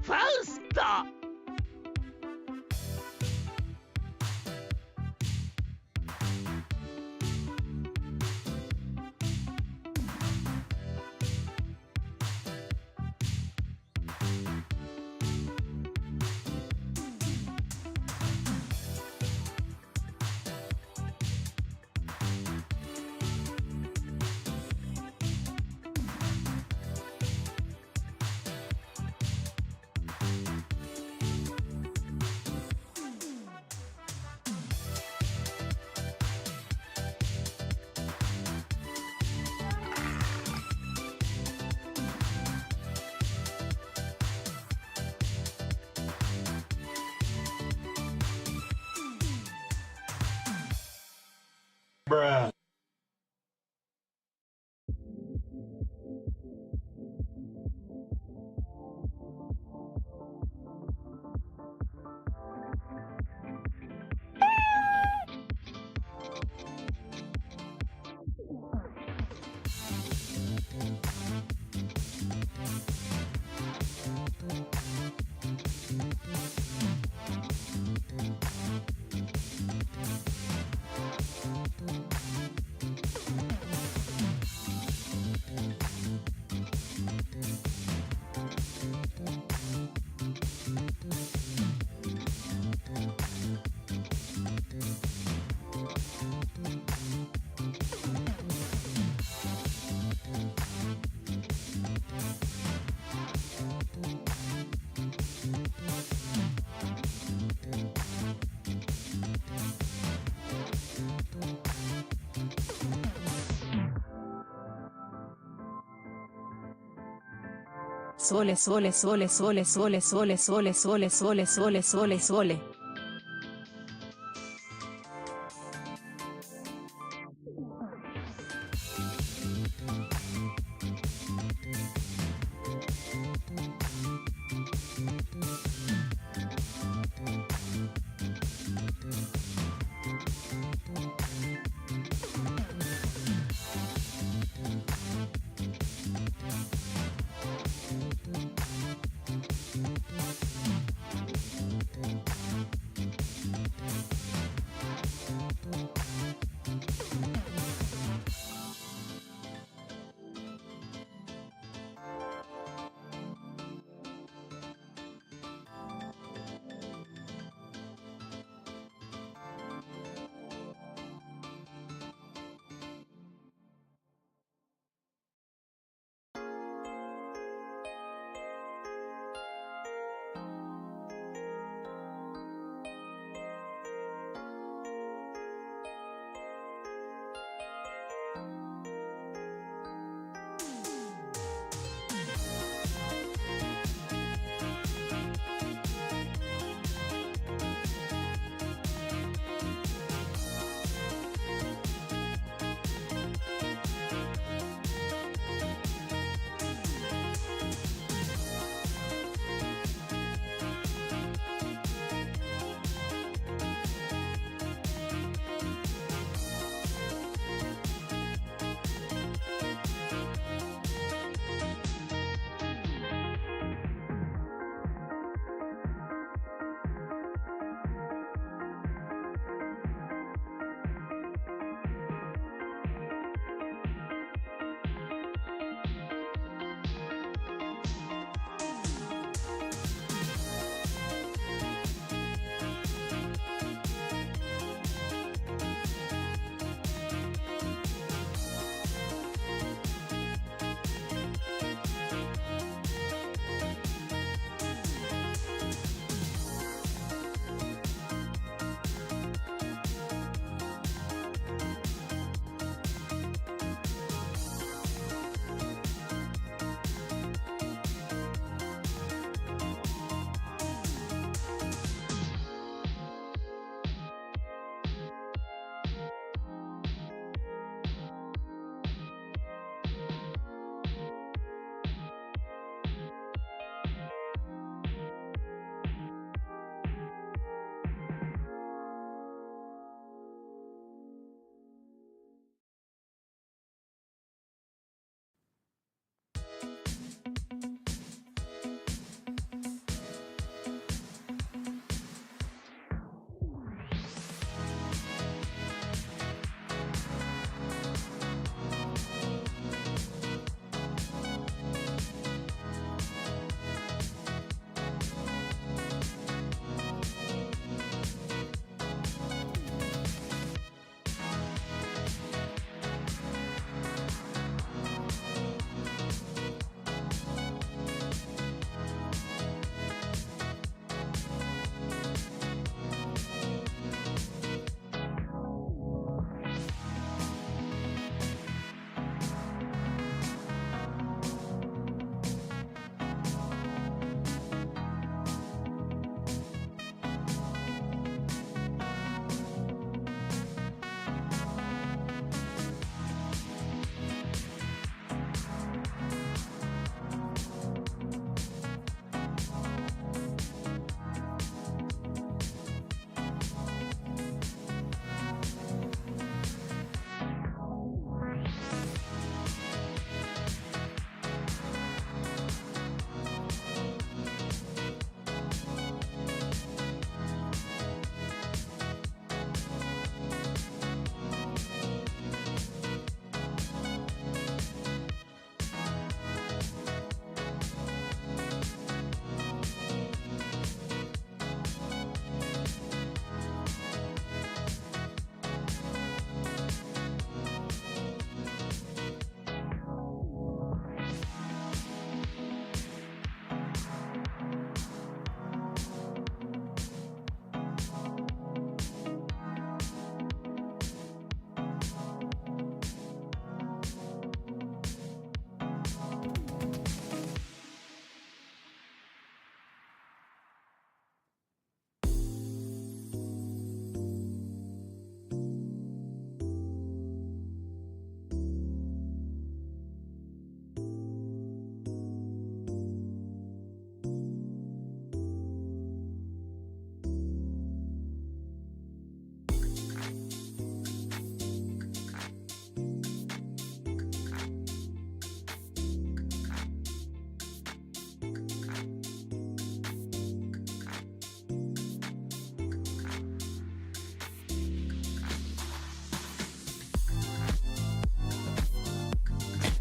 Fausto! Bruh. Sole, sole, sole, sole, sole, sole, sole, sole, sole, sole, sole, sole.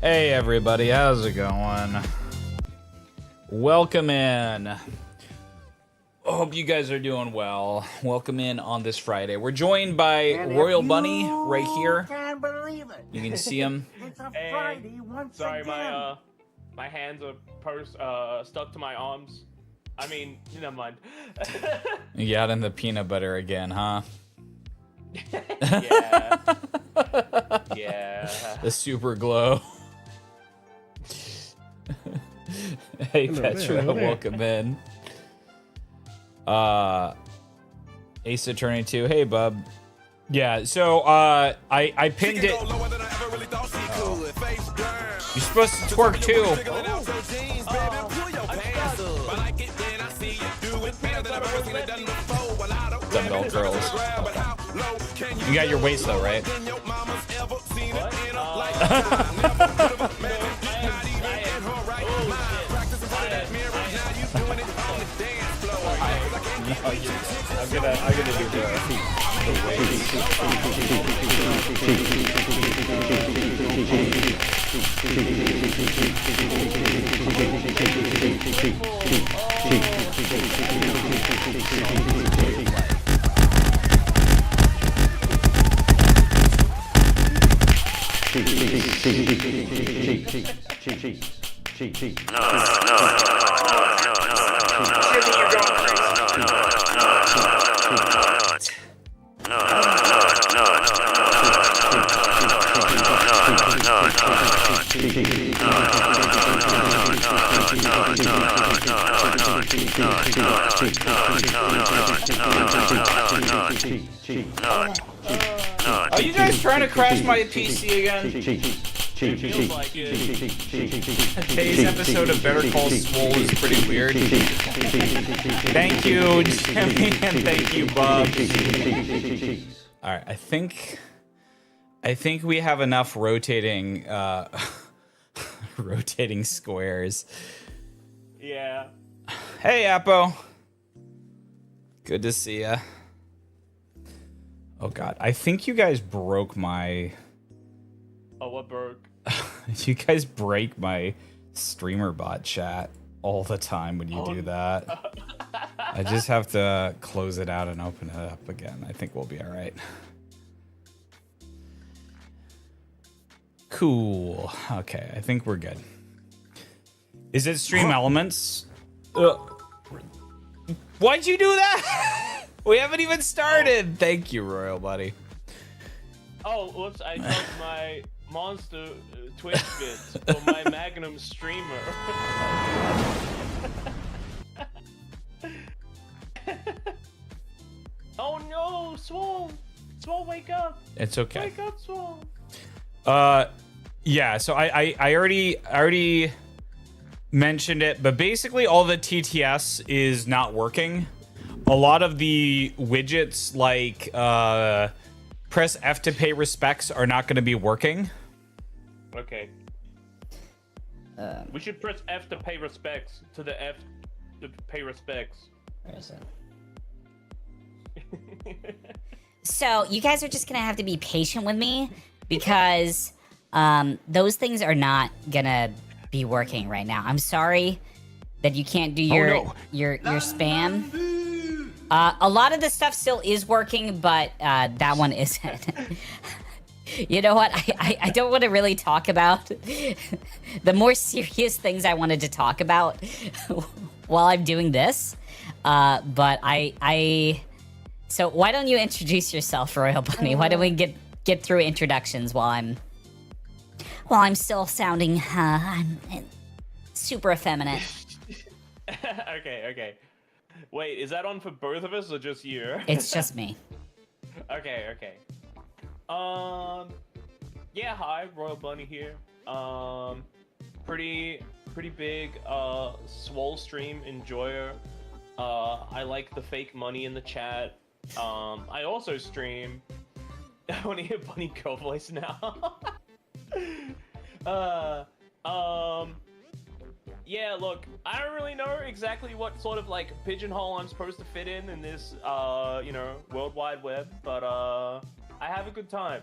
Hey everybody, how's it going? Welcome in. Hope you guys are doing well. Welcome in on this Friday. We're joined by Royal Bunny right here. Can't believe it. You can see him. It's a Friday once Sorry, again. my hands are stuck to my arms. I mean, never mind. You got in the peanut butter again, huh? Yeah. Yeah. The super glow. Hey Petra, welcome in. Ace Attorney 2, hey bub. Yeah, so I pinned it. You're supposed to twerk too. Dumbbell curls. You got your waist though, right? I'm gonna do the Are you guys trying to crash my PC again? Feels like it. Today's episode of Better Call Saul is pretty weird. Thank you, Jimmy, and thank you, Bob. Alright, I think we have enough rotating rotating squares. Yeah. Hey, Apo. Good to see ya. Oh god, I think you guys broke my... Oh, what broke? You guys break my streamer bot chat all the time when you do that. I just have to close it out and open it up again. I think we'll be all right. Cool. Okay, I think we're good. Is it Stream Elements? Why'd you do that? We haven't even started. Thank you, Royal Buddy. Oh, whoops! I took my monster Twitch bits for my Magnum streamer. Oh no, Swole! Swole, wake up! It's okay. Wake up, Swole! Yeah. So I already mentioned it, but basically all the TTS is not working. A lot of the widgets like press F to pay respects are not going to be working. Okay. We should press F to pay respects to the F to pay respects. Where is it? So you guys are just gonna have to be patient with me because those things are not gonna be working right now. I'm sorry that you can't do your spam. A lot of the stuff still is working, but that one isn't. You know what? I don't want to really talk about the more serious things I wanted to talk about while I'm doing this. But so why don't you introduce yourself, Royal Bunny? Why don't we get through introductions while I'm still sounding I'm super effeminate. Okay. Wait, is that on for both of us or just you? It's just me. Okay. Yeah, hi, Royal Bunny here. Pretty big Swole stream enjoyer. I like the fake money in the chat. I also stream. I want to hear Bunny Girl voice now. Yeah, look, I don't really know exactly what sort of like pigeonhole I'm supposed to fit in this, you know, World Wide Web, but I have a good time.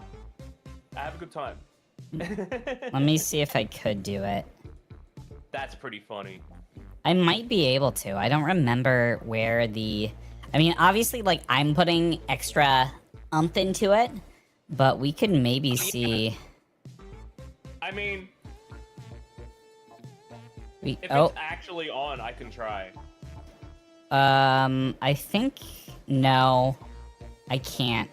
Let me see if I could do it. That's pretty funny. I might be able to. I don't remember where the... I mean, obviously, like, I'm putting extra umph into it, but we could maybe see... I mean, We, if oh, it's actually on, I can try. I think... No. I can't.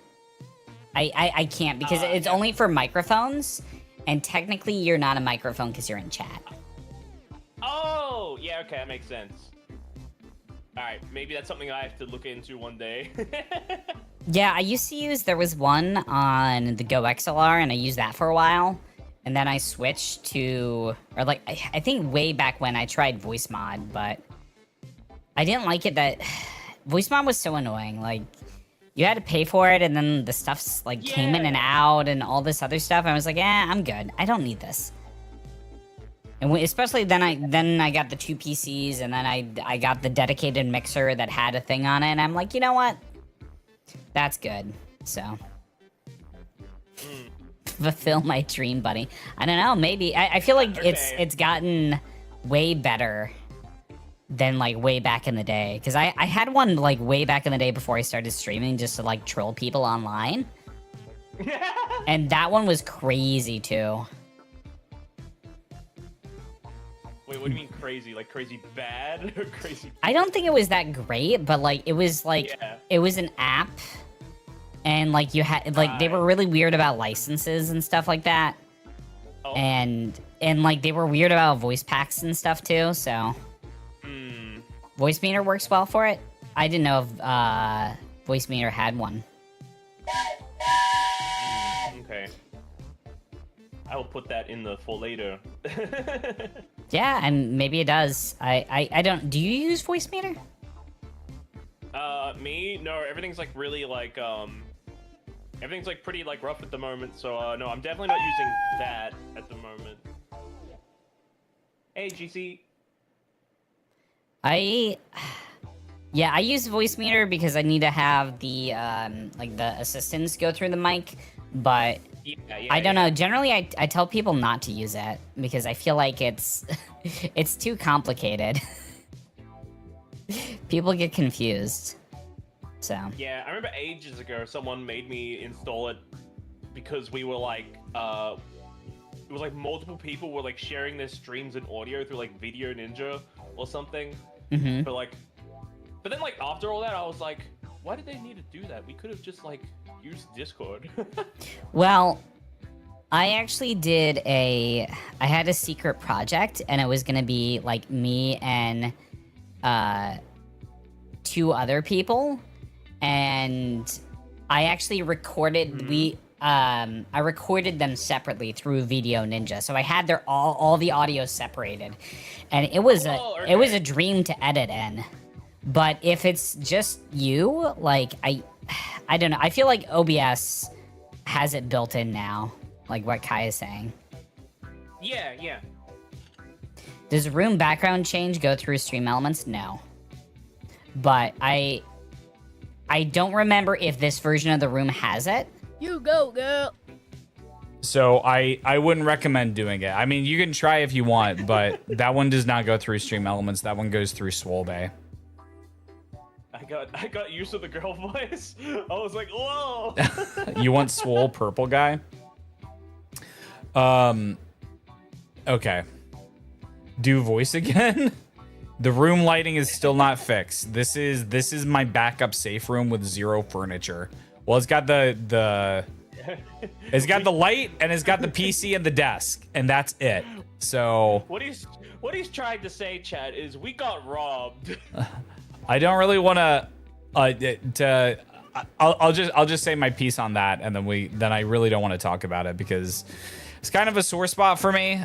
I can't, because it's only for microphones, and technically you're not a microphone because you're in chat. Oh, yeah, okay, that makes sense. Alright, maybe that's something I have to look into one day. Yeah, I used to use, there was one on the Go XLR, and I used that for a while, and then I switched to, or like, I think way back when I tried voice mod, but I didn't like it that, voice mod was so annoying, like, you had to pay for it, and then the stuff's, like, came in and out, and all this other stuff, I was like, I'm good, I don't need this. And especially then I got the 2 PCs, and then I got the dedicated mixer that had a thing on it, and I'm like, you know what? That's good. So fulfill my dream, buddy. I don't know, maybe I feel like it's gotten way better than like way back in the day. Because I had one like way back in the day before I started streaming just to like troll people online. And that one was crazy too. Wait, what do you mean crazy? Like crazy bad or crazy? I don't think it was that great, but like it was like it was an app, and like you had like they were really weird about licenses and stuff like that, and like they were weird about voice packs and stuff too. So voice meter works well for it. I didn't know if voice meter had one. Okay. I will put that in the for later. Yeah, and maybe it does. I don't. Do you use voice meter? Me? No, everything's like really like everything's like pretty like rough at the moment. So no, I'm definitely not using that at the moment. Hey, GC. Yeah, I use voice meter because I need to have the like the assistants go through the mic, but. I don't know. Generally, I tell people not to use it because I feel like it's it's too complicated. People get confused. So. Yeah, I remember ages ago someone made me install it because we were like it was like multiple people were like sharing their streams and audio through like Video Ninja or something. Mm-hmm. But then like after all that, I was like, why did they need to do that? We could have just like used Discord. Well, I actually I had a secret project, and it was gonna be like me and 2 other people, and I actually recorded I recorded them separately through Video Ninja, so I had their all the audio separated, and it was it was a dream to edit in. But if it's just you, like, I don't know. I feel like OBS has it built in now, like what Kai is saying. Yeah. Does room background change go through stream elements? No. But I don't remember if this version of the room has it. You go, girl. So I wouldn't recommend doing it. I mean, you can try if you want, but that one does not go through stream elements. That one goes through Swole Bay. I got used to the girl voice. I was like, whoa. You want Swole Purple Guy? Okay. Do voice again? The room lighting is still not fixed. This is my backup safe room with 0 furniture. Well, it's got the it's got the light, and it's got the PC and the desk, and that's it. So what he's trying to say, Chad, is we got robbed. I don't really want to. I'll just say my piece on that, and then I really don't want to talk about it because it's kind of a sore spot for me.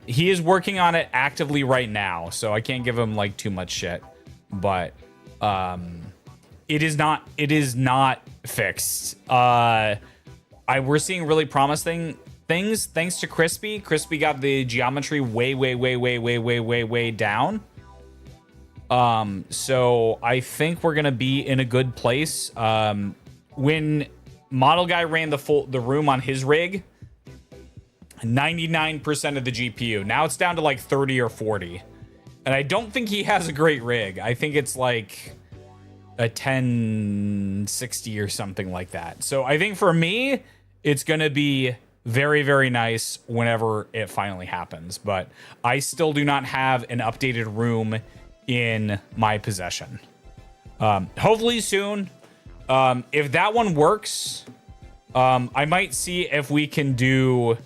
He is working on it actively right now, so I can't give him like too much shit. But it is not fixed. We're seeing really promising things thanks to Crispy. Crispy got the geometry way down. So I think we're gonna be in a good place. When Model Guy ran the room on his rig, 99% of the GPU. Now it's down to like 30 or 40. And I don't think he has a great rig. I think it's like a 1060 or something like that. So I think for me, it's going to be very, very nice whenever it finally happens. But I still do not have an updated room in my possession. Hopefully soon. If that one works, I might see if we can do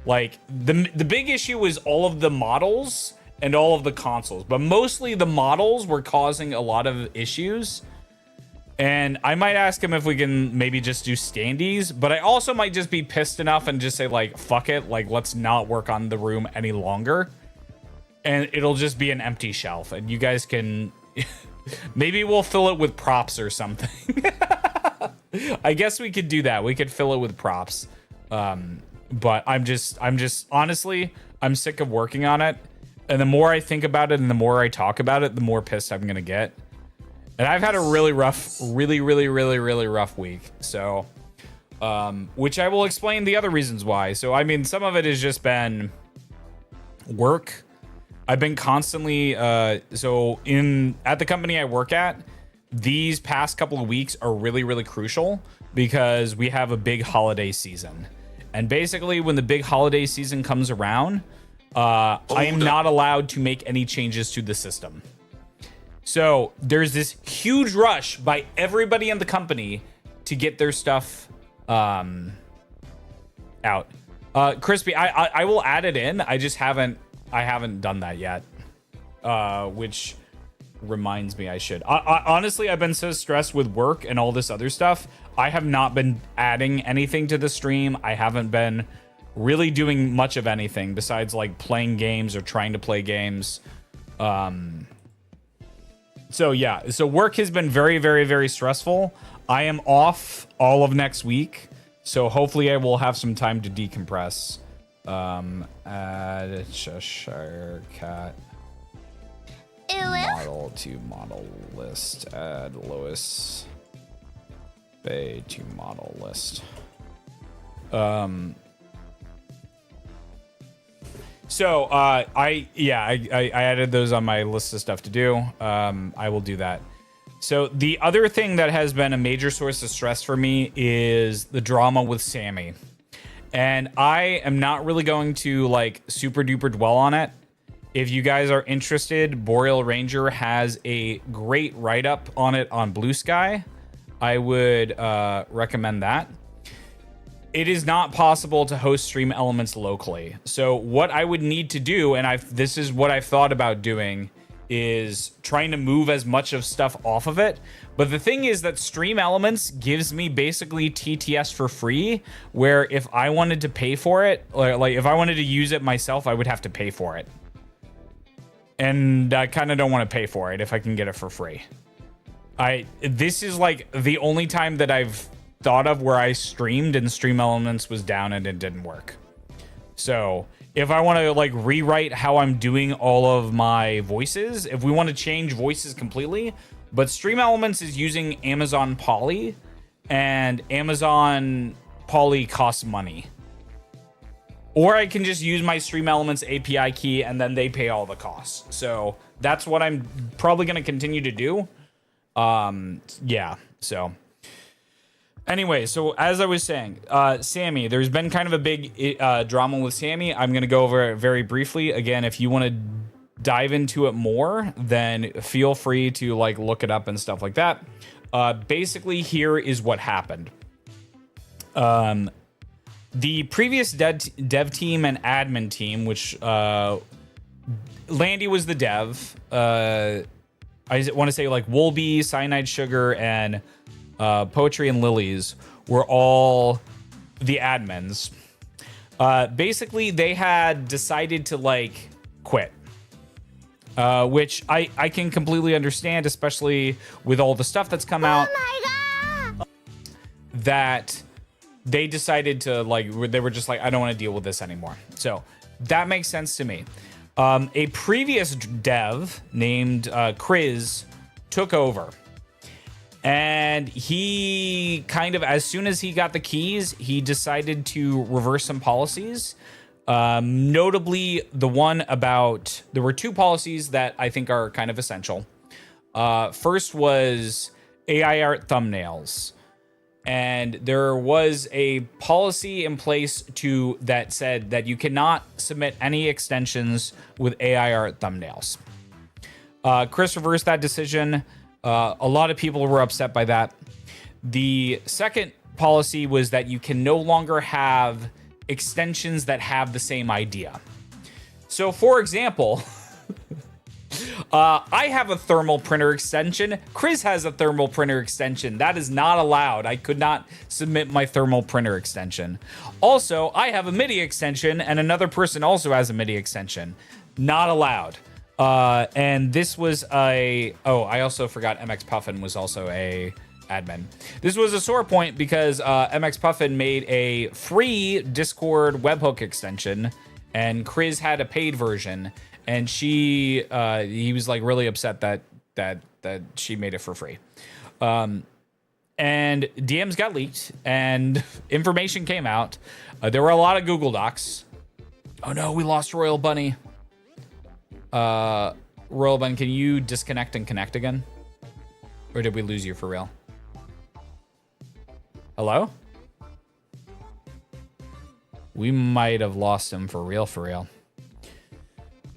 like the big issue is all of the models and all of the consoles, but mostly the models were causing a lot of issues. And I might ask him if we can maybe just do standees, but I also might just be pissed enough and just say like, fuck it. Like, let's not work on the room any longer. And it'll just be an empty shelf and you guys can, maybe we'll fill it with props or something. I guess we could do that. We could fill it with props. But I'm just honestly, I'm sick of working on it. And the more I think about it and the more I talk about it, the more pissed I'm going to get. And I've had a really rough, really rough week. So, which I will explain the other reasons why. So, I mean, some of it has just been work. I've been constantly, at the company I work at, these past couple of weeks are really crucial because we have a big holiday season. And basically when the big holiday season comes around, I am not allowed to make any changes to the system. So there's this huge rush by everybody in the company to get their stuff out. Crispy, I will add it in. I haven't done that yet. Which reminds me I should. Honestly, I've been so stressed with work and all this other stuff. I have not been adding anything to the stream. I haven't been really doing much of anything besides like playing games or trying to play games. So yeah, so work has been very stressful. I am off all of next week, so hopefully I will have some time to decompress. Add Cheshire Cat model to model list. Add Lois Bay to model list. So I added those on my list of stuff to do. I will do that. So the other thing that has been a major source of stress for me is the drama with Sammy. And I am not really going to like super duper dwell on it. If you guys are interested, Boreal Ranger has a great write-up on it on Blue Sky. I would recommend that. It is not possible to host stream elements locally. So what I would need to do, and this is what I've thought about doing, is trying to move as much of stuff off of it. But the thing is that stream elements gives me basically TTS for free, where if I wanted to pay for it, like if I wanted to use it myself, I would have to pay for it. And I kind of don't want to pay for it if I can get it for free. This is like the only time that I've thought of where I streamed and stream elements was down and it didn't work. So if I want to like rewrite how I'm doing all of my voices, if we want to change voices completely, but stream elements is using Amazon Poly, and Amazon Poly costs money. Or I can just use my stream elements API key and then they pay all the costs. So that's what I'm probably going to continue to do. Yeah, so anyway, so as I was saying, Sammy, there's been kind of a big drama with Sammy. I'm going to go over it very briefly. Again, if you want to dive into it more, then feel free to like look it up and stuff like that. Basically, here is what happened. The previous dev team and admin team, which Landy was the dev. I want to say like Woolby, Cyanide Sugar, and Poetry and Lilies were all the admins. Basically, they had decided to like quit, which I can completely understand, especially with all the stuff that's come out. Oh my God! That they decided to like, they were just like, I don't want to deal with this anymore. So that makes sense to me. A previous dev named Chris took over. And he kind of, as soon as he got the keys, he decided to reverse some policies. Notably, the one about there were two policies that I think are kind of essential. First was AI art thumbnails. And there was a policy in place that said that you cannot submit any extensions with AI art thumbnails. Chris reversed that decision. A lot of people were upset by that. The second policy was that you can no longer have extensions that have the same idea. So, for example, I have a thermal printer extension. Chris has a thermal printer extension. That is not allowed. I could not submit my thermal printer extension. Also, I have a MIDI extension, and another person also has a MIDI extension. Not allowed. And this was I also forgot MX Puffin was also a admin. This was a sore point because MX Puffin made a free Discord webhook extension, and Chris had a paid version. And he was like really upset that she made it for free. And DMs got leaked and information came out. There were a lot of Google Docs. Oh no, we lost Royal Bunny. Royal Bunny, can you disconnect and connect again? Or did we lose you for real? Hello? We might have lost him for real, for real.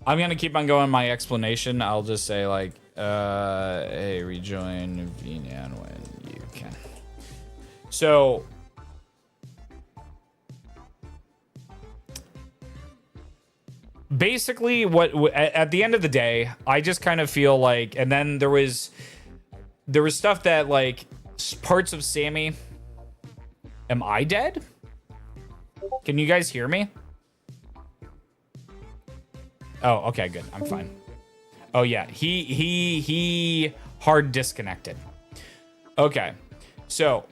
I'm going to keep on going my explanation. I'll just say like, hey, rejoin VNAN when you can. So, basically at the end of the day, I just kind of feel like, and then there was stuff that like parts of Sammy. Am I dead? Can you guys hear me? Oh, okay, good. I'm fine. Oh yeah, he hard disconnected. Okay, so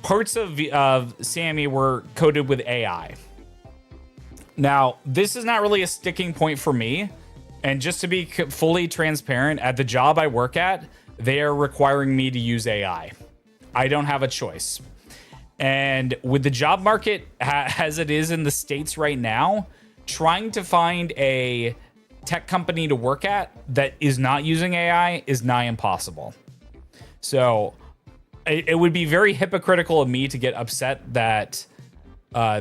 parts of Sammy were coded with AI. Now, this is not really a sticking point for me, and just to be fully transparent, at the job I work at, they are requiring me to use AI. I don't have a choice. And with the job market as it is in the States right now, trying to find a tech company to work at that is not using AI is nigh impossible. So it would be very hypocritical of me to get upset that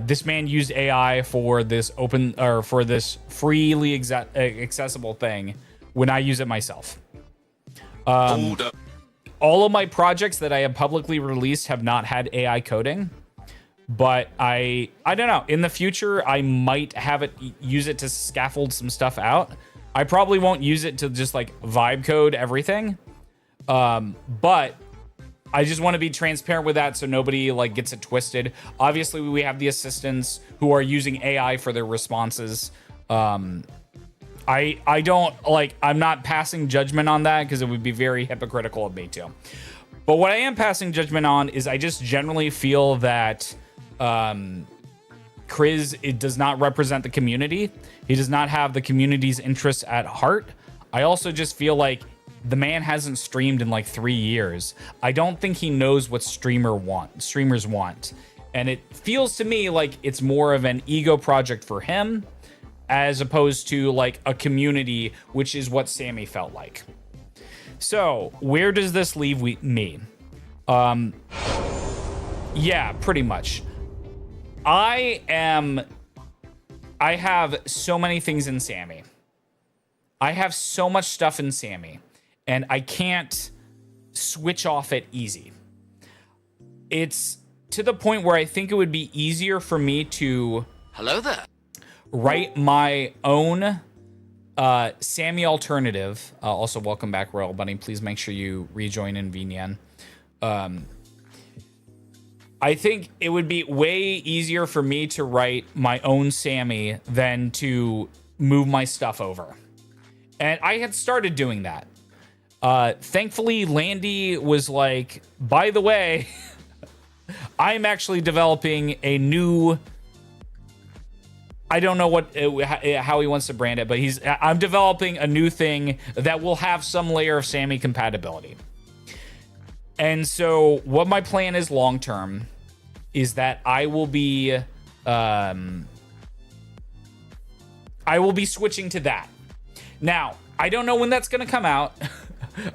this man used AI for this open or for this freely accessible thing when I use it myself. All of my projects that I have publicly released have not had AI coding. But I don't know. In the future, I might have it use it to scaffold some stuff out. I probably won't use it to just like vibe code everything. But I just want to be transparent with that so nobody like gets it twisted. Obviously, we have the assistants who are using AI for their responses. I don't like. I'm not passing judgment on that because it would be very hypocritical of me too. But what I am passing judgment on is I just generally feel that. Chris, it does not represent the community. He does not have the community's interests at heart. I also just feel like the man hasn't streamed in like 3 years. I don't think he knows what streamers want. And it feels to me like it's more of an ego project for him as opposed to like a community, which is what Sammy felt like. So where does this leave me? Yeah, pretty much. I have so many things in Sammy. I have so much stuff in Sammy, and I can't switch off it easy. It's to the point where I think it would be easier for me to write my own Sammy alternative. Also, welcome back, Royal Bunny. Please make sure you rejoin in VNyan. I think it would be way easier for me to write my own Sammy than to move my stuff over. And I had started doing that. Thankfully, Landy was like, by the way, I'm actually developing a new... I don't know how he wants to brand it, but I'm developing a new thing that will have some layer of Sammy compatibility. And so what my plan is long-term is that I will be I will be switching to that. Now, I don't know when that's going to come out.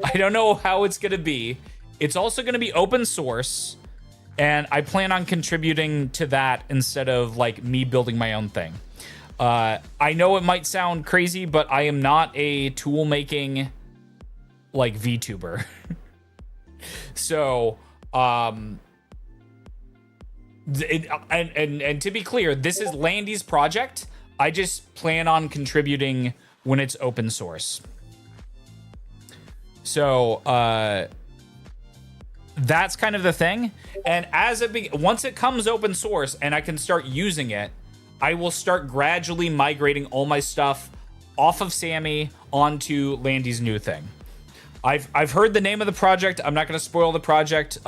I don't know how it's going to be. It's also going to be open source, and I plan on contributing to that instead of like me building my own thing. I know it might sound crazy, but I am not a tool making like VTuber. So, and to be clear, this is Landy's project. I just plan on contributing when it's open source. So, that's kind of the thing. And as once it comes open source and I can start using it, I will start gradually migrating all my stuff off of Sammy onto Landy's new thing. I've heard the name of the project. I'm not going to spoil the project.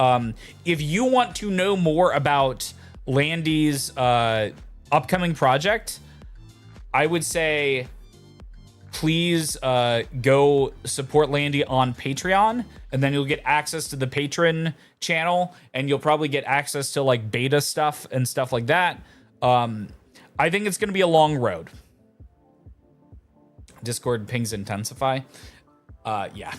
If you want to know more about Landy's upcoming project, I would say please go support Landy on Patreon, and then you'll get access to the patron channel, and you'll probably get access to like beta stuff and stuff like that. I think it's going to be a long road. Discord pings intensify. Yeah.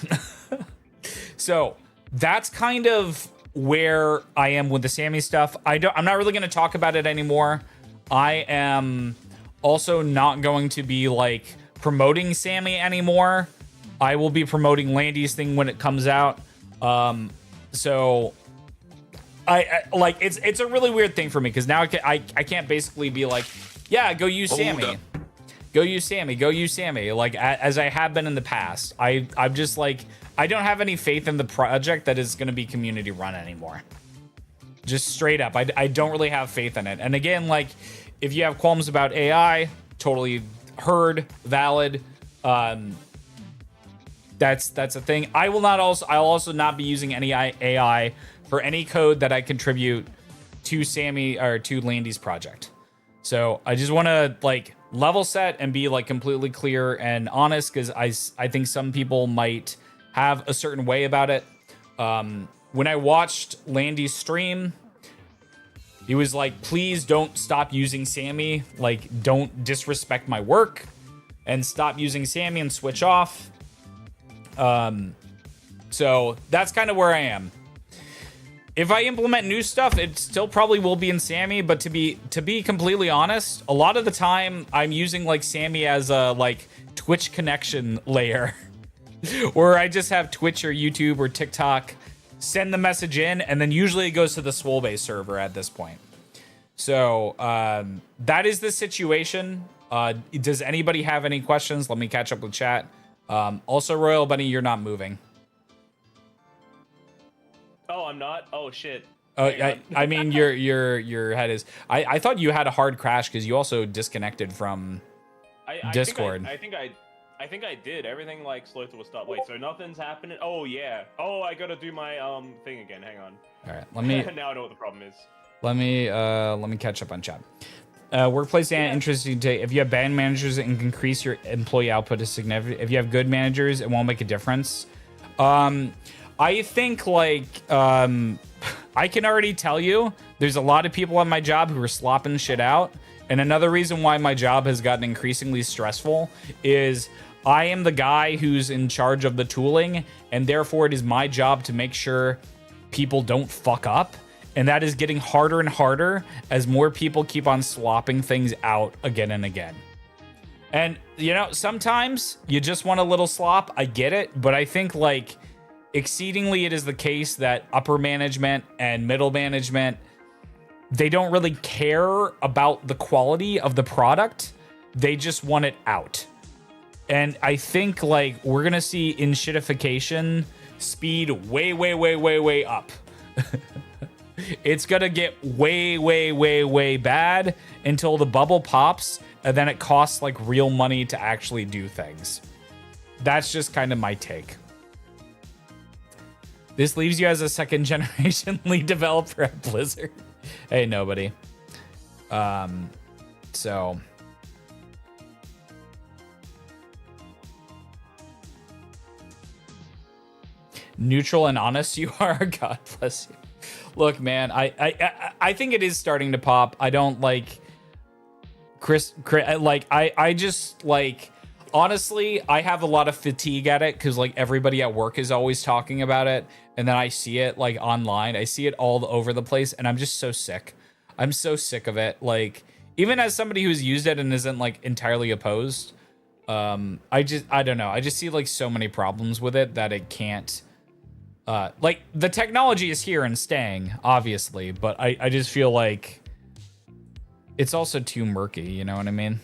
So that's kind of where I am with the Sammy stuff. I'm not really going to talk about it anymore. I am also not going to be like promoting Sammy anymore. I will be promoting Landy's thing when it comes out. So I like it's a really weird thing for me because now I can't basically be like, yeah, go use Sammy. Go use Sammy. Go use Sammy. Like, as I have been in the past. I'm just like, I don't have any faith in the project that is going to be community run anymore. Just straight up. I don't really have faith in it. And again, like, if you have qualms about AI, totally heard, valid. That's a thing. I'll also not be using any AI for any code that I contribute to Sammy or to Landy's project. So I just want to like level set and be like completely clear and honest, because I think some people might have a certain way about it. When I watched Landy's stream, he was like, please don't stop using Sammy. Like, don't disrespect my work and stop using Sammy and switch off. So that's kind of where I am. If I implement new stuff, it still probably will be in Sammy, but to be completely honest, a lot of the time I'm using like Sammy as a like Twitch connection layer where I just have Twitch or YouTube or TikTok send the message in, and then usually it goes to the Swolbase server at this point. So that is the situation. Does anybody have any questions? Let me catch up with chat. Also, Royal Bunny, you're not moving. Oh, I'm not? Oh, shit. I mean, your head is... I thought you had a hard crash because you also disconnected from Discord. I think I did. Everything like slowed to a stop. Wait, so nothing's happening? Oh, yeah. Oh, I gotta do my thing again. Hang on. All right, let me... Now I know what the problem is. Let me catch up on chat. Workplace and interesting to if you have bad managers and can increase your employee output is significant. If you have good managers, it won't make a difference. I think like I can already tell you there's a lot of people on my job who are slopping shit out. And another reason why my job has gotten increasingly stressful is I am the guy who's in charge of the tooling, and therefore it is my job to make sure people don't fuck up. And that is getting harder and harder as more people keep on slopping things out again and again. And, you know, sometimes you just want a little slop. I get it. But I think, like, exceedingly it is the case that upper management and middle management, they don't really care about the quality of the product. They just want it out. And I think, like, we're going to see in-shitification speed way up. It's going to get way bad until the bubble pops, and then it costs, like, real money to actually do things. That's just kind of my take. This leaves you as a second-generation lead developer at Blizzard. Hey, nobody. So... Neutral and honest you are. God bless you. Look, man, I think it is starting to pop. I don't like like I just like honestly, I have a lot of fatigue at it because like everybody at work is always talking about it, and then I see it like online. I see it all over the place, and I'm just so sick. I'm so sick of it. Like even as somebody who's used it and isn't like entirely opposed, I don't know. I just see like so many problems with it that it can't. Like the technology is here and staying, obviously, but I just feel like it's also too murky. You know what I mean?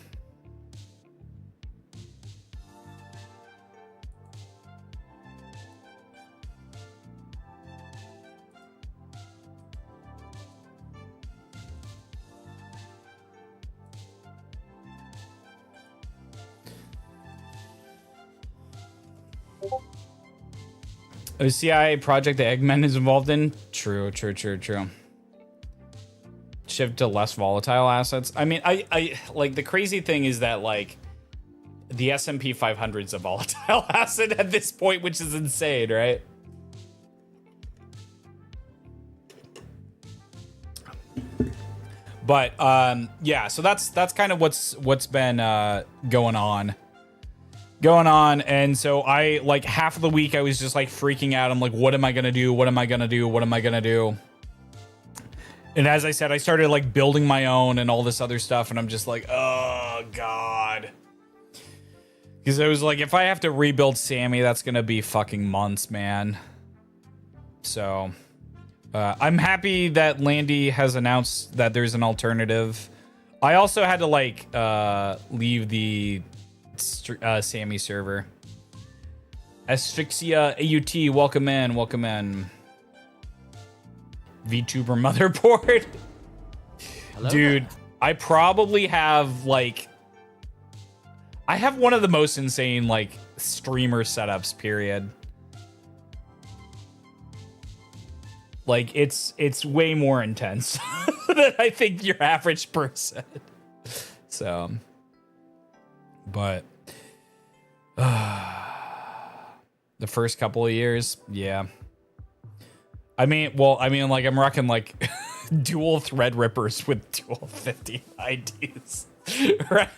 OCI project the Eggman is involved in? True. Shift to less volatile assets. I mean, I like the crazy thing is that like the S&P 500 is a volatile asset at this point, which is insane, right? But yeah, so that's kind of what's been going on. And so I like half of the week I was just like freaking out. I'm like, what am I gonna do? What am I gonna do? And as I said, I started like building my own and all this other stuff, and I'm just like, oh god. Because I was like, if I have to rebuild Sammy, that's gonna be fucking months, man. So I'm happy that Landy has announced that there's an alternative. I also had to like leave the Sammy server. Asphyxia AUT, welcome in. VTuber motherboard. Hello, dude. I probably have like, I have one of the most insane like streamer setups. Period. Like it's way more intense than I think your average person. So. But the first couple of years, yeah. I mean, like I'm rocking like dual thread rippers with dual 50 IDs, right?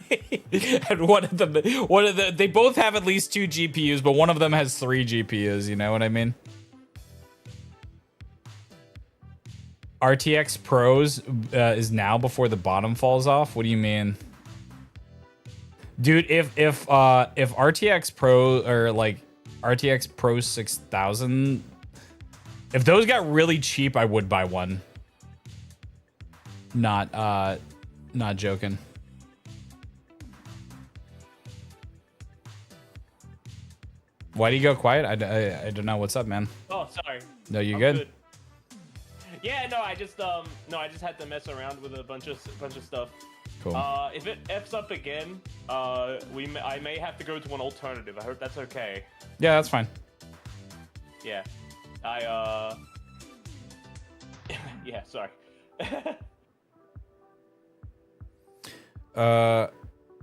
And one of them, they both have at least 2 GPUs, but one of them has 3 GPUs. You know what I mean? RTX Pros is now before the bottom falls off. What do you mean? Dude, if RTX Pro or like RTX Pro 6000, if those got really cheap, I would buy one. Not joking. Why do you go quiet? I don't know. What's up, man? Oh, sorry. No, you good? Yeah, no, I just had to mess around with a bunch of stuff. Cool. If it F's up again, I may have to go to an alternative. I hope that's okay. Yeah, that's fine. Yeah. Yeah, sorry.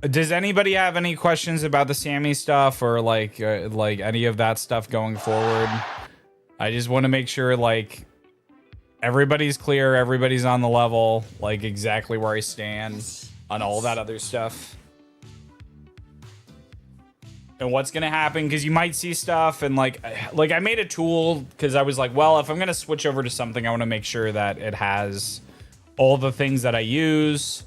Does anybody have any questions about the Sammy stuff or like any of that stuff going forward? I just want to make sure like everybody's clear, everybody's on the level, like exactly where I stand on all that other stuff. And what's gonna happen, because you might see stuff and like I made a tool because I was like, well, if I'm gonna switch over to something, I want to make sure that it has all the things that I use.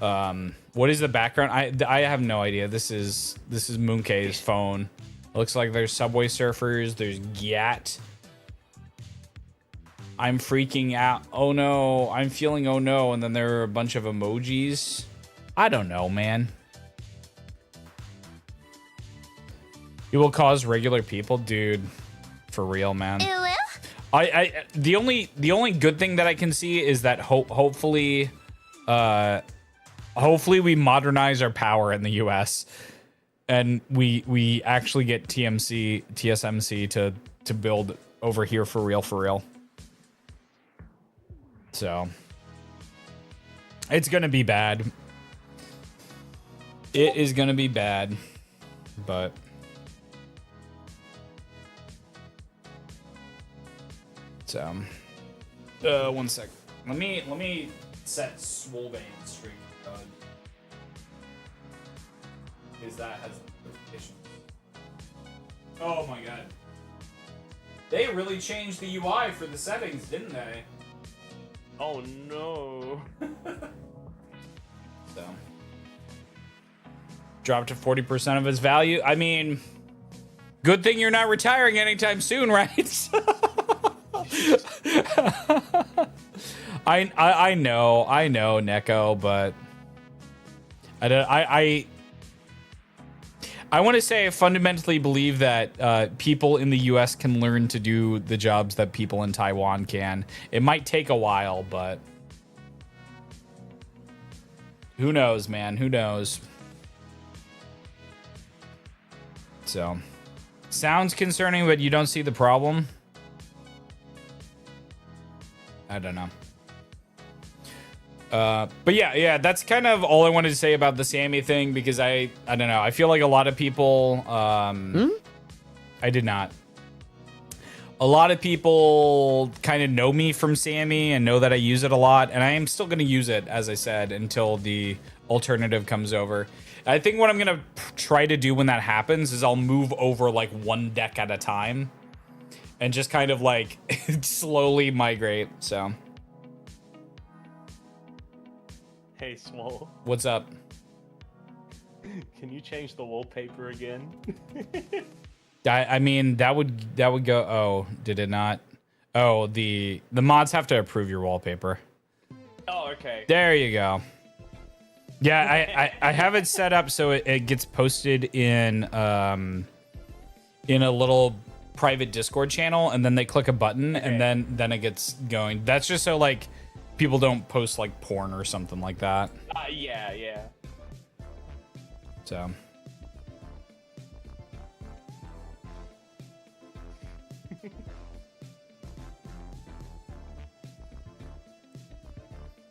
What is the background? I have no idea. This is Moonkei's phone. It looks like there's Subway Surfers, there's Gyat. I'm freaking out. Oh no, I'm feeling oh no, and then there are a bunch of emojis. I don't know, man. It will cause regular people, dude. For real, man. The only good thing that I can see is that hopefully we modernize our power in the US and we actually get TSMC to build over here for real. So it's gonna be bad. It is gonna be bad, but so 1 sec. Let me set Swolbane straight. because that has notifications. Oh my god. They really changed the UI for the settings, didn't they? Oh no. So. Dropped to 40% of its value. I mean, good thing you're not retiring anytime soon, right? I know, Neko, but I want to say I fundamentally believe that people in the U.S. can learn to do the jobs that people in Taiwan can. It might take a while, but who knows, man? Who knows? So, sounds concerning, but you don't see the problem. I don't know. But yeah, that's kind of all I wanted to say about the Sammy thing, because I don't know. I feel like a lot of people, I did not. A lot of people kind of know me from Sammy and know that I use it a lot, and I am still going to use it, as I said, until the alternative comes over. I think what I'm going to try to do when that happens is I'll move over like one deck at a time and just kind of like slowly migrate, so. Hey, Swole. What's up? Can you change the wallpaper again? I mean, that would go. Oh, did it not? Oh, the mods have to approve your wallpaper. Oh, okay. There you go. Yeah, I have it set up so it gets posted in a little private Discord channel, and then they click a button, okay. and then it gets going. That's just so like people don't post like porn or something like that. Yeah. So.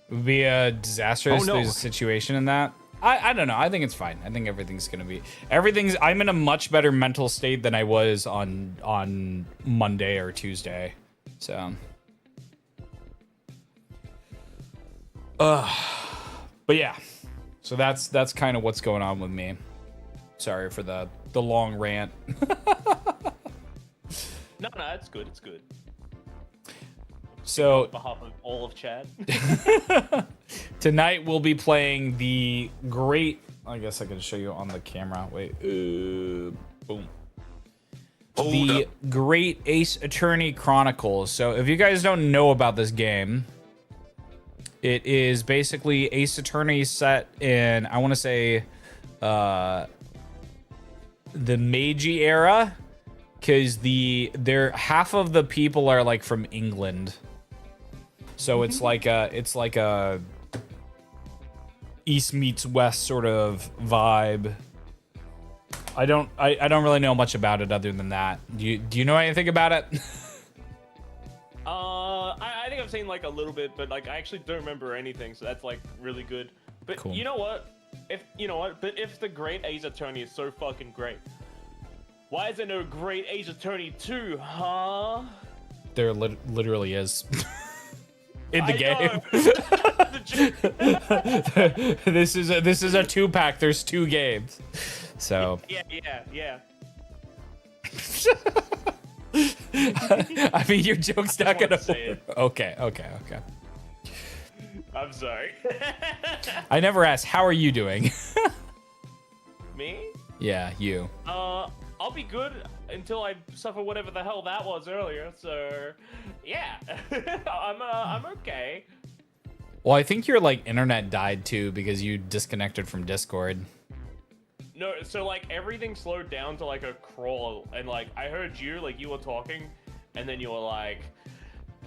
It would be a disastrous there's a situation in that. I don't know. I think it's fine. I think everything's gonna be I'm in a much better mental state than I was on Monday or Tuesday. So but yeah. So that's kind of what's going on with me. Sorry for the long rant. No, it's good. It's good. So, on behalf of all of Chad. Tonight we'll be playing the great. I guess I can show you on the camera. Wait, boom. The Great Ace Attorney Chronicles. So, if you guys don't know about this game, it is basically Ace Attorney set in, I want to say, the Meiji era, because half of the people are like from England. So it's like a East meets West sort of vibe. I don't really know much about it other than that. Do you know anything about it? I think I've seen like a little bit, but like I actually don't remember anything, so that's like really good. But cool. You know what? But if the Great Ace Attorney is so fucking great, why is there no Great Ace Attorney 2, huh? There literally is. In the game. This is a 2-pack. There's 2 games. So Yeah. I mean, your joke's not gonna say it. Okay. I'm sorry. I never asked, how are you doing? Me? Yeah, you. I'll be good until I suffer whatever the hell that was earlier. So, yeah, I'm okay. Well, I think your like internet died too because you disconnected from Discord. No, so like everything slowed down to like a crawl, and like I heard you were talking, and then you were like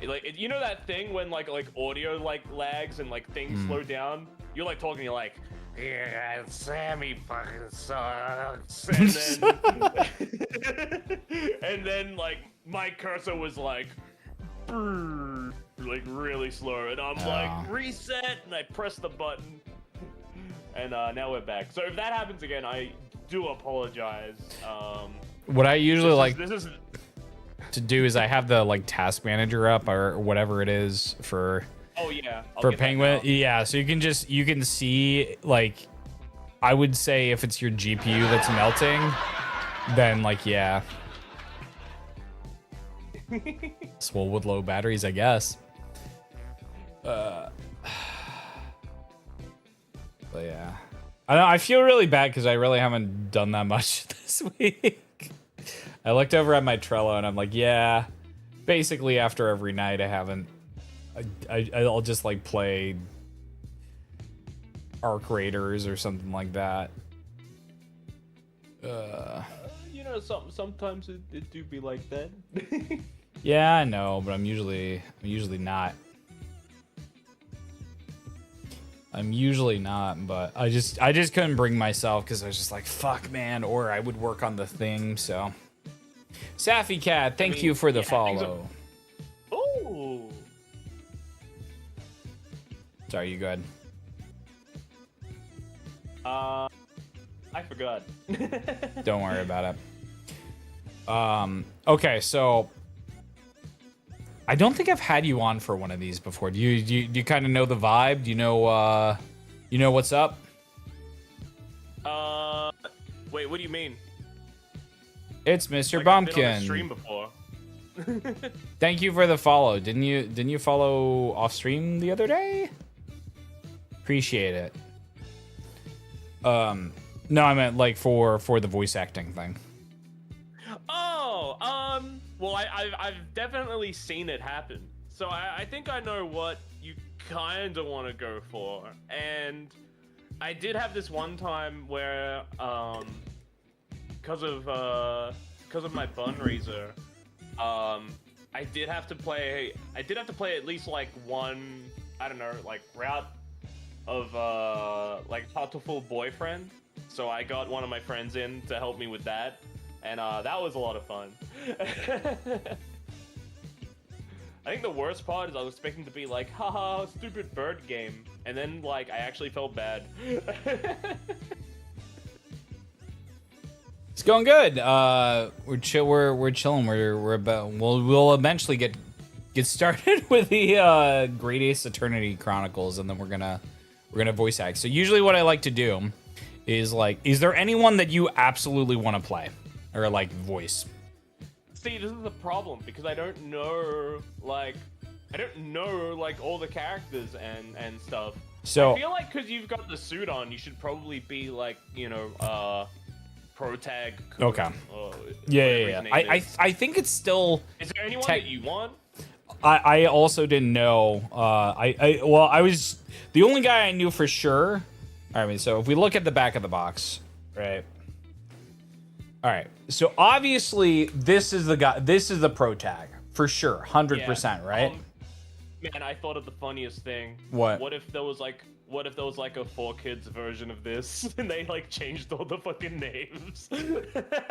you know that thing when like audio like lags and like things slow down. You're like talking, you're like. Yeah, Sammy fucking sucks. And then like my cursor was like really slow, and I'm like reset, and I press the button, and now we're back. So if that happens again, I do apologize. What I usually to do is I have the like task manager up or whatever it is for. Oh yeah. For Penguin, yeah. So you can see like I would say if it's your GPU that's melting, then like, yeah. Swole with low batteries, I guess. But yeah. I know, I feel really bad because I really haven't done that much this week. I looked over at my Trello and I'm like, yeah, basically after every night I haven't. I'll just like play Arc Raiders or something like that. You know, sometimes it do be like that. Yeah, I know, but I'm usually not. I'm usually not, but I just couldn't bring myself because I was just like, fuck, man, or I would work on the thing. So, Saffy Cat, thank you for the follow. Oh. Sorry, you go ahead. I forgot. Don't worry about it. Okay, so I don't think I've had you on for one of these before. Do you kind of know the vibe? Do you know what's up? Wait, what do you mean? It's Mr. Like, I've been on the Bumpkin. stream before. Thank you for the follow. Didn't you follow off stream the other day? Appreciate it. No, I meant like for the voice acting thing. Oh, well, I've definitely seen it happen. So I think I know what you kind of want to go for. And I did have this one time where, because of my bun raiser, I did have to play at least like one, I don't know, like route of like How to Fool Boyfriend. So I got one of my friends in to help me with that, and that was a lot of fun. I think the worst part is I was expecting to be like, haha, stupid bird game, and then like I actually felt bad. It's going good. We're chilling. We're about. We'll eventually get started with the Great Ace Eternity Chronicles, and then we're gonna voice act. So usually what I like to do is like, is there anyone that you absolutely want to play or like voice? See, this is the problem because I don't know like all the characters and stuff. So I feel like because you've got the suit on, you should probably be like, you know, Protag. Okay. Yeah. I think it's still. Is there anyone that you want? I also didn't know. I was the only guy I knew for sure. I mean, so if we look at the back of the box, right? All right. So obviously this is the guy. This is the pro tag for sure, 100%, right? Man, I thought of the funniest thing. What? What if there was like a 4Kids version of this and they like changed all the fucking names?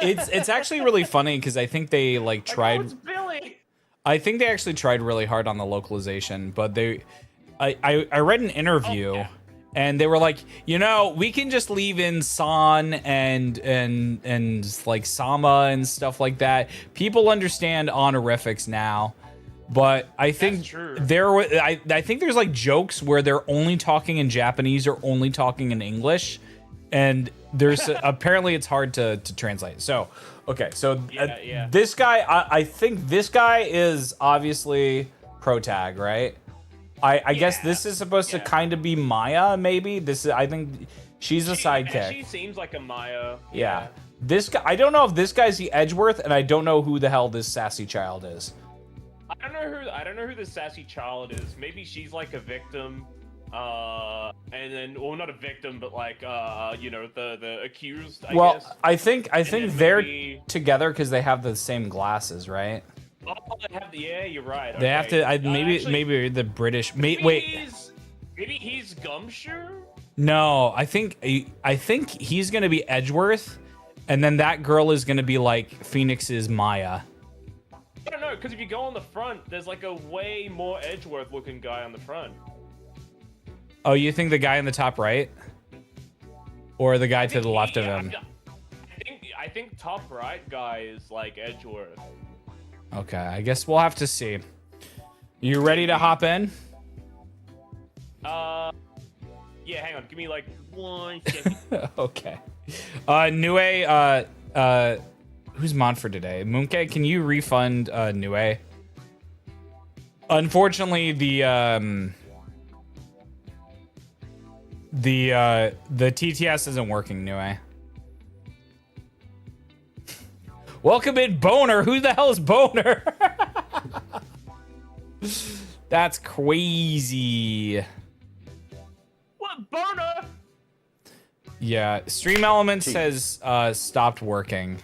It's actually really funny because I think they like tried. It's Billy. I think they actually tried really hard on the localization, but I read an interview. Oh, yeah. And they were like, you know, we can just leave in San and like Sama and stuff like that. People understand honorifics now, but I think I think there's like jokes where they're only talking in Japanese or only talking in English, and there's apparently it's hard to translate. So okay, so this guy, I think this guy is obviously Protag, right? I guess this is supposed to kind of be Maya, maybe. I think she's a sidekick. She seems like a Maya. Yeah. This guy, I don't know if this guy's the Edgeworth, and I don't know who the hell this sassy child is. I don't know who the sassy child is. Maybe she's like a victim. And then, well, not a victim, but like, you know, the accused. I guess. I think they're maybe together because they have the same glasses, right? Oh, they have yeah, you're right. They have to. Maybe the British. Wait. Maybe he's Gumshoe. No, I think he's gonna be Edgeworth, and then that girl is gonna be like Phoenix's Maya. I don't know, because if you go on the front, there's like a way more Edgeworth looking guy on the front. Oh, you think the guy in the top right, or the guy to the left of him? I think top right guy is like Edgeworth. Okay, I guess we'll have to see. You ready to hop in? Yeah, hang on. Give me like 1 second. Okay. Nue, who's mod for today? Moonke, can you refund Nue? Unfortunately, the TTS isn't working, Nue. Welcome in, Boner. Who the hell is Boner? That's crazy. What, boner? Yeah, Stream Elements has stopped working.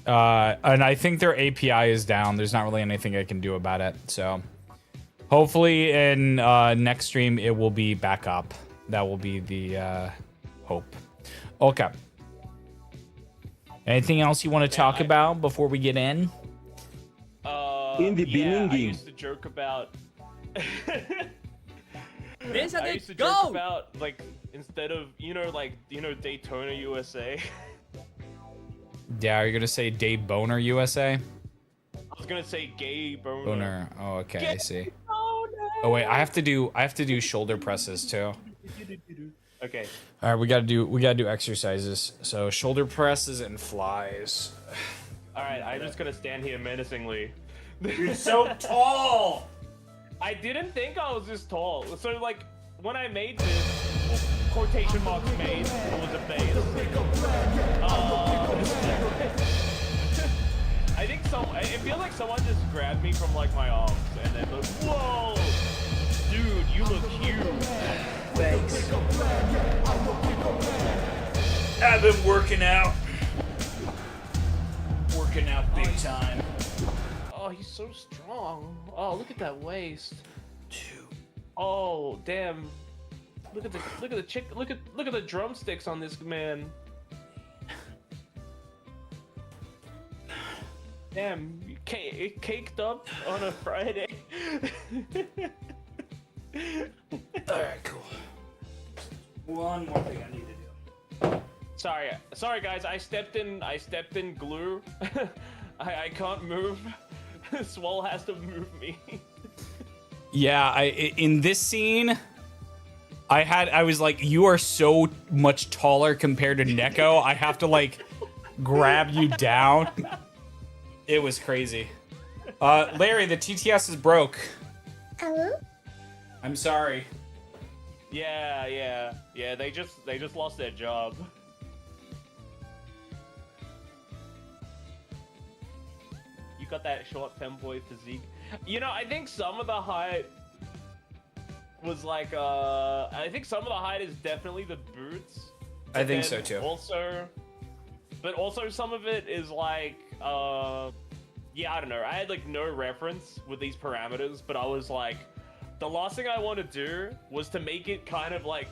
And I think their API is down. There's not really anything I can do about it. So hopefully in next stream it will be back up. That will be the hope. Okay. Anything else you want to talk about before we get in? In the yeah, I beginning. used to joke about. I This used to joke about like instead of Daytona USA. Yeah, are you gonna say Dave Boner USA? I was gonna say gay boner. Boner. Oh, okay, I see. Boner. Oh wait, I have to do shoulder presses too. Okay. All right, we gotta do exercises. So shoulder presses and flies. All right, I'm just gonna stand here menacingly. You're so tall. I didn't think I was this tall. So like when I made this, quotation marks made, it was a base. I think it feels like someone just grabbed me from like my arms and then like, whoa, dude, you look huge. Thanks. I've been working out. Working out big time. Oh, he's so strong. Oh, look at that waist. Oh, damn. Look at the look at the drumsticks on this man. Damn, you caked up on a Friday. Alright, cool. One more thing I need to do. Sorry guys, I stepped in glue. I can't move. Swole has to move me. Yeah, in this scene, I was like, you are so much taller compared to Neko. I have to like grab you down. It was crazy. Larry, the TTS is broke. Hello? I'm sorry. Yeah. They just lost their job. You got that short femboy physique. You know, I think some of the height was like I think some of the height is definitely the boots. I think so too. But also some of it is like yeah, I don't know. I had like no reference with these parameters, but I was like, the last thing I want to do was to make it kind of like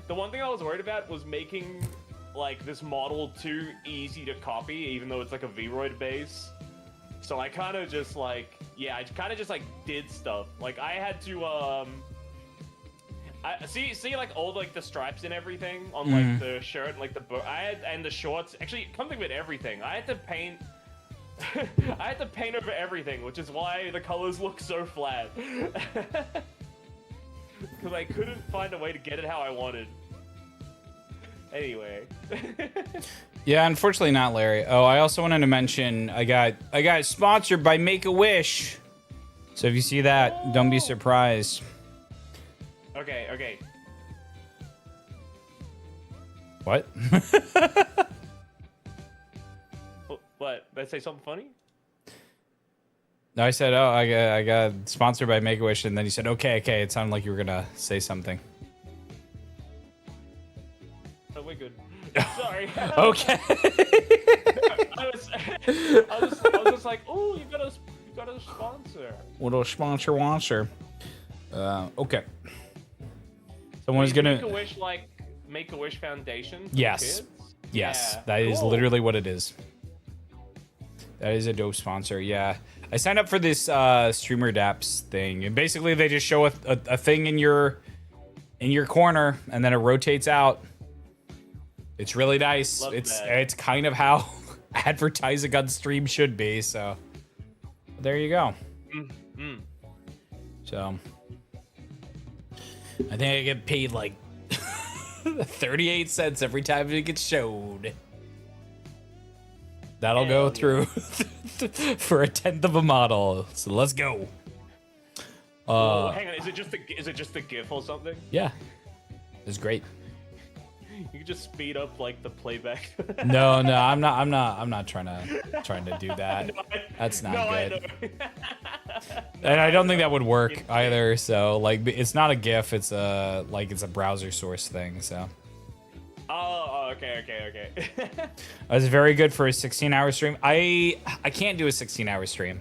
the one thing I was worried about was making like this model too easy to copy, even though it's like a Vroid base. So I kind of just like, yeah, I kind of just like did stuff. Like I had to I see like all like the stripes and everything on like the shirt and like and the shorts. Actually, come think of it, everything. I had to paint I had to paint over everything, which is why the colors look so flat. Because I couldn't find a way to get it how I wanted. Anyway. Yeah, unfortunately not, Larry. Oh, I also wanted to mention I got sponsored by Make-A-Wish. So if you see that, don't be surprised. Okay. What? What? Did I say something funny? No, I said, oh, I got sponsored by Make-A-Wish, and then you said, okay. It sounded like you were gonna say something. Oh, we're good. Sorry. Okay. I was just like, oh, you got a sponsor. What a sponsor. Okay. Someone's gonna Make-A-Wish Foundation. For Yes. kids? Yes, Yeah, that is cool. literally what it is. That is a dope sponsor. Yeah, I signed up for this streamer dApps thing, and basically they just show a thing in your corner, and then it rotates out. It's really nice. Love that. It's kind of how advertising on stream should be. So there you go. So I think I get paid like 38 cents every time it gets showed. That'll go through for 1/10 of a model. So let's go. Oh, hang on, is it just the GIF or something? Yeah, it's great. You can just speed up like the playback. No, I'm not trying to do that. That's not good. And I don't think that would work either. So like, it's not a GIF. It's a browser source thing. So. Oh, okay. It was very good for a 16-hour stream. I can't do a 16-hour stream.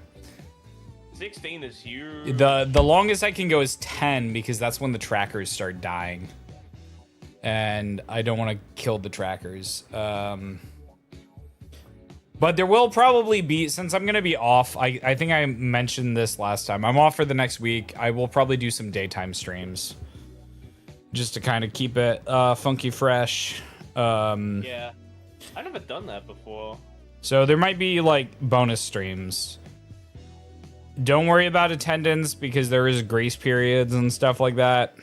16 is huge. The longest I can go is 10 because that's when the trackers start dying. And I don't want to kill the trackers. But there will probably be, since I'm going to be off, I think I mentioned this last time. I'm off for the next week. I will probably do some daytime streams. Just to kind of keep it funky fresh. Yeah. I've never done that before. So there might be like bonus streams. Don't worry about attendance because there is grace periods and stuff like that.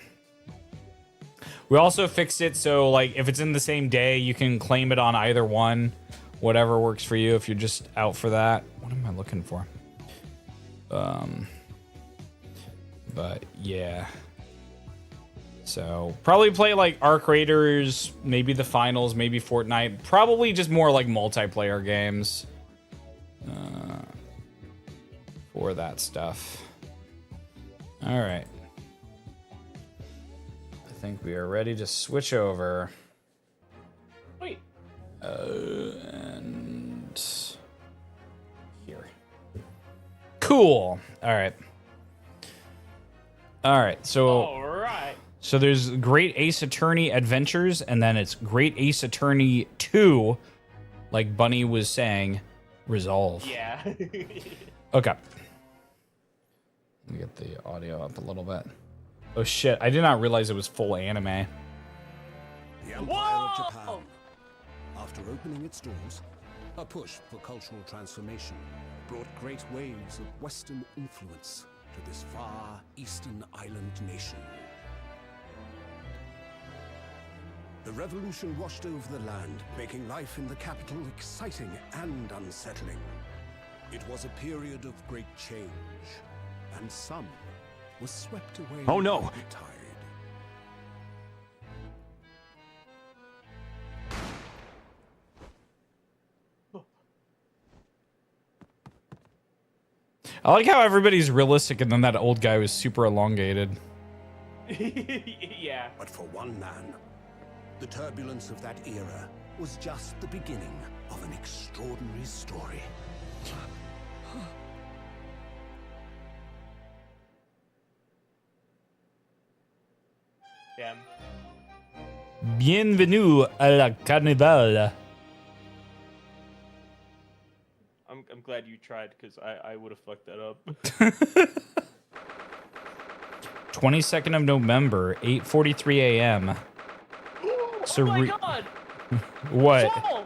We also fixed it so like if it's in the same day, you can claim it on either one. Whatever works for you if you're just out for that. What am I looking for? But yeah. So probably play like Arc Raiders, maybe the finals, maybe Fortnite. Probably just more like multiplayer games. For that stuff. All right. I think we are ready to switch over. Wait. And here. Cool. All right. All right. So. All right. So there's Great Ace Attorney Adventures, and then it's Great Ace Attorney 2, like Bunny was saying, Resolve. Yeah. Okay. Let me get the audio up a little bit. Oh shit, I did not realize it was full anime. The Empire of Japan. After opening its doors, a push for cultural transformation brought great waves of Western influence to this far eastern island nation. The revolution washed over the land, making life in the capital exciting and unsettling. It was a period of great change, and some were swept away Oh, no. by the tide. I like how everybody's realistic and then that old guy was super elongated. Yeah. But for one man, the turbulence of that era was just the beginning of an extraordinary story. Damn. Bienvenue à la Carnival. I'm glad you tried because I would have fucked that up. 22nd of November, 8:43 a.m. Oh my god! What? Saul!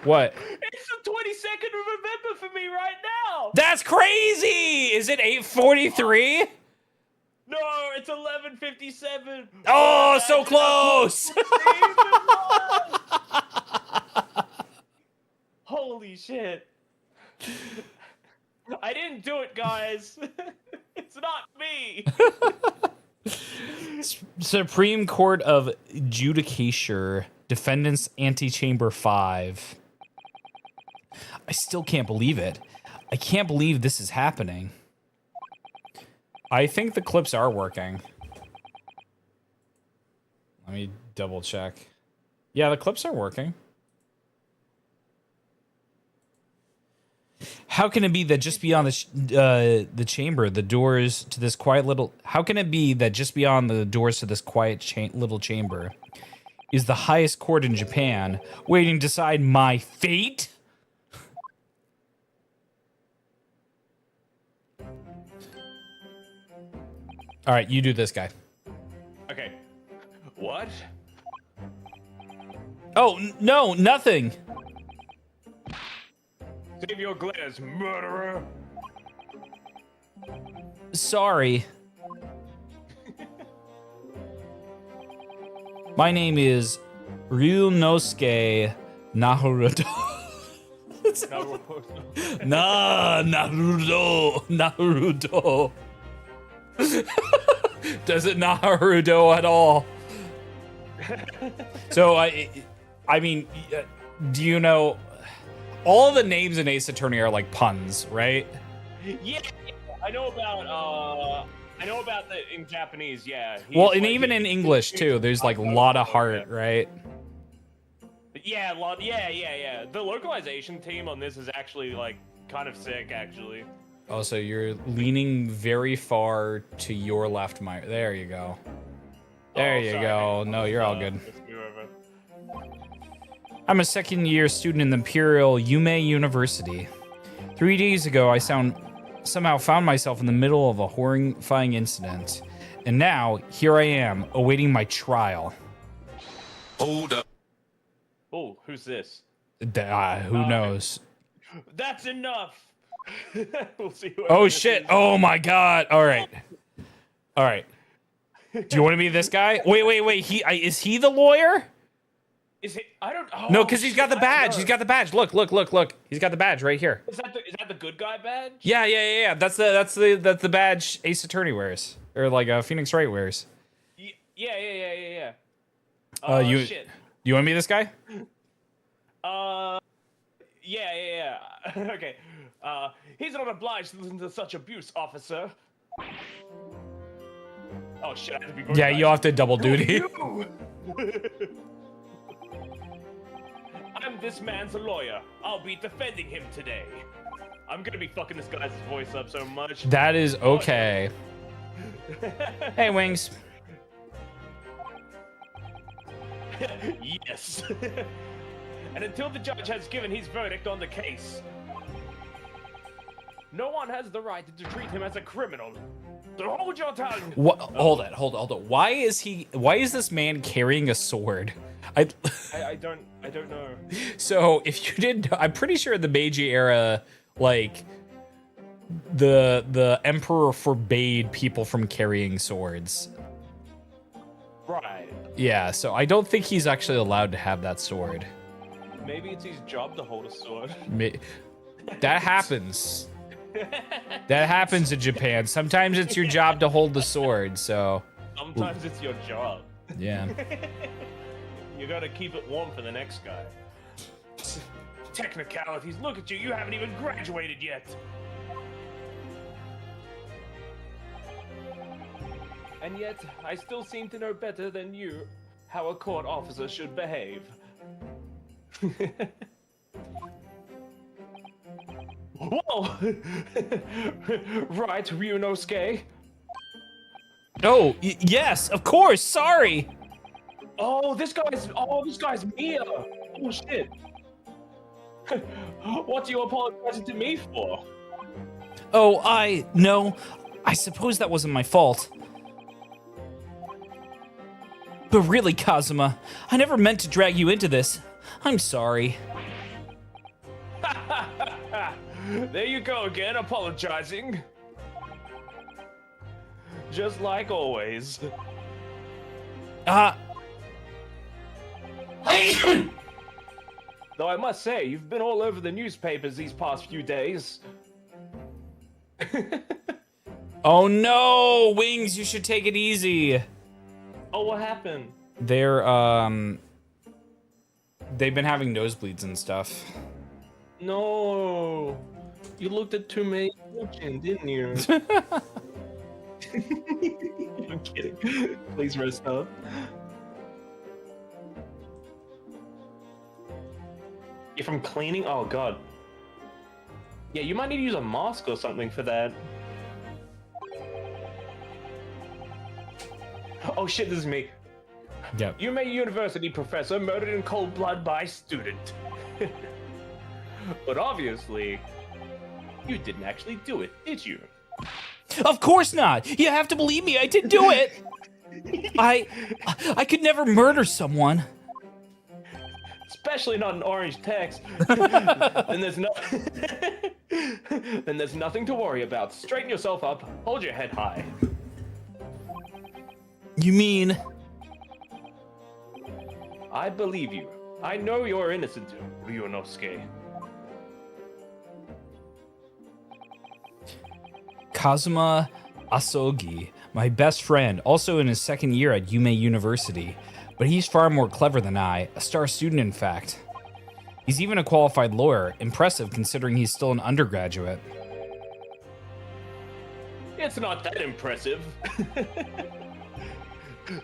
What? It's the 22nd of November for me right now! That's crazy! Is it 8:43? No, it's 11:57. Oh, so close! Holy shit. I didn't do it, guys. It's not me. Supreme Court of Judicature, Defendants Antechamber 5. I still can't believe it. I can't believe this is happening. I think the clips are working. Let me double check. Yeah, the clips are working. How can it be that just beyond the chamber, the doors to this quiet little... How can it be that just beyond the doors to this quiet little chamber is the highest court in Japan, waiting to decide my fate? All right, you do this guy. Okay. What? Oh, no, nothing. Save your glitters, murderer. Sorry. My name is Ryunosuke Naruto. Naruto. Does it Naruto at all? So I mean, do you know all the names in Ace Attorney are like puns, right? Yeah, I know about the in Japanese. Yeah. Well, and even in English too, there's like a lot of heart, right? Yeah, yeah. The localization team on this is actually like kind of sick, actually. Oh, so you're leaning very far to your left, Mike. There you go. There you go. No, you're all good. I'm a second-year student in the Imperial Yume University. 3 days ago, I somehow found myself in the middle of a horrifying incident. And now, here I am, awaiting my trial. Hold up. Oh, who's this? Who knows? That's enough. We'll see. Oh, shit. Oh, my God. All right. All right. Do you want to be this guy? Wait. Is he the lawyer? Is it? I don't. Oh, No, because he's got the badge. He's got the badge. Look. He's got the badge right here. Is that the good guy badge? Yeah. That's the badge Ace Attorney wears, or like Phoenix Wright wears. Yeah. Shit. You want to be this guy? Yeah. Okay. He's not obliged to listen to such abuse, officer. Oh shit! I have to be. Yeah, you'll have to double duty. I'm this man's lawyer. I'll be defending him today. I'm gonna be fucking this guy's voice up so much. That is okay. Hey, Wings. Yes. And until the judge has given his verdict on the case, no one has the right to treat him as a criminal. So hold your tongue. What? Hold on. Why is this man carrying a sword? I don't know. So if you didn't, I'm pretty sure in the Meiji era, like the emperor forbade people from carrying swords. Right. Yeah, so I don't think he's actually allowed to have that sword. Maybe it's his job to hold a sword. That happens. That happens in Japan. Sometimes it's your job to hold the sword, so. Sometimes it's your job. Yeah. You gotta keep it warm for the next guy. Technicalities, look at you, you haven't even graduated yet. And yet, I still seem to know better than you how a court officer should behave. Whoa! Right, Ryunosuke? Oh, yes, of course, sorry! Oh, this guy's Mia! Oh, shit. What are you apologizing to me for? Oh, no, I suppose that wasn't my fault. But really, Kazuma, I never meant to drag you into this. I'm sorry. There you go again, apologizing. Just like always. Though I must say, you've been all over the newspapers these past few days. Oh no, Wings, you should take it easy. Oh, what happened? They've been having nosebleeds and stuff. No, you looked at too many fortune, didn't you? I'm kidding. Please rest up. You're from cleaning? Oh god. Yeah, you might need to use a mask or something for that. Oh shit, this is me. Yep. Yume University professor murdered in cold blood by student. But obviously, you didn't actually do it, did you? Of course not. You have to believe me. I didn't do it. I could never murder someone. Especially not an orange text. Then there's nothing to worry about. Straighten yourself up. Hold your head high. You mean I believe you. I know you're innocent, Ryunosuke. Kazuma Asogi, my best friend, also in his second year at Yume University. But he's far more clever than I, a star student in fact. He's even a qualified lawyer, impressive considering he's still an undergraduate. It's not that impressive.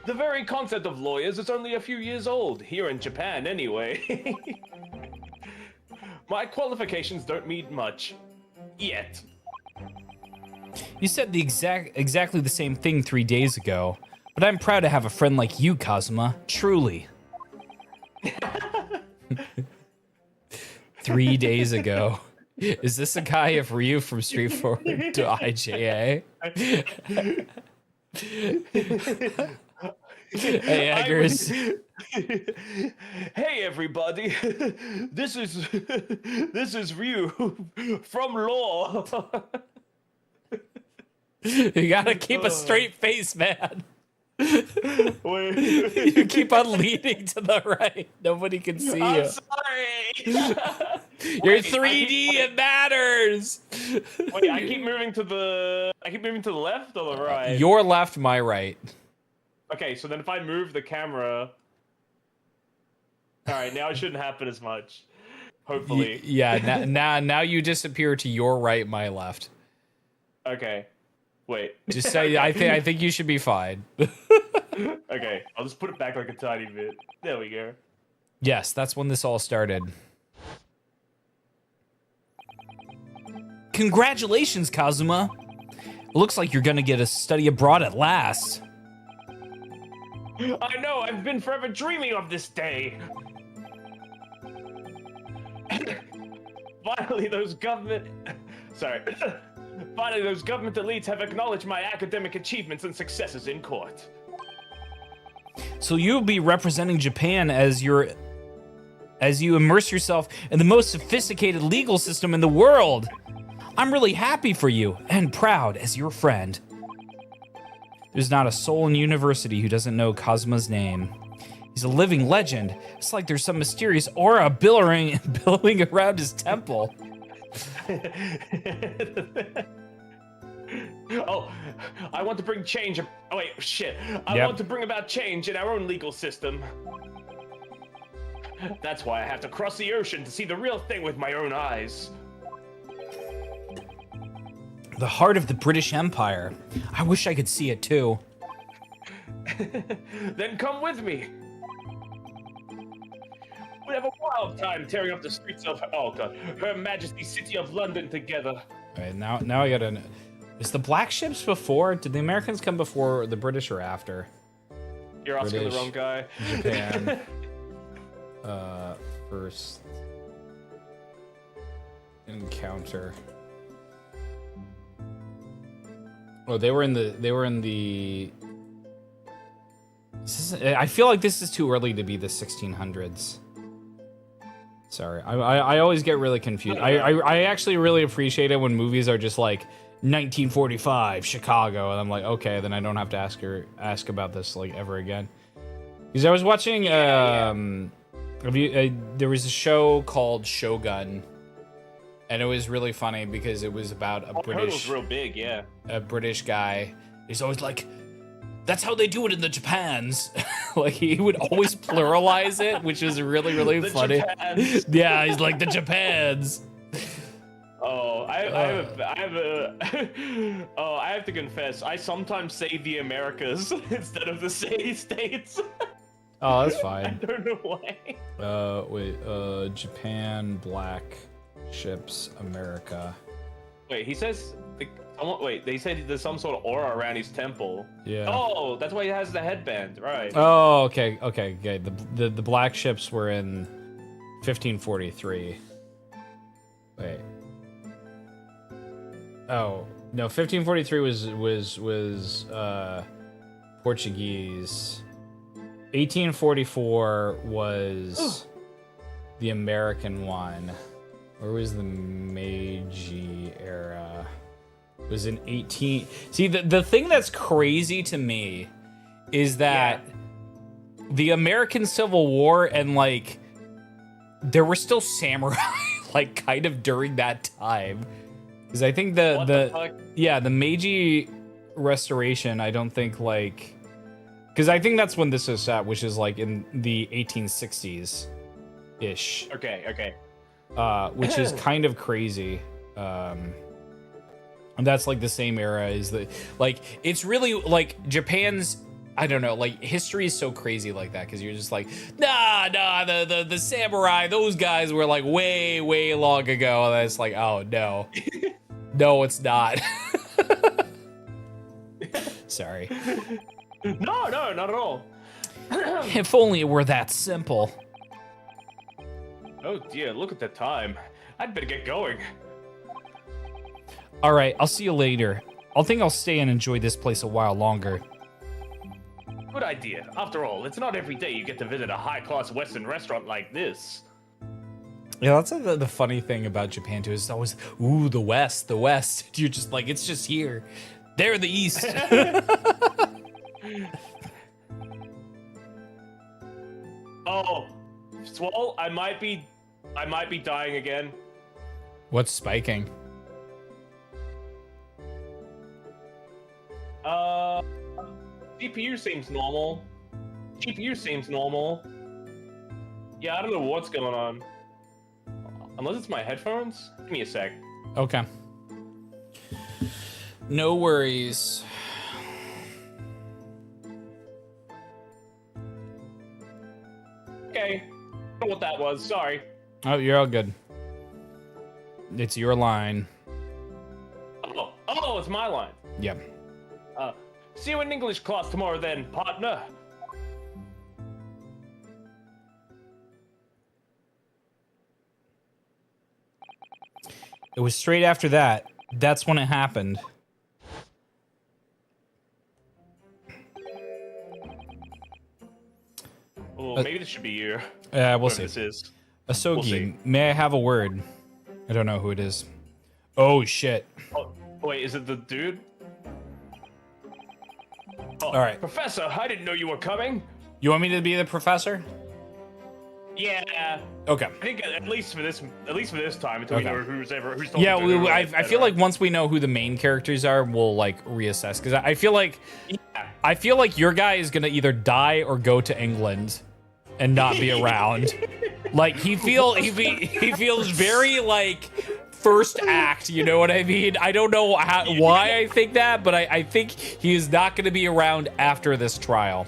The very concept of lawyers is only a few years old, here in Japan anyway. My qualifications don't mean much. Yet. You said the exactly the same thing 3 days ago, but I'm proud to have a friend like you, Kazuma. Truly. 3 days ago. Is this a guy of Ryu from Street Forward to IJA? Hey, Eggers. Hey, everybody. This is Ryu from Law. You gotta keep a straight face, man. Wait. You keep on leaning to the right. Nobody can see I'm you. sorry. You're 3D. It matters. Wait, I keep moving to the left or the right? Your left, my right. Okay, so then if I move the camera, all right, now it shouldn't happen as much. Hopefully. Yeah. Now you disappear to your right, my left. Okay. Wait. Just say I think you should be fine. Okay, I'll just put it back like a tiny bit. There we go. Yes, that's when this all started. Congratulations, Kazuma. It looks like you're gonna get a study abroad at last. I know, I've been forever dreaming of this day. Finally, those government elites have acknowledged my academic achievements and successes in court. So you'll be representing Japan as you immerse yourself in the most sophisticated legal system in the world. I'm really happy for you and proud as your friend. There's not a soul in university who doesn't know Kazuma's name. He's a living legend. It's like there's some mysterious aura billowing around his temple. Oh, I want to bring change. Oh wait, shit. I Yep. want to bring about change in our own legal system. That's why I have to cross the ocean to see the real thing with my own eyes. The heart of the British Empire. I wish I could see it too. Then come with me. We have a wild time tearing up the streets of Her Majesty's City of London together. All right, now I gotta. Is the black ships before? Did the Americans come before the British or after? You're asking British, the wrong guy. Japan. First encounter. Oh, they were in the. I feel like this is too early to be the 1600s. Sorry, I always get really confused. I actually really appreciate it when movies are just like 1945 Chicago, and I'm like, okay, then I don't have to ask about this like ever again. Because I was watching, there was a show called Shogun, and it was really funny because it was about a British, real big, yeah. a British guy. He's always like, that's how they do it in the Japans. Like, he would always pluralize it, which was really, really funny. Japans. Yeah, he's like, the Japans. Oh, I have to confess, I sometimes say the Americas instead of the States. Oh, that's I fine. don't know why. Japan, black ships, America. Wait, he says. They said there's some sort of aura around his temple. Yeah. Oh, that's why he has the headband, right? Oh, okay. The black ships were in 1543. Wait. Oh no, 1543 was Portuguese. 1844 was the American one. Where was the Meiji era? It was in 18. See, the thing that's crazy to me is that the American Civil War and like there were still samurai like kind of during that time. Because I think the Meiji Restoration, I don't think like, because I think that's when this is set, which is like in the 1860s ish. Okay. Which is kind of crazy. And that's like the same era as the, like, it's really like Japan's, I don't know, like history is so crazy like that. Cause you're just like, nah, the samurai, those guys were like way long ago. And it's like, oh no, no, it's not. Sorry. No, not at all. If only it were that simple. Oh dear, look at the time. I'd better get going. All right, I'll see you later. I think I'll stay and enjoy this place a while longer. Good idea. After all, it's not every day you get to visit a high-class Western restaurant like this. Yeah, that's the funny thing about Japan too. Is always, ooh, the West. You're just like, it's just here. They're the East. Oh, Swole, I might be dying again. What's spiking? CPU seems normal. Yeah, I don't know what's going on. Unless it's my headphones? Give me a sec. Okay. No worries. Okay. I don't know what that was. Sorry. Oh, you're all good. It's your line. Oh, it's my line. Yep. See you in English class tomorrow then, partner. It was straight after that. That's when it happened. Oh, maybe this should be you. We'll Whatever see. this is. Asogi, We'll see. may I have a word? I don't know who it is. Oh, shit. Oh, wait, is it the dude? Oh, All right. Professor, I didn't know you were coming. You want me to be the professor? Yeah. Okay. I think at least for this time, until we Okay. know who's talking Yeah, to who, I feel like once we know who the main characters are, we'll like reassess. Because I feel like your guy is gonna either die or go to England and not be around. Like he feels very like first act. You know what I mean? I don't know why I think that, but I think he is not gonna be around after this trial.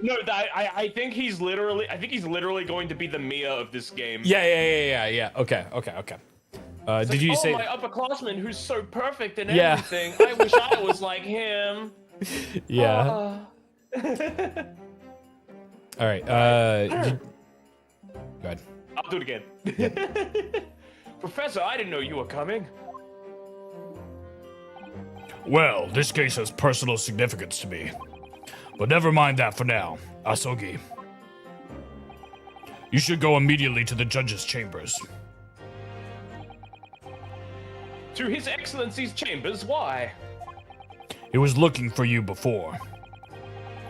No, I think he's literally going to be the Mia of this game. Yeah. Okay. Did you say my upperclassman who's so perfect and Yeah. everything? I wish I was like him. Yeah. All right. Go ahead. I'll do it again. Professor, I didn't know you were coming. Well, this case has personal significance to me. But never mind that for now. Asogi. You should go immediately to the judge's chambers. To His Excellency's chambers, why? He was looking for you before.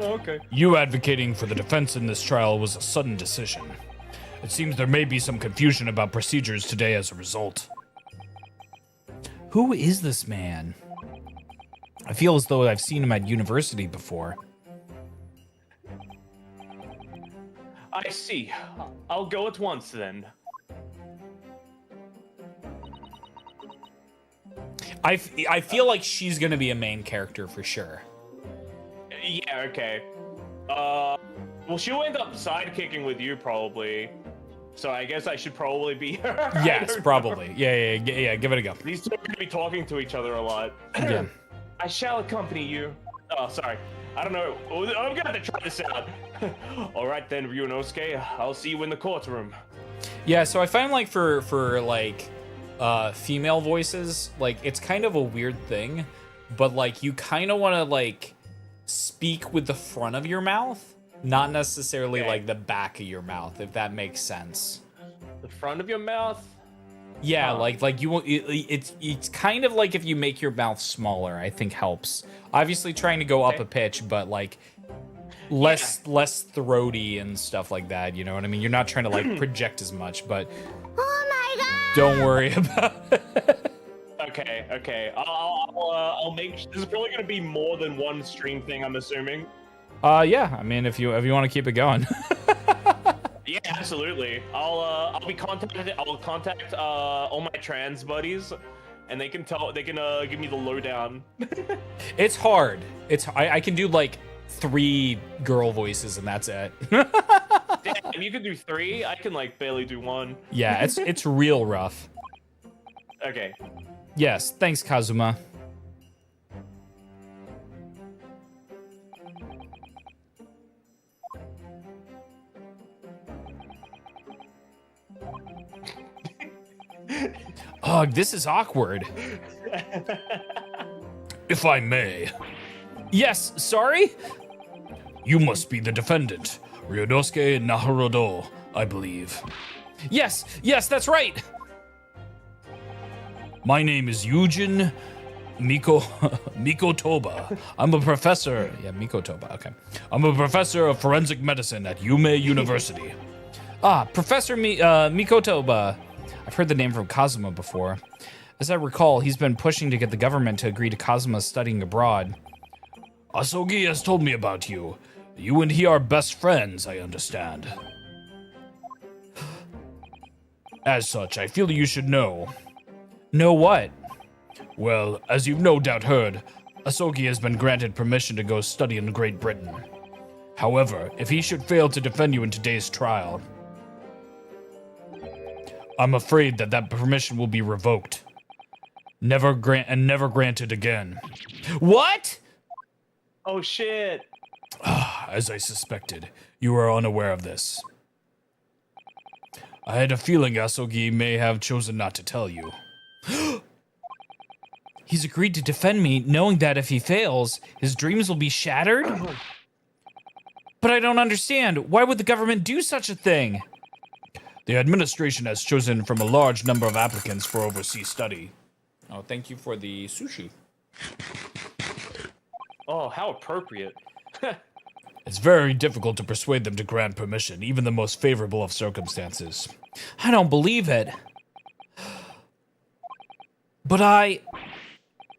Oh, okay. You advocating for the defense in this trial was a sudden decision. It seems there may be some confusion about procedures today as a result. Who is this man? I feel as though I've seen him at university before. I see. I'll go at once then. I feel like she's gonna be a main character for sure. Yeah, okay. Well, she'll end up sidekicking with you probably. So I guess I should probably be her. Yes, probably. Yeah. Give it a go. These two are going to be talking to each other a lot. Yeah. I shall accompany you. Oh, sorry. I don't know. I'm going to have to try this out. All right then, Ryunosuke. I'll see you in the courtroom. Yeah. So I find like for like female voices, like it's kind of a weird thing, but like you kind of want to like speak with the front of your mouth, not necessarily like the back of your mouth, if that makes sense. The front of your mouth? Yeah, like you won't. It's kind of like if you make your mouth smaller, I think helps. Obviously, trying to go up a pitch, but like less throaty and stuff like that. You know what I mean? You're not trying to like project as much, but don't worry about it. Okay. I'll make. This is probably gonna be more than one stream thing. I'm assuming. Yeah. I mean, if you want to keep it going. Yeah, absolutely. I'll be contacted. I'll contact all my trans buddies, and they can give me the lowdown. It's hard. I can do like 3 girl voices and that's it. Damn, you can do 3. I can like barely do 1. Yeah, it's real rough. Okay. Yes, thanks, Kazuma. Ugh, this is awkward. If I may, Yes, sorry? you must be the defendant, Ryonosuke Naruhodo, I believe. Yes, that's right. My name is Yujin Mikotoba. I'm a professor. Yeah, Mikotoba, okay. I'm a professor of forensic medicine at Yume University. Professor Mikotoba. I've heard the name from Kazuma before. As I recall, he's been pushing to get the government to agree to Kazuma's studying abroad. Asogi has told me about you. You and he are best friends, I understand. As such, I feel you should know. Know what? Well, as you've no doubt heard, Asogi has been granted permission to go study in Great Britain. However, if he should fail to defend you in today's trial, I'm afraid that permission will be revoked. Never granted again. What? Oh shit. As I suspected, you are unaware of this. I had a feeling Asogi may have chosen not to tell you. He's agreed to defend me, knowing that if he fails, his dreams will be shattered? But I don't understand. Why would the government do such a thing? The administration has chosen from a large number of applicants for overseas study. Oh, thank you for the sushi. Oh, how appropriate. It's very difficult to persuade them to grant permission, even the most favorable of circumstances. I don't believe it. But I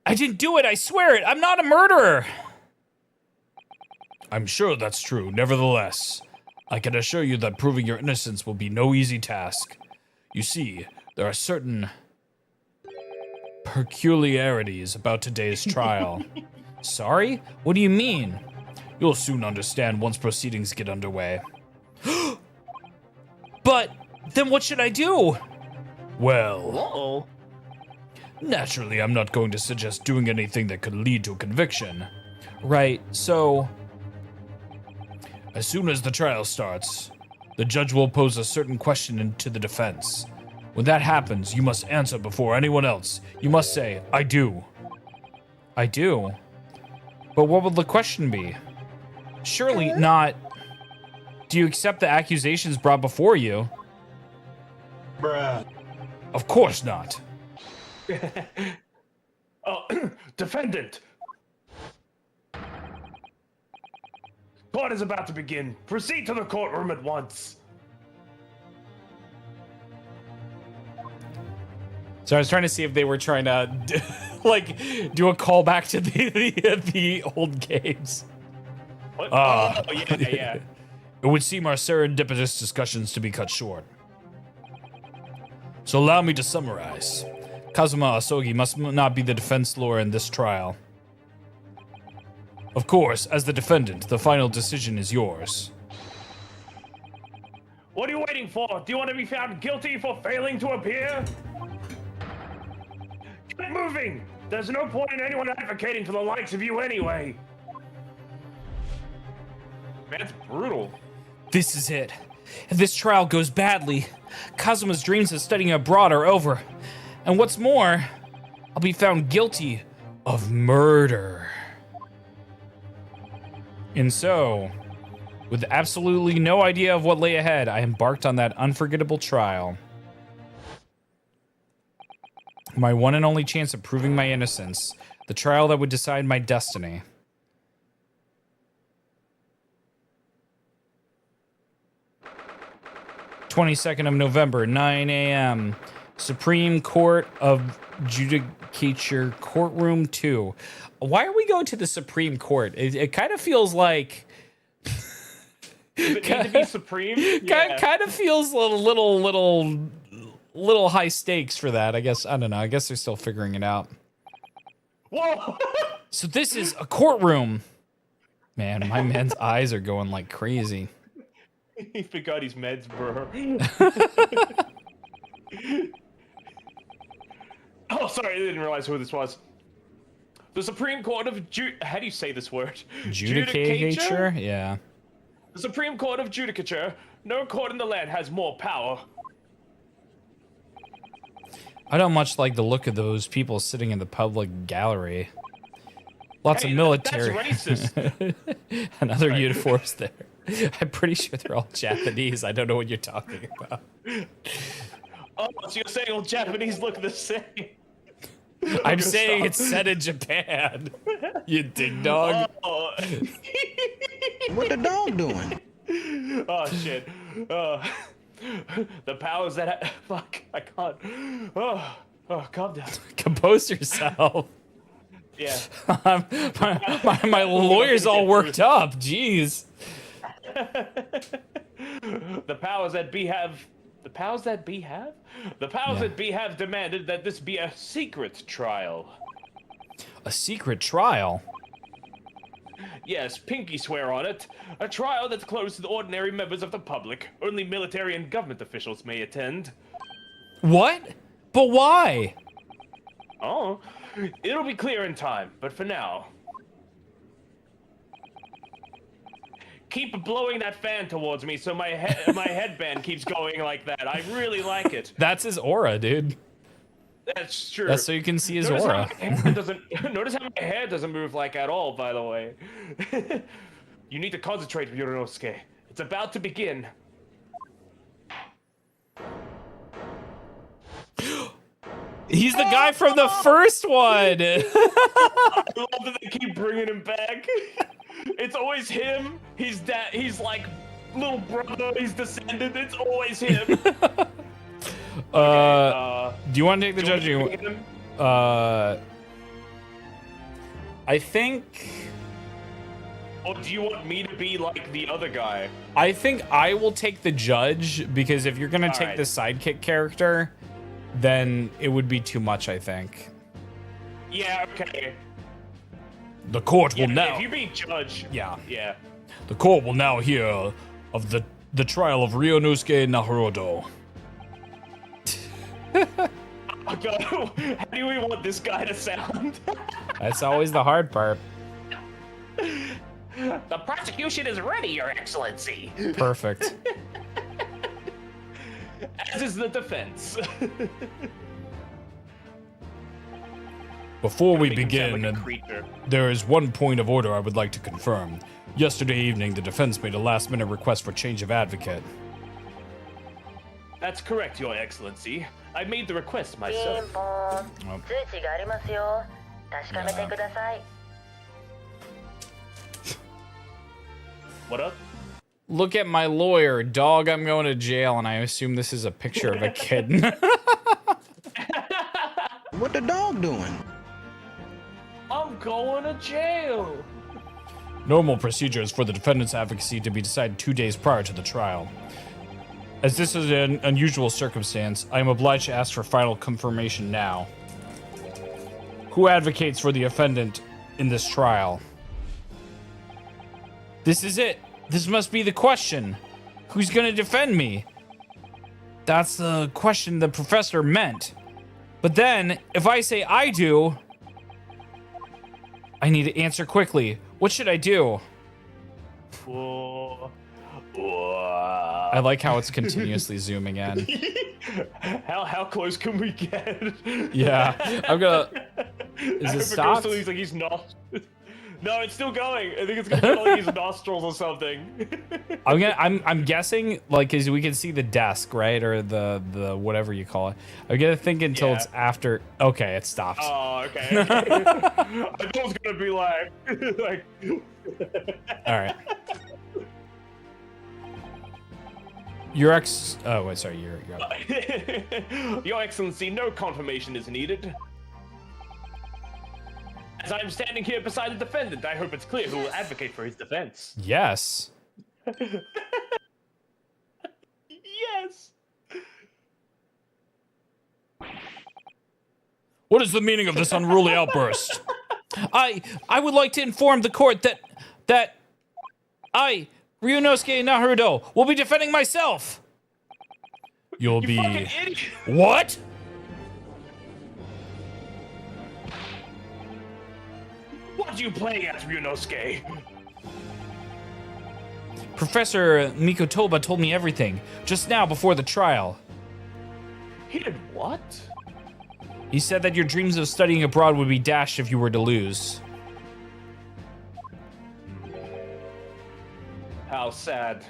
didn't do it, I swear it. I'm not a murderer. I'm sure that's true. Nevertheless, I can assure you that proving your innocence will be no easy task. You see, there are certain peculiarities about today's trial. Sorry? What do you mean? You'll soon understand once proceedings get underway. But then what should I do? Well, Uh-oh. naturally, I'm not going to suggest doing anything that could lead to a conviction. Right, so As soon as the trial starts, the judge will pose a certain question to the defense. When that happens, you must answer before anyone else. You must say, I do. I do. But what will the question be? Surely not. Do you accept the accusations brought before you? Of course not. Oh, defendant. Court is about to begin. Proceed to the courtroom at once. So I was trying to see if they were trying to, like, do a callback to the old games. What? Ah. Oh, yeah. It would seem our serendipitous discussions to be cut short. So allow me to summarize. Kazuma Asogi must not be the defense lawyer in this trial. Of course, as the defendant, the final decision is yours. What are you waiting for? Do you want to be found guilty for failing to appear? Get moving! There's no point in anyone advocating for the likes of you anyway. That's brutal. This is it. If this trial goes badly, Kazuma's dreams of studying abroad are over. And what's more, I'll be found guilty of murder. And so, with absolutely no idea of what lay ahead, I embarked on that unforgettable trial. My one and only chance of proving my innocence, the trial that would decide my destiny. 22nd of November, 9 a.m. Supreme Court of Judicature, Courtroom 2. Why are we going to the Supreme Court? It kind of feels like... Does it need to be supreme? Yeah. Kind of feels a little high stakes for that. I guess, I don't know. I guess they're still figuring it out. Whoa! So this is a courtroom. Man, my man's eyes are going like crazy. He forgot his meds, bro. Oh, sorry, I didn't realize who this was. The Supreme Court of how do you say this word? Judicature? Yeah. The Supreme Court of Judicature. No court in the land has more power. I don't much like the look of those people sitting in the public gallery. Lots of military. That's racist. And other uniforms there. I'm pretty sure they're all Japanese. I don't know what you're talking about. Oh, so you're saying all Japanese look the same? I'm saying it's set in Japan. You ding dog. Oh. What the dog doing? Oh shit. The powers that fuck. I can't. Oh, calm down. Compose yourself. Yeah. my lawyer's all worked up. Jeez. The powers that be have. The powers that be have? The powers that be have demanded that this be a secret trial. A secret trial? Yes, pinky swear on it. A trial that's closed to the ordinary members of the public. Only military and government officials may attend. What? But why? Oh, it'll be clear in time, but for now. Keep blowing that fan towards me so my headband keeps going like that. I really like it. That's his aura, dude. That's true. That's so you can see his aura. Notice how my hair doesn't move like at all, by the way. You need to concentrate, Yorinosuke. It's about to begin. He's the guy from the first one. I love that they keep bringing him back. It's always him. He's dad. He's like little brother. He's descendant. It's always him. Do you want to take the judge? I think. Or do you want me to be like the other guy? I think I will take the judge because if you're gonna take right. the sidekick character, then it would be too much. I think. Yeah. Okay. The court will now. If you be judge. Yeah. Yeah. The court will now hear of the trial of Ryunosuke Naruto. Oh God, how do we want this guy to sound? That's always the hard part. The prosecution is ready, Your Excellency. Perfect. As is the defense. Before we Make him sound begin, like a creature. there is one point of order I would like to confirm. Yesterday evening, the defense made a last-minute request for change of advocate. That's correct, Your Excellency. I made the request myself. 通知がありますよ。確かめてください。 What up? Look at my lawyer, dog. I'm going to jail, and I assume this is a picture of a kid. What the dog doing? I'm going to jail. Normal procedure is for the defendant's advocacy to be decided 2 days prior to the trial. As this is an unusual circumstance, I am obliged to ask for final confirmation now. Who advocates for the defendant in this trial? This is it. This must be the question. Who's going to defend me? That's the question the professor meant. But then, if I say I do, I need to answer quickly. What should I do? I like how it's continuously zooming in. How close can we get? Yeah, I'm gonna. Is it stopped? He's like he's not. No, it's still going. I think it's gonna feel like his nostrils or something. I'm guessing like because we can see the desk, right, or the whatever you call it. I'm gonna think until it's after. Okay, it stopped. Oh, okay. I thought it was gonna be like. All right. Your ex... Oh, wait, sorry, you're up. Your Excellency, no confirmation is needed. As I'm standing here beside the defendant, I hope it's clear who will advocate for his defense. Yes. Yes! What is the meaning of this unruly outburst? I would like to inform the court that I, Ryunosuke Naruto, will be defending myself. You'll be... Fucking idiot! What? What are you playing as, Ryunosuke? Professor Mikotoba told me everything, just now before the trial. He did what? He said that your dreams of studying abroad would be dashed if you were to lose. How sad.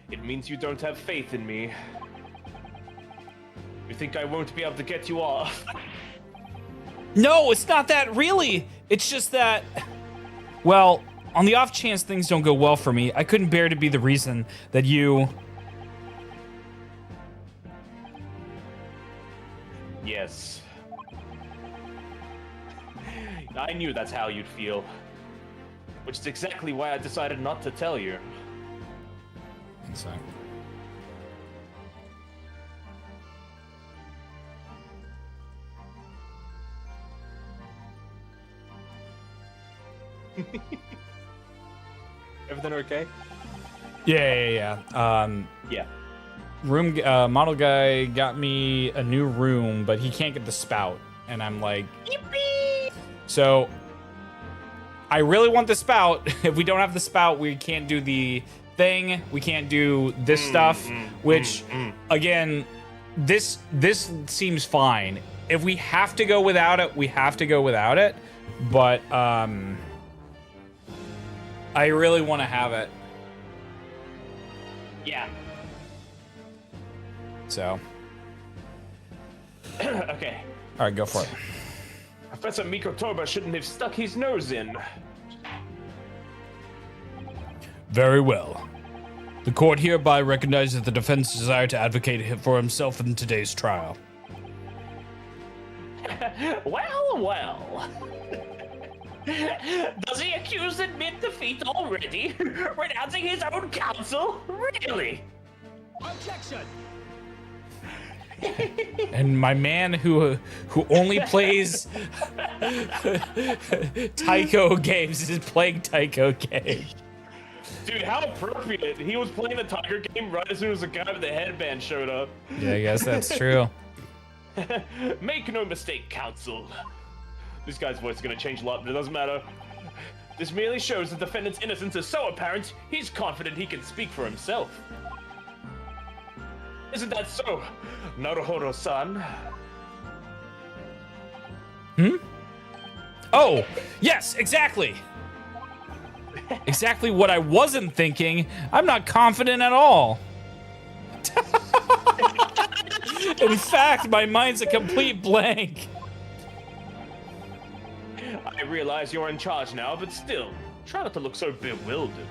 It means you don't have faith in me. You think I won't be able to get you off? No, it's not that, really. It's just that... Well, on the off chance things don't go well for me, I couldn't bear to be the reason that you... Yes. I knew that's how you'd feel. Which is exactly why I decided not to tell you. So. Everything okay? Yeah. Yeah. Room model guy got me a new room, but he can't get the spout, and I'm like, yippee! So I really want the spout. If we don't have the spout, we can't do the thing. We can't do this stuff, which again, this seems fine. If we have to go without it, we have to go without it. But I really want to have it. Yeah. So. Okay. All right, go for it. Professor Mikotoba shouldn't have stuck his nose in. Very well. The court hereby recognizes the defense's desire to advocate for himself in today's trial. Well. Does the accused admit defeat already? Renouncing his own counsel? Really? Objection! And my man who only plays Taiko games is playing Taiko games. Dude, how appropriate. He was playing the Tiger game right as soon as the guy with the headband showed up. Yeah, I guess that's true. Make no mistake, counsel. This guy's voice is gonna change a lot, but it doesn't matter. This merely shows the defendant's innocence is so apparent, he's confident he can speak for himself. Isn't that so, Naruhodo-san? Oh, yes, exactly. Exactly what I wasn't thinking. I'm not confident at all. In fact, my mind's a complete blank. I realize you're in charge now, but still, try not to look so bewildered.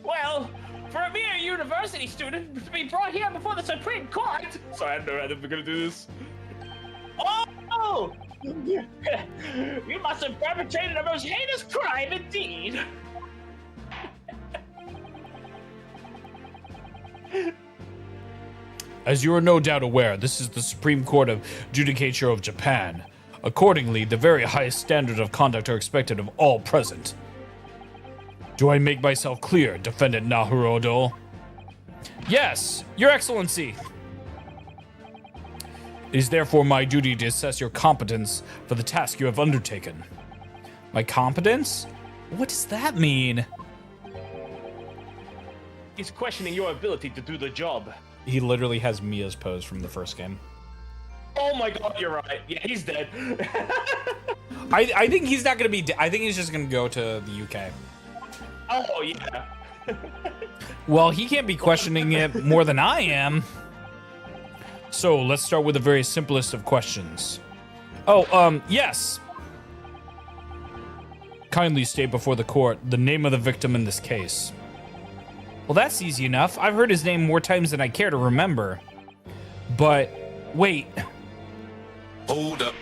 Well, for a mere university student to be brought here before the Supreme Court... Sorry, I didn't know how they were gonna do this. Oh! You must have perpetrated a most heinous crime indeed! As you are no doubt aware, this is the Supreme Court of Judicature of Japan. Accordingly, the very highest standards of conduct are expected of all present. Do I make myself clear, Defendant Naruhodo? Yes, Your Excellency. It is therefore my duty to assess your competence for the task you have undertaken. My competence? What does that mean? He's questioning your ability to do the job. He literally has Mia's pose from the first game. Oh my god, you're right. Yeah, he's dead. I think he's not gonna be. I think he's just gonna go to the UK. Oh yeah. Well, he can't be questioning it more than I am. So let's start with the very simplest of questions. Oh, yes. Kindly state before the court the name of the victim in this case. Well, that's easy enough. I've heard his name more times than I care to remember. But, wait. Hold up.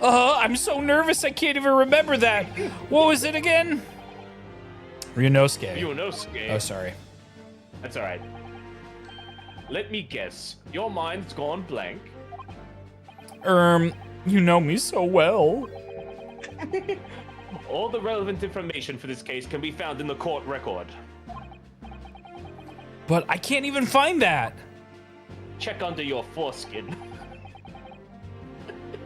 I'm so nervous I can't even remember that. What was it again? Ryunosuke. Ryunosuke. Oh, sorry. That's alright. Let me guess. Your mind's gone blank. You know me so well. All the relevant information for this case can be found in the court record. But I can't even find that. Check under your foreskin.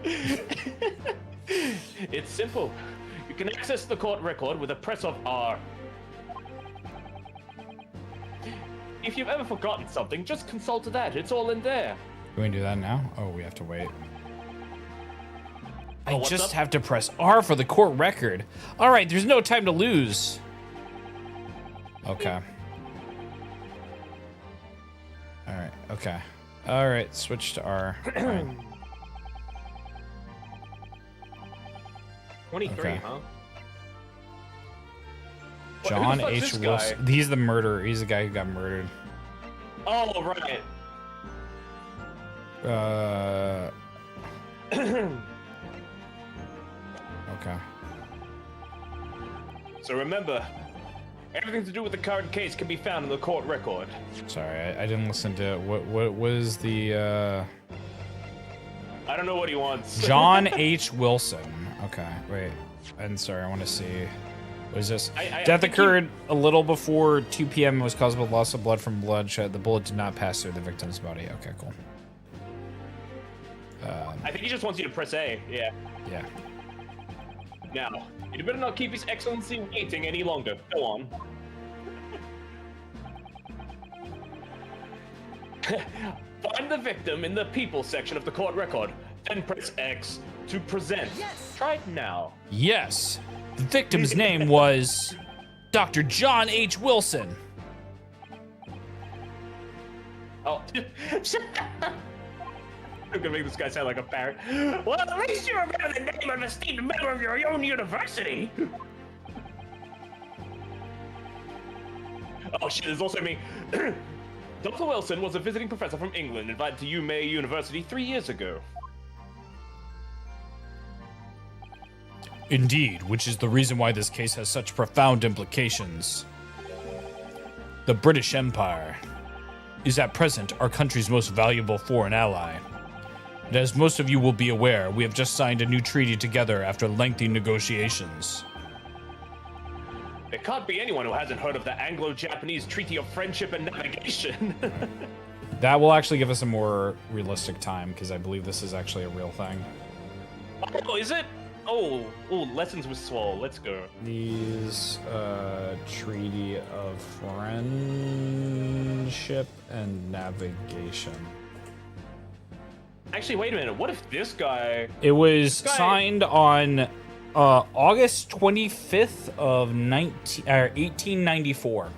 It's simple. You can access the court record with a press of R. If you've ever forgotten something, just consult that. It's all in there. Can we do that now? Oh, we have to wait. I what's just up? have to press R for the court record. All right, there's no time to lose. Okay. All right, okay. All right, switch to R. All right. 23, Okay. huh? John Who the fuck's H. this guy? Wilson. He's the murderer. He's the guy who got murdered. Oh, right. Okay. So remember, everything to do with the current case can be found in the court record. Sorry, I didn't listen to it. What was the I don't know what he wants. John H. Wilson. Okay, wait. I'm sorry, I want to see. What is this? I Death think occurred a little before 2 p.m. and was caused by loss of blood from bloodshed. The bullet did not pass through the victim's body. Okay, cool. I think he just wants you to press A. Yeah. Yeah. Now, you better not keep His Excellency waiting any longer. Go on. Find the victim in the people section of the court record, then press X to present. Yes. Try it now. Yes. The victim's name was Dr. John H. Wilson. Oh. I'm gonna make this guy sound like a parrot. Well, at least you remember the name of an esteemed member of your own university. Oh shit, there's also me. Dr. Wilson was a visiting professor from England invited to UMay University 3 years ago. Indeed, which is the reason why this case has such profound implications. The British Empire is at present our country's most valuable foreign ally. And as most of you will be aware, we have just signed a new treaty together after lengthy negotiations. There can't be anyone who hasn't heard of the Anglo-Japanese Treaty of Friendship and Navigation. That will actually give us a more realistic time, because I believe this is actually a real thing. Oh, is it? Oh, lessons with Swole. Let's go. These, Treaty of Friendship and Navigation. Actually, wait a minute. What if this guy... It was This guy- signed on August 25th of 1894.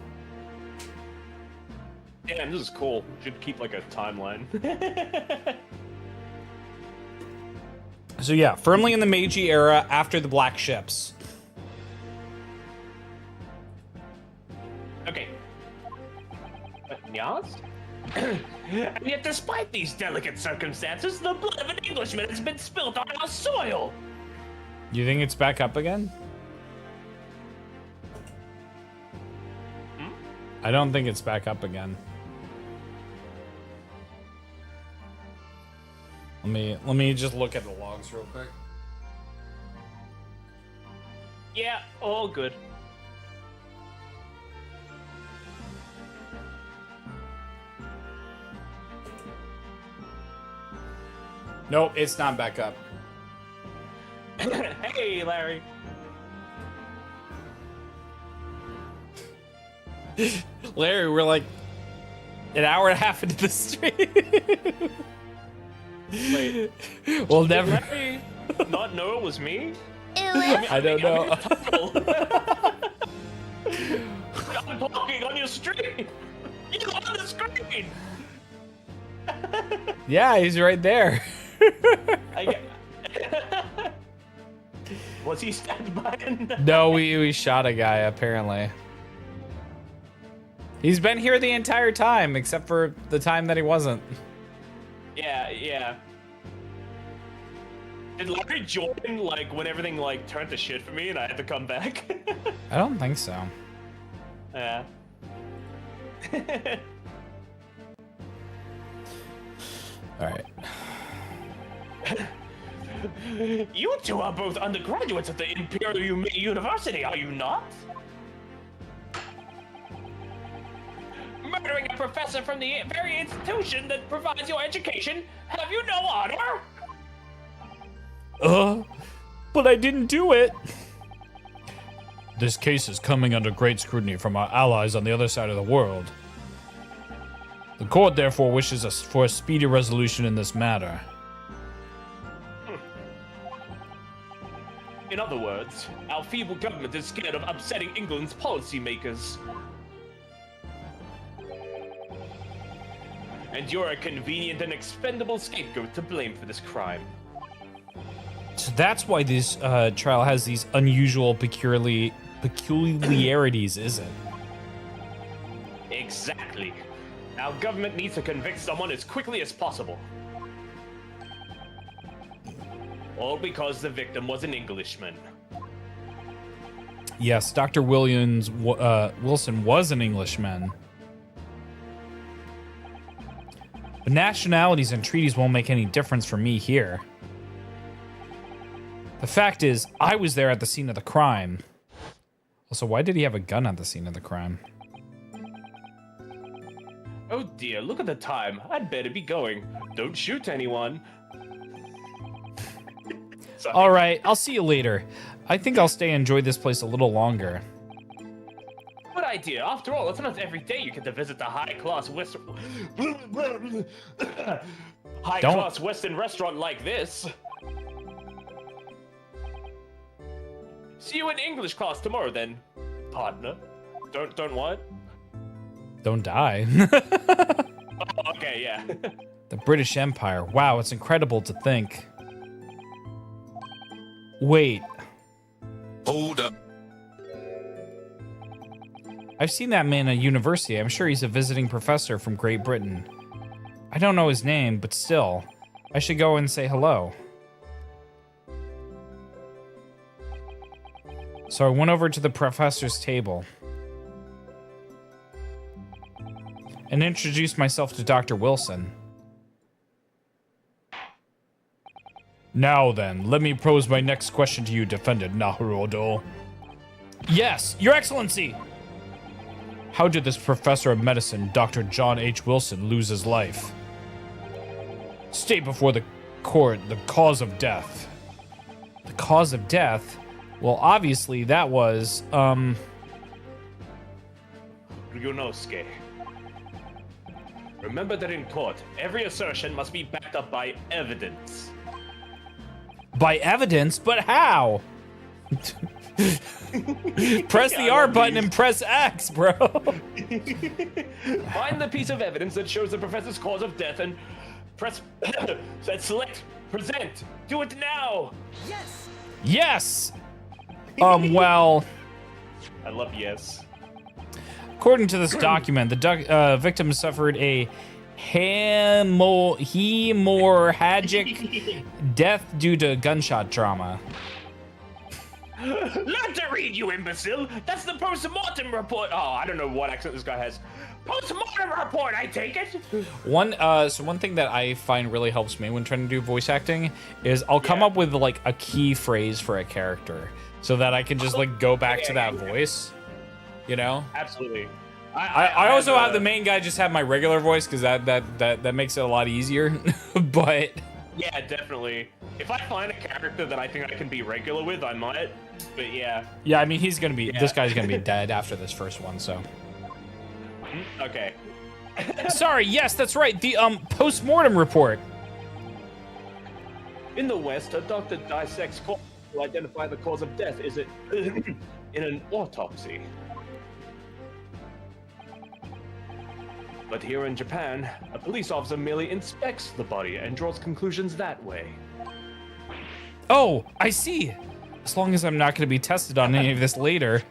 Damn, this is cool. Should keep like a timeline. So yeah, firmly in the Meiji era after the Black Ships. Okay. Nyas? And yet, despite these delicate circumstances, the blood of an Englishman has been spilt on our soil. You think it's back up again? I don't think it's back up again. Let me just look at the logs real quick. Yeah, all good. Nope, it's not back up. Hey, Larry. Larry, we're like an hour and a half into the stream. Wait. We'll never. Larry not know it was me? I don't know. I'm talking on your stream. You're on the screen. Yeah, he's right there. I get... Was he stabbed by a No, we shot a guy, apparently. He's been here the entire time, except for the time that he wasn't. Yeah. Did Larry join, like, when everything, like, turned to shit for me and I had to come back? I don't think so. Yeah. Alright. You two are both undergraduates at the Imperial University, are you not? Murdering a professor from the very institution that provides your education, have you no honor? But I didn't do it. This case is coming under great scrutiny from our allies on the other side of the world. The court therefore wishes us for a speedy resolution in this matter. In other words, our feeble government is scared of upsetting England's policymakers. And you're a convenient and expendable scapegoat to blame for this crime. So that's why this trial has these unusual peculiarities, is it? Exactly. Our government needs to convict someone as quickly as possible. All because the victim was an Englishman. Yes, Dr. Wilson was an Englishman. But nationalities and treaties won't make any difference for me here. The fact is, I was there at the scene of the crime. Also, why did he have a gun at the scene of the crime? Oh dear, look at the time. I'd better be going. Don't shoot anyone. All right, I'll see you later. I think I'll stay and enjoy this place a little longer. Good idea. After all, it's not every day you get to visit the high-class Western... high-class Western restaurant like this. See you in English class tomorrow, then, partner. Don't what? Don't die. Oh, okay, yeah. The British Empire. Wow, it's incredible to think. Wait. Hold up. I've seen that man at university. I'm sure he's a visiting professor from Great Britain. I don't know his name, but still, I should go and say hello. So I went over to the professor's table and introduced myself to Dr. Wilson. Now then, let me pose my next question to you, defendant Naruhodo. Yes, Your Excellency! How did this professor of medicine, Dr. John H. Wilson, lose his life? State before the court the cause of death. The cause of death? Well, obviously, that was, Ryunosuke. Remember that in court, every assertion must be backed up by evidence. By evidence? But how? Press the R button and press X, bro. Find the piece of evidence that shows the professor's cause of death and press... select, present. Do it now. Yes! Well... I love yes. According to this document, the victim suffered a hemorrhagic death due to gunshot trauma. Learn to read, you imbecile! That's the post-mortem report! Oh, I don't know what accent this guy has. Post-mortem report, I take it! One thing that I find really helps me when trying to do voice acting is I'll come up with, like, a key phrase for a character so that I can just, like, go back to that voice, you know? Absolutely. I also have the main guy just have my regular voice because that makes it a lot easier, but... Yeah, definitely. If I find a character that I think I can be regular with, I might. But yeah. Yeah, I mean, he's gonna be. This guy's gonna be dead after this first one, so. Okay. Sorry. Yes, that's right. The post-mortem report. In the West, a doctor dissects corpses to identify the cause of death. Is it in an autopsy? But here in Japan, a police officer merely inspects the body and draws conclusions that way. Oh, I see. As long as I'm not going to be tested on any of this later.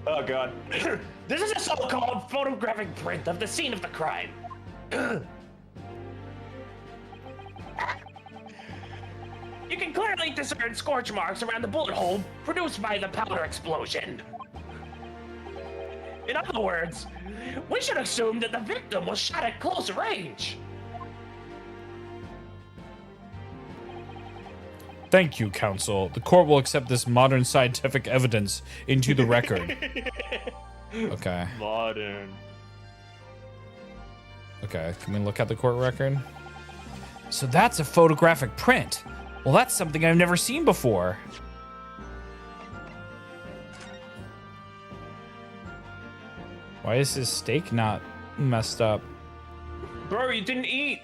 Oh god. This is a so-called photographic print of the scene of the crime. You can clearly discern scorch marks around the bullet hole produced by the powder explosion. In other words, we should assume that the victim was shot at close range. Thank you, counsel. The court will accept this modern scientific evidence into the record. Okay. Modern. Okay, can we look at the court record? So that's a photographic print. Well, that's something I've never seen before. Why is his steak not messed up? Bro, you didn't eat.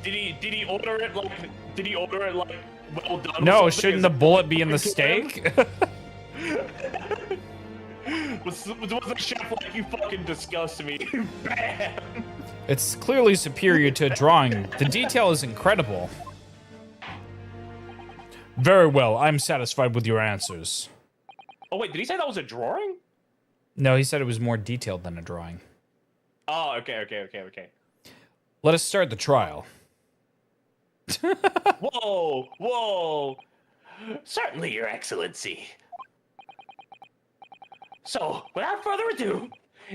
Did he order it like? Did he order it like well done? No, shouldn't the bullet be in the steak? was the chef like, you fucking disgust me? Bam. It's clearly superior to a drawing. The detail is incredible. Very well, I'm satisfied with your answers. Oh wait, did he say that was a drawing? No, he said it was more detailed than a drawing. Oh, okay. Let us start the trial. Whoa. Certainly, Your Excellency. So, without further ado,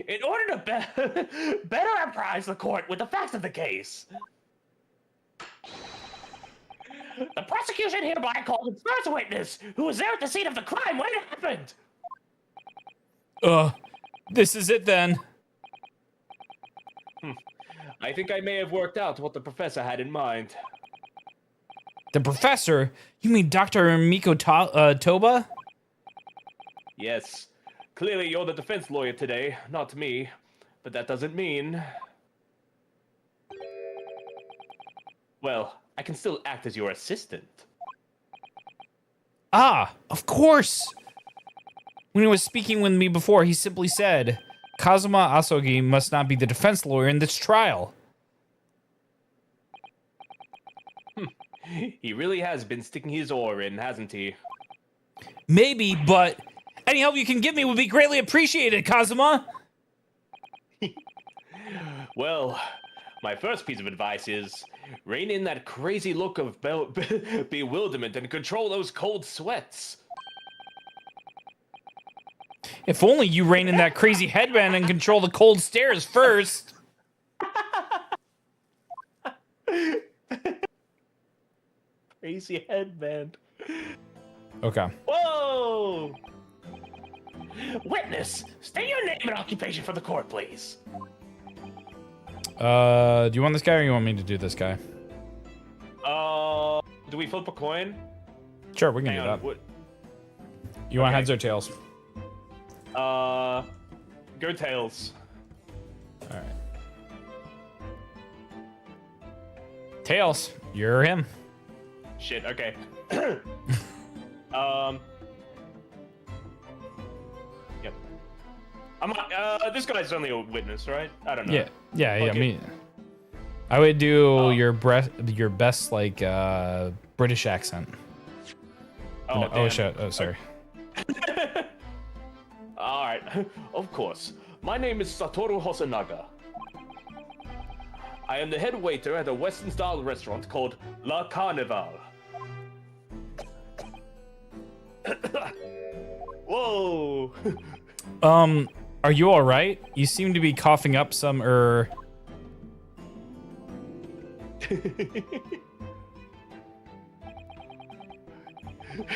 in order to better apprise the court with the facts of the case, the prosecution hereby calls its first witness, who was there at the scene of the crime when it happened. This is it then. I think I may have worked out what the professor had in mind. The professor? You mean Dr. Miko Toba? Yes. Clearly you're the defense lawyer today, not me. But that doesn't mean... Well, I can still act as your assistant. Ah, of course! When he was speaking with me before, he simply said, Kazuma Asogi must not be the defense lawyer in this trial. He really has been sticking his oar in, hasn't he? Maybe, but any help you can give me would be greatly appreciated, Kazuma! Well, my first piece of advice is, rein in that crazy look of bewilderment and control those cold sweats. If only you rein in that crazy headband and control the cold stares first. Crazy headband. Okay. Whoa! Witness, state your name and occupation for the court, please. Do you want this guy or you want me to do this guy? Do we flip a coin? Sure, we can Hang do on, that. what? You want Okay. heads or tails? Go tails. Alright. Tails, you're him. Shit, okay. Yep. I'm not, this guy's only a witness, right? I don't know. Yeah, Okay. me. I would do your best, like, British accent. Oh, No, damn. shit. Oh, sorry. Alright, of course. My name is Satoru Hosonaga. I am the head waiter at a Western-style restaurant called La Carnival. Whoa! Are you alright? You seem to be coughing up some,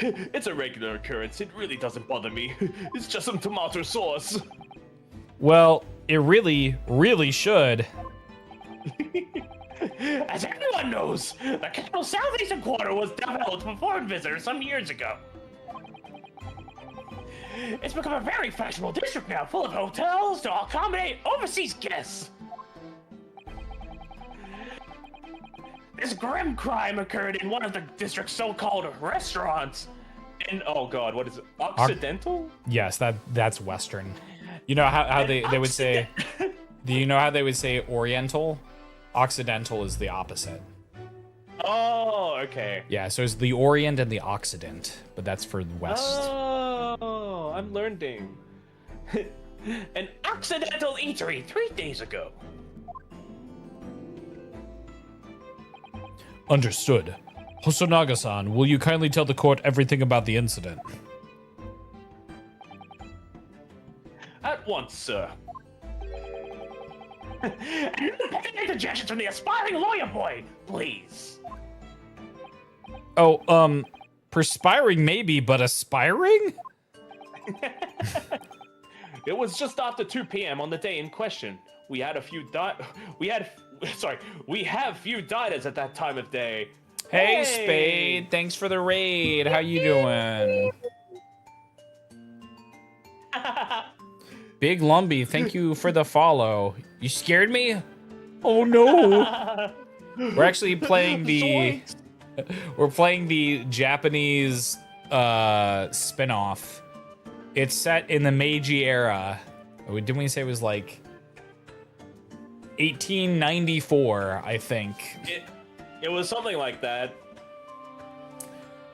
It's a regular occurrence. It really doesn't bother me. It's just some tomato sauce. Well, it really, really should. As everyone knows, the capital's southeastern quarter was developed for foreign visitors some years ago. It's become a very fashionable district now, full of hotels to accommodate overseas guests. This grim crime occurred in one of the district's so-called restaurants. In, oh god, what is it? Occidental? Yes, that's Western. You know how they would say... Do you know how they would say Oriental? Occidental is the opposite. Oh, okay. Yeah, so it's the Orient and the Occident, but that's for the West. Oh, I'm learning. An accidental eatery 3 days ago. Understood. Hosonaga-san, will you kindly tell the court everything about the incident? At once, sir. And interjections from the aspiring lawyer boy, please. Oh, perspiring maybe, but aspiring? It was just after 2 p.m. on the day in question. We have few diners at that time of day. Hey, Spade, thanks for the raid. How you doing? Big Lumpy, thank you for the follow. You scared me? Oh no. We're actually playing the Japanese spin-off. It's set in the Meiji era. Didn't we say it was like 1894, I think. It was something like that.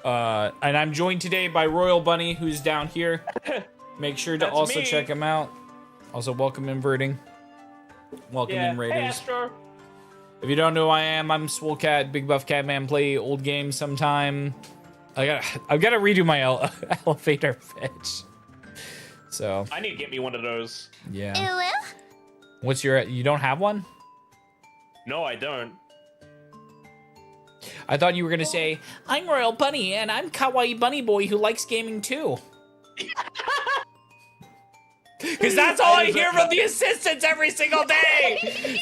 And I'm joined today by Royal Bunny, who's down here. Make sure to That's also me. check him out. Also, welcome inverting. Welcome in Hey, Raiders. Astro. If you don't know who I am, I'm Swole Cat, Big Buff Catman. Play old games sometime. I've got to redo my elevator pitch. So I need to get me one of those. yeah. What's your? You don't have one? No, I don't. I thought you were gonna say I'm Royal Bunny and I'm Kawaii Bunny Boy who likes gaming too. Because that's all I hear from the assistants every single day.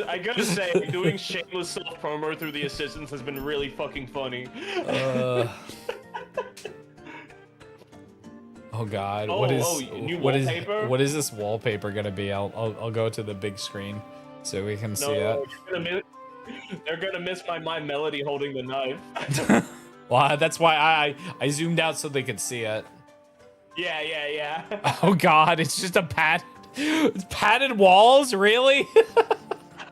I gotta say, doing shameless self promo through the assistants has been really fucking funny. Oh God! Oh, what is new what is wallpaper? what is this wallpaper gonna be? I'll go to the big screen so we can see it. They're gonna miss my melody holding the knife. Well, that's why I zoomed out so they could see it. Yeah. Oh God! It's just it's padded walls, really?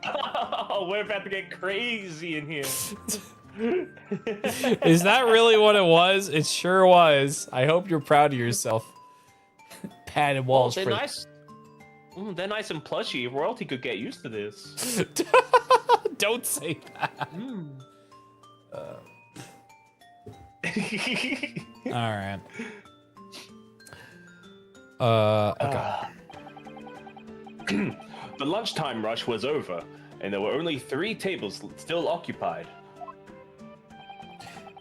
Oh, we're about to get crazy in here. Is that really what it was? It sure was. I hope you're proud of yourself. Padded walls. They're nice. They're nice and plushy. Royalty could get used to this. Don't say that. All right. Okay. The lunchtime rush was over, and there were only 3 tables still occupied.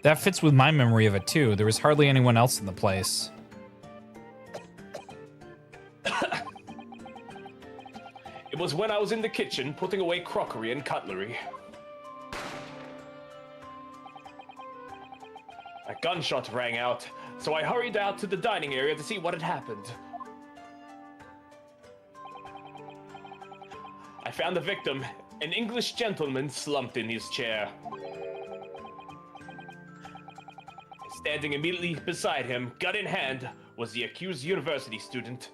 That fits with my memory of it too. There was hardly anyone else in the place. It was when I was in the kitchen putting away crockery and cutlery. A gunshot rang out, so I hurried out to the dining area to see what had happened. I found the victim, an English gentleman slumped in his chair. Standing immediately beside him, gun in hand, was the accused university student.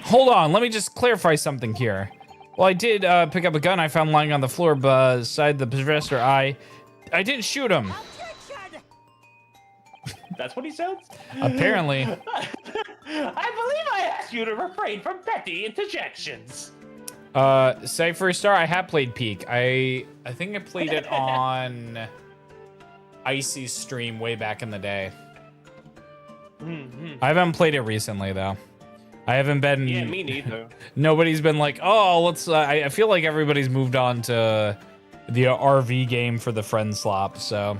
Hold on, let me just clarify something here. Well, I did pick up a gun I found lying on the floor beside the professor. I didn't shoot him. That's what he said? Apparently. I believe I asked you to refrain from petty interjections. Cypher Star, I have played Peak. I think I played it on Icy's stream way back in the day. I haven't played it recently though. I haven't been. Yeah, me neither. Nobody's been like, oh, let's. I feel like everybody's moved on to the RV game for the friend slop. So.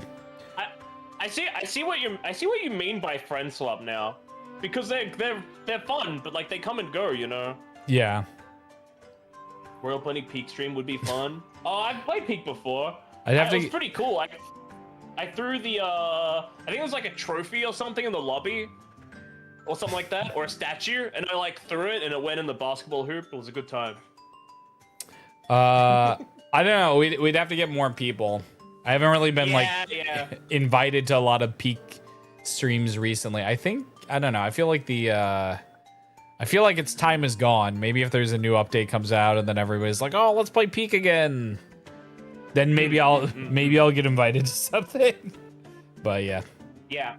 I see what you mean by friend swap now, because they're fun, but like they come and go, you know. Yeah. Royal Bunny Peak stream would be fun. Oh, I've played Peak before. It was pretty cool. I threw the I think it was like a trophy or something in the lobby, or something like that, or a statue, and I like threw it and it went in the basketball hoop. It was a good time. I don't know. We'd have to get more people. I haven't really been invited to a lot of Peak streams recently. I don't know. I feel like its time is gone. Maybe if there's a new update comes out and then everybody's like, "Oh, let's play Peak again." Then maybe I'll get invited to something. But yeah. Yeah.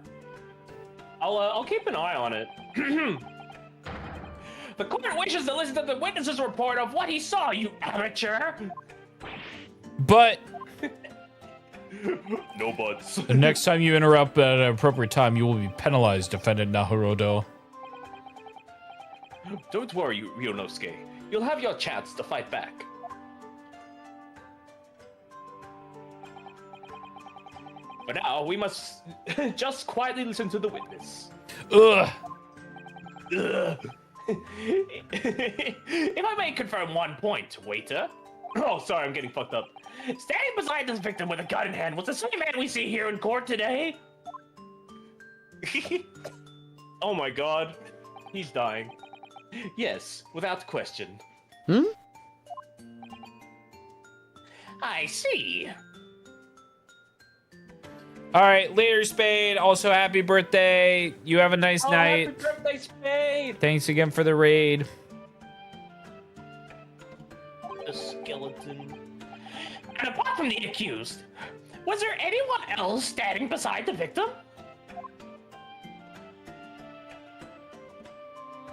I'll keep an eye on it. The court wishes to listen to the witness's report of what he saw, you amateur. But no buts. The next time you interrupt at an appropriate time, you will be penalized, defendant Naruhodo. Don't worry, Ryunosuke. You'll have your chance to fight back. But now we must just quietly listen to the witness. Ugh. Ugh. If I may confirm one point, waiter. Oh, sorry, I'm getting fucked up. Standing beside this victim with a gun in hand was the same man we see here in court today. Oh my god, he's dying. Yes, without question. I see. all right, later, Spade. Also, happy birthday. You have a nice night. Happy birthday, Spade! Thanks again for the raid. The skeleton. And apart from the accused, was there anyone else standing beside the victim?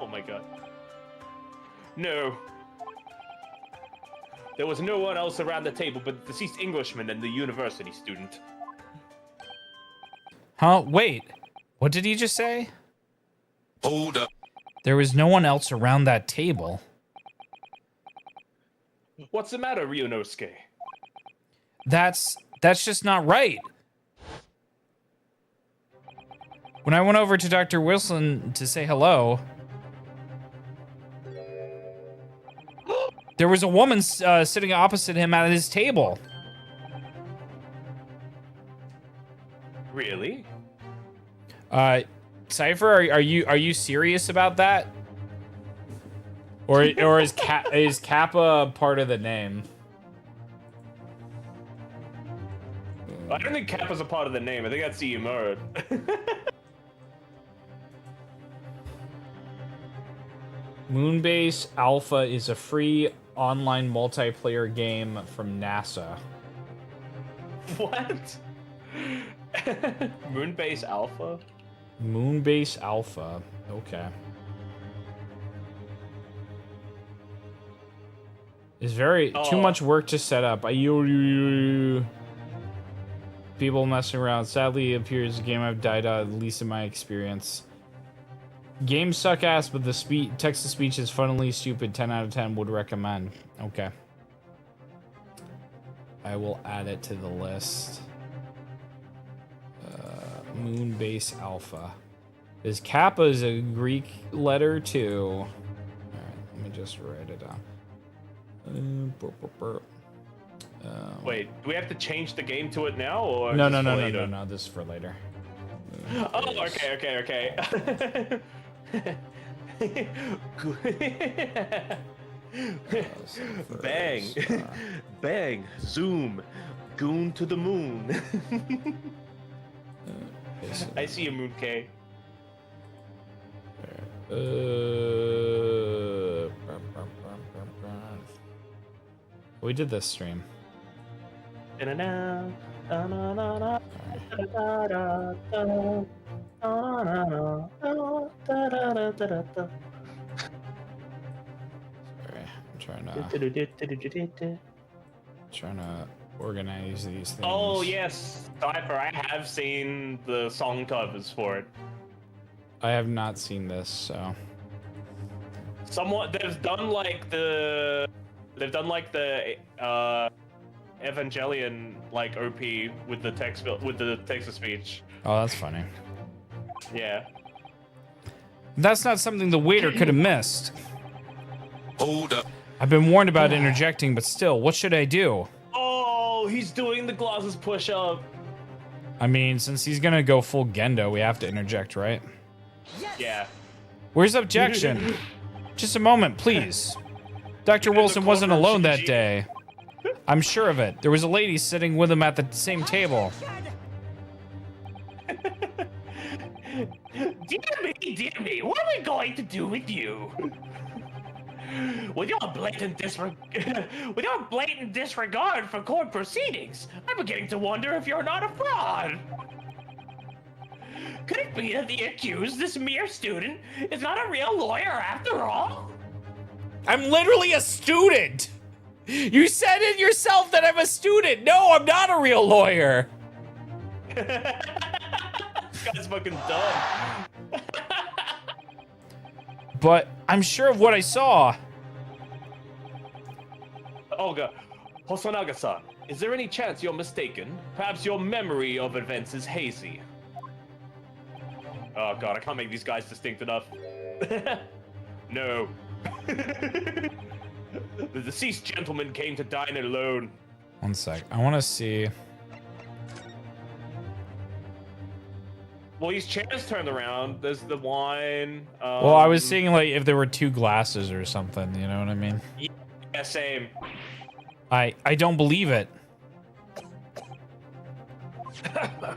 Oh my god. No. There was no one else around the table but the deceased Englishman and the university student. Huh? Wait. What did he just say? Hold up. There was no one else around that table. What's the matter, Ryunosuke? That's just not right. When I went over to Dr. Wilson to say hello, there was a woman sitting opposite him at his table. Really? Cypher, are you serious about that? Or is Kappa part of the name? I don't think Kappa's a part of the name. I think that's the Emerald. Moonbase Alpha is a free online multiplayer game from NASA. What? Moonbase Alpha? Moonbase Alpha. Okay. It's too much work to set up. People messing around. Sadly, it appears the game I've died out, at least in my experience. Games suck ass, but the text-to-speech is funnily stupid. 10 out of 10 would recommend. Okay. I will add it to the list. Moonbase Alpha. Is Kappa is a Greek letter too? All right, let me just write it down. Wait, do we have to change the game to it now, or No. This is for later. Oh, okay. Bang, bang, zoom, goon to the moon. I see a moon K. We did this stream. Sorry, I'm trying to organize these things. Oh yes, Cypher, I have seen the song covers for it. I have not seen this, so. Somewhat, they've done like the Evangelion like OP with the text to speech. Oh, that's funny. Yeah. That's not something the waiter could have missed. Hold up. I've been warned about interjecting, but still, what should I do? Oh, he's doing the glasses push up. I mean, since he's gonna go full Gendo, we have to interject, right? Yeah. Where's Objection? Just a moment, please. Dr. Wilson wasn't alone that day. I'm sure of it. There was a lady sitting with him at the same table. Dear me, what are we going to do with you? With your blatant disregard for court proceedings, I'm beginning to wonder if you're not a fraud. Could it be that the accused, this mere student, is not a real lawyer after all? I'm literally a student. You said it yourself that I'm a student. No, I'm not a real lawyer. This guy's fucking dumb. But I'm sure of what I saw. Olga, Hosonaga-san, is there any chance you're mistaken? Perhaps your memory of events is hazy. Oh god, I can't make these guys distinct enough. No. The deceased gentleman came to dine alone. One sec. I want to see. Well, his chair's turned around. There's the wine. Well, I was seeing like if there were two glasses or something. You know what I mean? Yeah, same. I don't believe it. I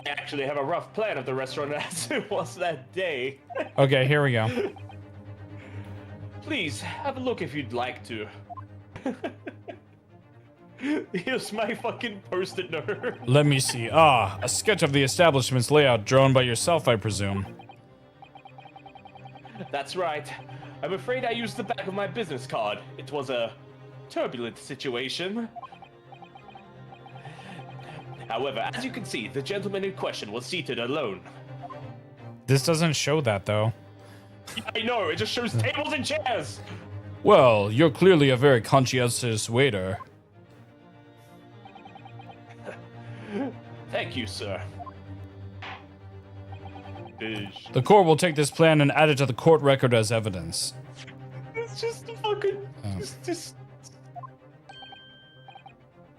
actually have a rough plan of the restaurant as it was that day. Okay, here we go. Please, have a look if you'd like to. Here's my fucking post-it note. Let me see. Ah, a sketch of the establishment's layout drawn by yourself, I presume. That's right. I'm afraid I used the back of my business card. It was a turbulent situation. However, as you can see, the gentleman in question was seated alone. This doesn't show that, though. I know, it just shows tables and chairs. Well, you're clearly a very conscientious waiter. Thank you, sir. Bish. The court will take this plan and add it to the court record as evidence. It's just a fucking... Just...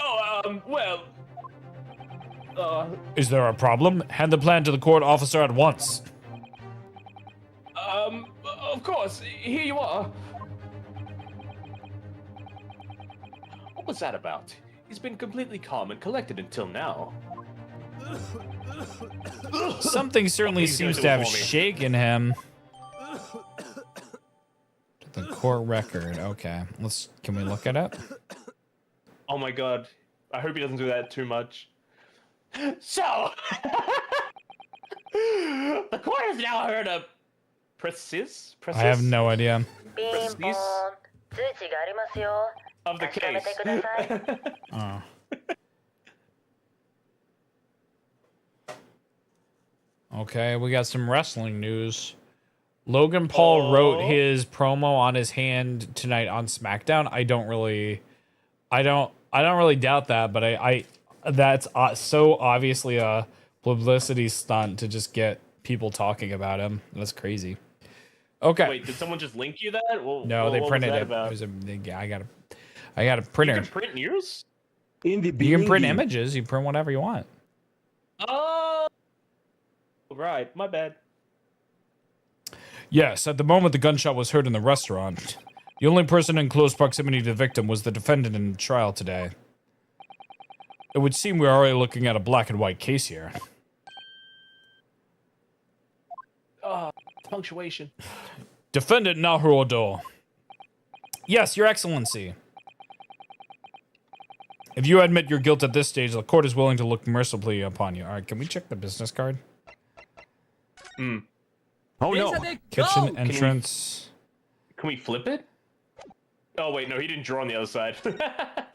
Oh, well... Is there a problem? Hand the plan to the court officer at once. Of course. Here you are. What was that about? He's been completely calm and collected until now. Something certainly seems to have shaken him. The court record. Okay, can we look at it? Oh my god. I hope he doesn't do that too much. So, the court has now heard a precis? I have no idea. Precis 通知がありますよ。 of the 確かめ case. てください。 Oh. Okay, we got some wrestling news. Logan Paul wrote his promo on his hand tonight on SmackDown. I don't really doubt that, but that's so obviously a publicity stunt to just get people talking about him. That's crazy. Okay. Wait, did someone just link you that? Well, No, they what printed was that it. about? It was I got a printer. You can print yours? In the You can print images. You print whatever you want. Oh, right. My bad. Yes, at the moment the gunshot was heard in the restaurant. The only person in close proximity to the victim was the defendant in the trial today. It would seem we're already looking at a black and white case here. Punctuation. Defendant Naruhodo. Yes, Your Excellency. If you admit your guilt at this stage, the court is willing to look mercifully upon you. All right, can we check the business card? Hmm. Oh no! Kitchen entrance. Can we flip it? Oh wait, no, he didn't draw on the other side.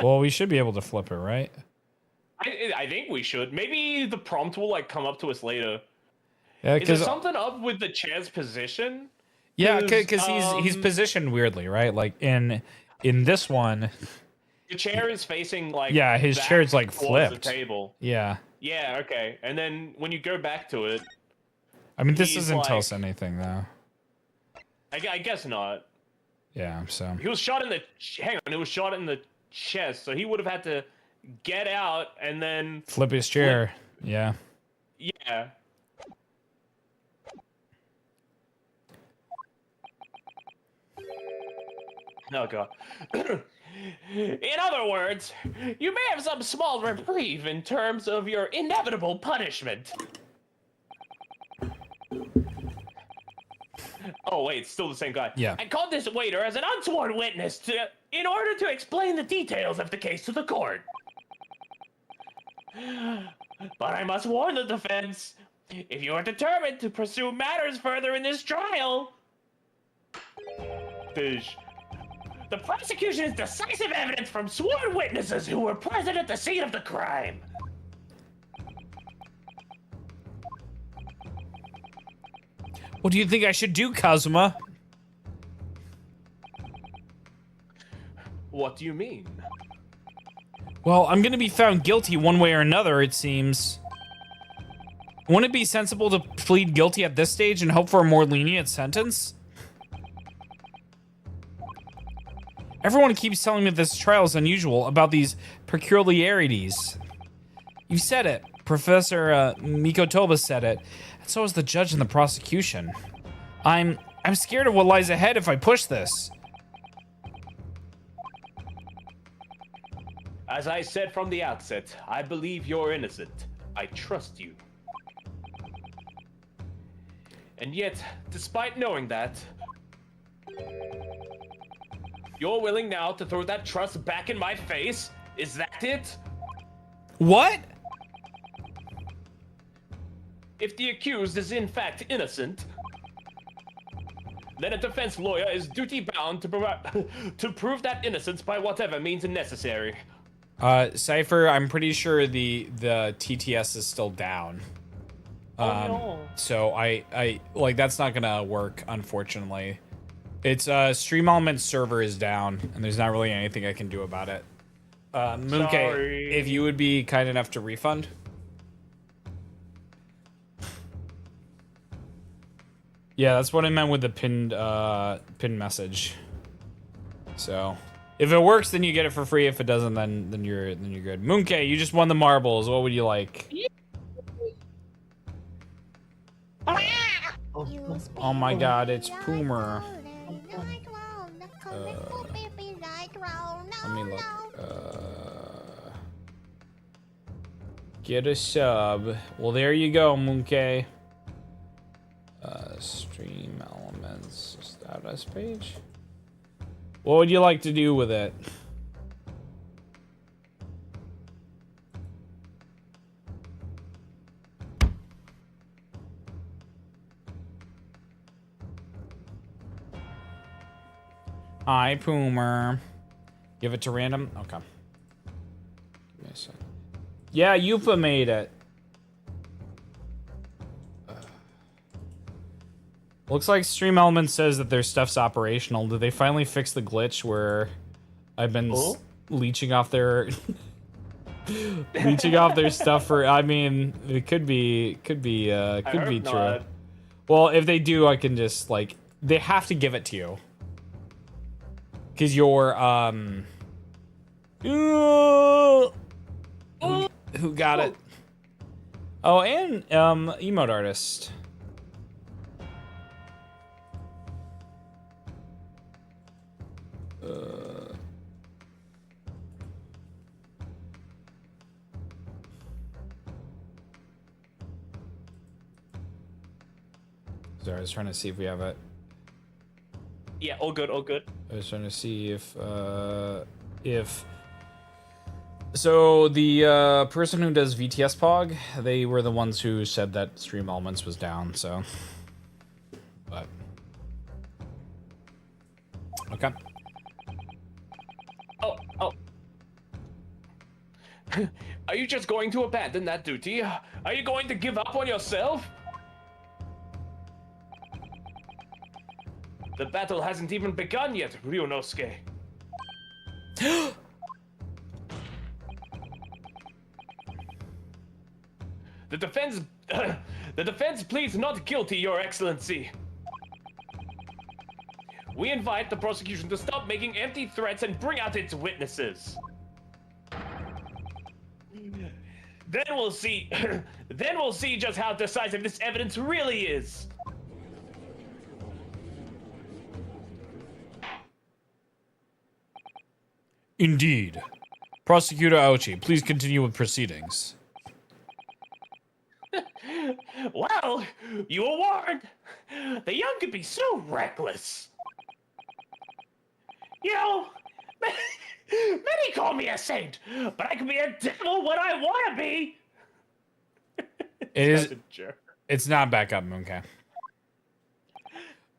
Well, we should be able to flip it, right? I think we should. Maybe the prompt will like come up to us later. Yeah, Is there because something up with the chair's position? because he's positioned weirdly, right? Like in this one, the chair is facing like his back chair's like towards flipped. the table. Yeah. Yeah, okay. And then when you go back to it, I mean, this he's doesn't tell like- us anything, though. I guess not. Yeah, so. He was shot in the it was shot in the chest, so he would have had to get out and then Flip his chair. Yeah. yeah. Oh god. In other words, you may have some small reprieve in terms of your inevitable punishment. Oh wait, it's still the same guy. Yeah. I called this waiter as an unsworn witness in order to explain the details of the case to the court. But I must warn the defense, if you are determined to pursue matters further in this trial, the prosecution is decisive evidence from sworn witnesses who were present at the scene of the crime. What do you think I should do, Kazuma? What do you mean? Well, I'm gonna be found guilty one way or another, it seems. Wouldn't it be sensible to plead guilty at this stage and hope for a more lenient sentence? Everyone keeps telling me this trial is unusual about these peculiarities. You said it. Professor Mikotoba said it. And so is the judge and the prosecution. I'm scared of what lies ahead if I push this. As I said from the outset, I believe you're innocent. I trust you. And yet, despite knowing that, you're willing now to throw that trust back in my face? Is that it? What? If the accused is in fact innocent, then a defense lawyer is duty-bound to prove that innocence by whatever means necessary. Cypher, I'm pretty sure the TTS is still down. No. So I like that's not gonna work, unfortunately. It's Stream Elements server is down, and there's not really anything I can do about it. Mooncake, Sorry. if you would be kind enough to refund. Yeah, that's what I meant with the pinned message. So, if it works, then you get it for free. If it doesn't, then you're good. Mooncake, you just won the marbles. What would you like? Oh my God, it's Poomer. Let me look. Get a sub. Well, there you go, Mooncake. Stream Elements status page. What would you like to do with it? Hi, Poomer. Give it to random? Okay. Give me a sec. Yeah, Yupa made it. Looks like Stream Elements says that their stuff's operational. Did they finally fix the glitch where I've been leeching off their leeching off their stuff for? I mean, it could be true. Not. Well, if they do, I can just like they have to give it to you because you're who got it? Oh, and emote artist. Sorry, I was trying to see if we have it. Yeah, all good, all good. I was trying to see if so the person who does VTS Pog, they were the ones who said that Stream Elements was down, so but okay. Oh. Are you just going to abandon that duty? Are you going to give up on yourself? The battle hasn't even begun yet, Ryunosuke. The defense pleads not guilty, Your Excellency. We invite the prosecution to stop making empty threats and bring out its witnesses. Then we'll see. Then we'll see just how decisive this evidence really is. Indeed. Prosecutor Aochi, please continue with proceedings. Well, you were warned. The young could be so reckless. You know, many call me a saint, but I can be a devil when I want to be. It is. That's a jerk. It's not back up, Mooncake.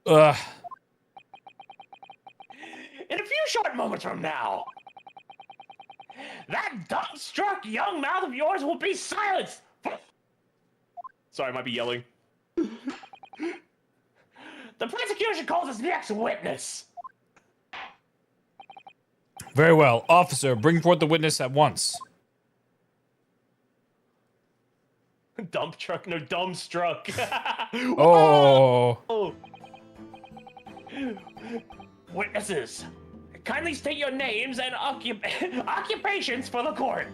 Ugh. In a few short moments from now, that dumbstruck young mouth of yours will be silenced. Sorry, I might be yelling. The prosecution calls its next witness. Very well. Officer, bring forth the witness at once. Dump truck, no, dumbstruck. Oh. Whoa! Witnesses, kindly state your names and occupations for the court.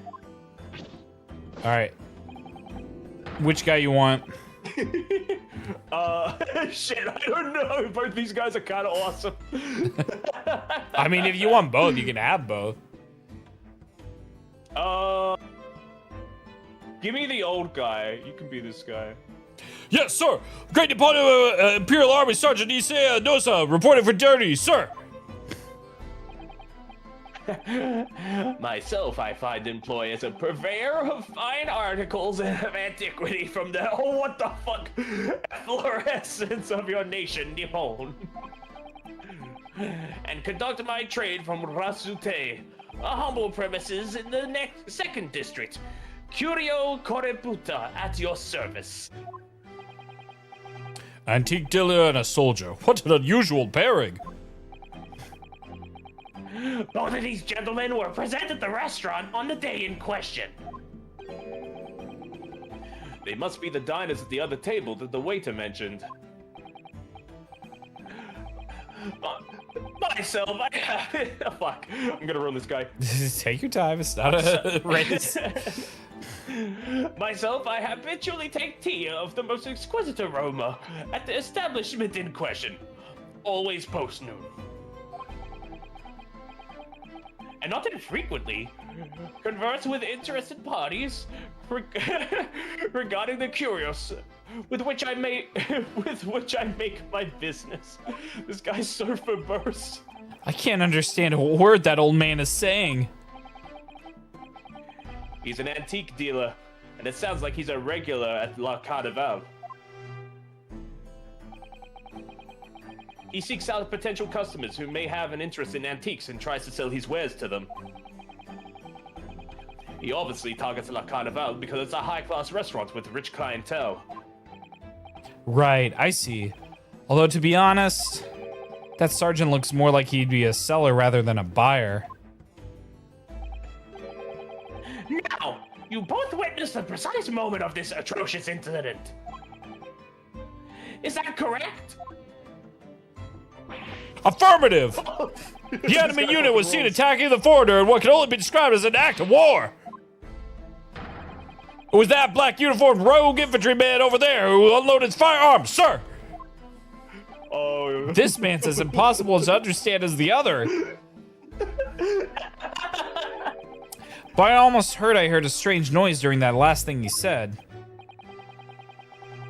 All right. Which guy you want? Shit, I don't know. Both these guys are kind of awesome. I mean, if you want both, you can have both. Give me the old guy. You can be this guy. Yes, sir. Great Department Imperial Army Sergeant Isaiah Nosa reporting for duty, sir. Myself, I find employ as a purveyor of fine articles and of antiquity from the what the fuck fluorescence of your nation, Nippon, and conduct my trade from Rasute, a humble premises in the second district. Curio Correputa at your service. Antique dealer and a soldier. What an unusual pairing. Both of these gentlemen were present at the restaurant on the day in question. They must be the diners at the other table that the waiter mentioned. Myself, fuck. I'm gonna ruin this guy. Take your time. It's not a race. Myself, I habitually take tea of the most exquisite aroma at the establishment in question, always post-noon. And not infrequently, converse with interested parties regarding the curious with which I make my business. This guy's so verbose. I can't understand a word that old man is saying. He's an antique dealer, and it sounds like he's a regular at La Carnival. He seeks out potential customers who may have an interest in antiques and tries to sell his wares to them. He obviously targets La Carnival because it's a high-class restaurant with rich clientele. Right, I see. Although, to be honest, that sergeant looks more like he'd be a seller rather than a buyer. Now, you both witnessed the precise moment of this atrocious incident. Is that correct? Affirmative! The enemy unit was seen attacking the foreigner in what can only be described as an act of war. It was that black uniformed rogue infantryman over there who unloaded his firearms, sir! Oh. This man's as impossible to understand as the other. But I almost heard a strange noise during that last thing he said.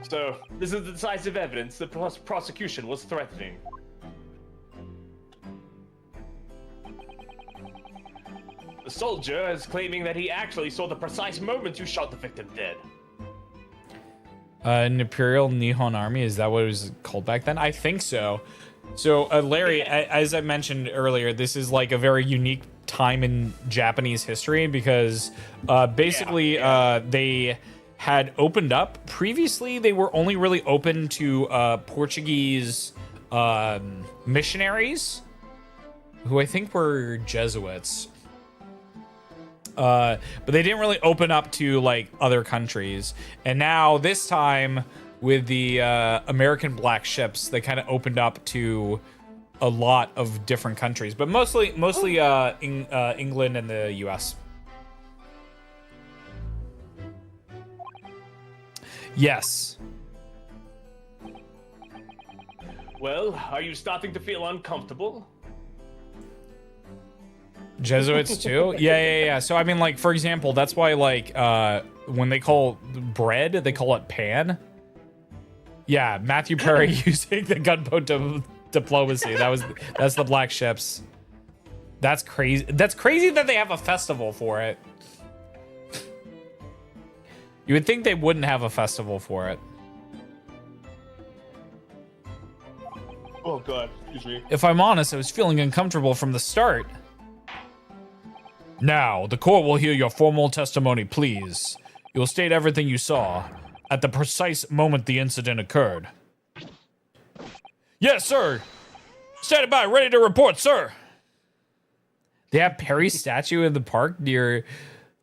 So, this is the decisive evidence the prosecution was threatening. The soldier is claiming that he actually saw the precise moment you shot the victim dead. An Imperial Nihon Army, is that what it was called back then? I think so. So, Larry, as I mentioned earlier, this is like a very unique time in Japanese history because basically they had opened up. Previously, they were only really open to Portuguese missionaries, who I think were Jesuits. But they didn't really open up to like other countries. And now this time with the American black ships, they kind of opened up to a lot of different countries, but mostly England and the US. Yes. Well, are you starting to feel uncomfortable? Jesuits too? Yeah. So I mean, like, for example, that's why like when they call bread, they call it pan. Yeah, Matthew Perry using the gunboat diplomacy. That's the black ships. That's crazy. That's crazy that they have a festival for it. You would think they wouldn't have a festival for it. Oh god, excuse me. If I'm honest, I was feeling uncomfortable from the start. Now, the court will hear your formal testimony, please. You will state everything you saw at the precise moment the incident occurred. Yes, sir. Standing by, ready to report, sir. They have Perry's statue in the park near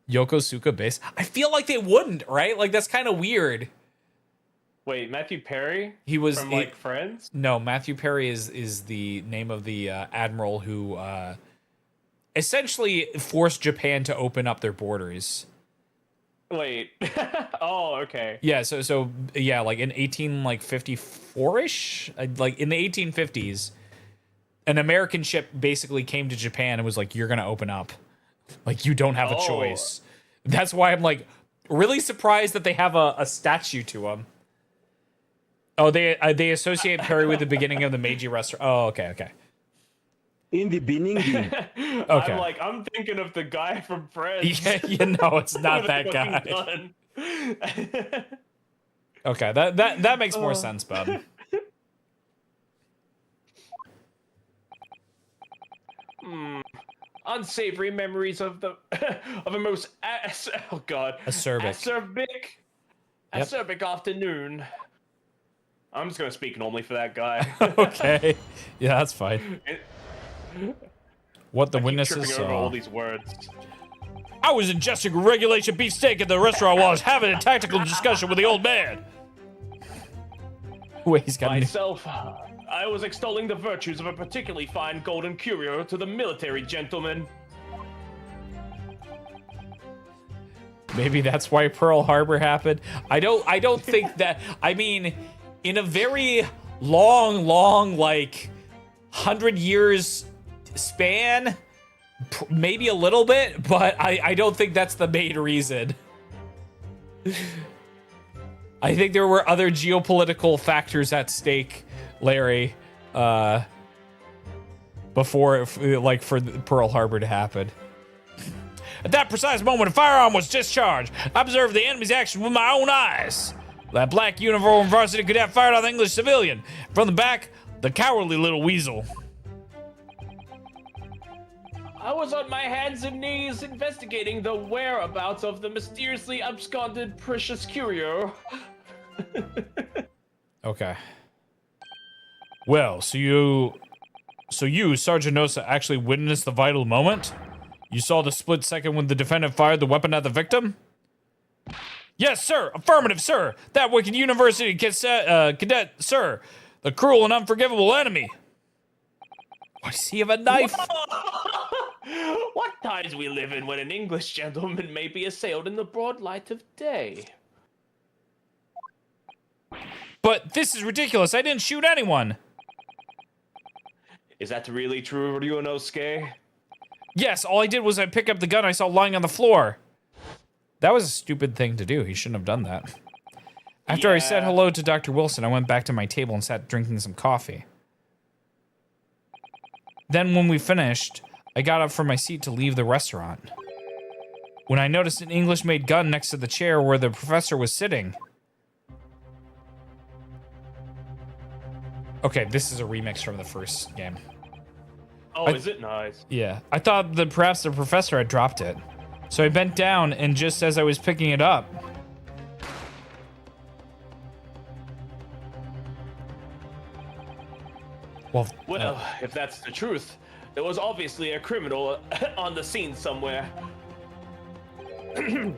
Yokosuka base. I feel like they wouldn't, right? Like, that's kind of weird. Wait, Matthew Perry? He was from like Friends? No, Matthew Perry is the name of the admiral who essentially forced Japan to open up their borders. Wait. Oh, okay. Yeah, so yeah, like in 1854-ish, like in the 1850s, an American ship basically came to Japan and was like, "You're gonna open up, like you don't have a choice." That's why I'm like really surprised that they have a statue to him. Oh, they associate Perry with the beginning of the Meiji Restoration. Oh, okay. In the beginning. Okay. I'm thinking of the guy from Friends. Yeah, it's not that guy. Okay, that makes more sense, bub. Unsavory memories of the of a most acerbic afternoon. I'm just gonna speak normally for that guy. Okay, yeah, that's fine. What the witnesses tripping over all saw. these words. I was ingesting regulation beefsteak at the restaurant while I was having a tactical discussion with the old man. Wait, he's got Myself, I was extolling the virtues of a particularly fine golden curio to the military gentleman. Maybe that's why Pearl Harbor happened. I don't think that. I mean, in a very long, like 100 years span, maybe a little bit, but I don't think that's the main reason. I think there were other geopolitical factors at stake, Larry, before, like, for Pearl Harbor to happen. At that precise moment, a firearm was discharged. I observed the enemy's action with my own eyes. That black uniform varsity cadet fired on the English civilian. From the back, the cowardly little weasel. I was on my hands and knees investigating the whereabouts of the mysteriously absconded precious curio. Okay. Well, so you, Sergeant Nosa, actually witnessed the vital moment? You saw the split second when the defendant fired the weapon at the victim? Yes, sir. Affirmative, sir. That wicked university cadet, sir. The cruel and unforgivable enemy. Why does he have a knife? What times we live in when an English gentleman may be assailed in the broad light of day. But this is ridiculous. I didn't shoot anyone. Is that really true, Ryunosuke? Yes, all I did was I pick up the gun I saw lying on the floor. That was a stupid thing to do. He shouldn't have done that. After I said hello to Dr. Wilson, I went back to my table and sat drinking some coffee. Then when we finished, I got up from my seat to leave the restaurant. When I noticed an English-made gun next to the chair where the professor was sitting. Okay, this is a remix from the first game. Oh, is it? Nice. Yeah. I thought that perhaps the professor had dropped it. So I bent down, and just as I was picking it up... Well, if that's the truth, there was obviously a criminal on the scene somewhere. And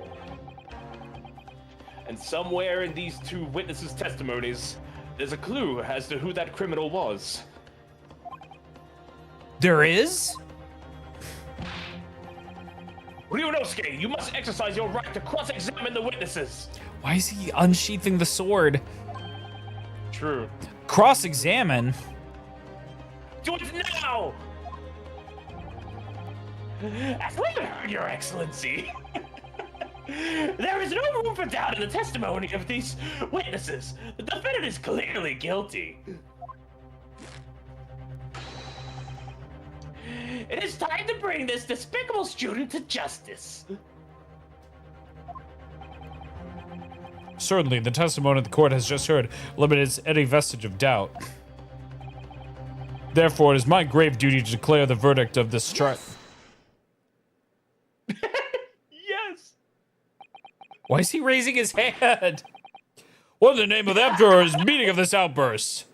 somewhere in these two witnesses' testimonies, there's a clue as to who that criminal was. There is? Ryunosuke, you must exercise your right to cross-examine the witnesses. Why is he unsheathing the sword? True. Cross-examine? Do it now! As we have heard, Your Excellency. There is no room for doubt in the testimony of these witnesses. The defendant is clearly guilty. It is time to bring this despicable student to justice. Certainly, the testimony the court has just heard eliminates any vestige of doubt. Therefore, it is my grave duty to declare the verdict of this trial. Yes. Why is he raising his hand? What in the name of the Emperor is the meaning of this outburst?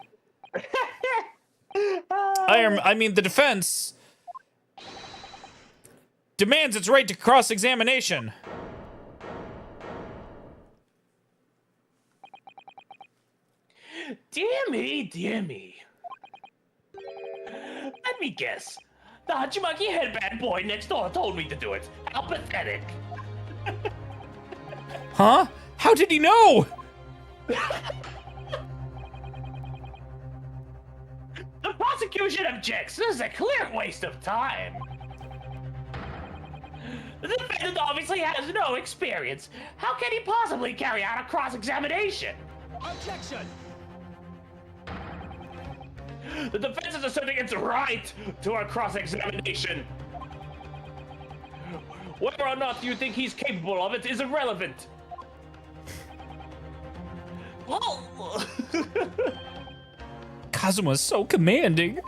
The defense demands its right to cross-examination. Dear me, dear me. Let me guess. The Hachimaki headband boy next door told me to do it. How pathetic. Huh? How did he know? The prosecution objects. This is a clear waste of time. The defendant obviously has no experience. How can he possibly carry out a cross-examination? Objection! The defense is asserting its right to a cross-examination. Whether or not you think he's capable of it is irrelevant. Oh. Kazuma's so commanding.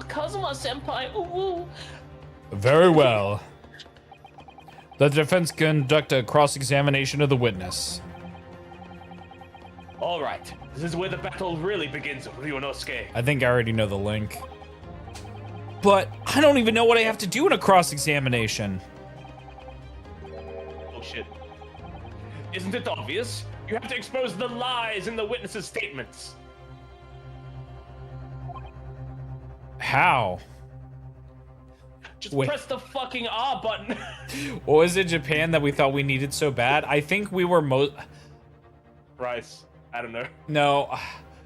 Kazuma-senpai, ooh. Very well. The defense conduct a cross-examination of the witness. All right, this is where the battle really begins, Ryunosuke. I think I already know the link. But I don't even know what I have to do in a cross-examination. Oh shit. Isn't it obvious? You have to expose the lies in the witnesses' statements. How? Just Wait. press the fucking R button. What was it, Japan, that we thought we needed so bad? I think we were Rice. I don't know. No.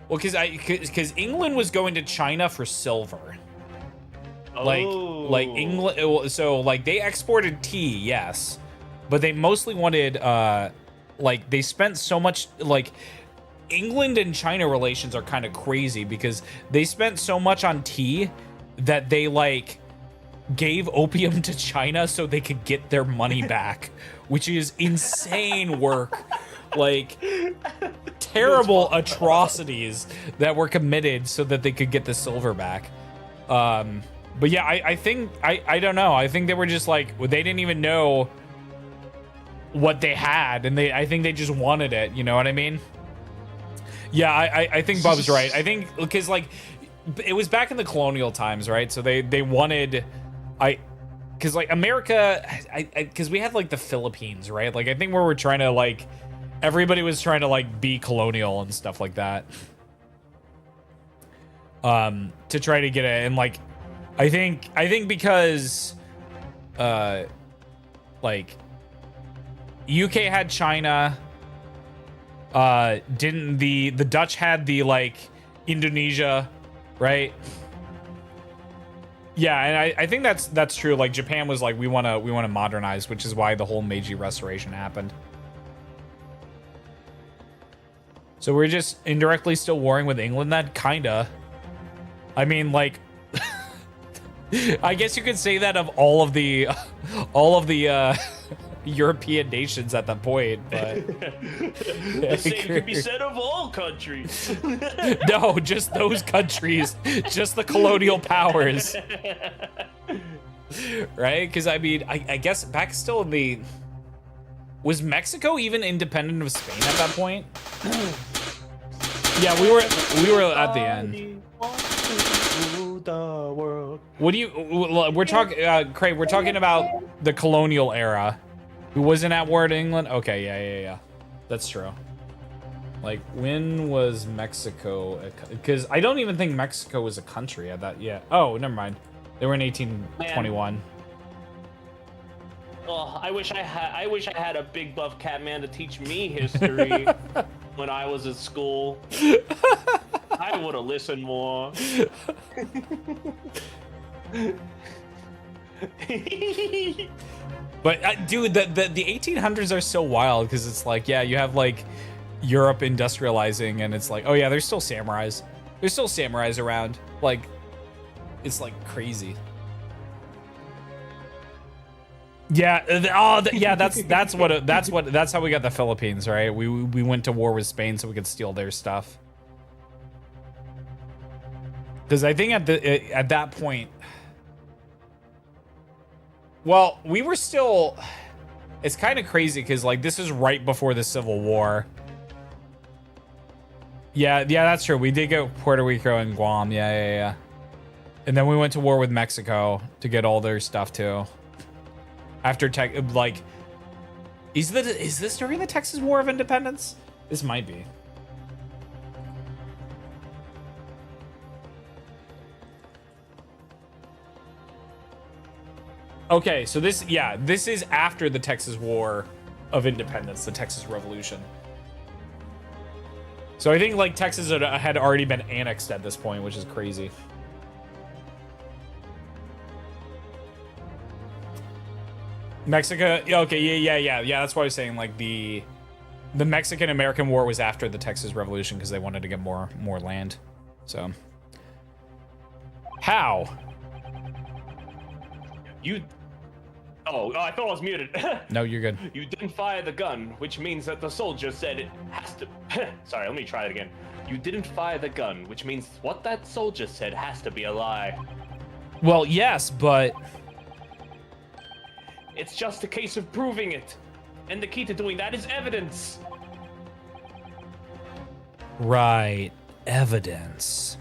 Well, because England was going to China for silver. Like England, so like they exported tea, yes, but they mostly wanted like they spent so much, like England and China relations are kind of crazy because they spent so much on tea that they like gave opium to China so they could get their money back, which is insane work. Like terrible atrocities that were committed so that they could get the silver back. But yeah, I think I don't know. I think they were just like, they didn't even know what they had, and I think they just wanted it. You know what I mean? Yeah, I think Bub's right. I think because like it was back in the colonial times, right? So they wanted, because like America, because we had like the Philippines, right? Like I think where we're trying to like, everybody was trying to like be colonial and stuff like that, to try to get it. And like I think because like UK had China, didn't the Dutch had the like Indonesia, right? Yeah, and I think that's true. Like Japan was like, we want to modernize, which is why the whole Meiji Restoration happened. So we're just indirectly still warring with England then? Kinda. I mean, like, I guess you could say that of all of the European nations at that point, but the same could be said of all countries. No, just those countries, just the colonial powers, right? Because I mean, I guess back still in the, was Mexico even independent of Spain at that point? Yeah, we were at the end. What do you? We're talking, Craig. We're talking about the colonial era. Who wasn't at war in England? Okay, yeah. That's true. Like, when was Mexico? Because I don't even think Mexico was a country at that yet. Oh, never mind. They were in 1821. Man. Oh, I wish I had a big buff cat man to teach me history when I was at school. I would have listened more. But dude, the 1800s are so wild because it's like, yeah, you have like Europe industrializing, and it's like, oh yeah, there's still samurais. There's still samurais around. Like, it's like crazy. Yeah. Yeah. That's how we got the Philippines, right? We went to war with Spain so we could steal their stuff. Because I think at that point, well, we were still. It's kind of crazy because like this is right before the Civil War. Yeah, that's true. We did get Puerto Rico and Guam. Yeah. And then we went to war with Mexico to get all their stuff too. After like, is this during the Texas War of Independence? This might be. Okay, so this is after the Texas War of Independence, the Texas Revolution. So I think like Texas had already been annexed at this point, which is crazy. Mexico, okay, yeah. That's why I was saying like the Mexican-American War was after the Texas Revolution because they wanted to get more land. So how? Oh, I thought I was muted. No, you're good. You didn't fire the gun, which means that the soldier said it has to. Sorry, let me try it again. You didn't fire the gun, which means what that soldier said has to be a lie. Well, yes, but it's just a case of proving it. And the key to doing that is evidence. Right, evidence.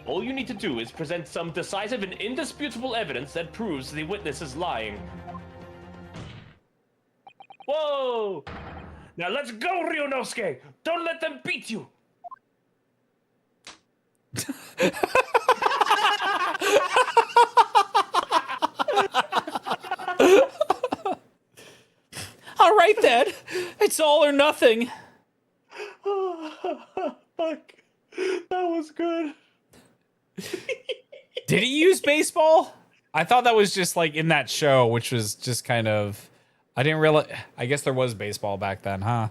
All you need to do is present some decisive and indisputable evidence that proves the witness is lying. Whoa! Now let's go, Ryunosuke! Don't let them beat you! All right then, it's all or nothing. Fuck, that was good. Did he use baseball? I thought that was just like in that show, which was just kind of. I didn't realize. I guess there was baseball back then, huh?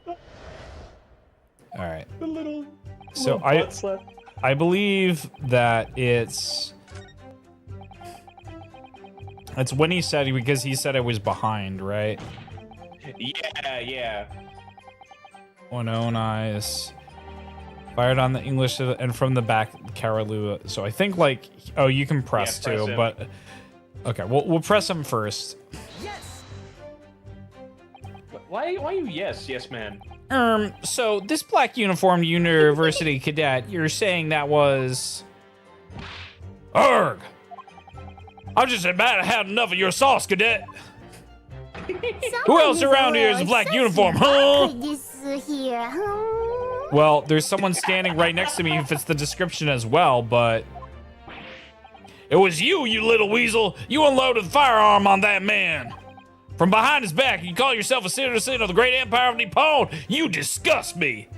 All right. The little So butt slap. I believe that it's when he said, because he said it was behind, right? Yeah. Ononis fired on the English and from the back, Karalua. So I think like, oh, you can press press too, him. but okay, we'll press him first. Why you yes man? So this black uniformed university cadet, you're saying that was Arg! I'm just about had enough of your sauce, cadet. Who else around here is a black uniform, huh? Well, there's someone standing right next to me who fits the description as well, but it was you little weasel. You unloaded the firearm on that man. From behind his back, you call yourself a citizen of the great empire of Nippon. You disgust me.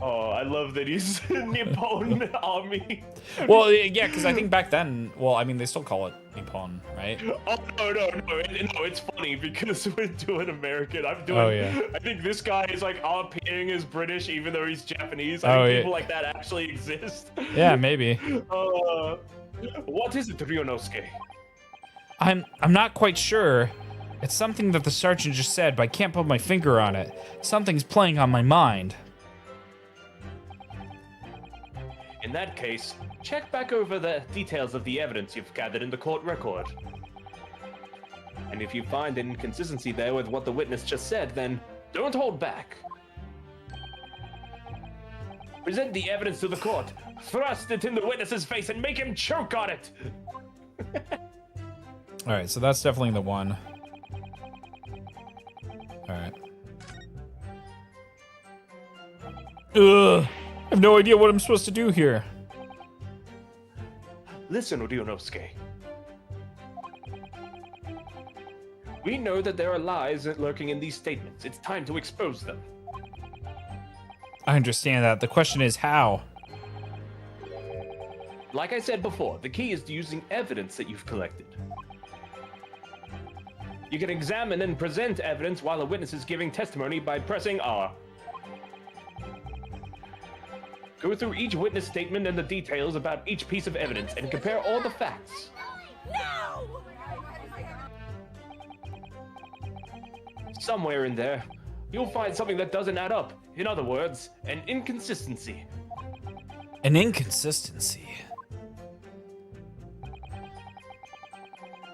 Oh, I love that he's Nippon army. Well, yeah, because I think back then, well, I mean, they still call it Nippon, right? Oh, no, it's funny because we're doing American. I'm doing, Oh, yeah. I think this guy is like appearing as British even though he's Japanese. I Oh, think yeah. people like that actually exist. Yeah, maybe. What is it, Ryunosuke? I'm not quite sure. It's something that the sergeant just said, but I can't put my finger on it. Something's playing on my mind. In that case, check back over the details of the evidence you've gathered in the court record. And if you find an inconsistency there with what the witness just said, then don't hold back. Present the evidence to the court. Thrust it in the witness's face and make him choke on it. All right, so that's definitely the one. All right. Ugh. I have no idea what I'm supposed to do here. Listen, Ryunosuke. We know that there are lies lurking in these statements. It's time to expose them. I understand that. The question is how. Like I said before, the key is to using evidence that you've collected. You can examine and present evidence while a witness is giving testimony by pressing R. Go through each witness statement and the details about each piece of evidence and compare all the facts. No! Somewhere in there, you'll find something that doesn't add up. In other words, an inconsistency. An inconsistency.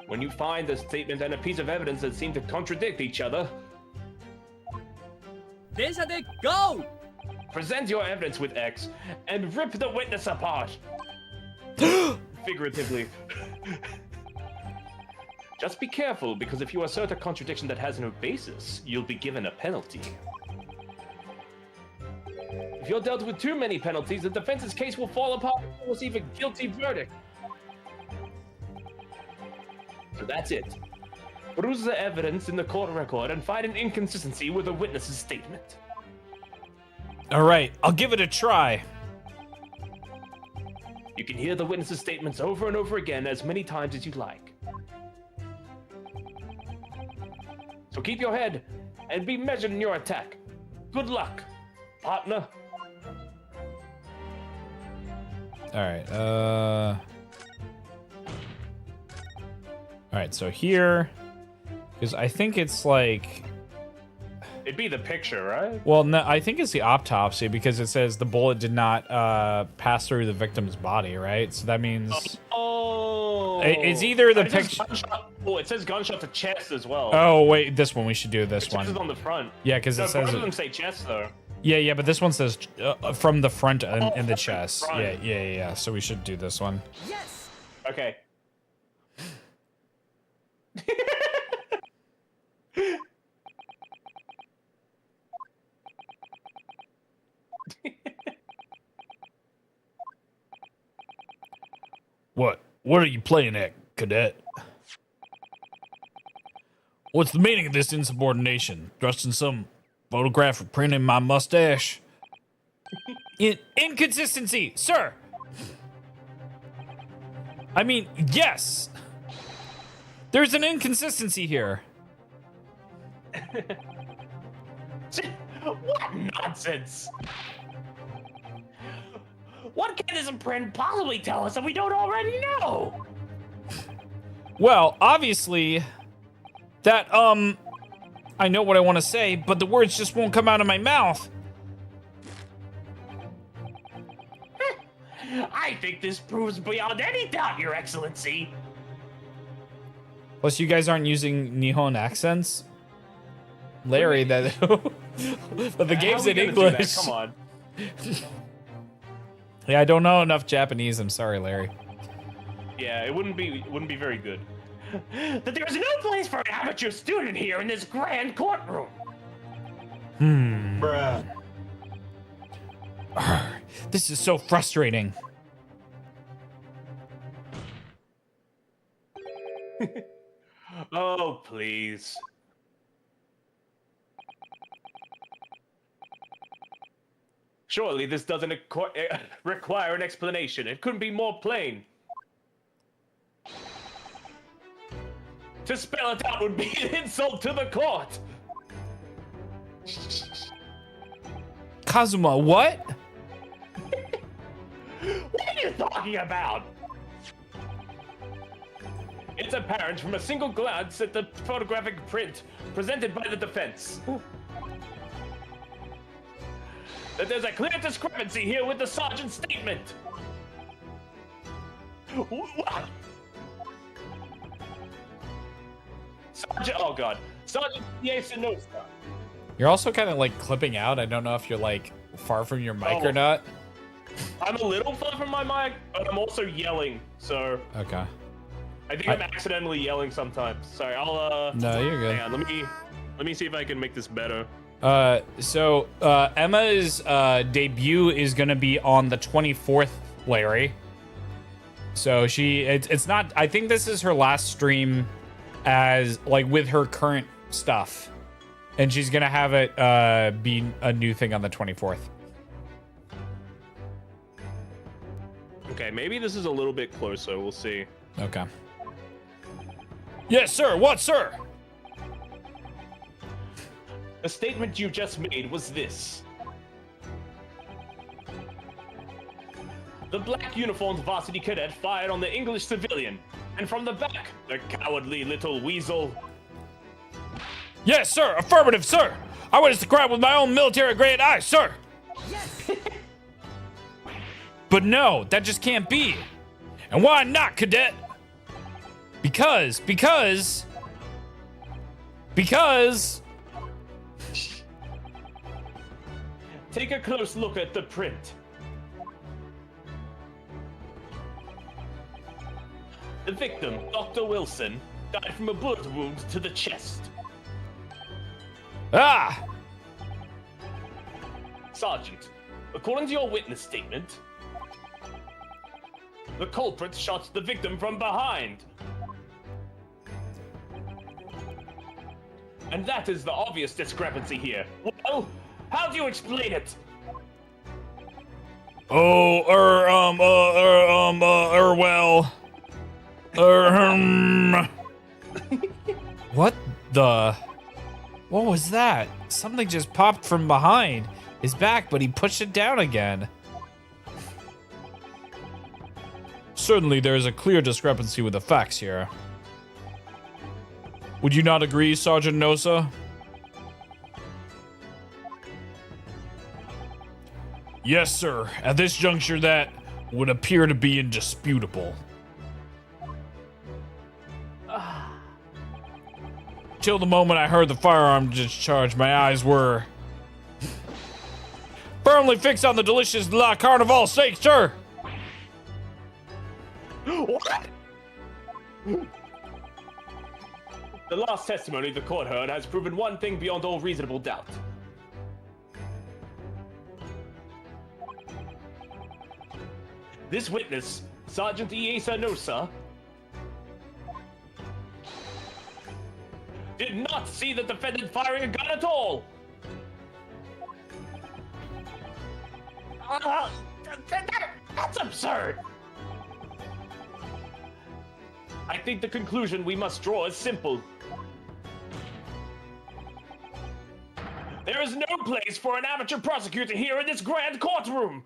When you find a statement and a piece of evidence that seem to contradict each other, go! Present your evidence with X and rip the witness apart. Figuratively. Just be careful, because if you assert a contradiction that has no basis, you'll be given a penalty. If you're dealt with too many penalties, the defense's case will fall apart and you'll receive a guilty verdict. So that's it. Peruse the evidence in the court record and find an inconsistency with a witness's statement. All right, I'll give it a try. You can hear the witness's statements over and over again as many times as you like. So keep your head and be measured in your attack. Good luck, partner. All right, all right, so here, because I think it's like... It'd be the picture, right? Well, no, I think it's the autopsy, because it says the bullet did not pass through the victim's body, right? So that means... Oh! It's either the picture... Oh, it says gunshot to chest as well. Oh, wait, this one, we should do this one. It says on the front. Yeah, because it says... Both of them say chest, though. Yeah, but this one says from the front and the chest. Front. Yeah, so we should do this one. Yes! Okay. What are you playing at, cadet? What's the meaning of this insubordination? Thrusting some photograph or printing my mustache? Inconsistency, sir. I mean, yes. There's an inconsistency here. What nonsense! What can this print possibly tell us that we don't already know? Well, obviously, that, I know what I want to say, but the words just won't come out of my mouth. I think this proves beyond any doubt, Your Excellency. Plus, you guys aren't using Nihon accents. Larry, that... but the game's in English. Come on. Yeah, I don't know enough Japanese. I'm sorry, Larry. Yeah, it wouldn't be very good. That there is no place for an amateur student here in this grand courtroom. Bruh. This is so frustrating. Oh, please. Surely this doesn't require an explanation. It couldn't be more plain. To spell it out would be an insult to the court. Kazuma, what? What are you talking about? It's apparent from a single glance at the photographic print presented by the defense that there's a clear discrepancy here with the sergeant's statement. What? Sergeant, oh god. Sergeant Yasunosa. You're also kind of like clipping out. I don't know if you're like far from your mic or not. I'm a little far from my mic, but I'm also yelling, so. Okay. I think I'm accidentally yelling sometimes. Sorry, I'll No, you're good. hang on, let me see if I can make this better. So Emma's debut is gonna be on the 24th, Larry. So it's not. I think this is her last stream as like with her current stuff, and she's gonna have it be a new thing on the 24th. Okay, maybe this is a little bit closer. We'll see. Okay. Yes, sir. What, sir? The statement you just made was this. The black uniformed varsity cadet fired on the English civilian, and from the back, the cowardly little weasel. Yes, sir. Affirmative, sir. I witnessed the crime with my own military-grade eyes, sir. Yes. But no, that just can't be. And why not, cadet? Because. Take a close look at the print. The victim, Dr. Wilson, died from a bullet wound to the chest. Ah! Sergeant, according to your witness statement, the culprit shot the victim from behind. And that is the obvious discrepancy here. Well, how do you explain it? Oh, What the? What was that? Something just popped from behind his back, but he pushed it down again. Certainly, there is a clear discrepancy with the facts here. Would you not agree, Sergeant Nosa? Yes, sir. At this juncture, that would appear to be indisputable. Till the moment I heard the firearm discharge, my eyes were firmly fixed on the delicious La Carnival steak, sir. What? The last testimony the court heard has proven one thing beyond all reasonable doubt. This witness, Sergeant Iesa Nosa, did not see the defendant firing a gun at all. That's absurd. I think the conclusion we must draw is simple. There is no place for an amateur prosecutor here in this grand courtroom.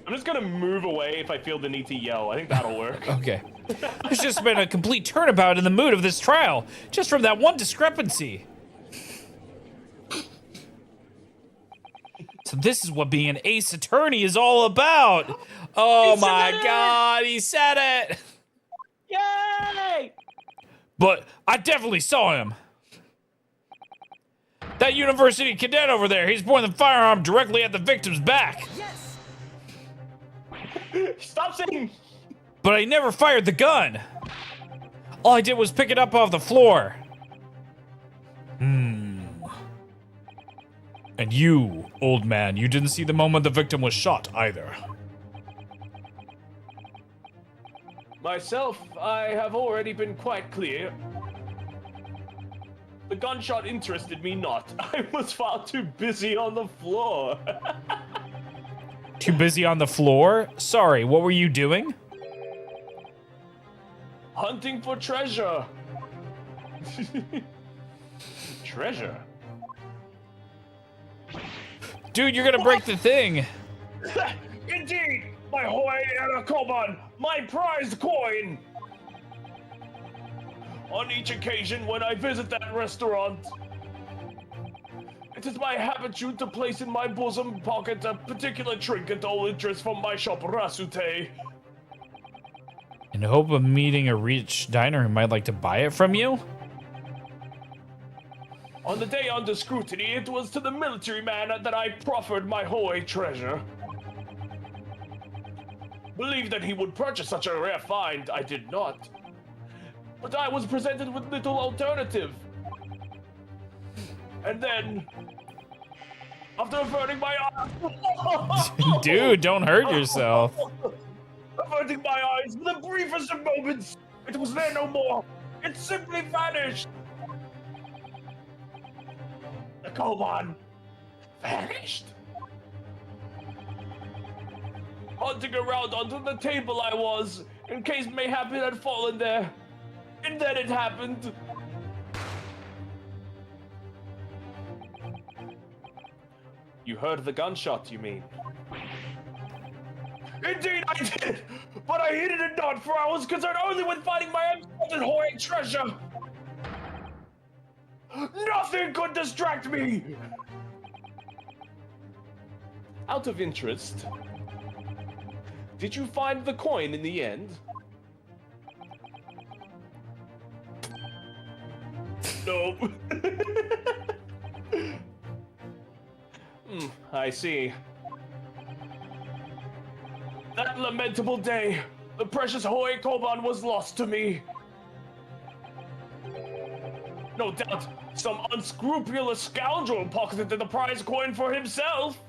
I'm just gonna move away if I feel the need to yell. I think that'll work. Okay. There's just been a complete turnabout in the mood of this trial, just from that one discrepancy. So this is what being an ace attorney is all about. Oh my God, he said it. Yay! But I definitely saw him. That university cadet over there, he's pointing the firearm directly at the victim's back. Yes. Stop saying. But I never fired the gun. All I did was pick it up off the floor. And you, old man, you didn't see the moment the victim was shot either. Myself, I have already been quite clear. The gunshot interested me not. I was far too busy on the floor. Too busy on the floor? Sorry, what were you doing? Hunting for treasure. Treasure? Dude, you're gonna break the thing. Indeed, my Hawaii Anakoban, my prized coin. On each occasion when I visit that restaurant, it is my habitude to place in my bosom pocket a particular trinket all interest from my shop Rasute. In hope of meeting a rich diner who might like to buy it from you? On the day under scrutiny, it was to the military man that I proffered my Hawaii treasure. Believed that he would purchase such a rare find, I did not. But I was presented with little alternative. And then, after averting my eyes... Dude, don't hurt yourself. Averting my eyes for the briefest of moments, it was there no more. It simply vanished. Koban vanished. Hunting around under the table I was, in case mayhap it had fallen there. And then it happened. You heard the gunshot, you mean? Indeed I did! But I heeded it not, for I was concerned only with finding my unexpected hoarding treasure! Nothing could distract me! Out of interest, did you find the coin in the end? No. I see. That lamentable day, the precious Hoi Koban was lost to me. No doubt, some unscrupulous scoundrel pocketed the prize coin for himself.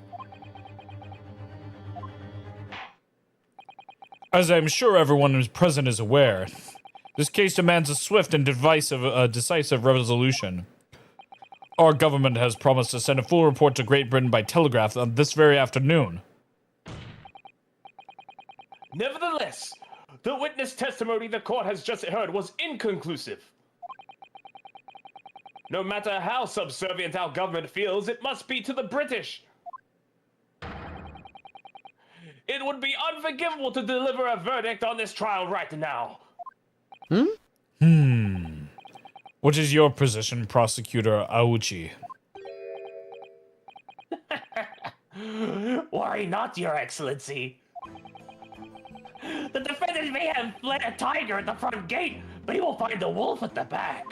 As I'm sure everyone who's present is aware, this case demands a swift and decisive resolution. Our government has promised to send a full report to Great Britain by telegraph on this very afternoon. Nevertheless, the witness testimony the court has just heard was inconclusive. No matter how subservient our government feels, it must be to the British. It would be unforgivable to deliver a verdict on this trial right now. What is your position, Prosecutor Aouchi? Worry not, Your Excellency. The defendant may have fled a tiger at the front gate, but he will find a wolf at the back.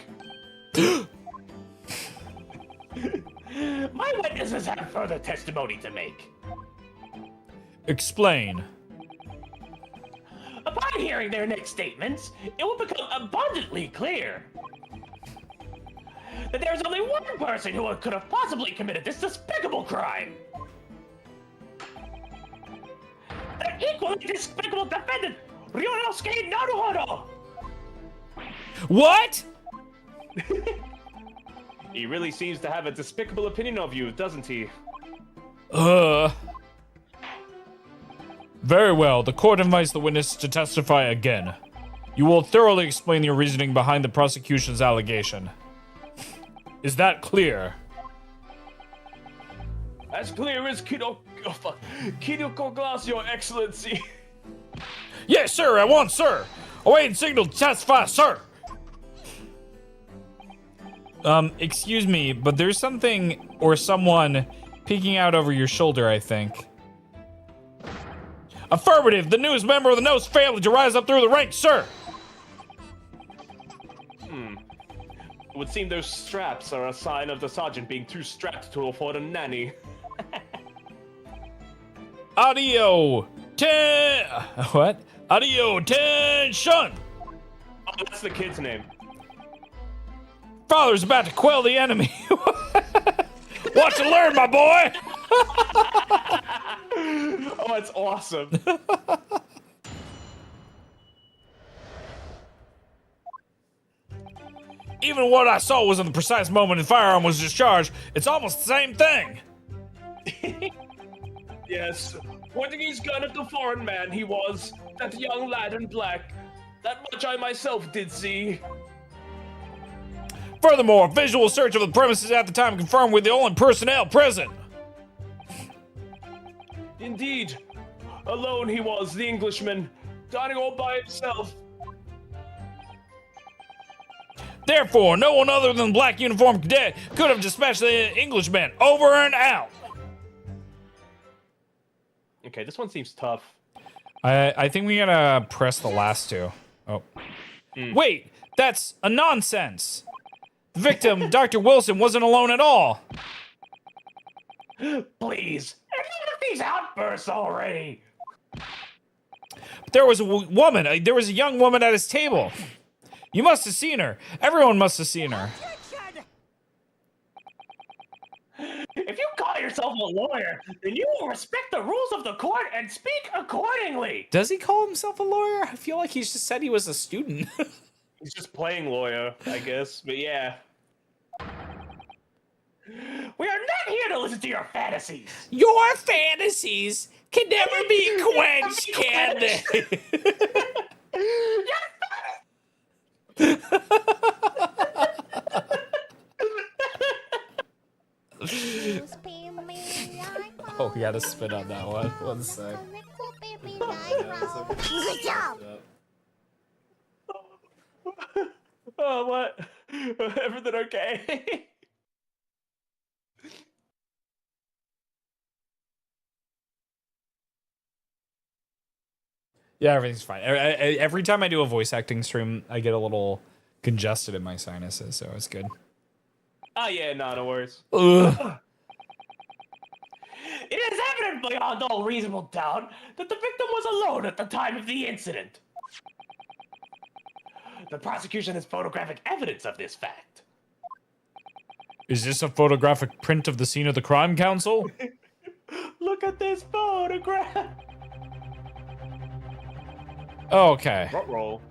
My witnesses have further testimony to make. Explain. Upon hearing their next statements, it will become abundantly clear that there is only one person who could have possibly committed this despicable crime. An equally despicable defendant, Ryunosuke Naruhodo! What? He really seems to have a despicable opinion of you, doesn't he? Very well, the court invites the witness to testify again. You will thoroughly explain your reasoning behind the prosecution's allegation. Is that clear? As clear as Kiriko Glass, Your Excellency. Yes, sir, I want, sir. Awaiting signal to testify, sir. Excuse me, but there's something or someone peeking out over your shoulder, I think. Affirmative, the newest member of the Nose family to rise up through the ranks, sir. It would seem those straps are a sign of the sergeant being too strapped to afford a nanny. Audio what? Audio tension! Oh, that's the kid's name. Father's about to quell the enemy. Watch and learn, my boy! Oh, that's awesome. Even what I saw was in the precise moment the firearm was discharged. It's almost the same thing. Yes, pointing his gun at the foreign man he was, that young lad in black. That much I myself did see. Furthermore, visual search of the premises at the time confirmed with the only personnel present. Indeed. Alone he was, the Englishman, dining all by himself. Therefore, no one other than the black uniformed cadet could have dispatched the Englishman. Over and out. Okay, this one seems tough. I think we gotta press the last two. Oh. Wait, that's a nonsense. The victim, Dr. Wilson, wasn't alone at all. Please, enough of these outbursts already. There was a woman. There was a young woman at his table. You must have seen her. Everyone must have seen her. If you call yourself a lawyer, then you will respect the rules of the court and speak accordingly. Does he call himself a lawyer? I feel like he's just said he was a student. He's just playing lawyer, I guess, but yeah. We are not here to listen to your fantasies. Your fantasies can never be quenched, can they? Oh, we gotta spit on that one. One sec. Good job. Oh, what? Everything okay? Yeah, everything's fine. Every time I do a voice acting stream, I get a little congested in my sinuses, so it's good. Oh, yeah, no worries. Ugh. It is evident beyond all reasonable doubt that the victim was alone at the time of the incident. The prosecution has photographic evidence of this fact. Is this a photographic print of the scene of the crime, Counsel? Look at this photograph. Oh, okay. Roll.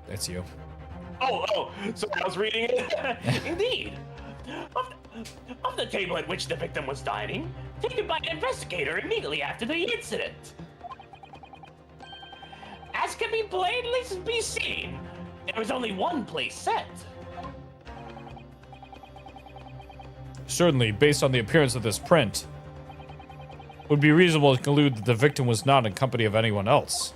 That's you. Oh, so I was reading it. Indeed. Of the table at which the victim was dining, taken by an investigator immediately after the incident. As can be plainly be seen, there was only one place set. Certainly, based on the appearance of this print, it would be reasonable to conclude that the victim was not in company of anyone else.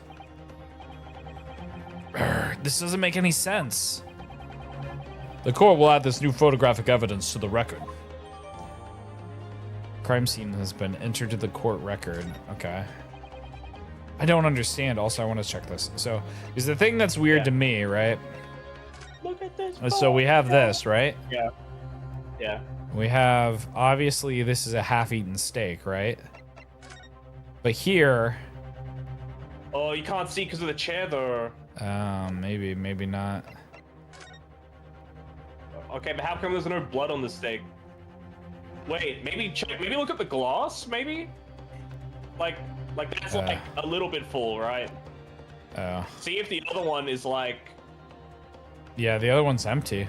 This doesn't make any sense. The court will add this new photographic evidence to the record. Crime scene has been entered to the court record. Okay. I don't understand. Also, I want to check this. So, is the thing that's weird to me, right? Look at this. So we have this, right? Yeah. Yeah. We have, obviously, this is a half-eaten steak, right? But here... Oh, you can't see because of the chair, though. maybe not. Okay, but how come there's no blood on the steak? Wait, maybe check. Maybe look at the glass. Maybe, like that's like a little bit full, right? Oh. See if the other one is like. Yeah, the other one's empty.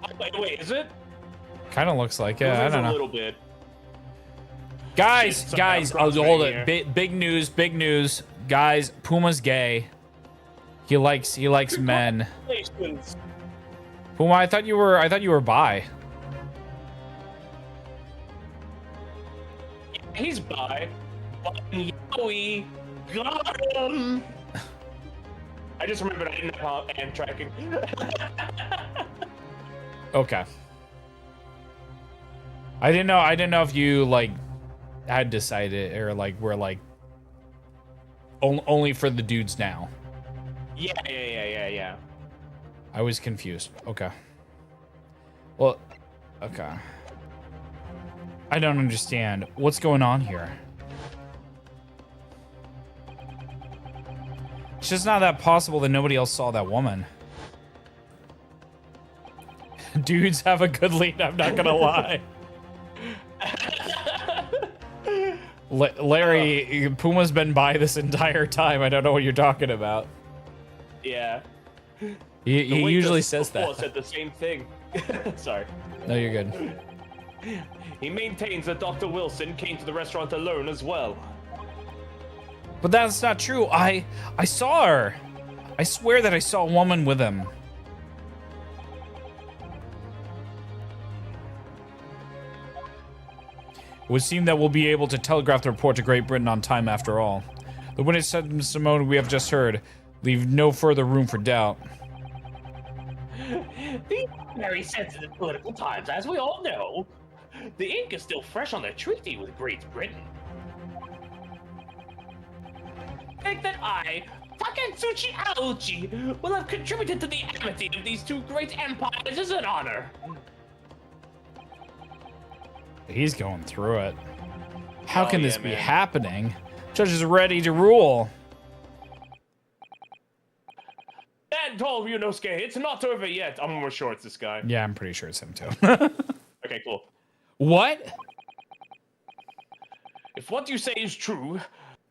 Oh, wait, is it? Kind of looks like it. I don't know. A little bit. Guys, hold it. Big news. Guys, Puma's gay. He likes men. Puma, I thought you were bi. He's bi. WOWWIE got him. I just remembered I didn't have hand tracking. Okay. I didn't know if you like had decided or like were like only for the dudes now. Yeah. I was confused. Okay. Well, okay. I don't understand. What's going on here? It's just not that possible that nobody else saw that woman. Dudes have a good lead, I'm not gonna lie. Larry, Puma's been by this entire time. I don't know what you're talking about. Yeah. He usually says that. Said the same thing. Sorry. No, you're good. He maintains that Dr. Wilson came to the restaurant alone as well. But that's not true. I saw her. I swear that I saw a woman with him. It would seem that we'll be able to telegraph the report to Great Britain on time after all. The witness testimony we have just heard leave no further room for doubt. These are very sensitive political times, as we all know. The ink is still fresh on the treaty with Great Britain. Think that I, Taketsuchi Aochi, will have contributed to the amity of these two great empires is an honor. He's going through it. How can this be man. happening? Judge is ready to rule. And told Yunosuke, it's not over yet. I'm almost sure it's this guy. Yeah, I'm pretty sure it's him too. Okay, cool. What? If what you say is true,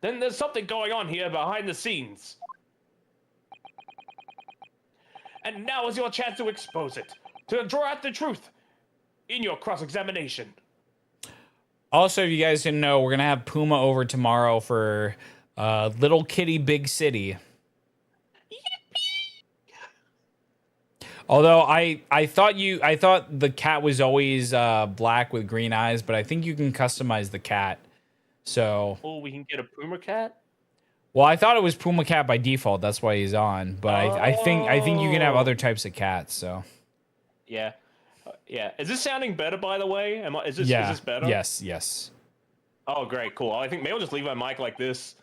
then there's something going on here behind the scenes. and now is your chance to expose it, to draw out the truth in your cross-examination. Also, if you guys didn't know, we're gonna have Puma over tomorrow for Little Kitty Big City. Although I thought the cat was always black with green eyes, but I think you can customize the cat. So. Oh, we can get a Puma cat? Well, I thought it was Puma cat by default. That's why he's on. But I think you can have other types of cats. So. Yeah. Yeah. Is this sounding better, by the way? Is this better? Yes. Oh, great. Cool. I think maybe I'll just leave my mic like this.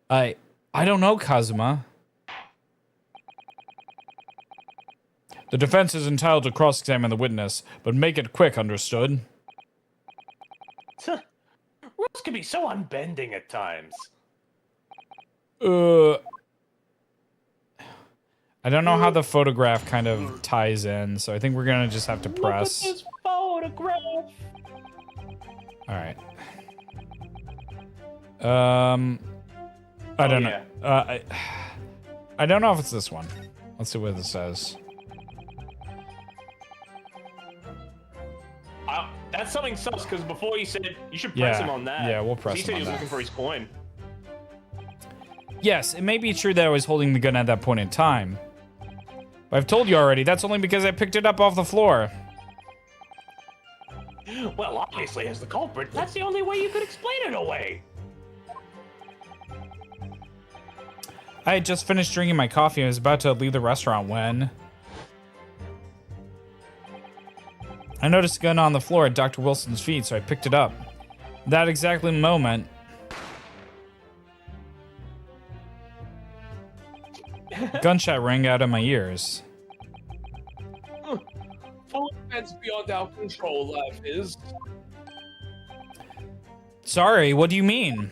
I don't know, Kazuma. The defense is entitled to cross-examine the witness, but make it quick, understood? Rules can be so unbending at times. I don't know how the photograph kind of ties in, so I think we're gonna just have to press. Look at this photograph. All right. I don't know. I don't know if it's this one. Let's see what this says. That's something sus, because before you said you should press him on that. Yeah, we'll press him on that. He said he was that. looking for his coin. Yes, it may be true that I was holding the gun at that point in time. But I've told you already, that's only because I picked it up off the floor. Well, obviously, as the culprit, that's the only way you could explain it away. I had just finished drinking my coffee and was about to leave the restaurant when I noticed a gun on the floor at Dr. Wilson's feet, so I picked it up. That exactly moment, gunshot rang out in my ears. Full events beyond our control, life is. Sorry, what do you mean?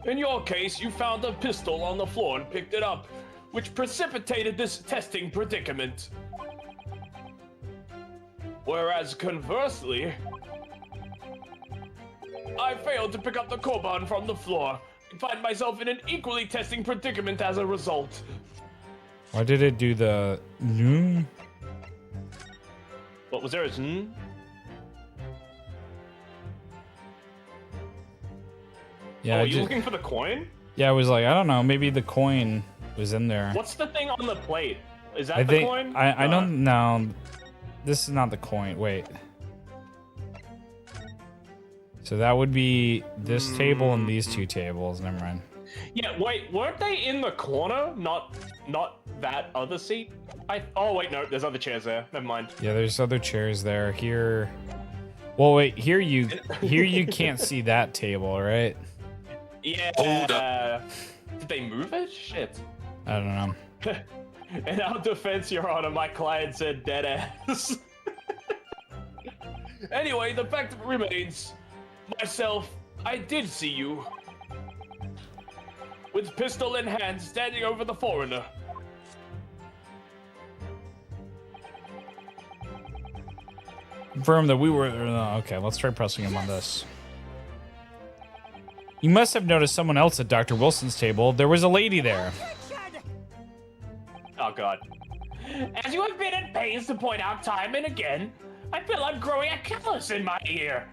In your case, you found a pistol on the floor and picked it up, which precipitated this testing predicament. Whereas conversely, I failed to pick up the Korban from the floor and find myself in an equally testing predicament as a result. Why did it do the no? What was there a zzz? Yeah, oh, are you looking for the coin? Yeah, I was like, I don't know, maybe the coin was in there. What's the thing on the plate? Is that the coin? I don't know. This is not the coin. Wait. So that would be this table and these two tables. Never mind. Yeah, wait, weren't they in the corner? Not that other seat? Oh wait, no, there's other chairs there. Never mind. Yeah, there's other chairs there. Here. Well, wait. Here you can't see that table, right? Yeah. Hold up. Did they move it? Shit. I don't know. In our defense, Your Honor, my client said dead ass. Anyway, the fact remains, myself, I did see you. With pistol in hand, standing over the foreigner. Confirm that we were... okay, let's try pressing him on this. You must have noticed someone else at Dr. Wilson's table. There was a lady there. Oh, God. As you have been at pains to point out time and again, I feel I'm growing a callus in my ear.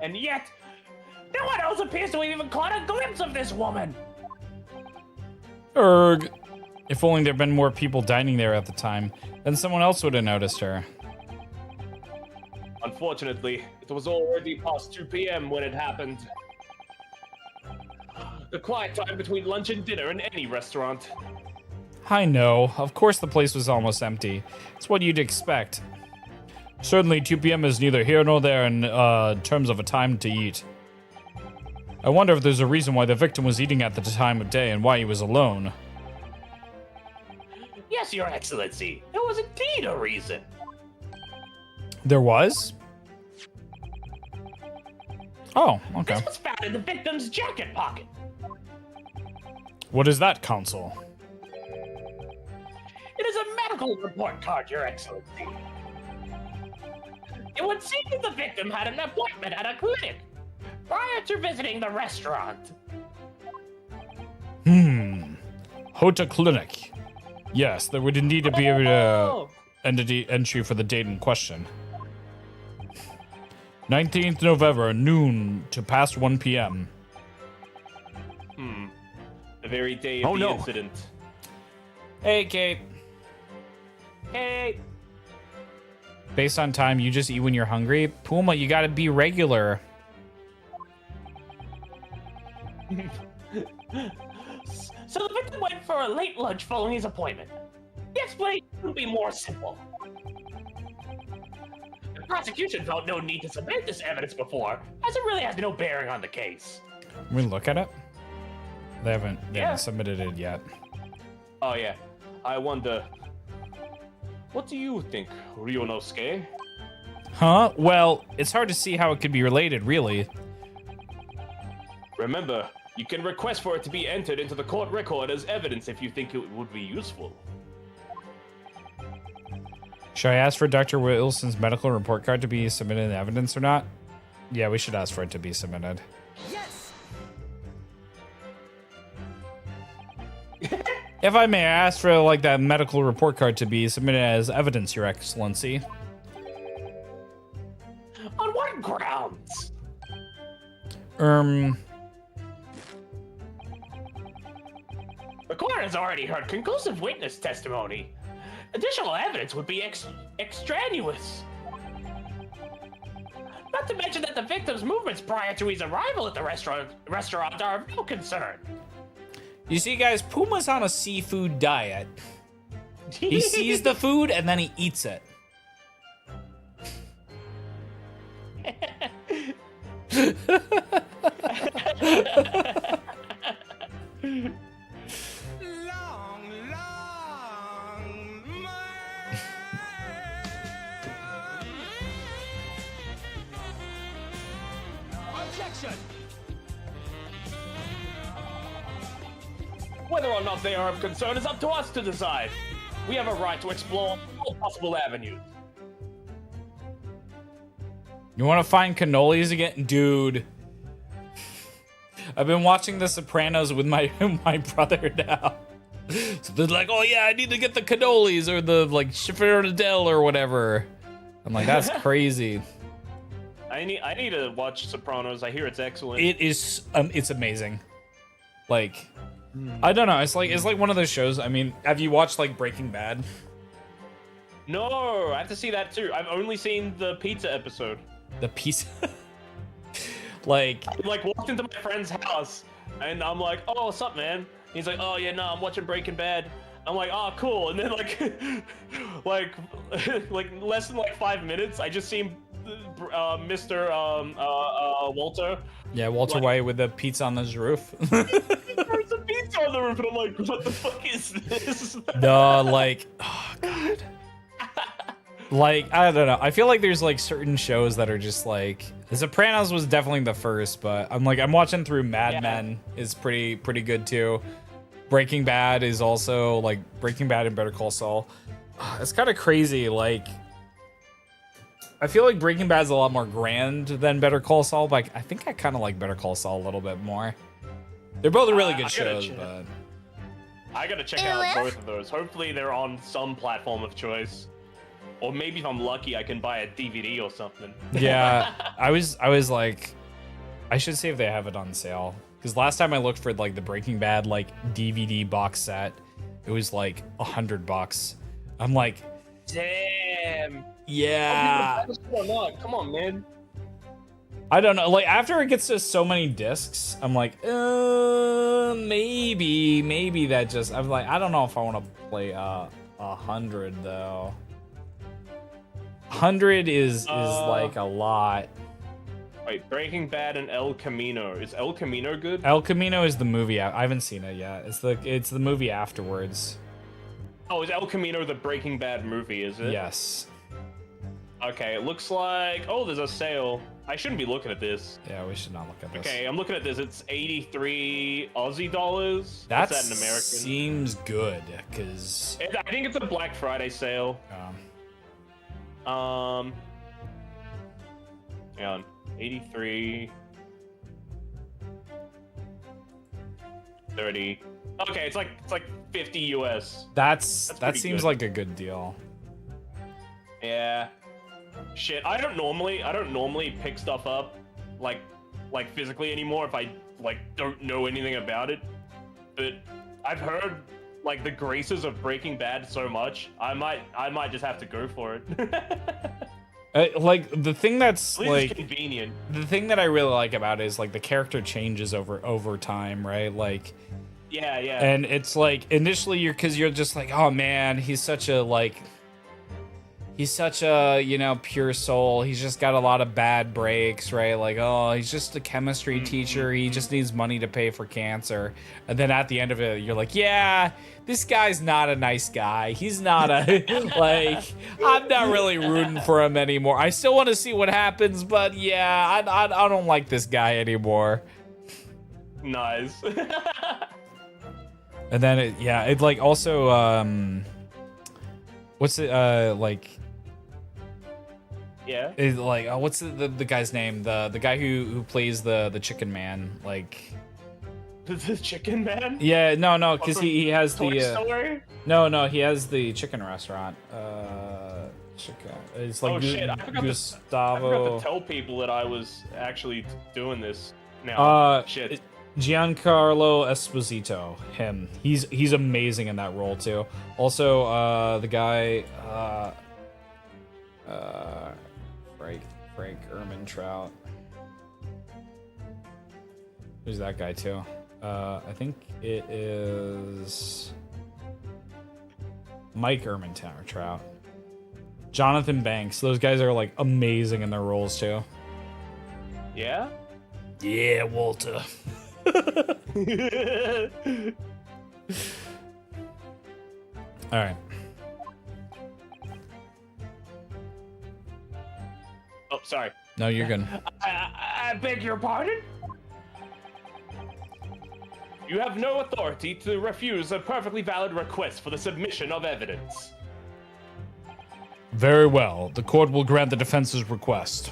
And yet, no one else appears to have even caught a glimpse of this woman. Erg. If only there'd been more people dining there at the time, then someone else would have noticed her. Unfortunately, it was already past 2 p.m. when it happened. The quiet time between lunch and dinner in any restaurant. I know. Of course the place was almost empty. It's what you'd expect. Certainly 2 p.m. is neither here nor there in terms of a time to eat. I wonder if there's a reason why the victim was eating at the time of day and why he was alone. Yes, Your Excellency. There was indeed a reason. There was? Oh, okay. This was found in the victim's jacket pocket. What is that, Counsel? It is a medical report card, Your Excellency. It would seem that the victim had an appointment at a clinic prior to visiting the restaurant. Hota Clinic. Yes, there would indeed be a entry for the date in question. 19th November, noon to past 1 p.m. The very day of the incident. Hey, Kate. Hey. Based on time, you just eat when you're hungry. Puma, you gotta be regular. So the victim went for a late lunch following his appointment. The explanation would be more simple. The prosecution felt no need to submit this evidence before, as it really has no bearing on the case. Can we look at it? They haven't submitted it yet. Oh yeah. I wonder. What do you think, Ryunosuke? Huh? Well, it's hard to see how it could be related, really. Remember, you can request for it to be entered into the court record as evidence if you think it would be useful. Should I ask for Dr. Wilson's medical report card to be submitted in evidence or not? Yeah, we should ask for it to be submitted. Yes! If I may, I ask for like that medical report card to be submitted as evidence, Your Excellency. On what grounds? The court has already heard conclusive witness testimony. Additional evidence would be extraneous. Not to mention that the victim's movements prior to his arrival at the restaurant are of no concern. You see, guys, Puma's on a seafood diet. He sees the food and then he eats it. Objection! Whether or not they are of concern is up to us to decide. We have a right to explore all possible avenues. You want to find cannolis again? Dude. I've been watching The Sopranos with my brother now. So they're like, oh yeah, I need to get the cannolis or the like Schiffer-Del or whatever. I'm like, that's crazy. I need to watch Sopranos. I hear it's excellent. It is it's amazing. Like I don't know, it's like one of those shows. I mean, have you watched like Breaking Bad? No, I have to see that too. I've only seen the pizza episode. The pizza like walked into my friend's house and I'm like, oh, what's up, man? He's like, oh yeah, no, I'm watching Breaking Bad. I'm like, oh, cool. And then like less than 5 minutes, I just seen Mr. Walter. Yeah, Walter White with the pizza on his roof. There's a pizza on the roof, and I'm like, what the fuck is this? No, like, oh god. Like, I don't know. I feel like there's like certain shows that are just like The Sopranos was definitely the first, but I'm watching through Mad Men is pretty good too. Breaking Bad is also like Breaking Bad and Better Call Saul. It's kind of crazy. Like, I feel like Breaking Bad's a lot more grand than Better Call Saul, but I think I kind of like Better Call Saul a little bit more. They're both really good shows, but I gotta check out both of those. Hopefully they're on some platform of choice. Or maybe if I'm lucky, I can buy a DVD or something. Yeah, I was like, I should see if they have it on sale. Because last time I looked for like the Breaking Bad like DVD box set, it was like $100. I'm like, damn. Yeah. Come on, man. I don't know. Like after it gets to so many discs, I'm like, maybe that just. I'm like, I don't know if I want to play 100 though. 100 is like a lot. Wait, Breaking Bad and El Camino. Is El Camino good? El Camino is the movie. I haven't seen it yet. It's the movie afterwards. Oh, is El Camino the Breaking Bad movie? Is it? Yes. Okay, it looks like. Oh, there's a sale. I shouldn't be looking at this. Yeah, we should not look at this. Okay, I'm looking at this. It's 83 Aussie dollars. That's What's that in American? Seems good, because I think it's a Black Friday sale. Hang on. 83. 30. Okay, it's like 50 US. That pretty seems good. like a good deal. Yeah. Shit, I don't normally pick stuff up like physically anymore if I like don't know anything about it. But I've heard like the graces of Breaking Bad so much, I might just have to go for it. Like the thing that's At least like it's convenient. the thing that I really like about it is like the character changes over time, right? Like Yeah, yeah. and it's like initially you're just like, oh man, he's such a you know, pure soul. He's just got a lot of bad breaks, right? Like, oh, he's just a chemistry teacher. He just needs money to pay for cancer. And then at the end of it, you're like, yeah, this guy's not a nice guy. He's not a, like, I'm not really rooting for him anymore. I still want to see what happens, but yeah, I don't like this guy anymore. Nice. And then it like also, what's it, like, Yeah. is like what's the guy's name? The guy who plays the chicken man, like The Chicken Man? yeah, no, because he has Toy the Story? no, he has the chicken restaurant. Chicken. It's like Oh shit! I forgot Gustavo. to tell people that I was actually doing this. Now, shit. Giancarlo Esposito. Him. He's amazing in that role too. Also, the guy. Frank Ehrmantraut. Who's that guy too? I think it is Mike Ehrmantraut. Jonathan Banks. Those guys are like amazing in their roles too. Yeah? Yeah, Walter. All right. Oh, sorry. No, you're good. I beg your pardon? You have no authority to refuse a perfectly valid request for the submission of evidence. Very well. The court will grant the defense's request.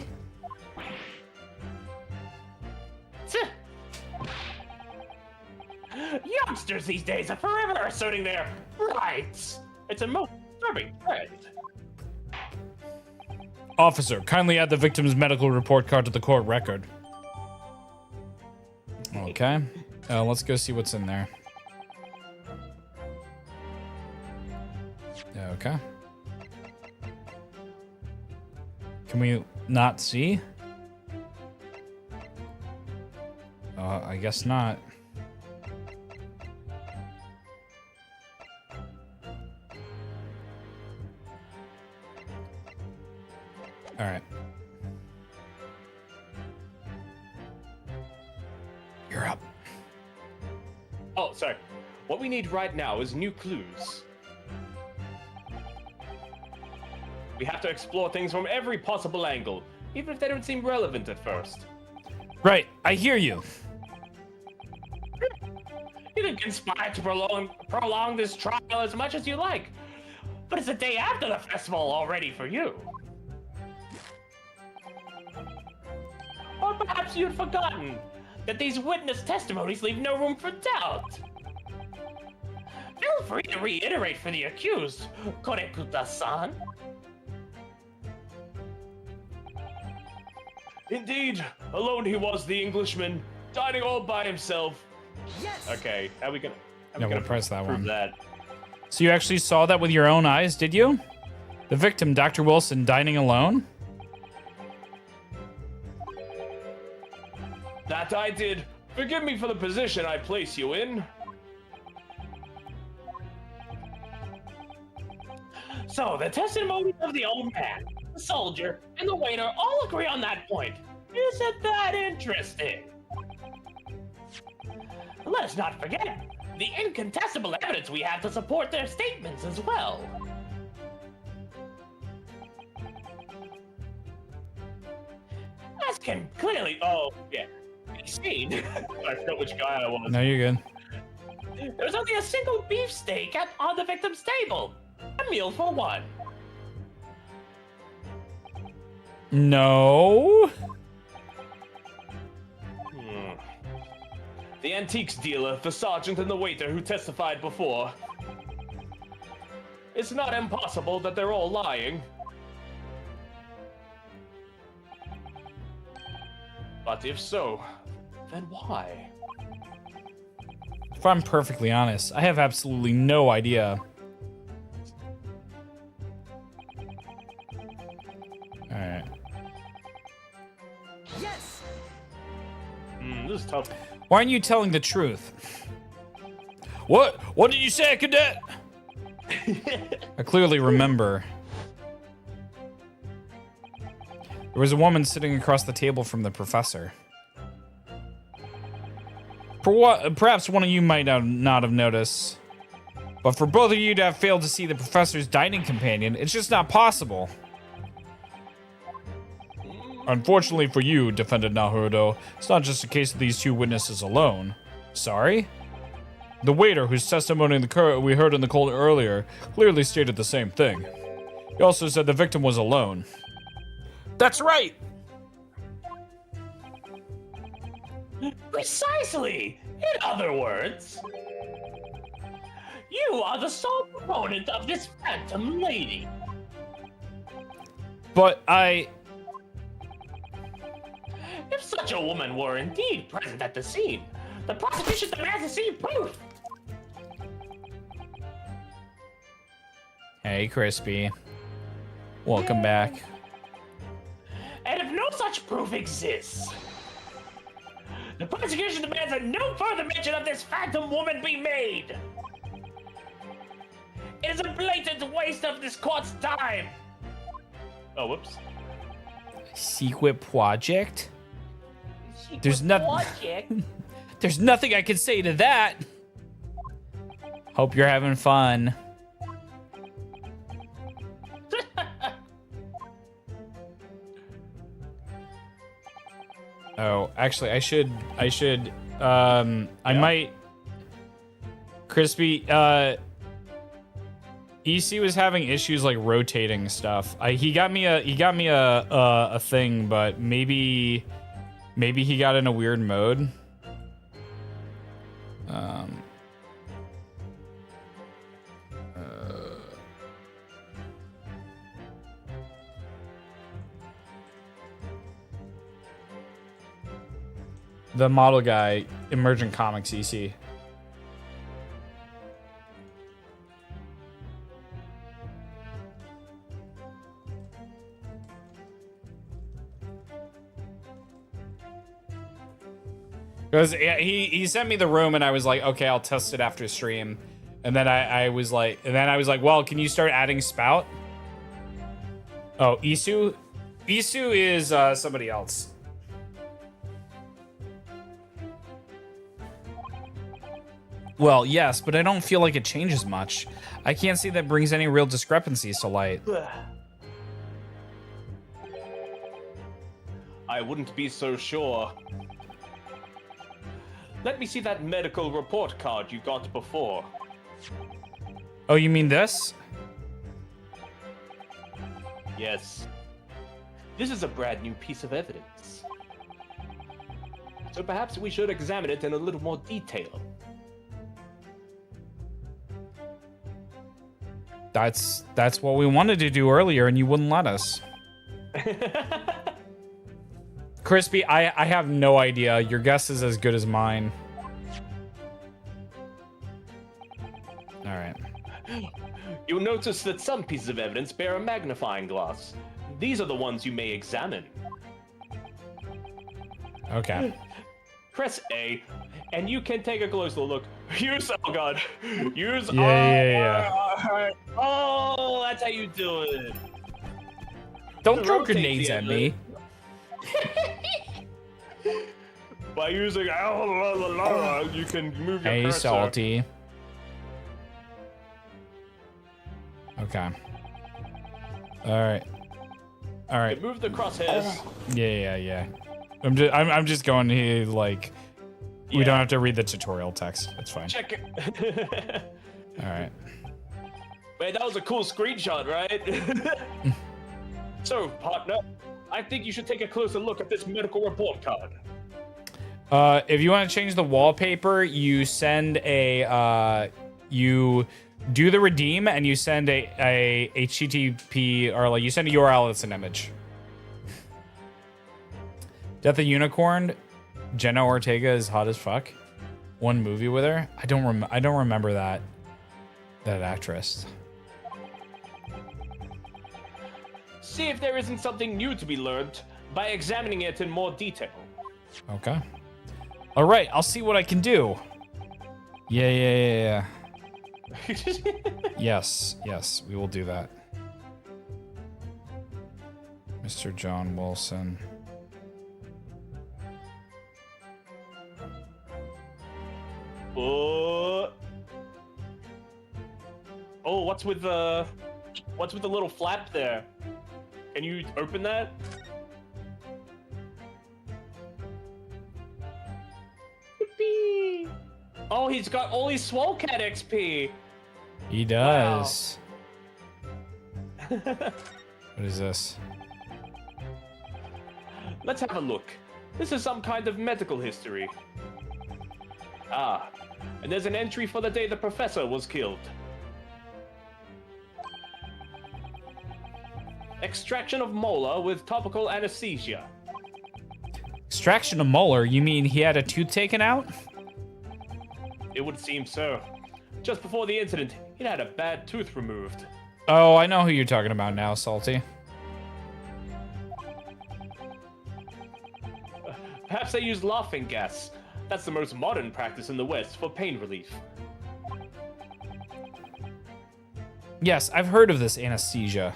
Youngsters these days are forever asserting their rights. It's a most disturbing trend. Officer, kindly add the victim's medical report card to the court record. Okay. Let's go see what's in there. Okay. Can we not see? I guess not. All right. You're up. Oh, sorry. What we need right now is new clues. We have to explore things from every possible angle, even if they don't seem relevant at first. Right, I hear you. You can conspire to prolong this trial as much as you like, but it's the day after the festival already for you. Or perhaps you'd forgotten that these witness testimonies leave no room for doubt. Feel free to reiterate for the accused, Korekuta-san. Indeed, alone he was, the Englishman, dining all by himself. Yes. Okay, how are we gonna press that prove one. that? So you actually saw that with your own eyes, did you? The victim, Dr. Wilson, dining alone? That I did. Forgive me for the position I place you in. So, the testimony of the old man, the soldier, and the waiter all agree on that point. Isn't that interesting? Let us not forget the incontestable evidence we have to support their statements as well. As can clearly, be seen. I forgot which guy I was. No, you're good. There was only a single beefsteak on the victim's table. A meal for one. No. The antiques dealer, the sergeant, and the waiter who testified before. It's not impossible that they're all lying. But if so, then why? If I'm perfectly honest, I have absolutely no idea. Alright. Yes! This is tough. Why aren't you telling the truth? What? What did you say, cadet? I clearly remember. There was a woman sitting across the table from the professor. Perhaps one of you might not have noticed. But for both of you to have failed to see the professor's dining companion, it's just not possible. Unfortunately for you, defended Naruto, it's not just a case of these two witnesses alone. Sorry? The waiter, whose testimony we heard in the cold earlier, clearly stated the same thing. He also said the victim was alone. That's right! Precisely! In other words, you are the sole proponent of this phantom lady. But I... If such a woman were indeed present at the scene, the prosecution demands to see proof. Hey, Crispy. Welcome back. And if no such proof exists, the prosecution demands that no further mention of this phantom woman be made. It is a blatant waste of this court's time. Oh, whoops. Secret project? There's nothing. There's nothing I can say to that. Hope you're having fun. Oh, actually, I might. Crispy, EC was having issues like rotating stuff. He got me a thing, but maybe he got in a weird mode. The model guy, Emergent Comics EC. Because he sent me the room and I was like, okay, I'll test it after stream. And then I was like, well, can you start adding Spout? Oh, Isu? Isu is somebody else. Well, yes, but I don't feel like it changes much. I can't see that brings any real discrepancies to light. I wouldn't be so sure. Let me see that medical report card you got before. Oh, you mean this? Yes. This is a brand new piece of evidence. So perhaps we should examine it in a little more detail. That's what we wanted to do earlier, and you wouldn't let us. Crispy, I have no idea. Your guess is as good as mine. All right. You'll notice that some pieces of evidence bear a magnifying glass. These are the ones you may examine. Okay. Press A, and you can take a closer look. Use, oh god. Use Yeah. Oh, that's how you do it. Don't throw grenades at me. By using you can move your Hey, cursor. Salty. Okay. All right. Move the crosshairs. Yeah. I'm just going here like we don't have to read the tutorial text. It's fine. Check it. All right. Man, that was a cool screenshot, right? So, partner, I think you should take a closer look at this medical report card. If you want to change the wallpaper, you send you do the redeem and you send a HTTP or like you send a URL that's an image. Death of Unicorn. Jenna Ortega is hot as fuck. One movie with her. I don't remember that actress. See if there isn't something new to be learned by examining it in more detail. Okay. All right, I'll see what I can do. Yeah. Yes, we will do that. Mr. John Wilson. Oh, what's with the little flap there? Can you open that? Yippee! Oh, he's got all his Swole Cat XP. He does. Wow. What is this? Let's have a look. This is some kind of medical history. Ah, and there's an entry for the day the professor was killed. Extraction of molar with topical anesthesia. Extraction of molar? You mean he had a tooth taken out? It would seem so. Just before the incident, he'd had a bad tooth removed. Oh, I know who you're talking about now, Salty. Perhaps they used laughing gas. That's the most modern practice in the West for pain relief. Yes, I've heard of this anesthesia.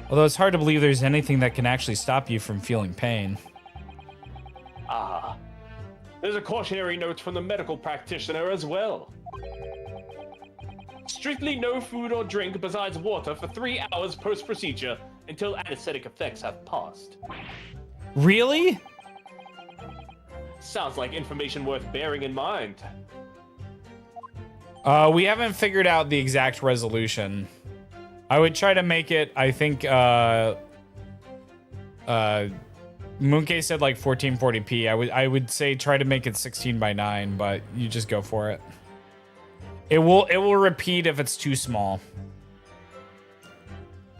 Although it's hard to believe there's anything that can actually stop you from feeling pain. Ah, there's a cautionary note from the medical practitioner as well. Strictly no food or drink besides water for 3 hours post-procedure until anesthetic effects have passed. Really? Sounds like information worth bearing in mind. We haven't figured out the exact resolution. I would try to make it, I think, Mooncase said like 1440p. I would say try to make it 16:9, but you just go for it. It will repeat if it's too small.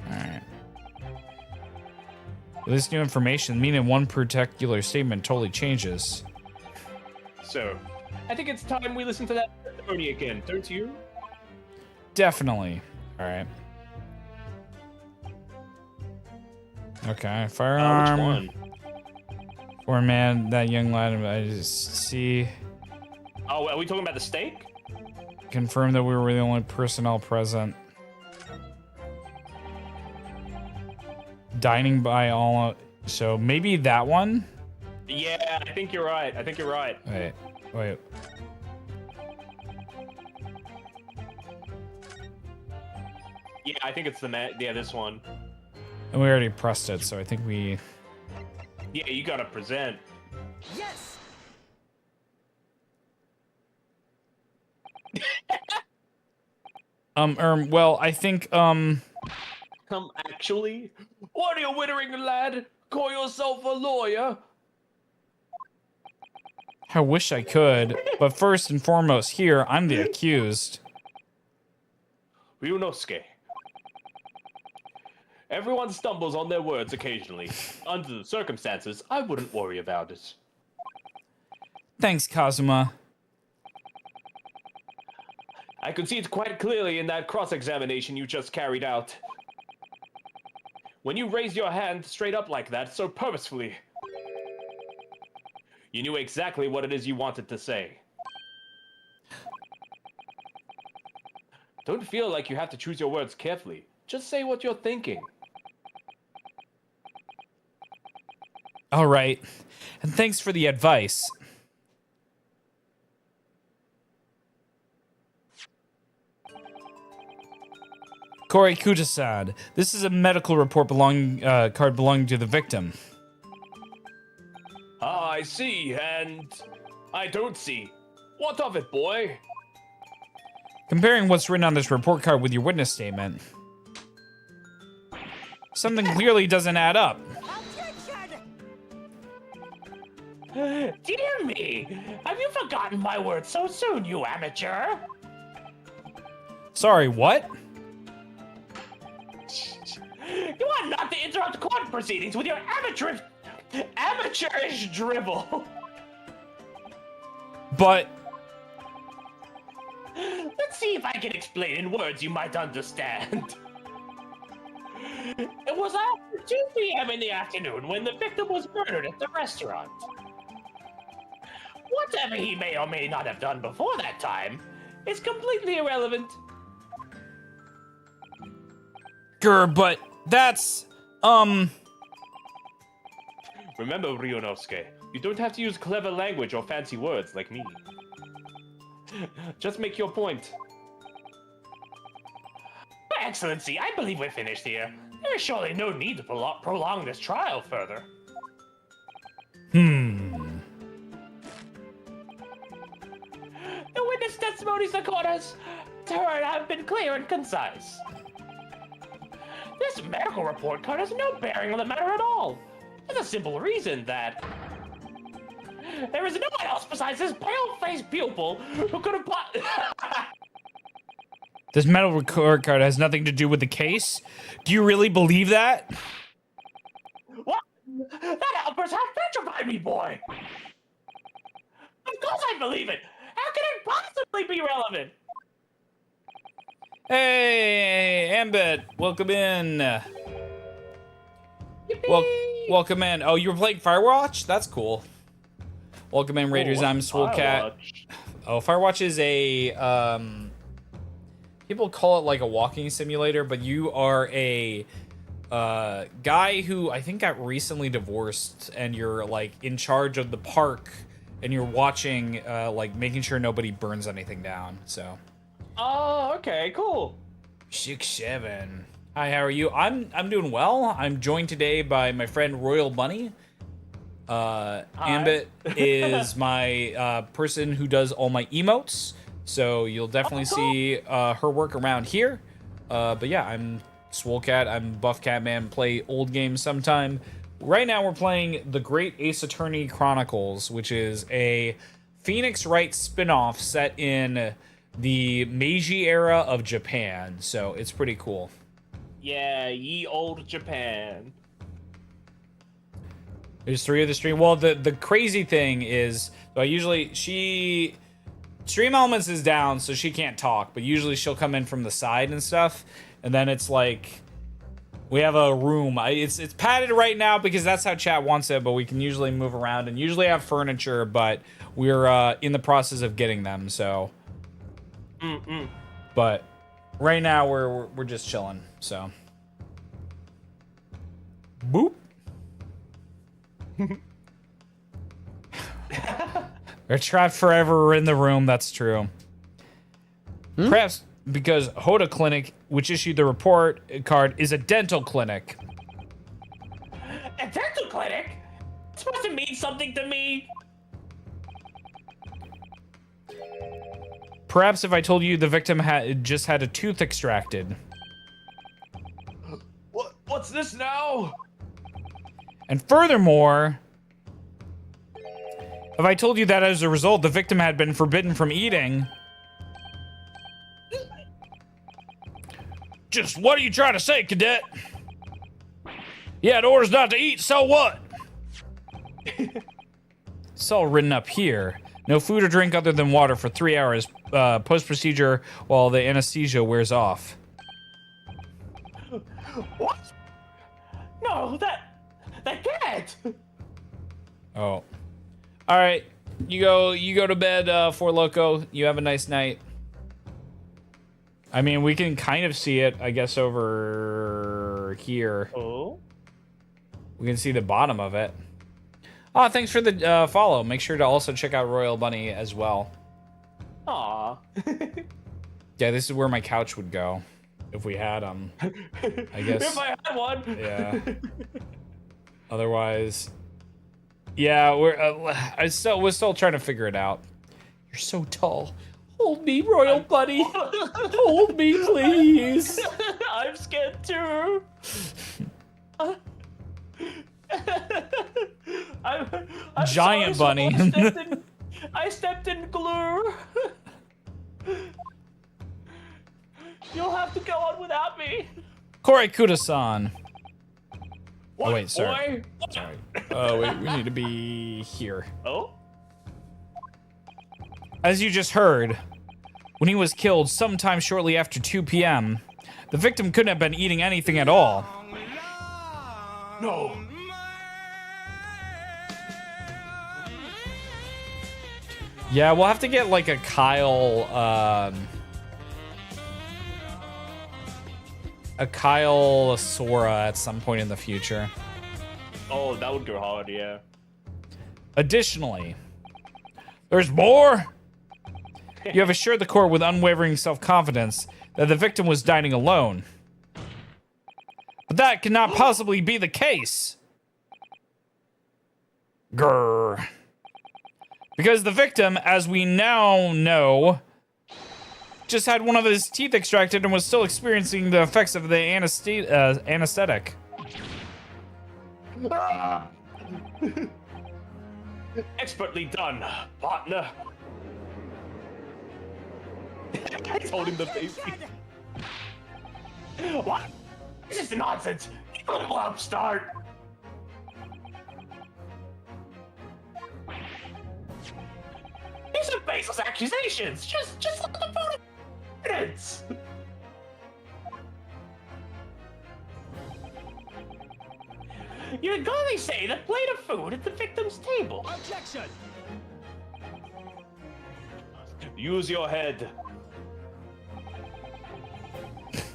Alright. This new information, meaning one particular statement totally changes. So, I think it's time we listen to that testimony again, don't you? Definitely. Alright. Okay, firearm. Which one? Poor man, that young lad, I just see. Oh, are we talking about the steak? Confirmed that we were the only personnel present. Dining by all, so maybe that one? Yeah, I think you're right. Wait. Yeah, I think it's this one. And we already pressed it, so I think we... Yeah, you gotta present. Yes! Well, I think, Actually? What are you wittering, lad? Call yourself a lawyer? I wish I could, but first and foremost here, I'm the accused. Ryunosuke. Everyone stumbles on their words occasionally. Under the circumstances, I wouldn't worry about it. Thanks, Kazuma. I could see it quite clearly in that cross-examination you just carried out. When you raised your hand straight up like that, so purposefully, you knew exactly what it is you wanted to say. Don't feel like you have to choose your words carefully. Just say what you're thinking. All right, and thanks for the advice. Korei Kuta-san, this is a medical report card belonging to the victim. I see and I don't see. What of it, boy? Comparing what's written on this report card with your witness statement, something clearly doesn't add up. Dear me, have you forgotten my words so soon, you amateur? Sorry, what? You are not to interrupt court proceedings with your amateurish dribble. But Let's see if I can explain in words you might understand. It was after 2 p.m. in the afternoon when the victim was murdered at the restaurant. Whatever he may or may not have done before that time is completely irrelevant. Grr, but that's, Remember, Ryunosuke, you don't have to use clever language or fancy words like me. Just make your point. Your Excellency, I believe we're finished here. There is surely no need to prolong this trial further. Hmm. The witness testimonies the court has heard have been clear and concise. This medical report card has no bearing on the matter at all. For the simple reason that there is no one else besides this pale-faced pupil who could have This medical report card has nothing to do with the case? Do you really believe that? What? That outburst has petrified me, boy! Of course I believe it! How can it possibly be relevant? Hey, Ambit, welcome in. Welcome in. Oh, you were playing Firewatch? That's cool. Welcome in, Raiders. I'm Swolecat. Oh, Firewatch is a, people call it like a walking simulator, but you are a guy who I think got recently divorced, and you're like in charge of the park, and you're watching, like making sure nobody burns anything down. So. Oh, okay, cool. 6-7. Hi, how are you? I'm doing well. I'm joined today by my friend Royal Bunny. Ambit is my person who does all my emotes, so you'll definitely see her work around here. But yeah, I'm Swolecat. I'm Buff Catman. Play old games sometime. Right now we're playing The Great Ace Attorney Chronicles, which is a Phoenix Wright spin-off set in the Meiji era of Japan, so it's pretty cool. Yeah, ye old Japan. There's 3 of the stream. Well, the crazy thing is, so I usually, Stream Elements is down, so she can't talk, but usually she'll come in from the side and stuff, and then it's like, we have a room. It's padded right now because that's how chat wants it, but we can usually move around and usually have furniture, but we're in the process of getting them, so. But right now we're just chilling, so. Boop. They're trapped forever in the room, that's true. Perhaps because Hoda Clinic, which issued the report card, is a dental clinic. A dental clinic? It's supposed to mean something to me. Perhaps if I told you the victim just had a tooth extracted. What's this now? And furthermore, if I told you that as a result, the victim had been forbidden from eating. Just what are you trying to say, cadet? Yeah, the order's not to eat, so what? It's all written up here. No food or drink other than water for 3 hours post-procedure while the anesthesia wears off. What? No, that can't. Oh. All right. You go to bed, Four Loco. You have a nice night. I mean, we can kind of see it, I guess, over here. Oh. We can see the bottom of it. Oh, thanks for the follow. Make sure to also check out Royal Bunny as well. Aw. Yeah, this is where my couch would go if we had them. I guess. If I had one. Yeah. Otherwise, Yeah, we're still trying to figure it out. You're so tall. Hold me, royal buddy. Hold me, please. I'm scared too. I'm Giant sorry, bunny. I stepped in glue. You'll have to go on without me. Korei Kuda-san. What, Oh wait, sorry. boy? Sorry. Oh wait, we need to be here. Oh? As you just heard, when he was killed sometime shortly after 2 p.m., the victim couldn't have been eating anything at all. No. Yeah, we'll have to get like a Kyle Sora at some point in the future. Oh, that would go hard, yeah. Additionally, there's more. You have assured the court with unwavering self-confidence that the victim was dining alone. But that cannot possibly be the case. Grrr. Because the victim, as we now know, just had one of his teeth extracted and was still experiencing the effects of the anesthetic. Expertly done, partner. He's holding the baby. What? This is nonsense. You little upstart. These are baseless accusations. Just look at the photo evidence. You're going to say the plate of food at the victim's table. Objection! Use your head.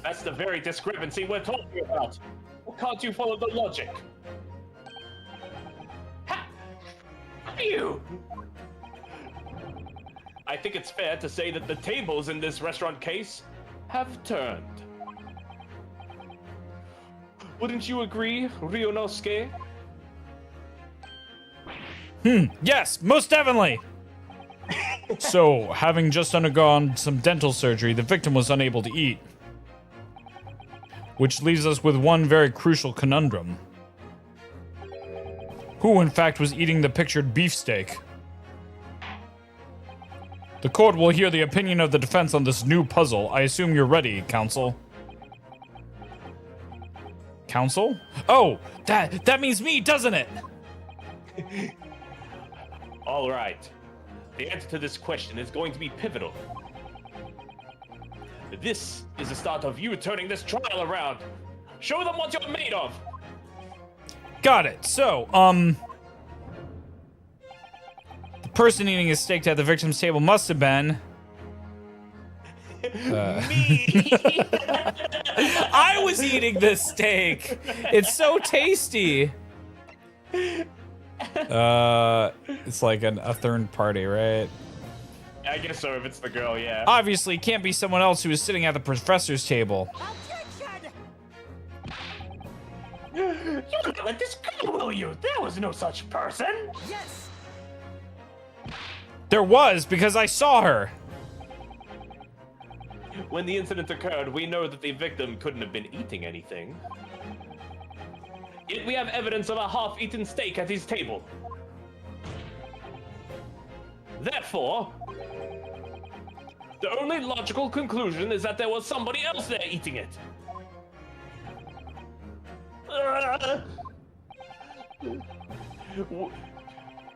That's the very discrepancy we're talking about. Why can't you follow the logic? Ha! You! I think it's fair to say that the tables in this restaurant case have turned. Wouldn't you agree, Ryunosuke? Yes, most definitely. So, having just undergone some dental surgery, the victim was unable to eat. Which leaves us with one very crucial conundrum. Who, in fact, was eating the pictured beefsteak? The court will hear the opinion of the defense on this new puzzle. I assume you're ready, counsel. Counsel? Oh, that means me, doesn't it? All right. The answer to this question is going to be pivotal. This is the start of you turning this trial around. Show them what you're made of. Got it. So, the person eating his steak at the victim's table must have been... Me. I was eating this steak. It's so tasty. It's like a third party, right? I guess so, if it's the girl, yeah. Obviously, it can't be someone else who is sitting at the professor's table. You can't let this go, will you? There was no such person. Yes. There was, because I saw her. When the incident occurred, we know that the victim couldn't have been eating anything. Yet we have evidence of a half-eaten steak at his table. Therefore, the only logical conclusion is that there was somebody else there eating it.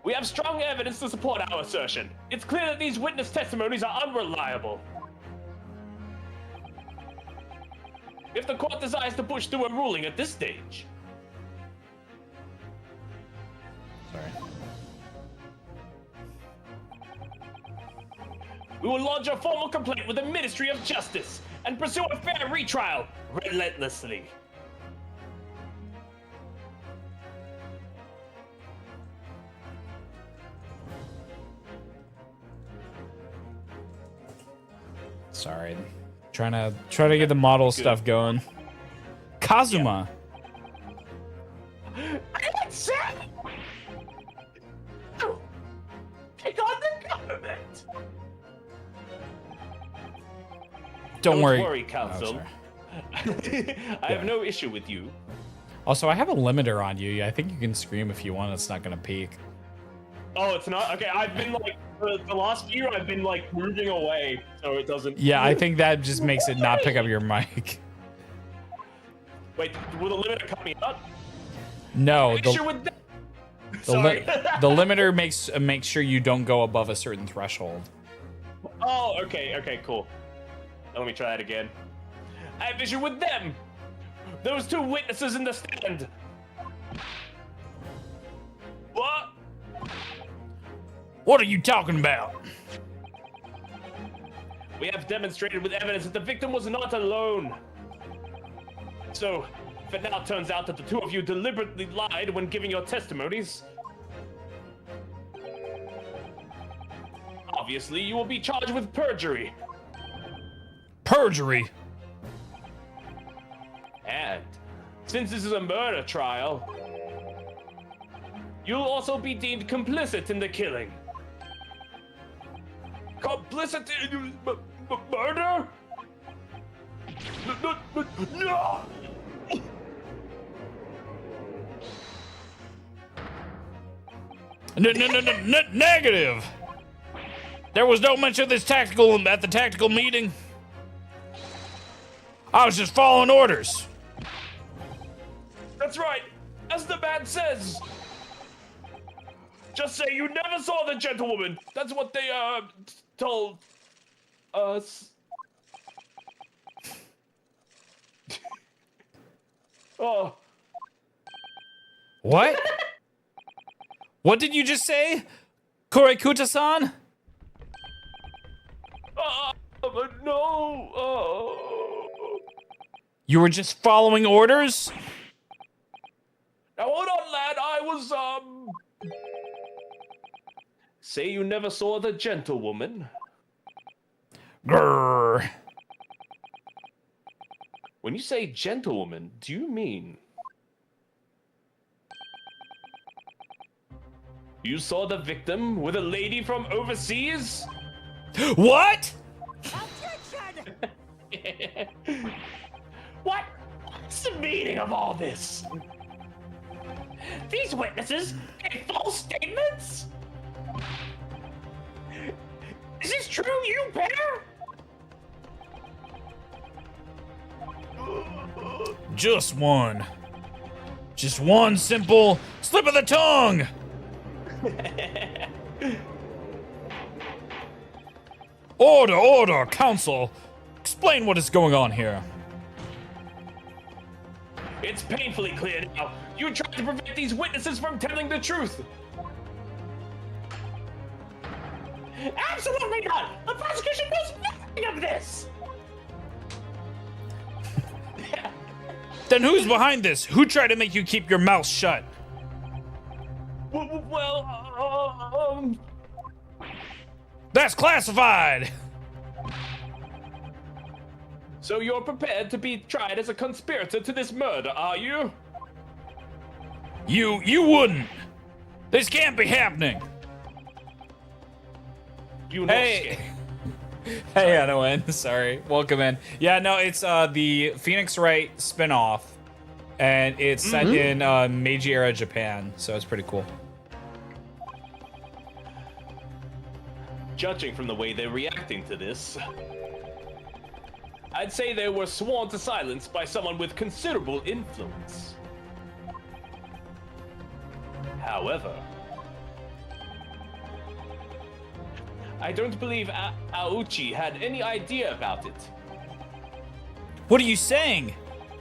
We have strong evidence to support our assertion. It's clear that these witness testimonies are unreliable. If the court decides to push through a ruling at this stage... Sorry. We will lodge a formal complaint with the Ministry of Justice and pursue a fair retrial relentlessly. Sorry. Trying to get the model stuff going. Kazuma. Don't worry. worry, Counsel. I have no issue with you. Also, I have a limiter on you. I think you can scream if you want. It's not gonna peak. Oh, it's not? Okay, I've been like, the last year I've been like moving away, so it doesn't. Yeah, I think that just makes it not pick up your mic. Wait, will the limiter cut me up? No, Issue with that? the Sorry. the limiter makes sure you don't go above a certain threshold. Oh, okay, cool. Now let me try that again. I have issue with them. Those two witnesses in the stand. What? What are you talking about? We have demonstrated with evidence that the victim was not alone. So, if it now turns out that the two of you deliberately lied when giving your testimonies, obviously you will be charged with perjury. Perjury? And since this is a murder trial, you'll also be deemed complicit in the killing. Complicit in murder? No! Negative. There was no mention of this tactical at the tactical meeting. I was just following orders. That's right, as the man says. Just say you never saw the gentlewoman. That's what they told us. Oh. What? What did you just say, Korekuta-san? No. You were just following orders? Now hold on, lad. I was Say you never saw the gentlewoman. Grrr. When you say gentlewoman, do you mean you saw the victim with a lady from overseas? What? What? What's the meaning of all this? These witnesses gave false statements? Is this true, you pair? Just one. Just one simple slip of the tongue. Order, counsel. Explain what is going on here. It's painfully clear now. You tried to prevent these witnesses from telling the truth. Absolutely not! The prosecution knows nothing of this! Then who's behind this? Who tried to make you keep your mouth shut? Well, That's classified! So you're prepared to be tried as a conspirator to this murder, are you? You wouldn't. This can't be happening. Hey, Anoen. Sorry. Welcome in. Yeah, no, it's the Phoenix Wright spinoff, and it's set in Meiji era Japan, so it's pretty cool. Judging from the way they're reacting to this, I'd say they were sworn to silence by someone with considerable influence. However, I don't believe Aochi had any idea about it. What are you saying?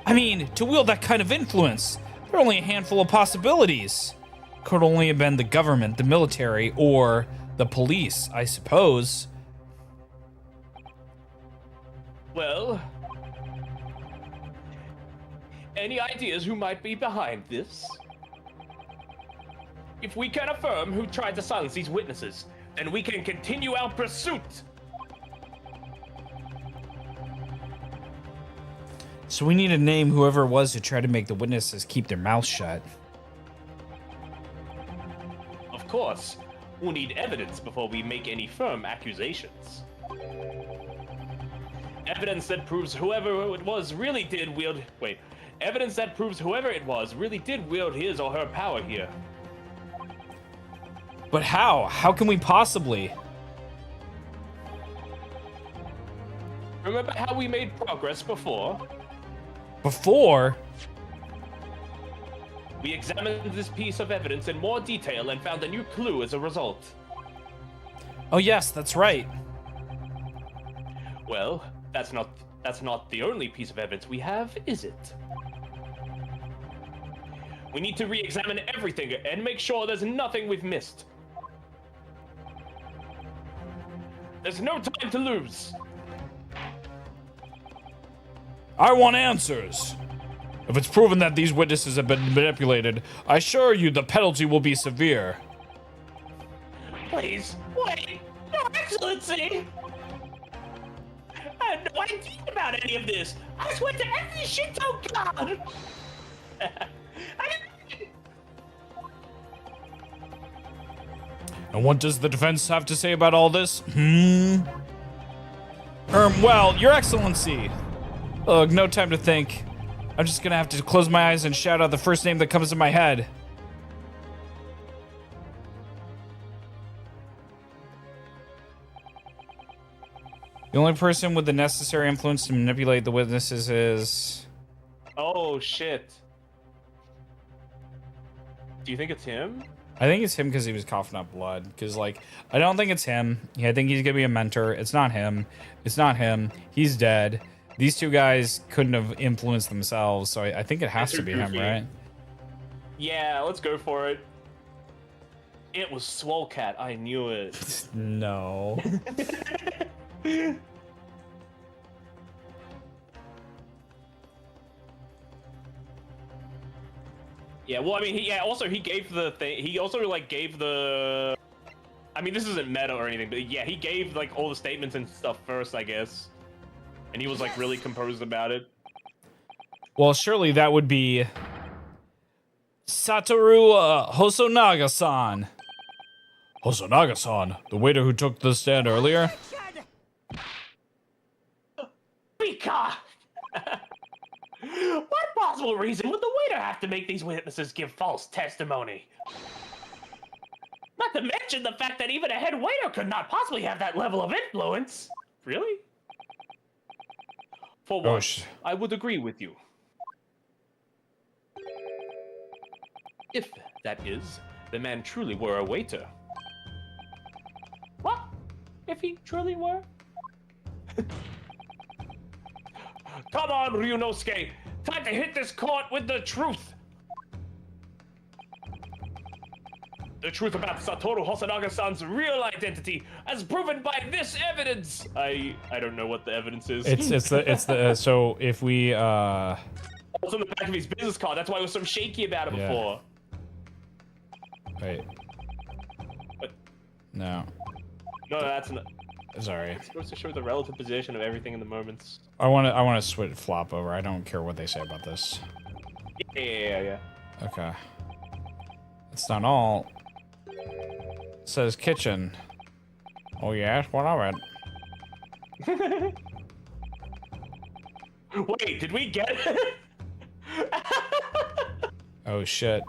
I mean, to wield that kind of influence, there are only a handful of possibilities. Could only have been the government, the military, or the police, I suppose. Well, any ideas who might be behind this? If we can affirm who tried to silence these witnesses, then we can continue our pursuit. So we need to name whoever it was who tried to make the witnesses keep their mouths shut. Of course, we'll need evidence before we make any firm accusations. Evidence that proves whoever it was really did wield... Wait. Evidence that proves whoever it was really did wield his or her power here. But how? How can we possibly? Remember how we made progress before? Before? We examined this piece of evidence in more detail and found a new clue as a result. Oh yes, that's right. Well, that's not the only piece of evidence we have, is it? We need to re-examine everything and make sure there's nothing we've missed. There's no time to lose. I want answers. If it's proven that these witnesses have been manipulated, I assure you the penalty will be severe. Please, wait! Your Excellency! I had no idea about any of this! I swear to every Shinto god! And what does the defense have to say about all this? Well, Your Excellency. Ugh, no time to think. I'm just gonna have to close my eyes and shout out the first name that comes to my head. The only person with the necessary influence to manipulate the witnesses is... Oh, shit. Do you think it's him? I think it's him because he was coughing up blood. Because, like, I don't think it's him. Yeah, I think he's going to be a mentor. It's not him. It's not him. He's dead. These two guys couldn't have influenced themselves, so I think it has to be him, right? Yeah, let's go for it. It was Swolecat. I knew it. No. Yeah, well, I mean, he gave the thing. He also, like, gave the... I mean, this isn't meta or anything, but yeah, he gave, like, all the statements and stuff first, I guess. And he was, like, really composed about it. Well, surely that would be... Satoru Hosonaga-san. Hosonaga-san, the waiter who took the stand earlier? Because... What possible reason would the waiter have to make these witnesses give false testimony? Not to mention the fact that even a head waiter could not possibly have that level of influence. Really? For once, I would agree with you. If, that is, the man truly were a waiter. What? If he truly were? Come on, Ryunosuke! Time to hit this court with the truth! The truth about Satoru Hosonaga-san's real identity, as proven by this evidence! I don't know what the evidence is. It's the so if we It's on the back of his business card, that's why I was so shaky about it before. Wait. What? No. No, that's not... Sorry. It's supposed to show the relative position of everything in the moments. I want to switch flop over. I don't care what they say about this. Yeah. Okay. It's not all. It says kitchen. Oh yes, what of it? Wait, did we get it? Oh shit.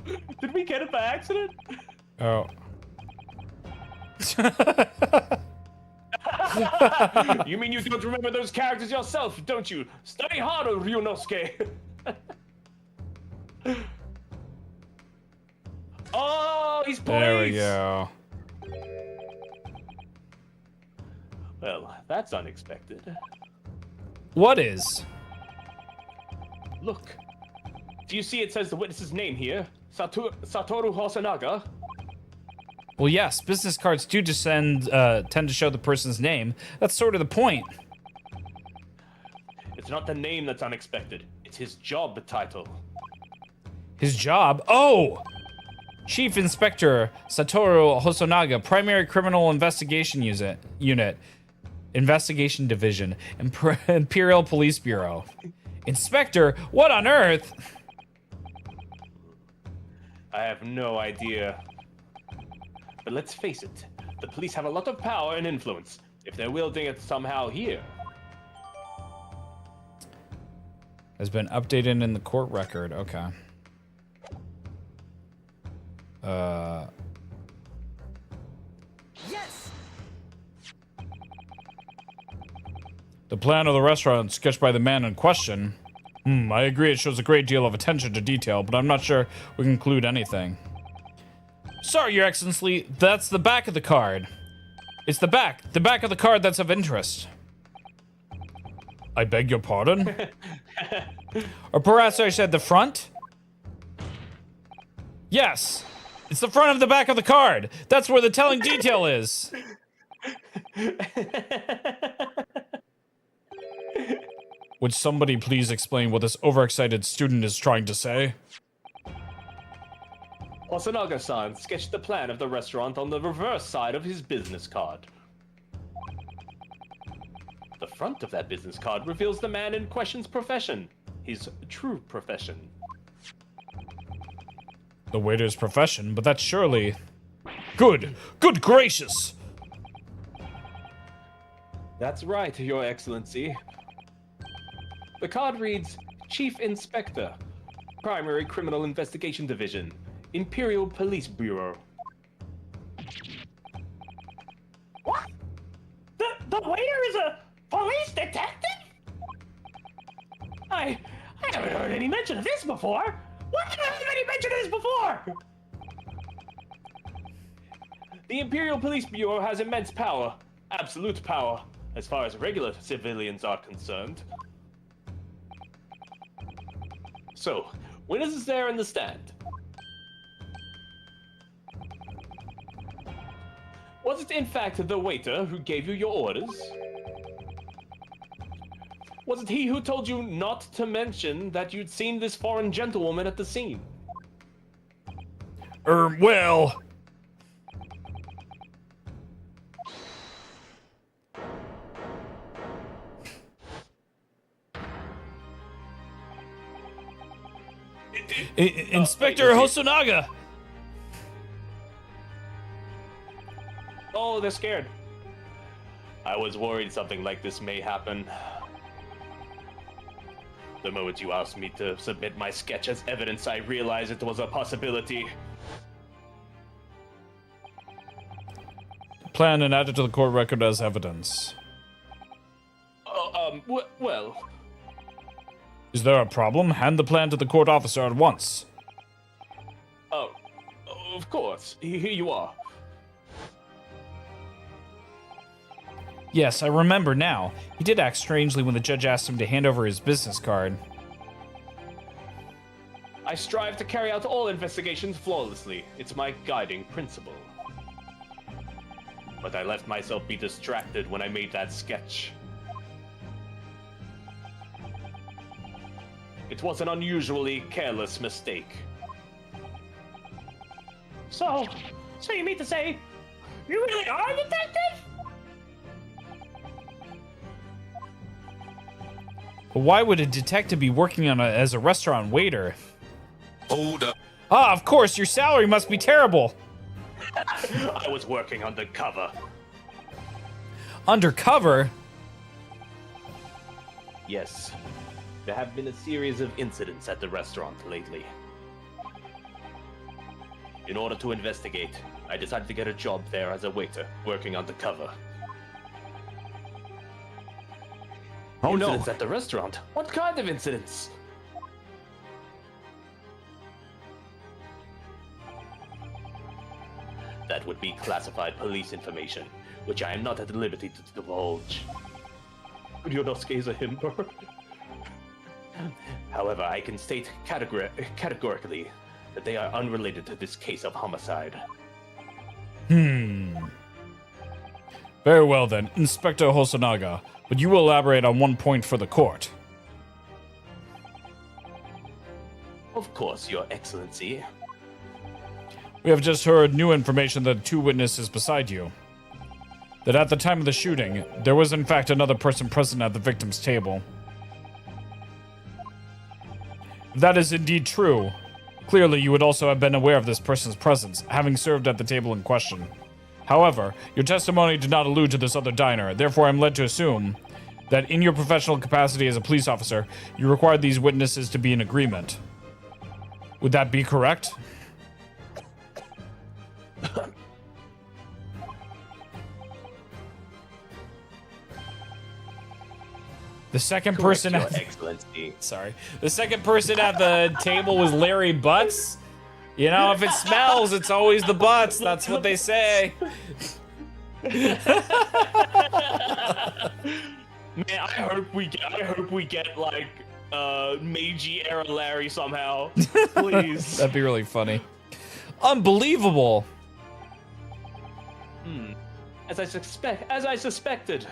Did we get it by accident? Oh. You mean you don't remember those characters yourself, don't you? Study harder, Ryunosuke. Oh, he's police! There we go. Well, that's unexpected. What is? Look. Do you see it says the witness's name here? Satoru Hosonaga? Well, yes, business cards do tend to show the person's name. That's sort of the point. It's not the name that's unexpected. It's his job title. His job? Oh! Chief Inspector Satoru Hosonaga, Primary Criminal Investigation Unit, Investigation Division, Imperial Police Bureau. Inspector? What on earth? I have no idea. But let's face it, the police have a lot of power and influence. If they're wielding it somehow here. Has been updated in the court record. Okay. Yes. The plan of the restaurant sketched by the man in question. I agree it shows a great deal of attention to detail, but I'm not sure we can conclude anything. Sorry, Your Excellency, that's the back of the card. It's the back of the card that's of interest. I beg your pardon? Or perhaps I said the front? Yes, it's the front of the back of the card. That's where the telling detail is. Would somebody please explain what this overexcited student is trying to say? Hosonaga-san sketched the plan of the restaurant on the reverse side of his business card. The front of that business card reveals the man in question's profession, his true profession. The waiter's profession, but that's surely... Good gracious! That's right, Your Excellency. The card reads, Chief Inspector, Primary Criminal Investigation Division, Imperial Police Bureau. What? The waiter is a police detective? I haven't heard any mention of this before. Why did I have any mention of this before? The Imperial Police Bureau has immense power, absolute power, as far as regular civilians are concerned. So, when is this there in the stand? Was it in fact the waiter who gave you your orders? Was it he who told you not to mention that you'd seen this foreign gentlewoman at the scene? Well... Inspector Hosonaga! Oh, they're scared. I was worried something like this may happen. The moment you asked me to submit my sketch as evidence, I realized it was a possibility. Plan and add it to the court record as evidence. Well... Is there a problem? Hand the plan to the court officer at once. Oh, of course. Here you are. Yes, I remember now. He did act strangely when the judge asked him to hand over his business card. I strive to carry out all investigations flawlessly. It's my guiding principle. But I left myself be distracted when I made that sketch. It was an unusually careless mistake. So you mean to say, you really are a detective? But why would a detective be working as a restaurant waiter? Hold up. Ah, of course, your salary must be terrible. I was working undercover. Undercover? Yes. There have been a series of incidents at the restaurant lately. In order to investigate, I decided to get a job there as a waiter, working undercover. Oh no! Incidents at the restaurant? What kind of incidents? That would be classified police information, which I am not at liberty to divulge. Ryonosuke is a himper. However, I can state categorically that they are unrelated to this case of homicide. Very well then, Inspector Hosonaga, but you will elaborate on one point for the court. Of course, Your Excellency. We have just heard new information that two witnesses beside you. That at the time of the shooting, there was in fact another person present at the victim's table. If that is indeed true, clearly you would also have been aware of this person's presence, having served at the table in question. However, your testimony did not allude to this other diner. Therefore, I'm led to assume that in your professional capacity as a police officer, you required these witnesses to be in agreement. Would that be correct? The second person Your at the, Excellency. sorry. The second person at the table was Larry Butts. You know, if it smells, it's always the butts. That's what they say. Man, I hope we get like Meiji era Larry somehow. Please. That'd be really funny. Unbelievable. As I suspected.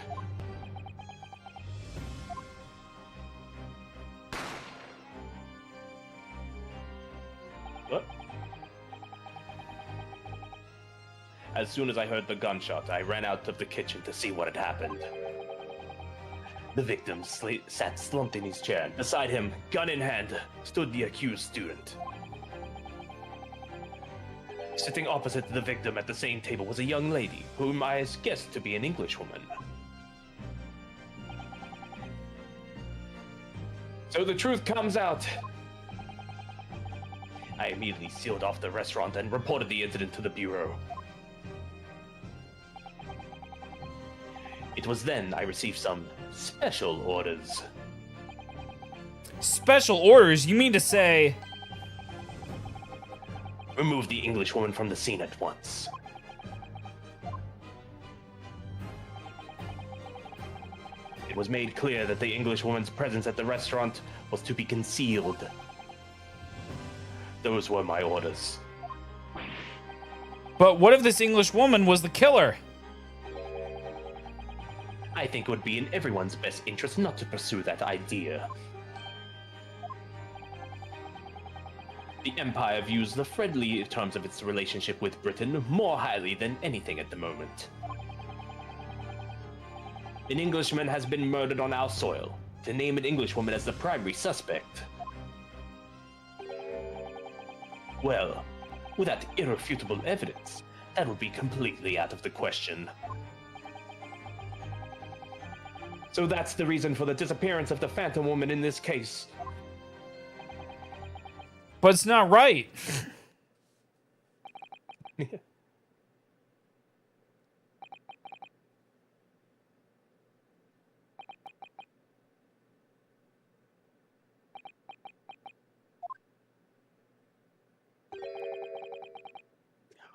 What? As soon as I heard the gunshot, I ran out of the kitchen to see what had happened. The victim sat slumped in his chair. Beside him, gun in hand, stood the accused student. Sitting opposite the victim at the same table was a young lady, whom I guessed to be an Englishwoman. So the truth comes out. I immediately sealed off the restaurant and reported the incident to the bureau. It was then I received some special orders. Special orders? You mean to say... Remove the Englishwoman from the scene at once. It was made clear that the Englishwoman's presence at the restaurant was to be concealed. Those were my orders. But what if this English woman was the killer? I think it would be in everyone's best interest not to pursue that idea. The Empire views the friendly terms of its relationship with Britain more highly than anything at the moment. An Englishman has been murdered on our soil. To name an Englishwoman as the primary suspect, well, without irrefutable evidence, that would be completely out of the question. So that's the reason for the disappearance of the Phantom Woman in this case. But it's not right.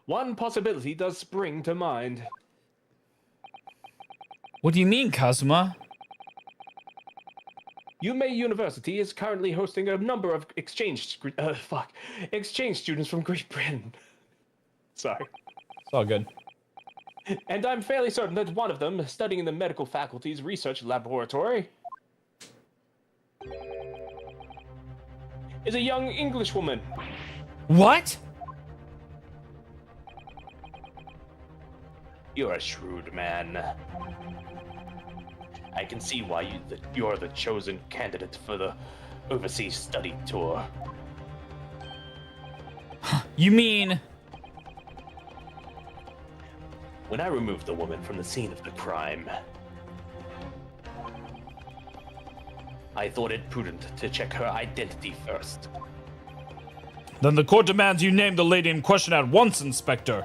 One possibility does spring to mind. What do you mean, Kazuma? UMA University is currently hosting a number of exchange students from Great Britain. Sorry. It's all good. And I'm fairly certain that one of them, studying in the medical faculty's research laboratory, is a young Englishwoman. What? You're a shrewd man. I can see why you're the chosen candidate for the overseas study tour. You mean... When I removed the woman from the scene of the crime, I thought it prudent to check her identity first. Then the court demands you name the lady in question at once, Inspector.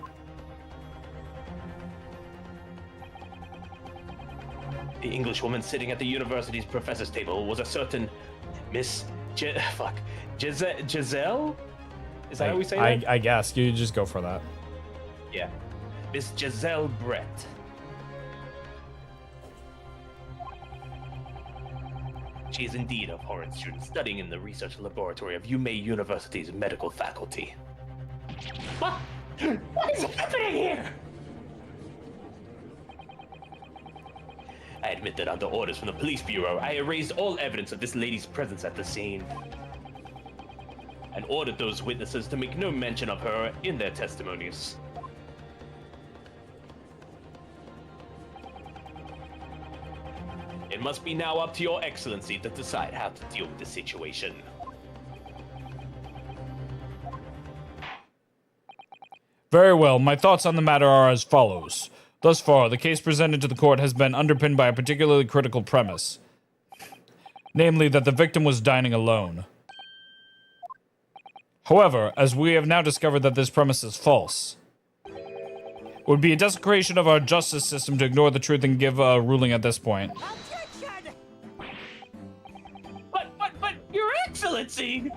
The Englishwoman sitting at the university's professor's table was a certain Miss Giselle? Is that how we say that? I guess. You just go for that. Yeah. Miss Giselle Brett. She is indeed a foreign student studying in the research laboratory of UMA University's medical faculty. What? What is happening here? I admit that under orders from the police bureau, I erased all evidence of this lady's presence at the scene and ordered those witnesses to make no mention of her in their testimonies. It must be now up to your excellency to decide how to deal with the situation. Very well, my thoughts on the matter are as follows. Thus far, the case presented to the court has been underpinned by a particularly critical premise. Namely, that the victim was dining alone. However, as we have now discovered that this premise is false, it would be a desecration of our justice system to ignore the truth and give a ruling at this point. But, Your Excellency!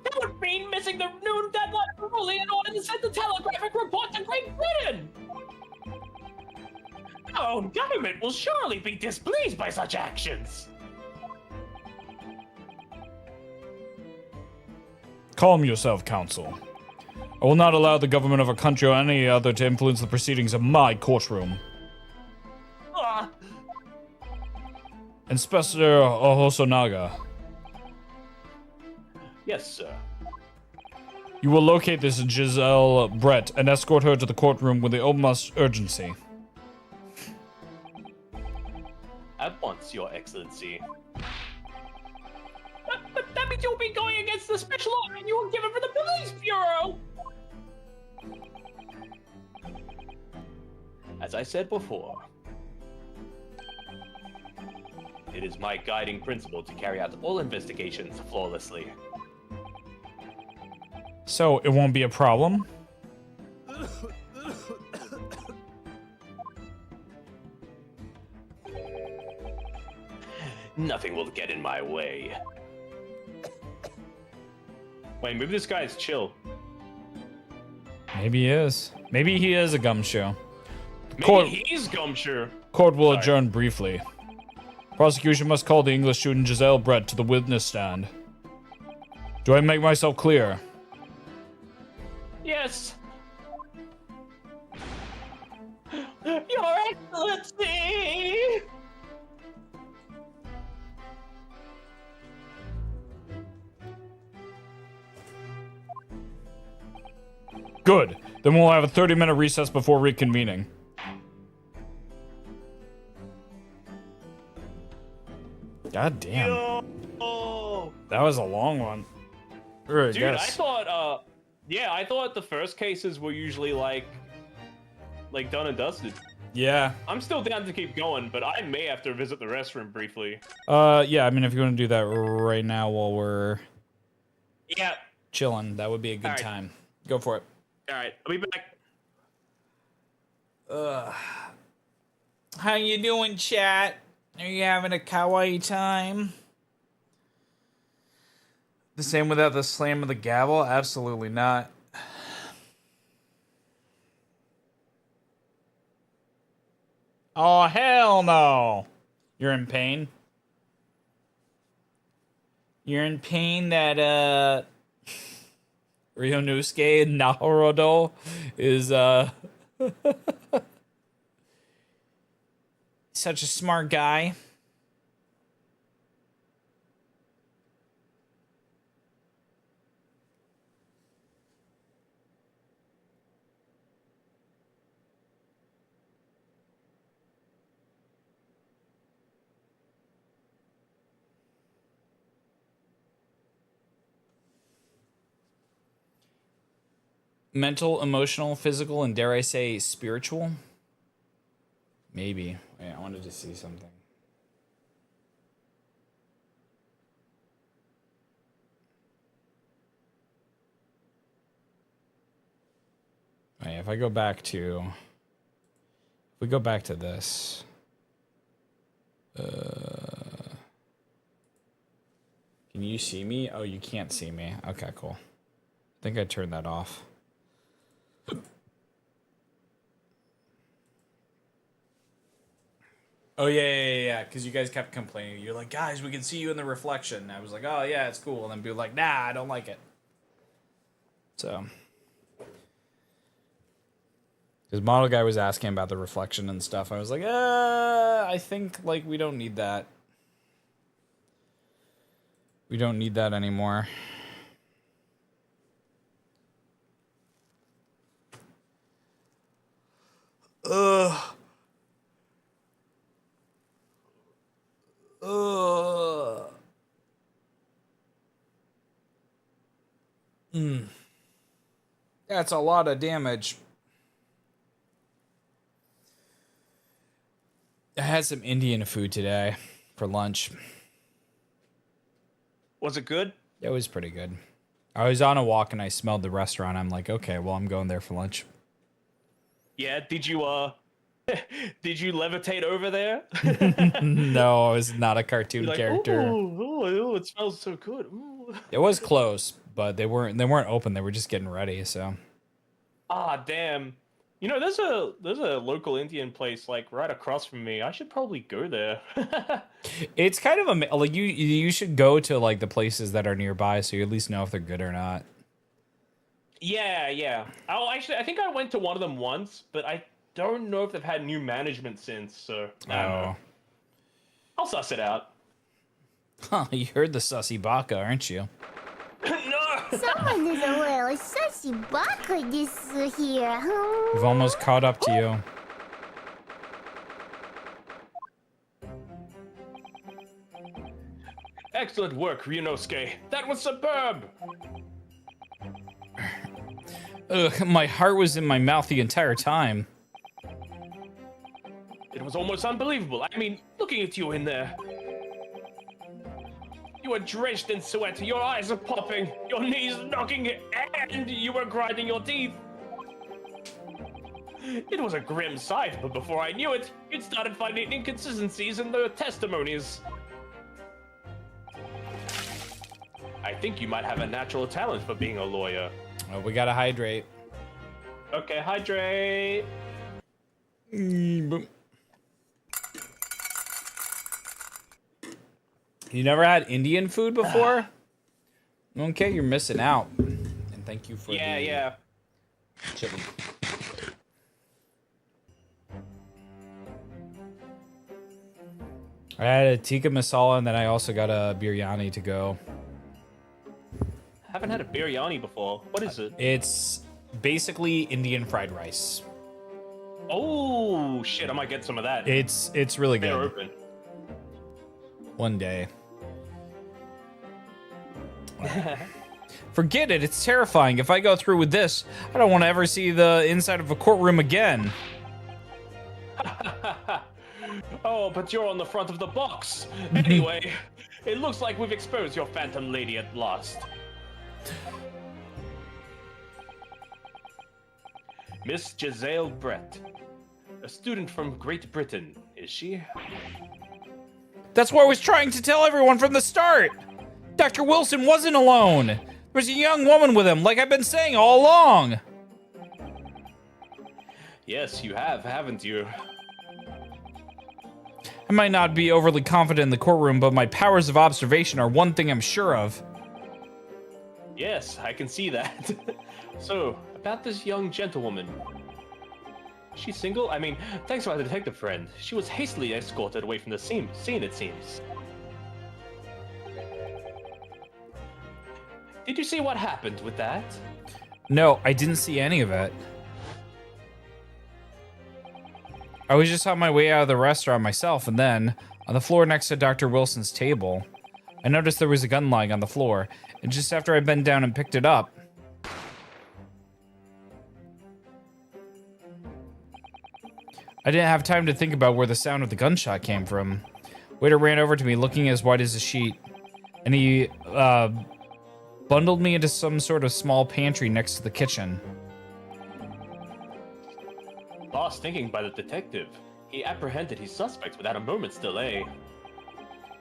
That would mean missing the noon deadline ruling in order to send the telegraphic report to Great Britain! Our own government will surely be displeased by such actions! Calm yourself, Counsel. I will not allow the government of a country or any other to influence the proceedings of my courtroom. Inspector Hosonaga. Yes, sir. You will locate this Giselle Brett and escort her to the courtroom with the utmost urgency. At once, Your Excellency. But that means you'll be going against the special order you were given for the police bureau! As I said before, it is my guiding principle to carry out all investigations flawlessly. So, it won't be a problem? Nothing will get in my way. Wait, maybe this guy is chill. Maybe he is. Maybe he is a gumshoe. Maybe he's gumshoe. Court will adjourn briefly. Prosecution must call the English student Giselle Brett to the witness stand. Do I make myself clear? Yes! Your Excellency! Good. Then we'll have a 30-minute recess before reconvening. God damn. Yo! That was a long one. Or, Dude, I thought, yeah, I thought the first cases were usually like done and dusted. Yeah. I'm still down to keep going, but I may have to visit the restroom briefly. Yeah, I mean, if you want to do that right now while we're chilling, that would be a good time. Go for it. Alright, I'll be back. How you doing, chat? Are you having a kawaii time? The same without the slam of the gavel? Absolutely not. Oh, hell no. You're in pain? You're in pain that, Ryunosuke Naruto is, such a smart guy. Mental, emotional, physical, and dare I say spiritual? Maybe. Wait, I wanted to see something. Wait, if I go back to... If we go back to this... Can you see me? Oh, you can't see me. Okay, cool. I think I turned that off. Oh, yeah, because you guys kept complaining. You're like, guys, we can see you in the reflection. And I was like, oh, yeah, it's cool. And then people were like, nah, I don't like it. So. Because model guy was asking about the reflection and stuff. I was like, I think, like, we don't need that. We don't need that anymore. Ugh. That's a lot of damage. I had some Indian food today for lunch. Was it good? It was pretty good. I was on a walk and I smelled the restaurant. I'm like, okay, well, I'm going there for lunch. Yeah, did you did you levitate over there? No, I was not a cartoon Like, character. ooh, it smells so good. Ooh. It was close, but they weren't open. They were just getting ready, so. Ah, damn. You know, there's a local Indian place like right across from me. I should probably go there. It's kind of like you should go to like the places that are nearby so you at least know if they're good or not. Yeah. Oh, actually, I think I went to one of them once, but I don't know if they've had new management since. So I don't know. I'll suss it out. Huh, you heard the sussy baka, aren't you? No. Someone is a little sussy baka this here. We've almost caught up to you. Excellent work, Ryunosuke. That was superb. Ugh, my heart was in my mouth the entire time. It was almost unbelievable. I mean, looking at you in there. You were drenched in sweat, your eyes are popping, your knees knocking, and you were grinding your teeth. It was a grim sight, but before I knew it, you'd started finding inconsistencies in the testimonies. I think you might have a natural talent for being a lawyer. Oh, we gotta hydrate. Okay, hydrate. You never had Indian food before? Okay, you're missing out. And thank you for Yeah. chili. I had a tikka masala and then I also got a biryani to go. Haven't had a biryani before. What is it? It's basically Indian fried rice. Oh shit! I might get some of that. It's really good. They're open. One day. Forget it. It's terrifying. If I go through with this, I don't want to ever see the inside of a courtroom again. Oh, but you're on the front of the box. Anyway, it looks like we've exposed your phantom lady at last. Miss Giselle Brett. A student from Great Britain, is she? That's what I was trying to tell everyone from the start. Dr. Wilson wasn't alone. There was a young woman with him, like I've been saying all along. Yes, you have, haven't you? I might not be overly confident in the courtroom, but my powers of observation are one thing I'm sure of. Yes, I can see that. So, about this young gentlewoman. She's single? I mean, thanks to our detective friend. She was hastily escorted away from the scene, it seems. Did you see what happened with that? No, I didn't see any of it. I was just on my way out of the restaurant myself, and then, on the floor next to Dr. Wilson's table, I noticed there was a gun lying on the floor, and just after I bent down and picked it up, I didn't have time to think about where the sound of the gunshot came from. Waiter ran over to me looking as white as a sheet, and he bundled me into some sort of small pantry next to the kitchen. Lost thinking by the detective. He apprehended his suspect without a moment's delay.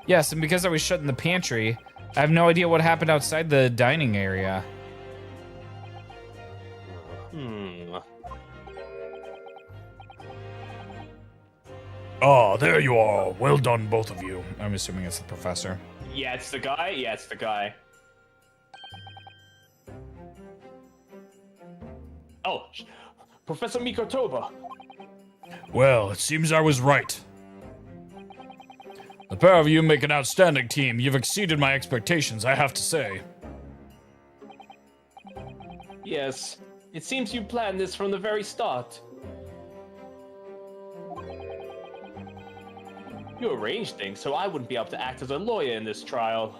Yes, and because I was shut in the pantry, I have no idea what happened outside the dining area. Oh, there you are. Well done, both of you. I'm assuming it's the professor. Yeah, it's the guy. Yeah, it's the guy. Oh, Professor Mikotoba. Well, it seems I was right. The pair of you make an outstanding team. You've exceeded my expectations, I have to say. Yes, it seems you planned this from the very start. You arranged things so I wouldn't be able to act as a lawyer in this trial.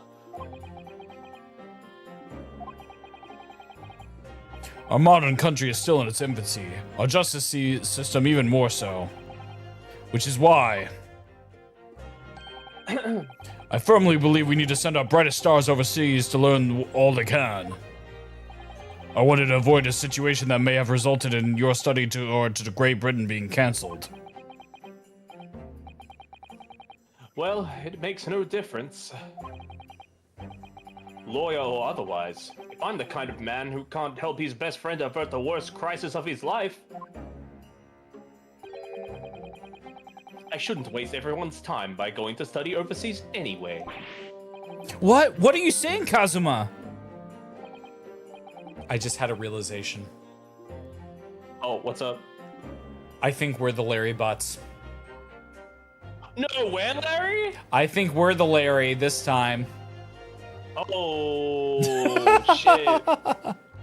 Our modern country is still in its infancy, our justice system even more so. Which is why I firmly believe we need to send our brightest stars overseas to learn all they can. I wanted to avoid a situation that may have resulted in your study to Great Britain being cancelled. Well, it makes no difference. Lawyer or otherwise, if I'm the kind of man who can't help his best friend avert the worst crisis of his life, I shouldn't waste everyone's time by going to study overseas anyway. What? What are you saying, Kazuma? I just had a realization. Oh, what's up? I think we're the Larry Butts. No way, Larry? I think we're the Larry this time. Oh, shit.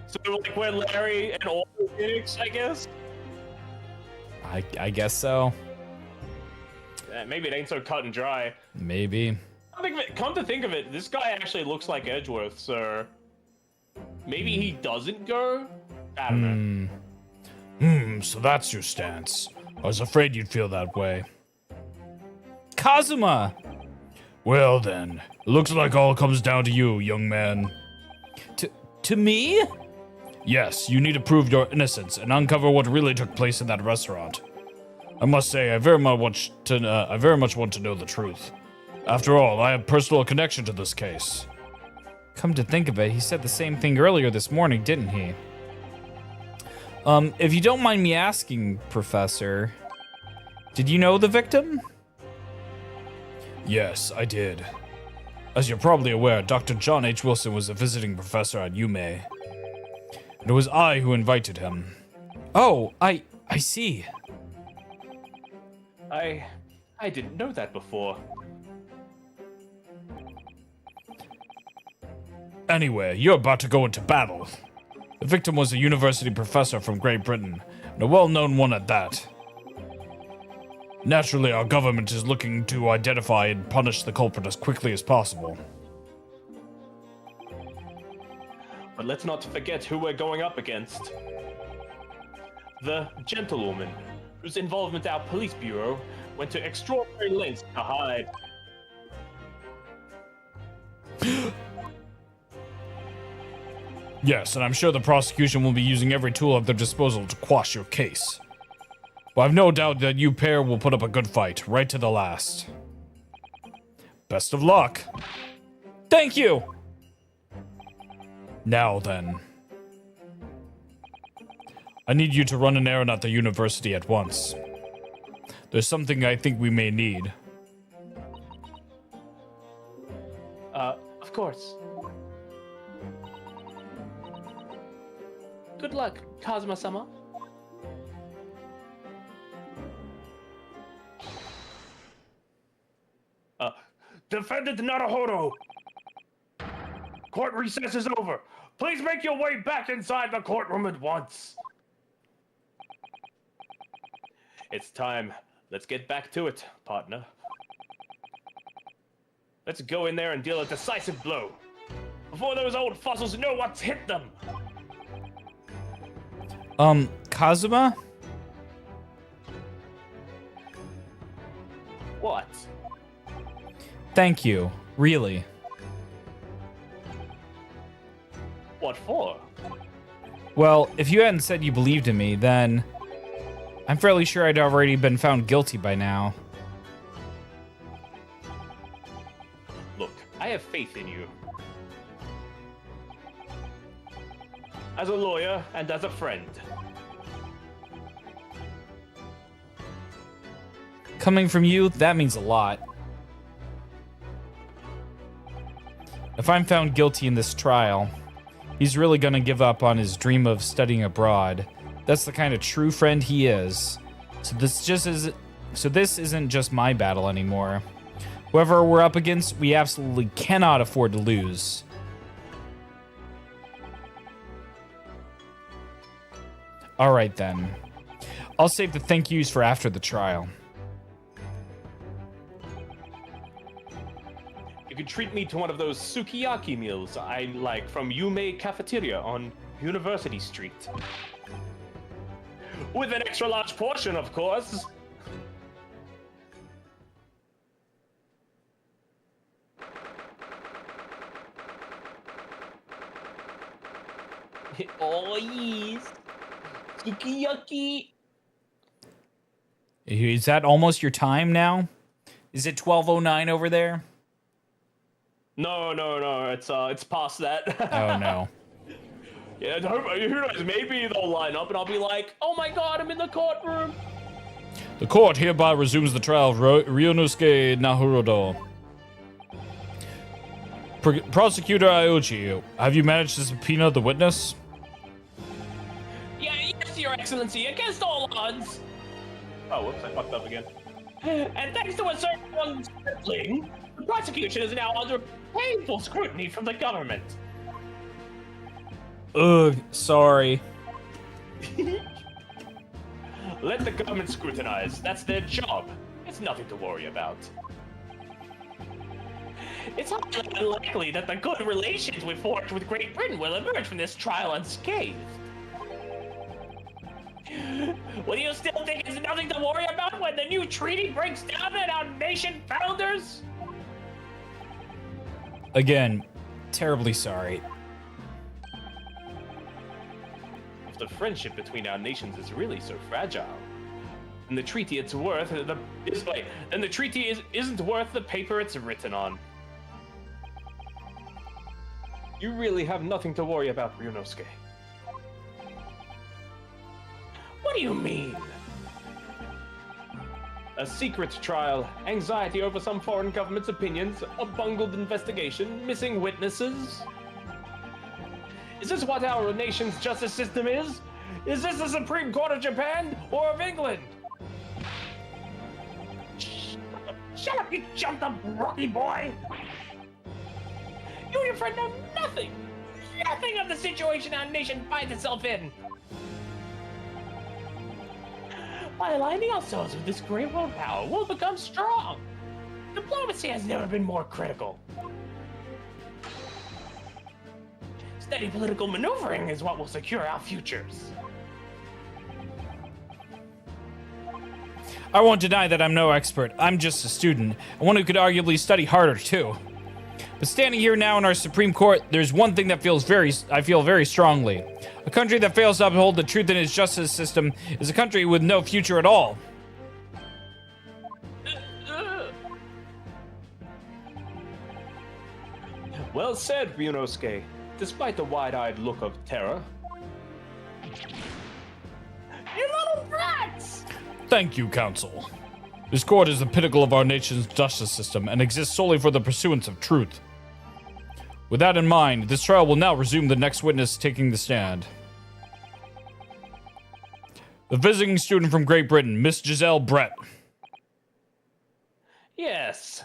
So, like, we're Larry and all the Phoenix, I guess? I guess so. Maybe it ain't so cut and dry. Maybe. Come to think of it, this guy actually looks like Edgeworth, so maybe he doesn't go? I don't know. So that's your stance. I was afraid you'd feel that way. Kazuma! Well then, it looks like all comes down to you, young man. To me? Yes, you need to prove your innocence and uncover what really took place in that restaurant. I must say, I very much want to know the truth. After all, I have personal connection to this case. Come to think of it, he said the same thing earlier this morning, didn't he? If you don't mind me asking, Professor, did you know the victim? Yes, I did. As you're probably aware, Dr. John H. Wilson was a visiting professor at WOWWIE. And it was I who invited him. Oh, I see. I didn't know that before. Anyway, you're about to go into battle. The victim was a university professor from Great Britain, and a well-known one at that. Naturally, our government is looking to identify and punish the culprit as quickly as possible. But let's not forget who we're going up against. The gentlewoman, whose involvement our police bureau went to extraordinary lengths to hide. Yes, and I'm sure the prosecution will be using every tool at their disposal to quash your case. But I've no doubt that you pair will put up a good fight, right to the last. Best of luck. Thank you. Now then. I need you to run an errand at the university at once. There's something I think we may need. Of course. Good luck, Kazuma-sama. Defendant Naruhodo! Court recess is over. Please make your way back inside the courtroom at once. It's time. Let's get back to it, partner. Let's go in there and deal a decisive blow. Before those old fossils know what's hit them. Kazuma? What? Thank you. Really. What for? Well, if you hadn't said you believed in me, then I'm fairly sure I'd already been found guilty by now. Look, I have faith in you. As a lawyer and as a friend. Coming from you, that means a lot. If I'm found guilty in this trial, he's really gonna give up on his dream of studying abroad. That's the kind of true friend he is. So this isn't just my battle anymore. Whoever we're up against, we absolutely cannot afford to lose. All right then. I'll save the thank yous for after the trial. You could treat me to one of those sukiyaki meals I like from Yume Cafeteria on University Street. With an extra large portion, of course. Oh, yes. Yucky. Is that almost your time now? Is it 12:09 over there? No, it's past that. Oh no. Yeah, who knows? Maybe they'll line up and I'll be like, oh my god, I'm in the courtroom. The court hereby resumes the trial of Ryunosuke Naruhodo. Prosecutor Aochi, have you managed to subpoena the witness? Yes, Your Excellency, against all odds. Oh, whoops, I fucked up again. And thanks to a certain stripling, the prosecution is now under painful scrutiny from the government. Ugh, sorry. Let the government scrutinize. That's their job. It's nothing to worry about. It's highly unlikely that the good relations we forged with Great Britain will emerge from this trial unscathed. What do you still think is nothing to worry about when the new treaty breaks down and our nation founders? Again, terribly sorry. If the friendship between our nations is really so fragile, then the treaty isn't worth the paper it's written on. You really have nothing to worry about, Ryunosuke. What do you mean? A secret trial, anxiety over some foreign government's opinions, a bungled investigation, missing witnesses. Is this what our nation's justice system is? Is this the Supreme Court of Japan or of England? Shut up, you jumped up, Rocky boy! You and your friend know nothing of the situation our nation finds itself in. By aligning ourselves with this great world power, we'll become strong. Diplomacy has never been more critical. Steady political maneuvering is what will secure our futures. I won't deny that I'm no expert. I'm just a student, and one who could arguably study harder too. But standing here now in our Supreme Court, there's one thing that I feel very strongly. A country that fails to uphold the truth in its justice system is a country with no future at all. Well said, Ryunosuke. Despite the wide-eyed look of terror. You little brats! Thank you, Counsel. This court is the pinnacle of our nation's justice system and exists solely for the pursuance of truth. With that in mind, this trial will now resume the next witness taking the stand. The visiting student from Great Britain, Miss Giselle Brett. Yes.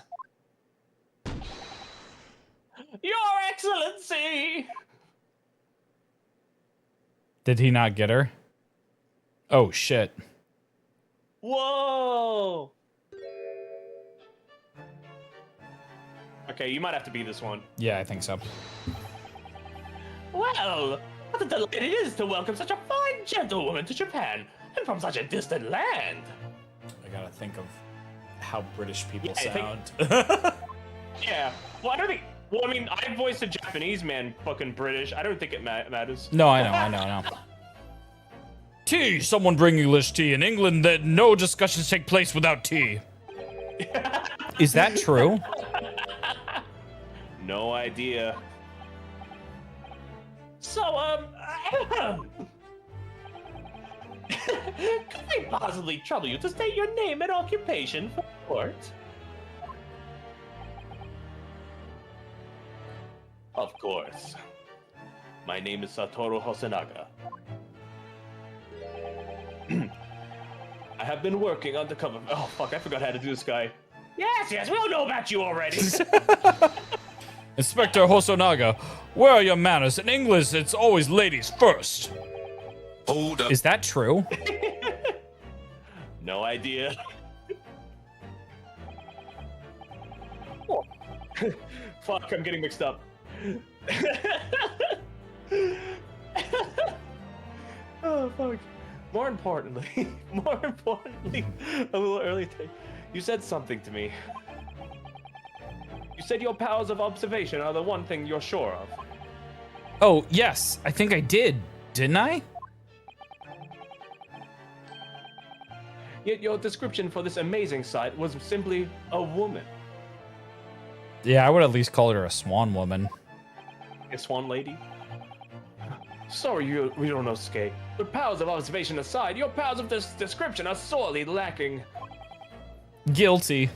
Your Excellency! Did he not get her? Oh, shit. Whoa! Okay, you might have to be this one. Yeah, I think so. Well, what a delight it is to welcome such a fine gentlewoman to Japan, and from such a distant land. I gotta think of how British people Yeah, sound. Yeah. Well, I don't think... Well, I mean, I voiced a Japanese man fucking British. I don't think it matters. No, I know. Tea! Someone bring English tea. In England, that no discussions take place without tea. Is that true? No idea. So, could I possibly trouble you to state your name and occupation for court? Of course. My name is Satoru Hosonaga. I have been working undercover. Oh, fuck, I forgot how to do this guy. Yes, we all know about you already. Inspector Hosonaga, where are your manners? In English, it's always ladies first. Hold up. Is that true? No idea. Fuck, I'm getting mixed up. fuck? More importantly, a little early today, you said something to me. You said your powers of observation are the one thing you're sure of. Oh, yes, I think I did, didn't I? Yet your description for this amazing sight was simply a woman. Yeah, I would at least call her a swan woman. A swan lady? Sorry, we don't know Skate. But powers of observation aside, your powers of this description are sorely lacking. Guilty.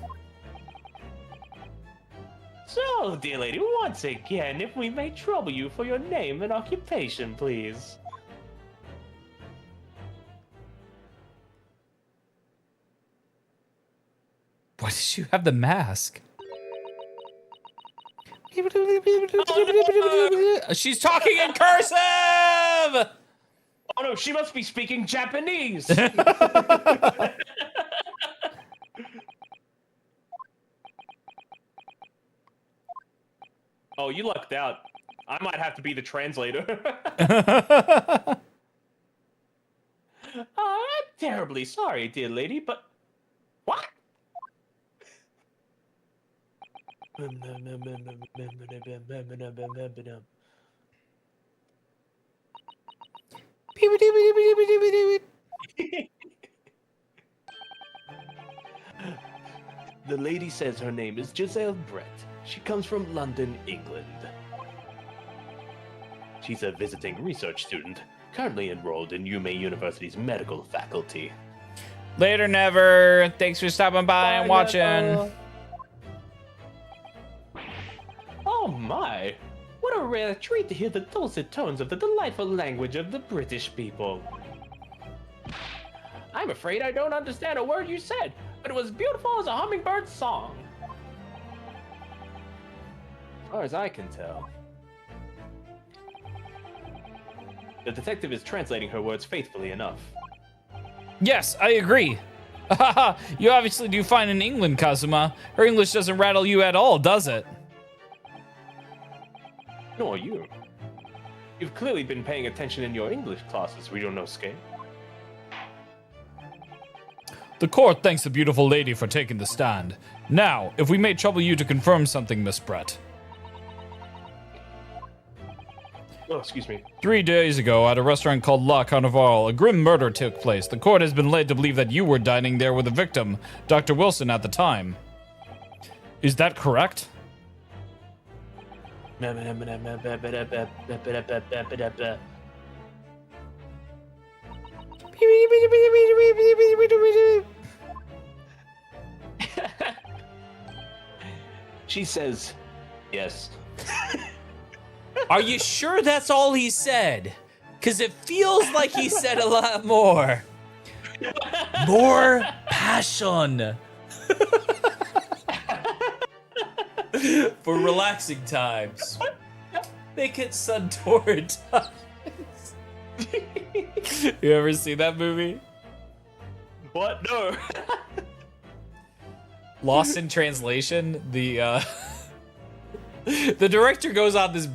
So, dear lady, once again, if we may trouble you for your name and occupation, please. Why did you have the mask? She's talking in cursive! Oh no, she must be speaking Japanese! Oh, you lucked out. I might have to be the translator. I'm terribly sorry, dear lady, but... What? The lady says her name is Giselle Brett. She comes from London, England. She's a visiting research student, currently enrolled in UMA University's medical faculty. Later, Never. Thanks for stopping by and watching. Never. Oh my! What a rare treat to hear the dulcet tones of the delightful language of the British people. I'm afraid I don't understand a word you said, but it was beautiful as a hummingbird's song. As far as I can tell. The detective is translating her words faithfully enough. Yes, I agree. You obviously do fine in England, Kazuma. Her English doesn't rattle you at all, does it? Nor you. You've clearly been paying attention in your English classes, Ryunosuke. The court thanks the beautiful lady for taking the stand. Now, if we may trouble you to confirm something, Miss Brett. Oh, excuse me. 3 days ago, at a restaurant called La Carnival, a grim murder took place. The court has been led to believe that you were dining there with the victim, Dr. Wilson, at the time. Is that correct? She says, yes. Are you sure that's all he said? Because it feels like he said a lot more. More passion. For relaxing times. Make it sun-torrid times. You ever seen that movie? What? No. Lost in Translation, the director goes on this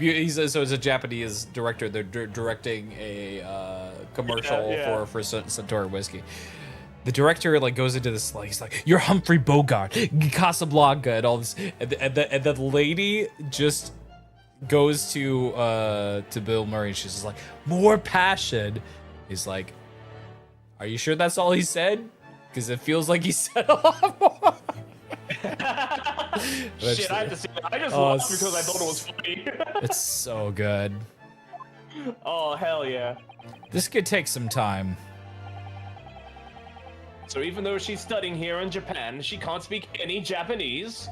so it's a Japanese director. They're directing a commercial for Suntory whiskey. The director like goes into this like he's like, "You're Humphrey Bogart, Casablanca," and all this, and the lady just goes to Bill Murray and she's just like, "More passion." He's like, "Are you sure that's all he said? Because it feels like he said a lot more." Shit, I have to see that. I just laughed because I thought it was funny. It's so good. Oh, hell yeah. This could take some time. So even though she's studying here in Japan, she can't speak any Japanese?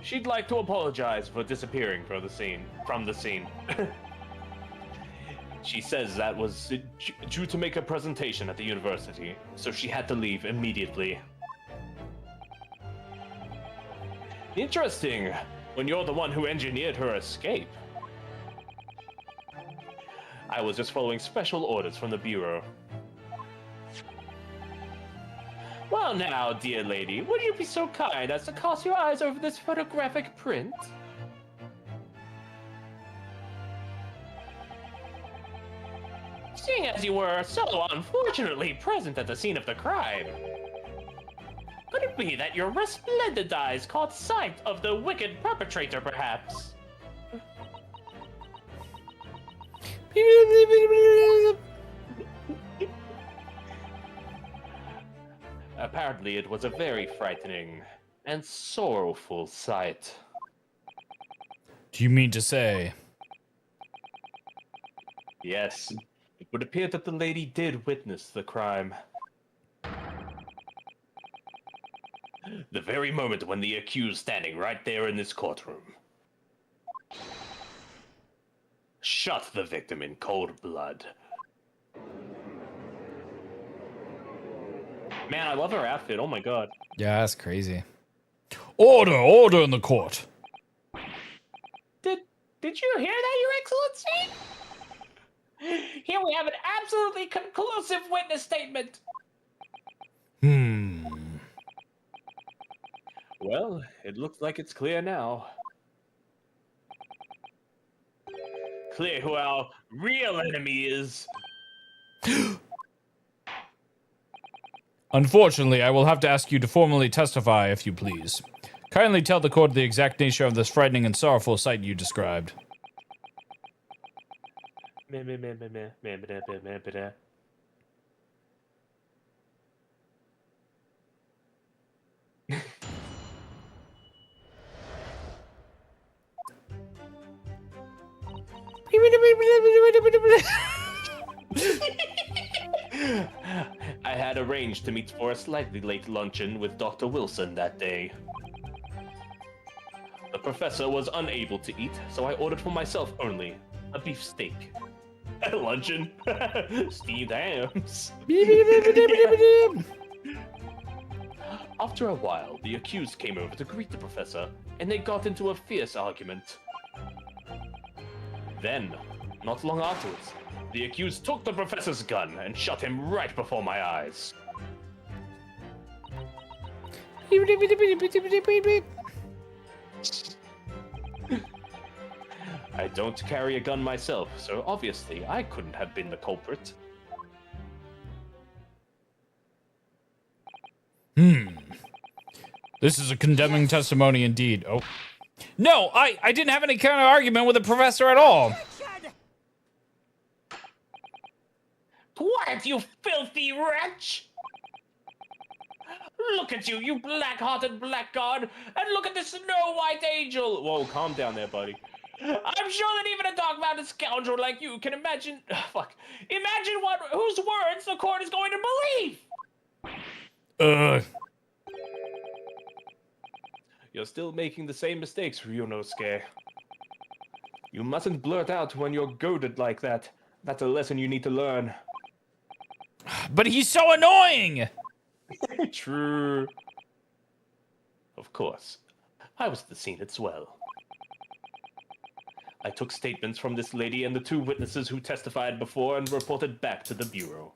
She'd like to apologize for disappearing from the scene. She says that was due to make a presentation at the university, so she had to leave immediately. Interesting, when you're the one who engineered her escape. I was just following special orders from the Bureau. Well now, dear lady, would you be so kind as to cast your eyes over this photographic print? Seeing as you were so unfortunately present at the scene of the crime, could it be that your resplendent eyes caught sight of the wicked perpetrator, perhaps? Apparently, it was a very frightening and sorrowful sight. Do you mean to say? Yes, it would appear that the lady did witness the crime. The very moment when the accused standing right there in this courtroom shot the victim in cold blood. Man, I love her outfit. Oh my god. Yeah, that's crazy. Order! Order in the court! Did you hear that, Your Excellency? Here we have an absolutely conclusive witness statement. Well, it looks like it's clear now. Clear who our real enemy is. Unfortunately, I will have to ask you to formally testify, if you please. Kindly tell the court the exact nature of this frightening and sorrowful sight you described. I had arranged to meet for a slightly late luncheon with Dr. Wilson that day. The professor was unable to eat, so I ordered for myself only a beef steak. At luncheon, steamed hams. After a while, the accused came over to greet the professor, and they got into a fierce argument. Then, not long afterwards, the accused took the professor's gun and shot him right before my eyes. I don't carry a gun myself, so obviously I couldn't have been the culprit. This is a condemning testimony indeed. Oh. No, I didn't have any kind of argument with the professor at all. Quiet, you filthy wretch! Look at you, you black-hearted blackguard, and look at this snow-white angel! Whoa, calm down there, buddy. I'm sure that even a dark-mouthed scoundrel like you can imagine... Imagine whose words the court is going to believe! You're still making the same mistakes, Ryunosuke. You mustn't blurt out when you're goaded like that. That's a lesson you need to learn. But he's so annoying! True. Of course. I was at the scene as well. I took statements from this lady and the two witnesses who testified before and reported back to the bureau.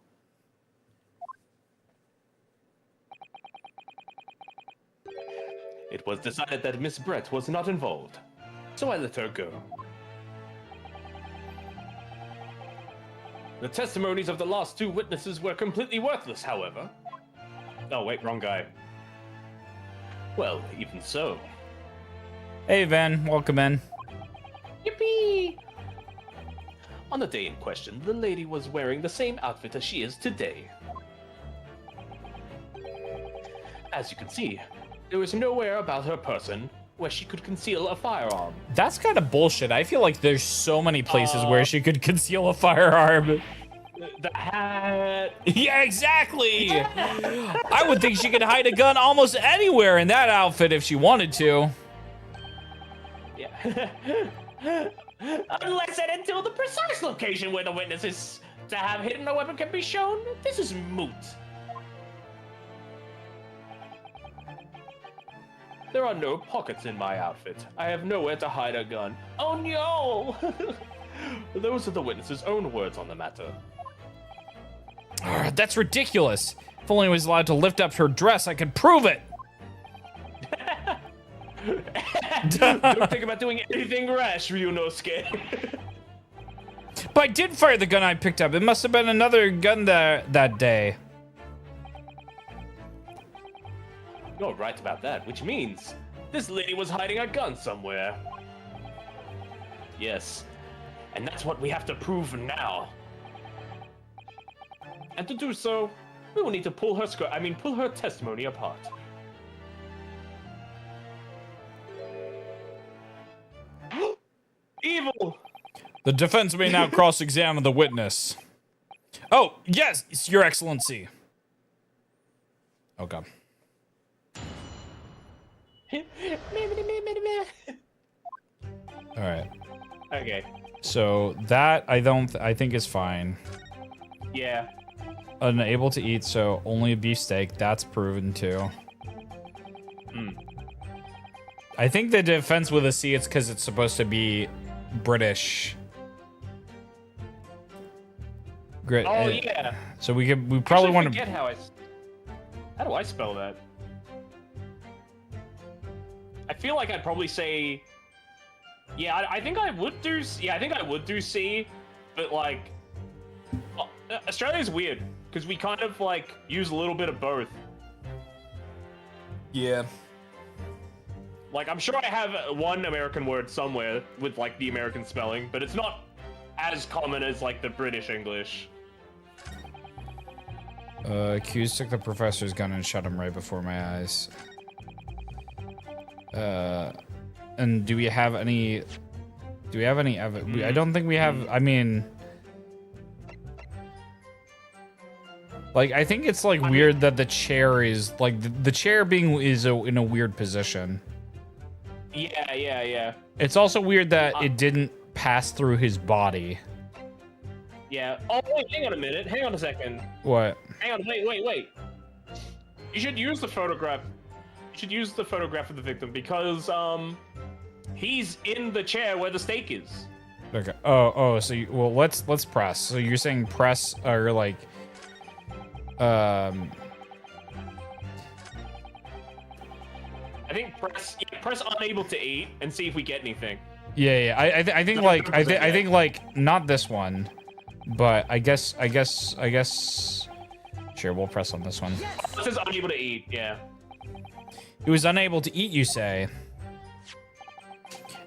It was decided that Miss Brett was not involved, so I let her go. The testimonies of the last two witnesses were completely worthless, however. Oh, wait, wrong guy. Well, even so. Hey, Van, welcome in. Yippee! On the day in question, the lady was wearing the same outfit as she is today. As you can see, there was nowhere about her person where she could conceal a firearm. That's kind of bullshit. I feel like there's so many places where she could conceal a firearm. The hat. Yeah, exactly. I would think she could hide a gun almost anywhere in that outfit if she wanted to. Yeah. Unless and until the precise location where the witness is to have hidden a weapon can be shown, this is moot. There are no pockets in my outfit. I have nowhere to hide a gun. Oh no! Those are the witness's own words on the matter. That's ridiculous. If only I was allowed to lift up her dress, I could prove it. Don't think about doing anything rash, Ryunosuke. But I did fire the gun I picked up. It must have been another gun there that day. You're right about that, which means this lady was hiding a gun somewhere. Yes, and that's what we have to prove now. And to do so, we will need to pull her testimony apart. Evil! The defense may now cross-examine the witness. Oh, yes, Your Excellency. Okay. All right. Okay. So that I think is fine. Yeah. Unable to eat, so only a beefsteak. That's proven too. I think the defense with a C, it's because it's supposed to be British. Great. Oh yeah. So we probably want to. How do I spell that? I feel like I'd probably say. Yeah, I think I would do. Yeah, I think I would do C, but like, Australia's weird because we kind of like use a little bit of both. Yeah. Like, I'm sure I have one American word somewhere with like the American spelling, but it's not as common as like the British English. Accused took the professor's gun and shot him right before my eyes. And do we have any evidence? I don't think we have. I mean, like, I think it's like weird that the chair is like the chair is in a weird position. Yeah. It's also weird that it didn't pass through his body. Yeah. Oh wait, hang on a minute. Hang on a second. What? Hang on. Wait. You should use the photograph. You should use the photograph of the victim because he's in the chair where the steak is. Okay. Oh. So well, let's press. So you're saying press or like, I think press unable to eat and see if we get anything. Yeah. I think like I think like not this one, but I guess. Sure, we'll press on this one. It says unable to eat. Yeah. He was unable to eat, you say?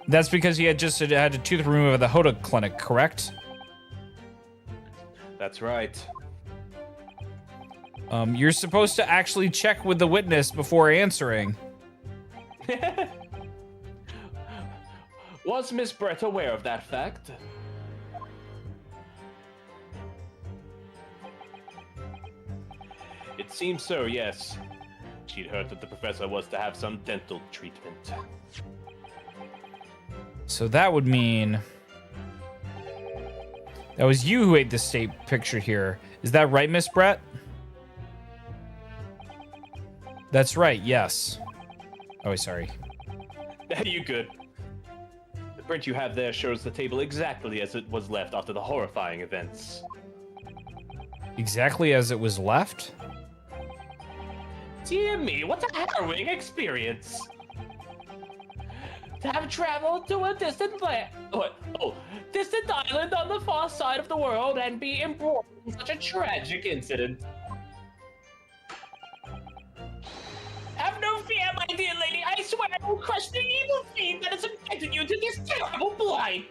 That's because he had just had a tooth removed at the Hoda clinic, correct? That's right. You're supposed to actually check with the witness before answering. Was Miss Brett aware of that fact? It seems so, yes. She'd heard that the professor was to have some dental treatment. So that would mean that was you who ate the steak picture here. Is that right, Miss Brett? That's right, yes. Oh, sorry. You good. The print you have there shows the table exactly as it was left after the horrifying events. Exactly as it was left? Dear me, what a harrowing experience! To have traveled to a distant distant island on the far side of the world and be embroiled in such a tragic incident. Have no fear, my dear lady. I swear I will crush the evil fiend that has subjected you to this terrible blight.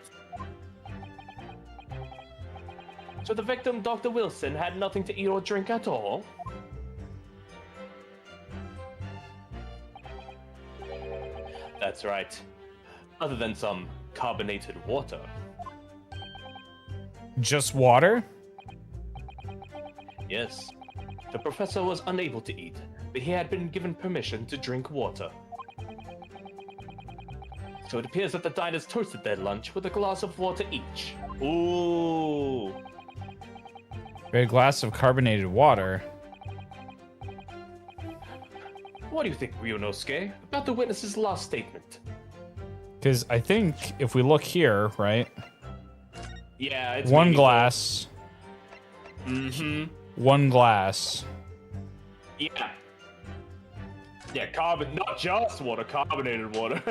So the victim, Dr. Wilson, had nothing to eat or drink at all? That's right. Other than some carbonated water. Just water? Yes. The professor was unable to eat, but he had been given permission to drink water. So it appears that the diners toasted their lunch with a glass of water each. Ooh. A glass of carbonated water. What do you think, Ryunosuke, about the witness's last statement? Because I think if we look here, right? Yeah, it's one glass. one glass. Yeah. Yeah, not just water, carbonated water.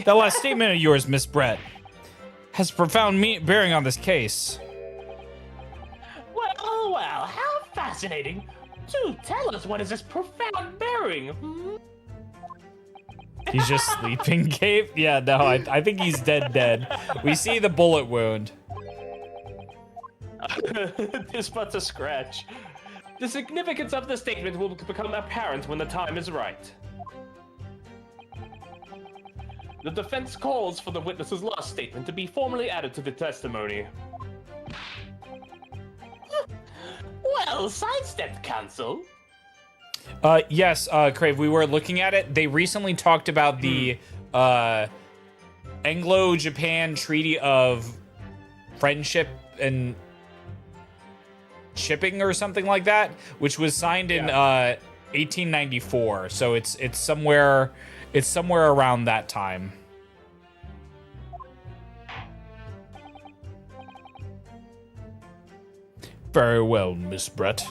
That last statement of yours, Miss Brett, has profound bearing on this case. Well, how fascinating. Do tell us, what is this profound bearing? Hmm? He's just sleeping, Gabe? Yeah, no, I think he's dead. We see the bullet wound. This but's a scratch. The significance of the statement will become apparent when the time is right. The defense calls for the witness's last statement to be formally added to the testimony. Well, sidestepped, counsel. Yes, Crave, we were looking at it. They recently talked about the Anglo-Japan Treaty of Friendship and Shipping or something like that, which was signed in 1894. So it's somewhere around that time. Very well, Miss Brett.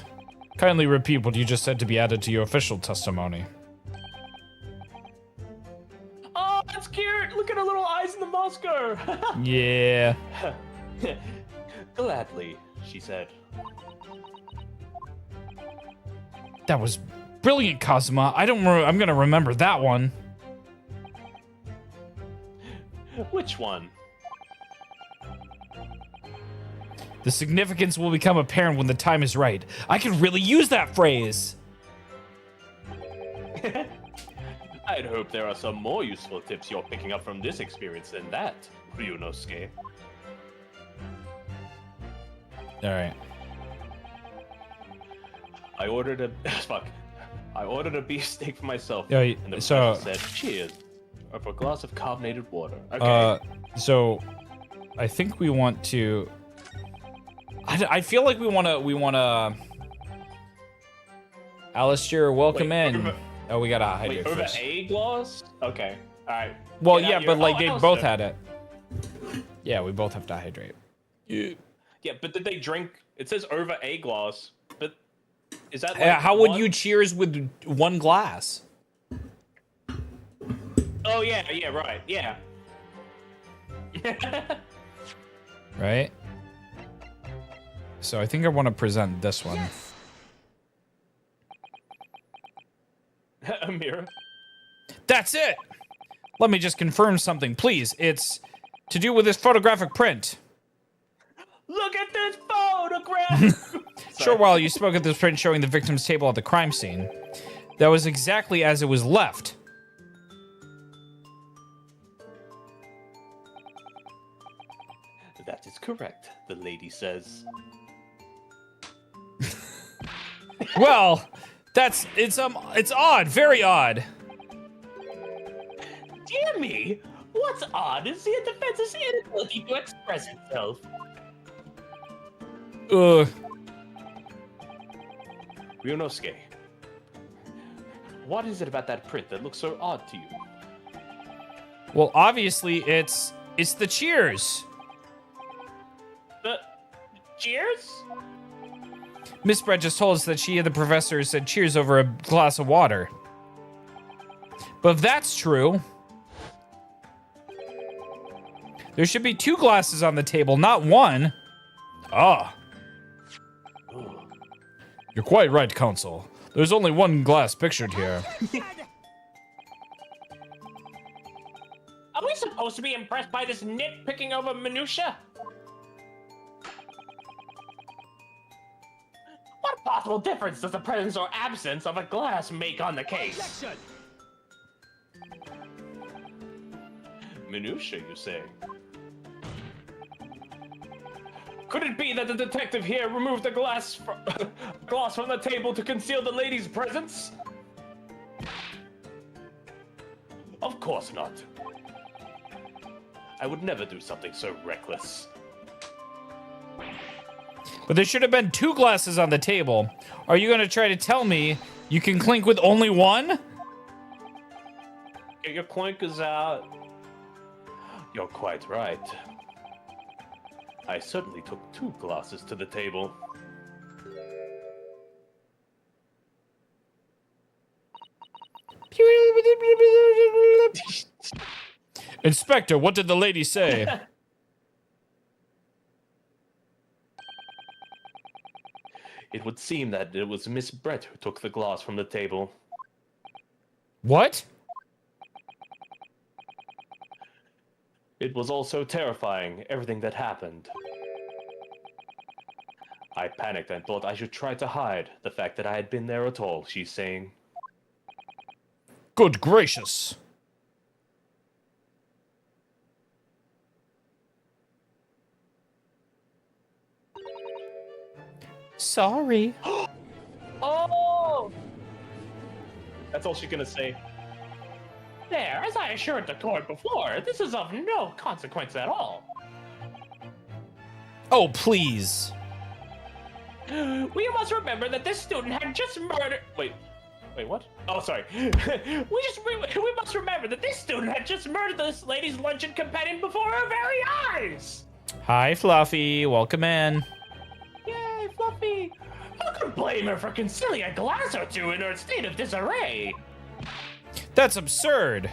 Kindly repeat what you just said to be added to your official testimony. Oh, that's cute! Look at her little eyes in the Moscow! Yeah. Gladly, she said. That was brilliant, Kazuma. I'm gonna remember that one. Which one? The significance will become apparent when the time is right. I could really use that phrase. I'd hope there are some more useful tips you're picking up from this experience than that, Ryunosuke. All right. I ordered a beefsteak for myself. Yeah, and the so said, "Cheers," or for a glass of carbonated water. Okay. So I think we want to. I feel like we want to. Alistair, welcome in. Oh, we gotta hydrate over first. a glass? Okay. All right. Well, Get yeah, out but your- like oh, they Alistair. both had it. Yeah, we both have to hydrate. Yeah, but did they drink? It says over a glass, but is that? How would one? you cheers with one glass? Oh yeah, right, yeah. Right? So I think I want to present this one. A mirror. That's it! Let me just confirm something, please. It's to do with this photographic print. Look at this photograph. Sure, while you spoke of this print showing the victim's table at the crime scene, that was exactly as it was left. That is correct, the lady says. Well, it's odd, very odd. Dear me, what's odd is the defense's inability to express itself. Ryunosuke, what is it about that print that looks so odd to you? Well, obviously it's the cheers. The cheers? Miss Brett just told us that she and the professor said cheers over a glass of water. But if that's true, there should be 2 glasses on the table, not 1. Ah. You're quite right, Counsel. There's only one glass pictured here. Are we supposed to be impressed by this nitpicking over minutia? What possible difference does the presence or absence of a glass make on the case? Objection! Minutia, you say? Could it be that the detective here removed the glass from the table to conceal the lady's presence? Of course not. I would never do something so reckless. But there should have been 2 glasses on the table. Are you going to try to tell me you can clink with only 1? Get your clinkers out. You're quite right. I certainly took 2 glasses to the table. Inspector, what did the lady say? It would seem that it was Miss Brett who took the glass from the table. What? It was all so terrifying, everything that happened. I panicked and thought I should try to hide the fact that I had been there at all, she's saying. Good gracious. Sorry. Oh! That's all she's gonna say. There, as I assured the court before, this is of no consequence at all. Oh, please. We must remember that this student had just murdered. Wait, what? Oh, sorry. We must remember that this student had just murdered this lady's luncheon companion before our very eyes. Hi, Fluffy. Welcome in. Yay, Fluffy! Who could blame her for concealing a glass or two in her state of disarray? That's absurd.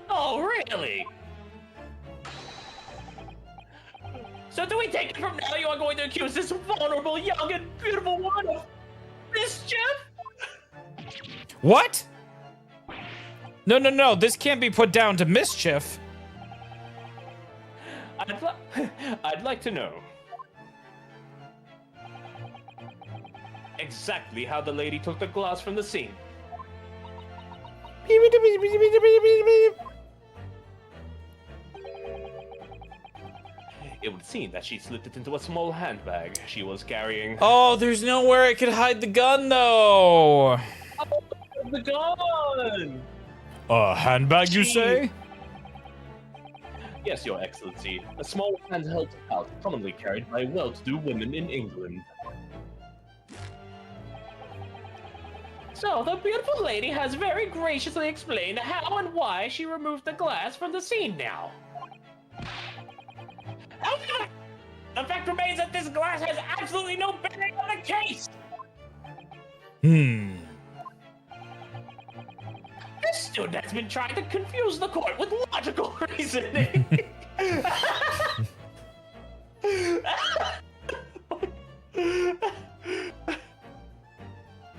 Oh, really? So do we take it from now you are going to accuse this vulnerable, young, and beautiful woman of mischief? What? No. This can't be put down to mischief. I'd like to know exactly how the lady took the glass from the scene. It would seem that she slipped it into a small handbag she was carrying. Oh, there's nowhere I could hide the gun, though. Oh, the gun! A handbag, you say? Yes, Your Excellency. A small handheld pouch commonly carried by well-to-do women in England. So, the beautiful lady has very graciously explained how and why she removed the glass from the scene now. However, the fact remains that this glass has absolutely no bearing on the case! This student has been trying to confuse the court with logical reasoning.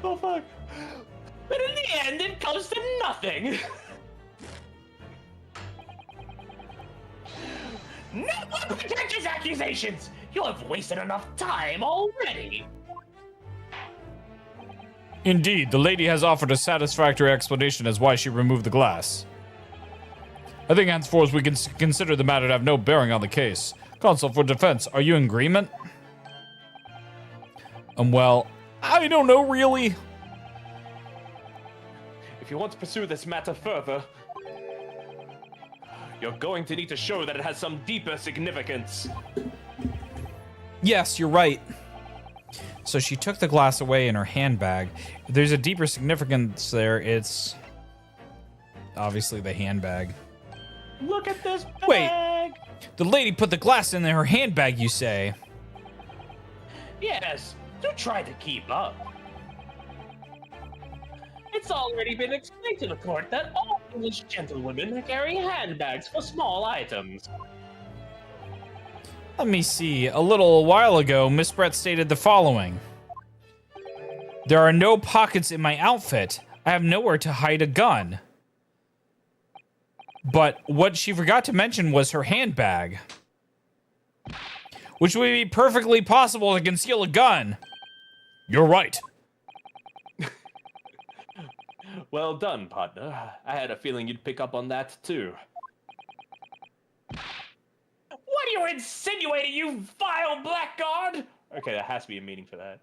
Oh, fuck. But in the end, it comes to nothing. No one pretentious accusations! You have wasted enough time already! Indeed, the lady has offered a satisfactory explanation as why she removed the glass. I think henceforth we can consider the matter to have no bearing on the case. Counsel for defense, are you in agreement? Well, I don't know really. If you want to pursue this matter further, you're going to need to show that it has some deeper significance. Yes, you're right. So she took the glass away in her handbag. If there's a deeper significance there, it's obviously the handbag. Look at this bag! Wait, the lady put the glass in her handbag, you say? Yes, do try to keep up. It's already been explained to the court that all English gentlewomen carry handbags for small items. Let me see. A little while ago, Miss Brett stated the following. There are no pockets in my outfit. I have nowhere to hide a gun. But what she forgot to mention was her handbag, which would be perfectly possible to conceal a gun. You're right. Well done, partner. I had a feeling you'd pick up on that, too. What are you insinuating, you vile blackguard? Okay, there has to be a meaning for that.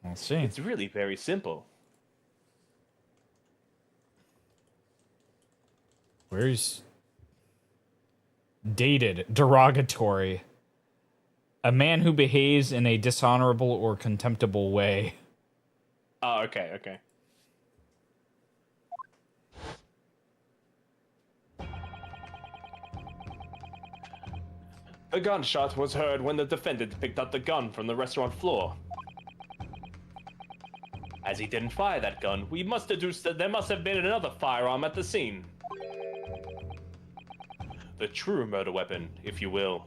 Let's see. It's really very simple. Where's dated, derogatory? A man who behaves in a dishonorable or contemptible way. Oh, okay. A gunshot was heard when the defendant picked up the gun from the restaurant floor. As he didn't fire that gun, we must deduce that there must have been another firearm at the scene. The true murder weapon, if you will.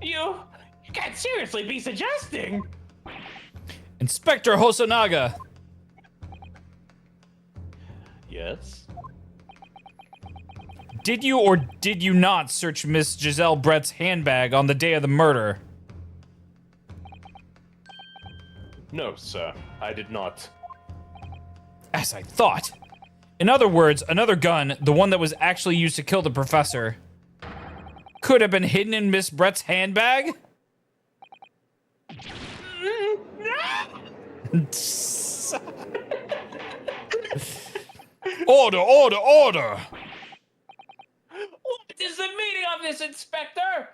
You can't seriously be suggesting. Inspector Hosonaga. Yes? Did you or did you not search Miss Giselle Brett's handbag on the day of the murder? No, sir. I did not. As I thought. In other words, another gun, the one that was actually used to kill the professor, could have been hidden in Miss Brett's handbag? Order, order, order! What is the meaning of this, Inspector?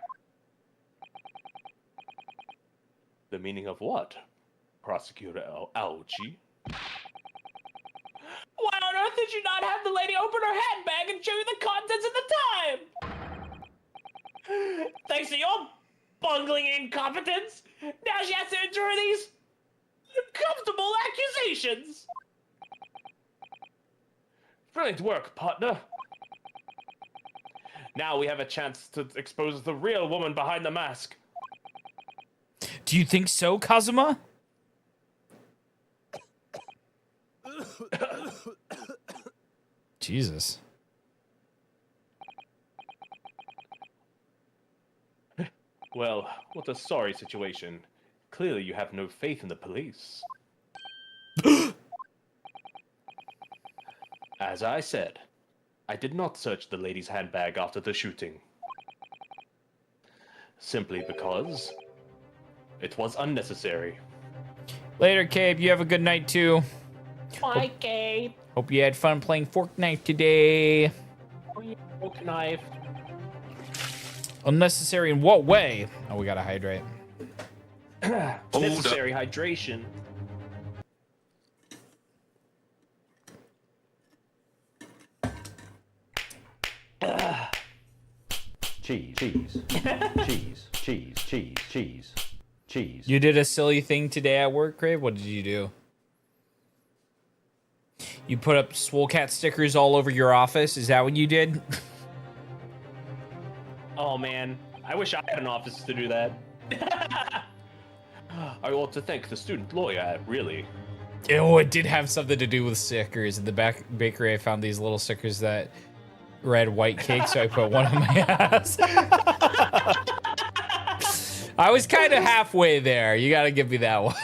The meaning of what? Prosecutor Algie? Why on earth did you not have the lady open her handbag and show you the contents at the time? Thanks to your bungling incompetence, now she has to endure these uncomfortable accusations. Brilliant work, partner. Now we have a chance to expose the real woman behind the mask. Do you think so, Kazuma? Jesus. Well, what a sorry situation. Clearly you have no faith in the police. As I said, I did not search the lady's handbag after the shooting. Simply because it was unnecessary. Later, Cape. You have a good night, too. Bye, Gabe. Hope you had fun playing Fortnite today. Fork knife. Unnecessary in what way? Oh, we gotta hydrate. Necessary hydration. Cheese, cheese, cheese, cheese, cheese, cheese, cheese. You did a silly thing today at work, Crave? What did you do? You put up Swole Cat stickers all over your office? Is that what you did? Oh man, I wish I had an office to do that. I ought to thank the student lawyer, really. Oh, it did have something to do with stickers. In the back bakery, I found these little stickers that read white cake, so I put one on my ass. I was kind of halfway there. You gotta give me that one.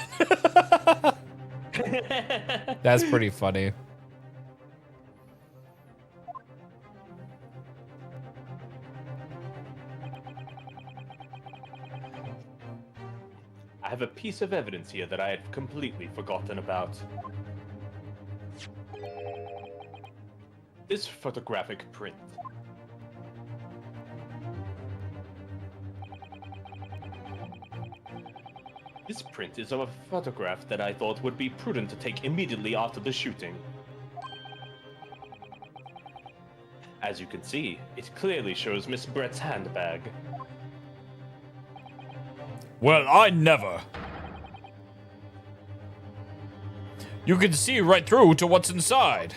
That's pretty funny. I have a piece of evidence here that I had completely forgotten about. This photographic print. This print is of a photograph that I thought would be prudent to take immediately after the shooting. As you can see, it clearly shows Miss Brett's handbag. Well, I never. You can see right through to what's inside.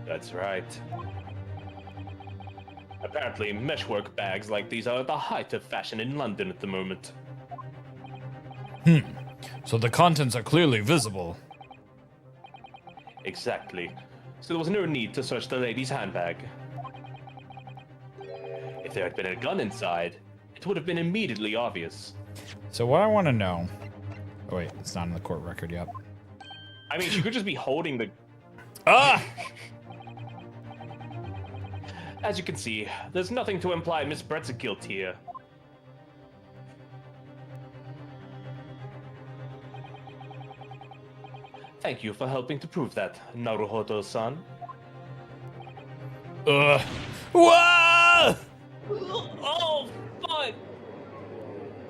That's right. Apparently, meshwork bags like these are at the height of fashion in London at the moment. So the contents are clearly visible. Exactly. So there was no need to search the lady's handbag. If there had been a gun inside, it would have been immediately obvious. So what I want to know... Oh wait, it's not in the court record yet. I mean, she could just be holding the... Ah! As you can see, there's nothing to imply Miss Brett's guilt here. Thank you for helping to prove that, Naruhodo-san. Whoa! Oh, fuck!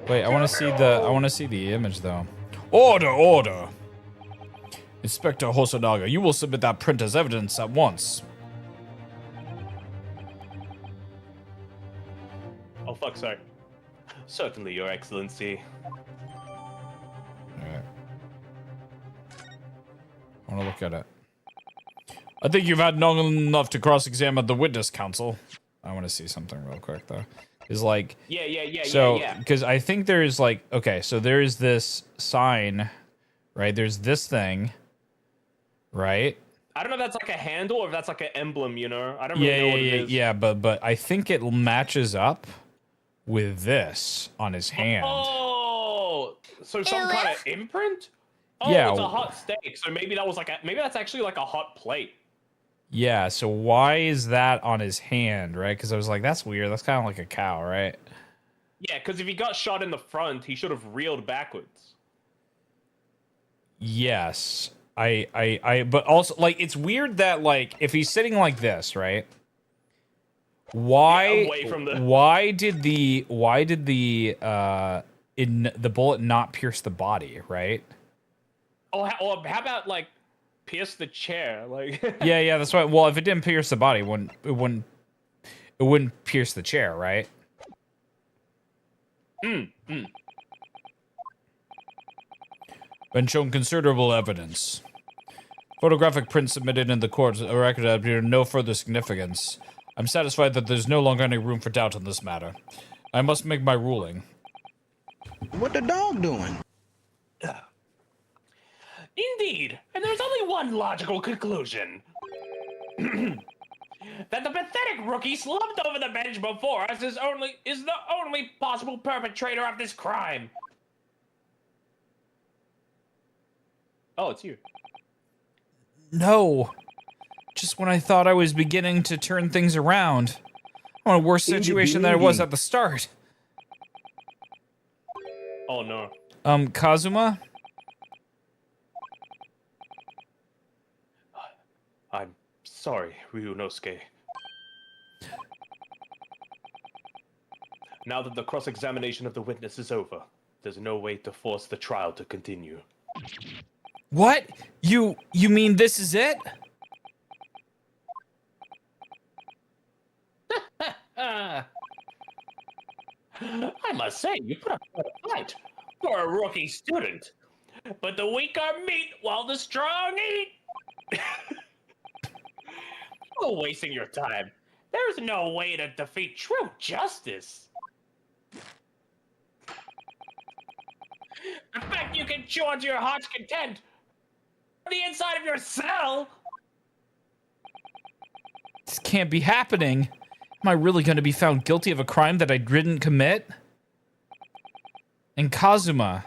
Wait, I want to see the image though. Order, order. Inspector Hosonaga, you will submit that print as evidence at once. Oh fuck, sorry. Certainly, Your Excellency. Alright. I want to look at it. I think you've had long enough to cross-examine the witness counsel. I want to see something real quick, though. Is like... Yeah. Because I think there's like... Okay, so there's this sign, right? There's this thing, right? I don't know if that's like a handle or if that's like an emblem, you know? I don't really know what it is. Yeah, but I think it matches up with this on his hand. Oh! So some kind of imprint? Oh, Yeah. it's a hot steak. So maybe that was like a... Maybe that's actually like a hot plate. Yeah, so why is that on his hand, right? Because I was like, that's weird. That's kind of like a cow, right? Yeah, because if he got shot in the front, he should have reeled backwards. Yes. But also, like, it's weird that, like, if he's sitting like this, right? Why, away from the... why did the bullet not pierce the body, right? Oh, how about, like, pierce the chair? Like... yeah, that's right. Well, if it didn't pierce the body, it wouldn't pierce the chair, right? Been shown considerable evidence. Photographic print submitted in the court record appear no further significance. I'm satisfied that there's no longer any room for doubt on this matter. I must make my ruling. What the dog doing? Indeed, and there's only one logical conclusion. That the pathetic rookie slumped over the bench before us is the only possible perpetrator of this crime. Oh, it's you. No. Just when I thought I was beginning to turn things around. I'm in a worse situation than I was at the start. Oh, no. Kazuma? I'm sorry, Ryunosuke. Now that the cross-examination of the witness is over, there's no way to force the trial to continue. What? You mean this is it? I must say, you put up quite a fight for a rookie student. But the weak are meat while the strong eat. You're wasting your time. There's no way to defeat true justice. In fact, you can chew onto your heart's content on the inside of your cell. This can't be happening. Am I really going to be found guilty of a crime that I didn't commit? And Kazuma,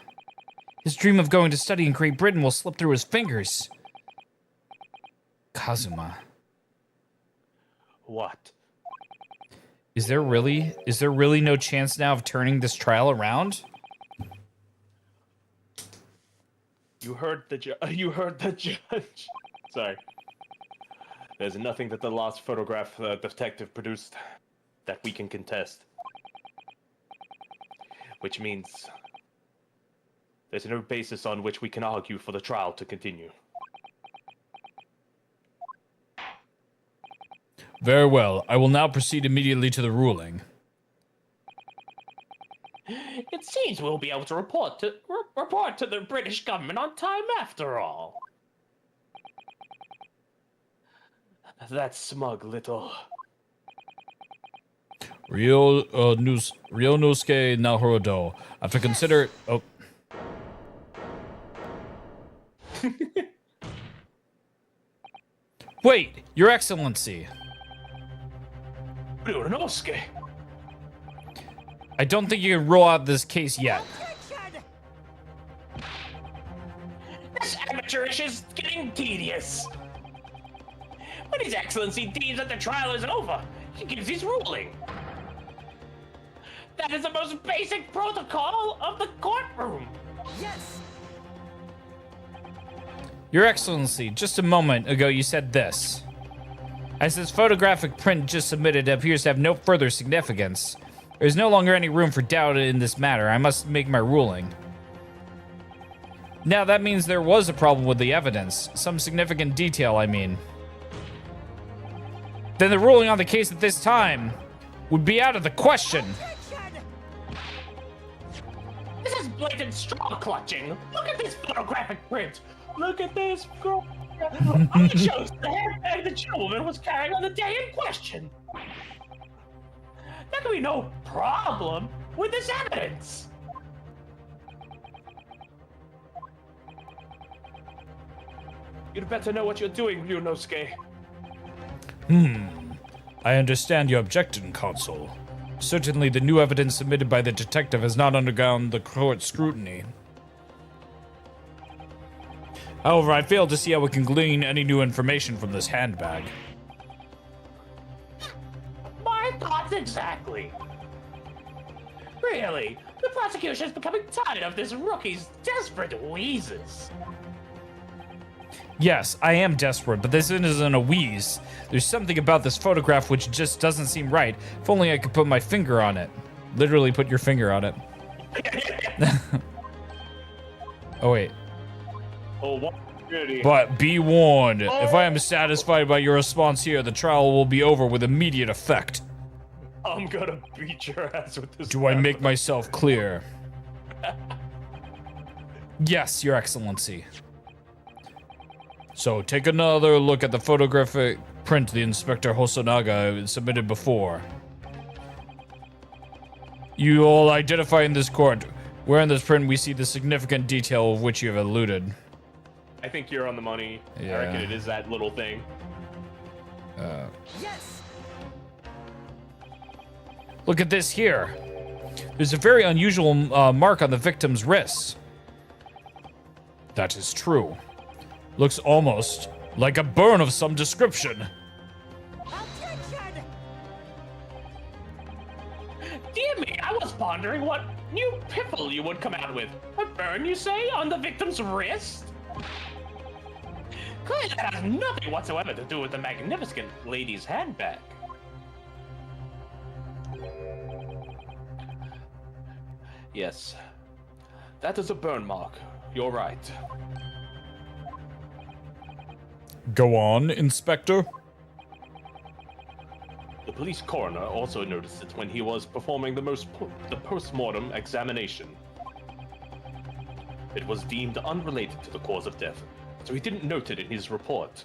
his dream of going to study in Great Britain will slip through his fingers. Kazuma. What? Is there really no chance now of turning this trial around? You heard the judge. Sorry. There's nothing that the last photograph detective produced that we can contest. Which means there's no basis on which we can argue for the trial to continue. Very well. I will now proceed immediately to the ruling. It seems we'll be able to report to the British government on time after all. That smug little... Ryunosuke Naruhodo. After consider... Oh. Wait, Your Excellency. Ryunosuke! I don't think you can roll out this case yet. This amateurish is getting tedious. When His Excellency deems that the trial is over, he gives his ruling. That is the most basic protocol of the courtroom. Yes. Your Excellency, just a moment ago you said this. As this photographic print just submitted appears to have no further significance, there is no longer any room for doubt in this matter. I must make my ruling. Now that means there was a problem with the evidence. Some significant detail, I mean. Then the ruling on the case at this time would be out of the question. blatant straw clutching. Look at this photographic print. Look at this girl. It shows the handbag the gentleman was carrying on the day in question. There can be no problem with this evidence. You'd better know what you're doing, Ryunosuke. I understand your objection, Consul. Certainly the new evidence submitted by the detective has not undergone the court's scrutiny. However, I fail to see how we can glean any new information from this handbag. My thoughts exactly. Really, the prosecution is becoming tired of this rookie's desperate wheezes. Yes, I am desperate, but this isn't a wheeze. There's something about this photograph which just doesn't seem right. If only I could put my finger on it. Literally put your finger on it. Oh, wait. Oh, what? But be warned, if I am satisfied by your response here, the trial will be over with immediate effect. I'm gonna beat your ass with this. Do I make myself clear? Yes, Your Excellency. So, take another look at the photographic print the Inspector Hosonaga submitted before. You all identify in this court where in this print we see the significant detail of which you have alluded. I think you're on the money. Yeah. I reckon it is that little thing. Yes. Look at this here. There's a very unusual mark on the victim's wrists. That is true. Looks almost like a burn of some description. Dear me, I was pondering what new piffle you would come out with. A burn, you say, on the victim's wrist? Clearly that has nothing whatsoever to do with the magnificent lady's handbag. Yes. That is a burn mark. You're right. Go on, Inspector. The police coroner also noticed it when he was performing the post-mortem examination. It was deemed unrelated to the cause of death, so he didn't note it in his report.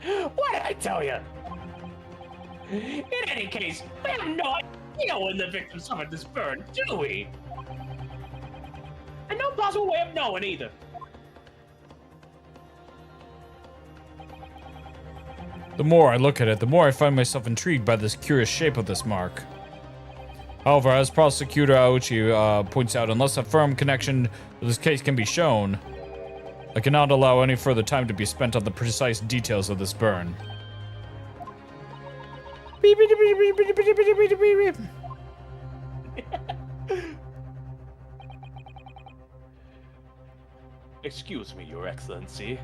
What did I tell you? In any case, we have no idea when the victim suffered this burn, do we? And no possible way of knowing either. The more I look at it, the more I find myself intrigued by this curious shape of this mark. However, as Prosecutor Aochi points out, unless a firm connection to this case can be shown, I cannot allow any further time to be spent on the precise details of this burn. Excuse me, Your Excellency.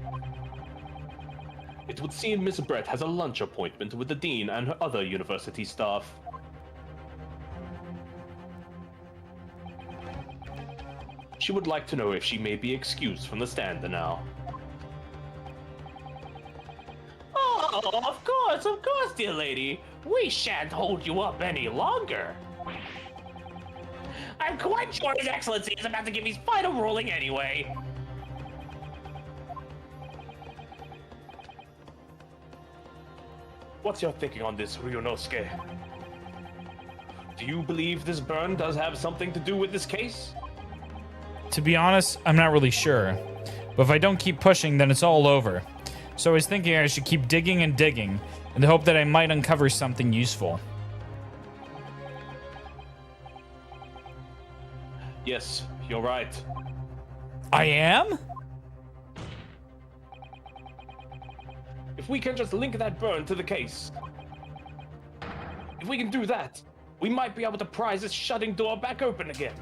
It would seem Miss Brett has a lunch appointment with the Dean and her other university staff. She would like to know if she may be excused from the stand now. Oh, of course, dear lady. We shan't hold you up any longer. I'm quite sure His Excellency is about to give his final ruling anyway. What's your thinking on this, Ryunosuke? Do you believe this burn does have something to do with this case? To be honest, I'm not really sure. But if I don't keep pushing, then it's all over. So I was thinking I should keep digging and digging, in the hope that I might uncover something useful. Yes, you're right. I am? If we can just link that burn to the case. If we can do that, we might be able to prise this shutting door back open again.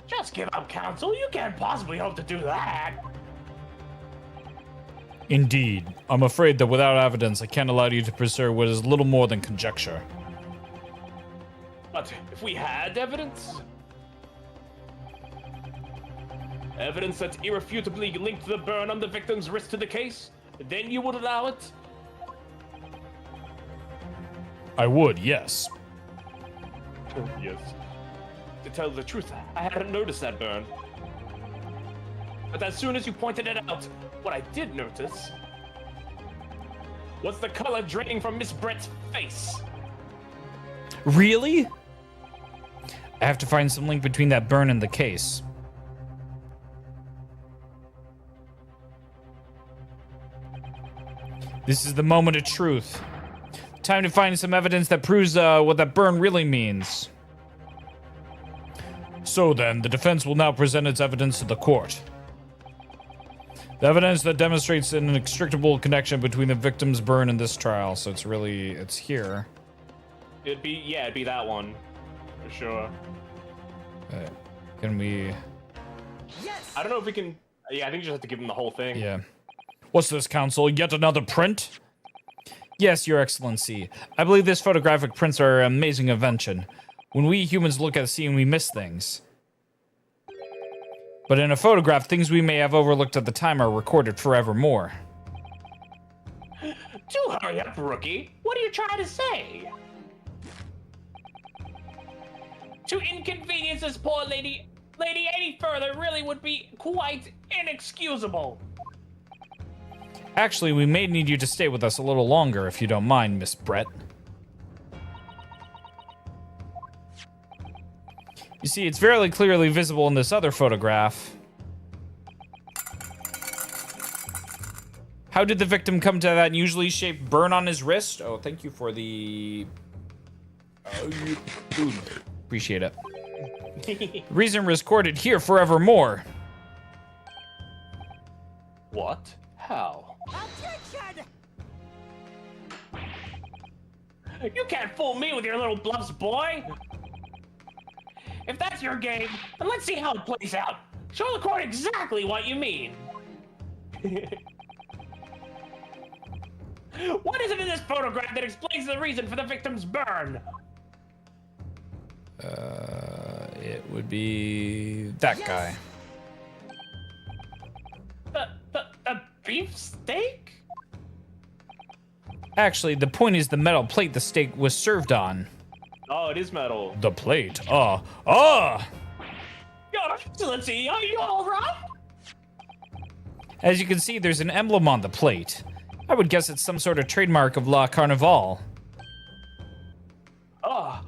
Just give up, Counsel. You can't possibly hope to do that. Indeed. I'm afraid that without evidence, I can't allow you to pursue what is little more than conjecture. But if we had evidence? Evidence that irrefutably linked the burn on the victim's wrist to the case? Then you would allow it? I would, yes. Yes. To tell the truth, I hadn't noticed that burn. But as soon as you pointed it out, what I did notice was the color draining from Miss Brett's face. Really? I have to find some link between that burn and the case. This is the moment of truth. Time to find some evidence that proves what that burn really means. So then, the defense will now present its evidence to the court. The evidence that demonstrates an inextricable connection between the victim's burn and this trial. So it's here. It'd be that one. For sure. Can we... Yes! I don't know if we can... Yeah, I think you just have to give him the whole thing. Yeah. What's this, counsel? Yet another print? Yes, Your Excellency. I believe these photographic prints are an amazing invention. When we humans look at a scene, we miss things. But in a photograph, things we may have overlooked at the time are recorded forevermore. Do hurry up, rookie. What are you trying to say? To inconvenience this poor lady any further really would be quite inexcusable. Actually, we may need you to stay with us a little longer, if you don't mind, Miss Brett. You see, it's very clearly visible in this other photograph. How did the victim come to that unusually shaped burn on his wrist? Oh, thank you for the... Appreciate it. Reason recorded here forevermore. What? How? You can't fool me with your little bluffs, boy! If that's your game, then let's see how it plays out. Show the court exactly what you mean. What is it in this photograph that explains the reason for the victim's burn? It would be that guy. A beefsteak? Actually, the point is the metal plate the steak was served on. Oh, it is metal. The plate. Your Excellency, are you all right? As you can see, there's an emblem on the plate. I would guess it's some sort of trademark of La Carnival. Oh.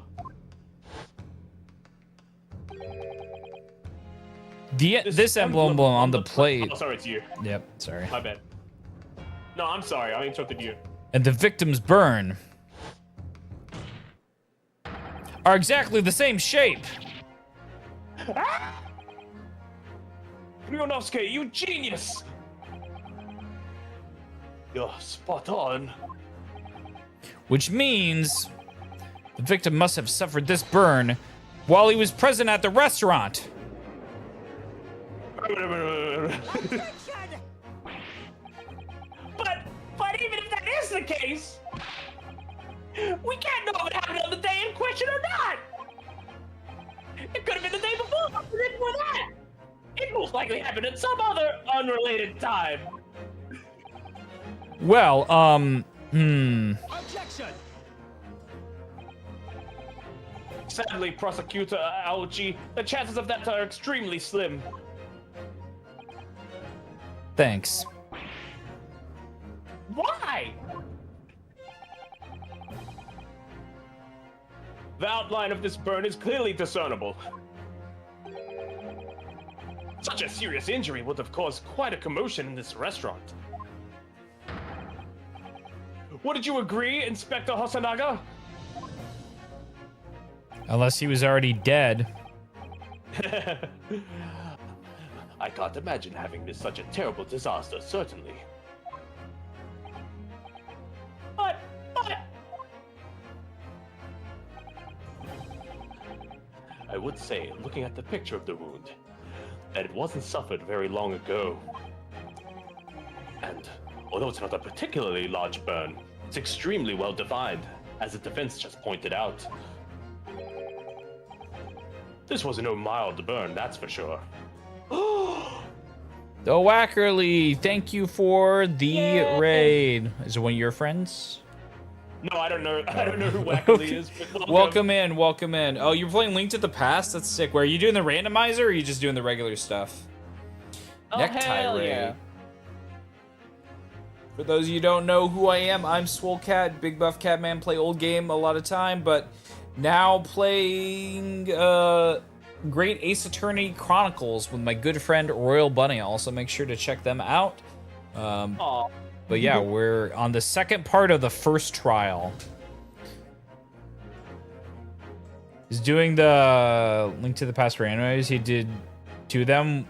This emblem on the plate. Oh, sorry, it's you. Yep, sorry. My bad. No, I'm sorry. I interrupted you. And the victim's burn are exactly the same shape. Leonovsky, you genius! You're spot on. Which means the victim must have suffered this burn while he was present at the restaurant. But even if that is the case, we can't know if it happened on the day in question or not. It could have been the day before, or the day before that. It most likely happened at some other unrelated time. Well, Objection! Sadly, Prosecutor Aochi, the chances of that are extremely slim. Thanks. Why? The outline of this burn is clearly discernible. Such a serious injury would have caused quite a commotion in this restaurant. Wouldn't you agree, Inspector Hosanaga? Unless he was already dead. I can't imagine having missed such a terrible disaster, certainly. But... I would say, looking at the picture of the wound, that it wasn't suffered very long ago. And although it's not a particularly large burn, it's extremely well defined, as the defense just pointed out. This was no mild burn, that's for sure. The Wackerly, thank you for the raid. Is it one of your friends? No, I don't know. I don't know who WOWWIE is. But Welcome in, welcome in. Oh, you're playing Link to the Past? That's sick. Where are you doing the randomizer, or are you just doing the regular stuff? Oh, hell yeah. For those of you who don't know who I am, I'm Swole Cat, Big Buff Cat Man. Play old game a lot of time, but now playing Great Ace Attorney Chronicles with my good friend Royal Bunny. Also, make sure to check them out. But yeah, we're on the second part of the first trial. He's doing the Link to the Past randomize. He did two of them.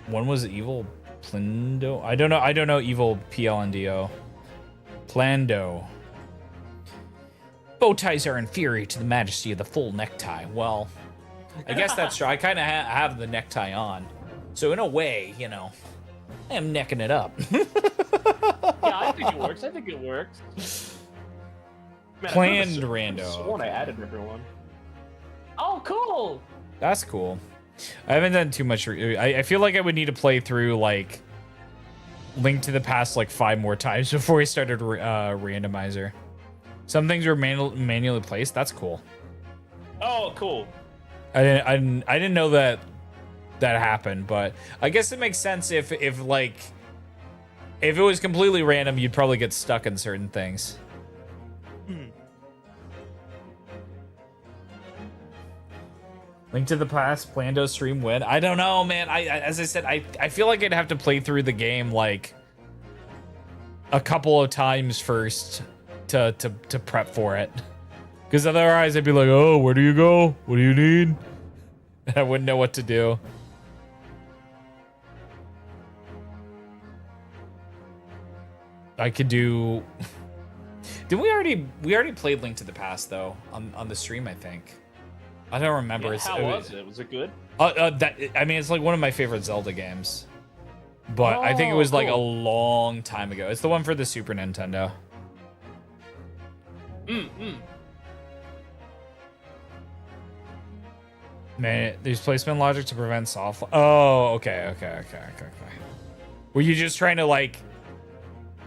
One was Evil Plando. I don't know Evil PLNDO. Plando. Bow ties are inferior to the majesty of the full necktie. Well, I guess that's true. I kind of have the necktie on. So in a way, you know, I am necking it up. Yeah, I think it works. I think it works. Man, Planned I rando. sworn I added everyone. Oh, cool. That's cool. I haven't done too much. I feel like I would need to play through like Link to the Past like 5 more times before we started randomizer. Some things were manually placed. That's cool. Oh, cool. I didn't know that happened, but I guess it makes sense if it was completely random, you'd probably get stuck in certain things. Link to the Past, Plando stream win. I don't know, man. As I said, I feel like I'd have to play through the game like a couple of times first to prep for it. Because otherwise I'd be like, oh, where do you go? What do you need? And I wouldn't know what to do. I could do... Didn't we already played Link to the Past though on the stream, I think. I don't remember. Yeah, how was it? Was it good? I mean, it's like one of my favorite Zelda games. But I think it was like a long time ago. It's the one for the Super Nintendo. Man, there's placement logic to prevent soft. Oh, okay. Were you just trying to like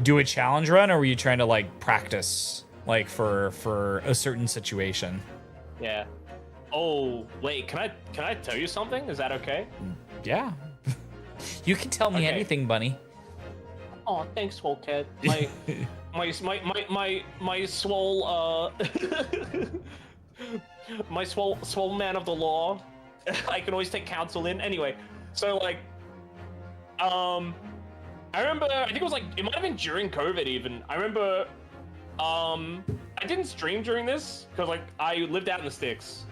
do a challenge run, or were you trying to like practice like for a certain situation? Yeah. Oh, wait, can I tell you something? Is that okay? Yeah. You can tell me anything, Bunny. Oh, thanks, Swole Cat. My swole my swole man of the law. I can always take counsel in. Anyway, so like I remember, I think it was like, it might have been during COVID even. I remember I didn't stream during this because like I lived out in the sticks.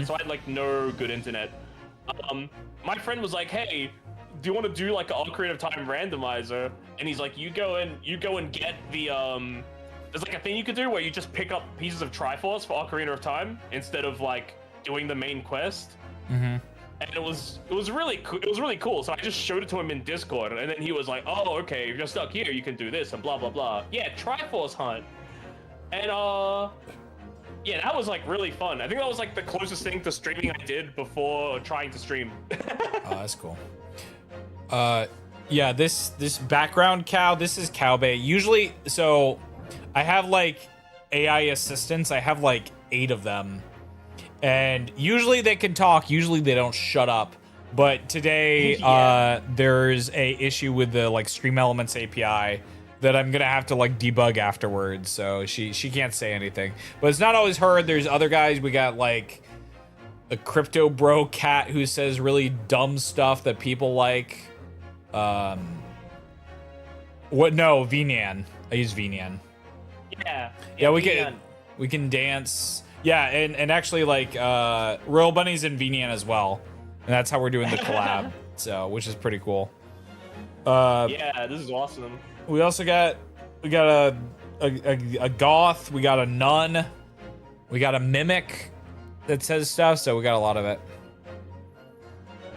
So I had like no good internet. My friend was like, "Hey, do you want to do like an Ocarina of Time randomizer?" And he's like, "You go and get the there's like a thing you could do where you just pick up pieces of Triforce for Ocarina of Time instead of like doing the main quest." And it was really cool. So I just showed it to him in Discord, and then he was like, "Oh, okay, if you're stuck here, you can do this and blah blah blah." Yeah, Triforce hunt, and yeah, that was like really fun. I think that was like the closest thing to streaming I did before trying to stream. Oh, that's cool. Yeah, this background cow, this is cowbait. Usually, so I have like AI assistants. I have like 8 of them. And usually they can talk. Usually they don't shut up. But today, there's a issue with the like Stream Elements API that I'm gonna have to like debug afterwards, so she can't say anything. But it's not always her. There's other guys. We got like a crypto bro cat who says really dumb stuff that people like. No, VNyan. I use VNyan. Yeah, we can dance. Yeah, and actually like Royal Bunny's in VNyan as well, and that's how we're doing the collab. So, which is pretty cool. Yeah, this is awesome. We also got a goth, we got a nun, we got a mimic that says stuff, so we got a lot of it.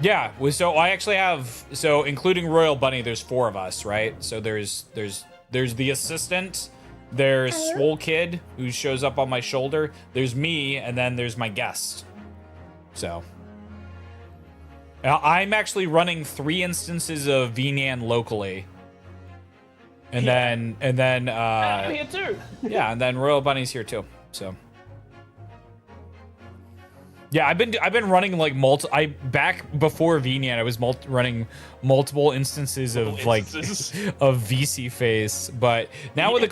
Yeah, so I actually have, so including Royal Bunny, there's 4 of us, right? So there's the assistant, there's Swole Kid who shows up on my shoulder, there's me, and then there's my guest. So I'm actually running 3 instances of VNyan locally. And then I'm here too. yeah, and then Royal Bunny's here too. So yeah, I've been running like back before VNet, I was running multiple instances of of VC face, but now with the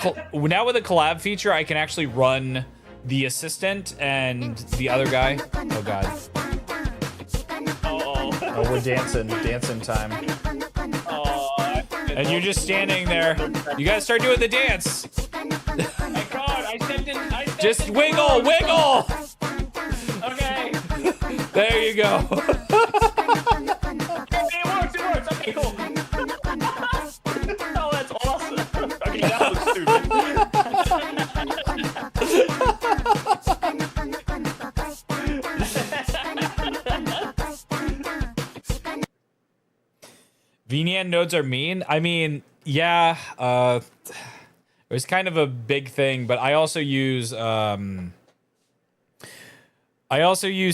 collab feature, I can actually run the assistant and the other guy. Oh god. Oh, we're dancing time. And you're just standing there. You gotta start doing the dance. I can't. I stepped in. Just wiggle. Okay. There you go. It works. Okay, cool. Oh, that's awesome. Okay, that was stupid. VNet nodes are mean. I mean, yeah, it was kind of a big thing, but I also use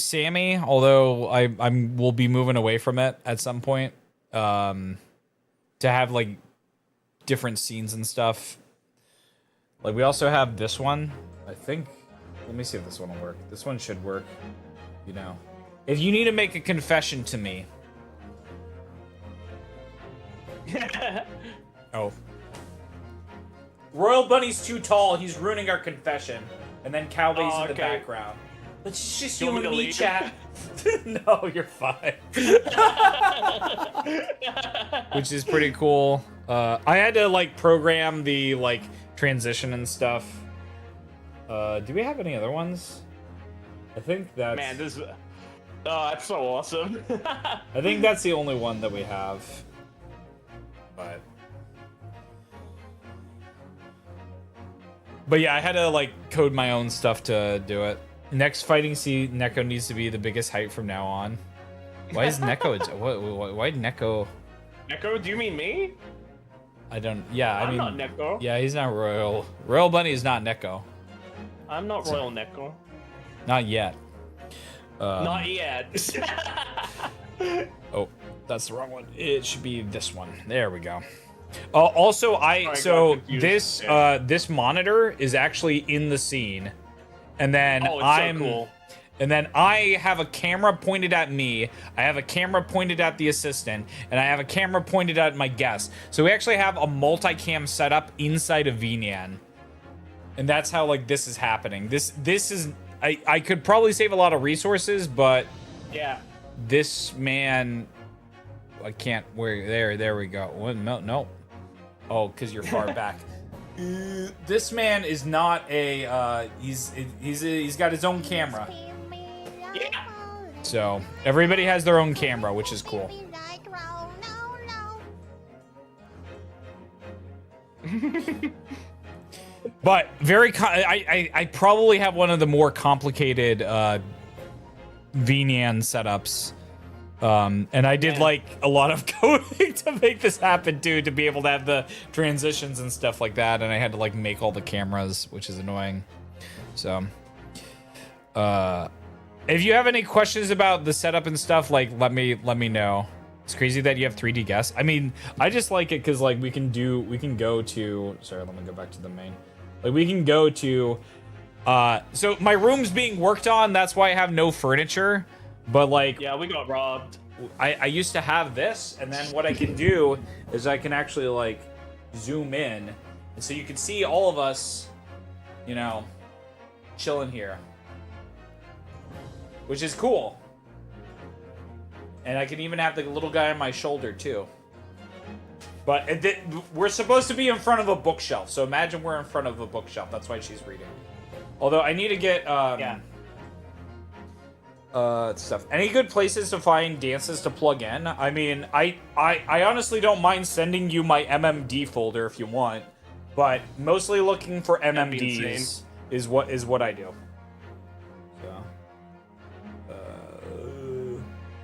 Sammy, although I will be moving away from it at some point, to have like different scenes and stuff. Like we also have this one, I think. Let me see if this one will work. This one should work, you know. If you need to make a confession to me. Oh. Royal Bunny's too tall. He's ruining our confession. And then Cowboy's in the background. Let's just you and me chat. No, you're fine. Which is pretty cool. I had to like program the like transition and stuff. Do we have any other ones? I think that's... Man, this is... Oh, that's so awesome. I think that's the only one that we have. But yeah, I had to like code my own stuff to do it. Next fighting scene, Neko needs to be the biggest height from now on. Why is Neko? Why Neko? Neko? Do you mean me? I don't. Yeah, I mean. I'm not Neko. Yeah, he's not Royal. Royal Bunny is not Neko. I'm not Royal Neko. Not yet. Not yet. Oh, that's the wrong one. It should be this one. There we go. Also, this monitor is actually in the scene, and then so cool. And then I have a camera pointed at me. I have a camera pointed at the assistant, and I have a camera pointed at my guest. So we actually have a multicam setup inside of VNyan, and that's how like this is happening. This is I could probably save a lot of resources, but yeah, this man. I can't. There we go. No. Oh, because you're far back. This man is not a. He's got his own camera. Yeah. So everybody has their own camera, which is cool. But I probably have one of the more complicated VNyan setups. And I did like a lot of coding to make this happen too, to be able to have the transitions and stuff like that. And I had to like make all the cameras, which is annoying. So, if you have any questions about the setup and stuff, like let me know. It's crazy that you have 3D guests. I mean, I just like it because like we can go to. Sorry, let me go back to the main. Like we can go to. So my room's being worked on. That's why I have no furniture. But like, yeah, we got robbed. I used to have this, and then what I can do is I can actually like zoom in, and so you can see all of us, you know, chilling here, which is cool. And I can even have the little guy on my shoulder too. But we're supposed to be in front of a bookshelf, so imagine we're in front of a bookshelf. That's why she's reading. Although I need to get stuff. Any good places to find dances to plug in? I mean, I honestly don't mind sending you my MMD folder if you want, but mostly looking for MMDs is what I do. So,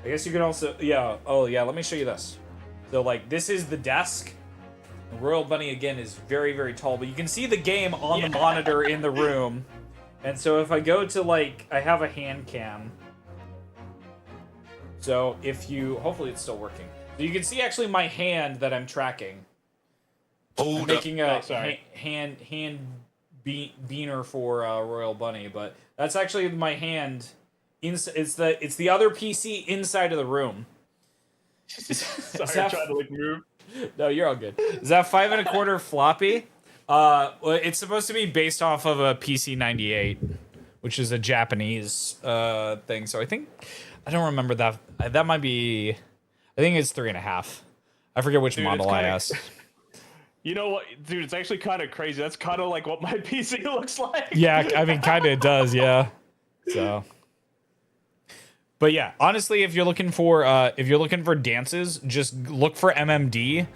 I guess you can also let me show you this. So like this is the desk. Royal Bunny again is very, very tall, but you can see the game on the monitor in the room. And so if I go to like, I have a hand cam. So if you, hopefully it's still working. So you can see actually my hand that I'm tracking. Hold up. Making a sorry. hand beaner for Royal Bunny, but that's actually my hand. It's the other PC inside of the room. Sorry, that- I'm trying to like move. No, you're all good. Is that 5 1/4 floppy? Well, it's supposed to be based off of a PC-98, which is a Japanese thing. So I don't remember that. That might be. I think it's 3.5. I forget which model I asked. You know what, dude? It's actually kind of crazy. That's kind of like what my PC looks like. Yeah, I mean, kind of it does. Yeah. So. But yeah, honestly, if you're looking for dances, just look for MMD.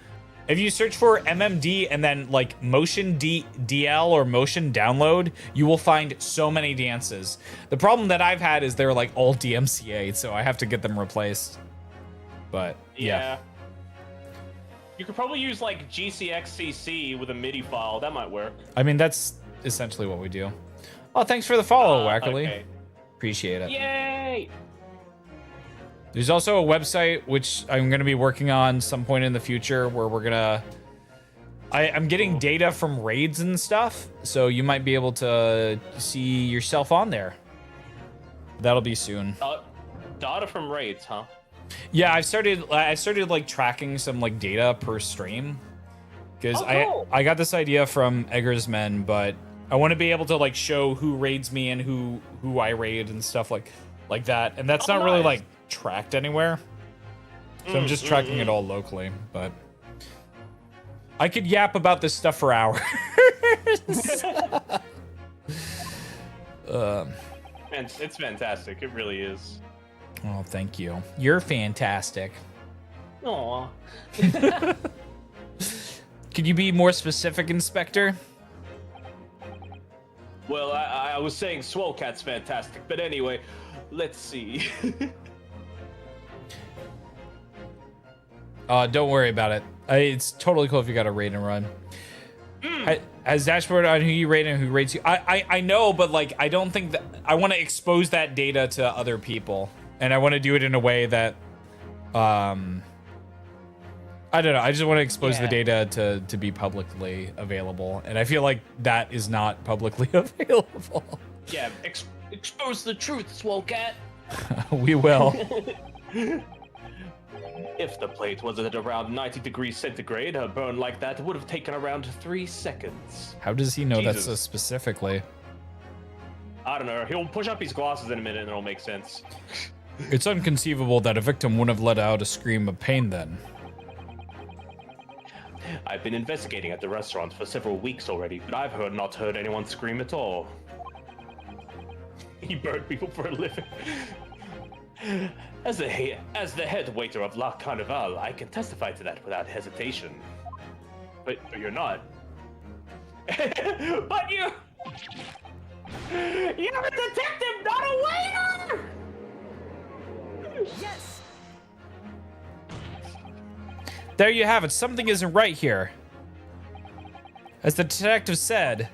If you search for MMD and then like motion DL or motion download, you will find so many dances. The problem that I've had is they're like all DMCA'd, so I have to get them replaced. But yeah. You could probably use like GCXCC with a MIDI file. That might work. I mean, that's essentially what we do. Oh, thanks for the follow, Wackerly. Okay. Appreciate it. Yay! There's also a website which I'm going to be working on some point in the future where we're going to... I'm getting data from raids and stuff, so you might be able to see yourself on there. That'll be soon. Data from raids, huh? Yeah, I started like tracking some like data per stream because cool. I got this idea from Egger's Men, but I want to be able to like show who raids me and who I raid and stuff like that, and that's not really like tracked anywhere. So I'm just tracking it all locally, but I could yap about this stuff for hours. It's fantastic. It really is. Oh, thank you. You're fantastic. Aw. Could you be more specific, Inspector? Well, I was saying Swolecat's fantastic, but anyway, let's see. Don't worry about it. It's totally cool if you got a raid and run. Has dashboard on who you rate and who rates you? I know, but like I don't think that I want to expose that data to other people, and I want to do it in a way that, I don't know. I just want to expose the data to be publicly available, and I feel like that is not publicly available. Yeah, expose the truth, Swolecat. We will. If the plate was at around 90 degrees centigrade, a burn like that would have taken around 3 seconds. How does he know that Jesus. so specifically? I don't know. He'll push up his glasses in a minute and it'll make sense. It's inconceivable that a victim wouldn't have let out a scream of pain then. I've been investigating at the restaurant for several weeks already, but I've not heard anyone scream at all. He burned people for a living. As the head waiter of La Carnival, I can testify to that without hesitation. But you're not. But you're a detective, not a waiter! Yes. There you have it. Something isn't right here. As the detective said,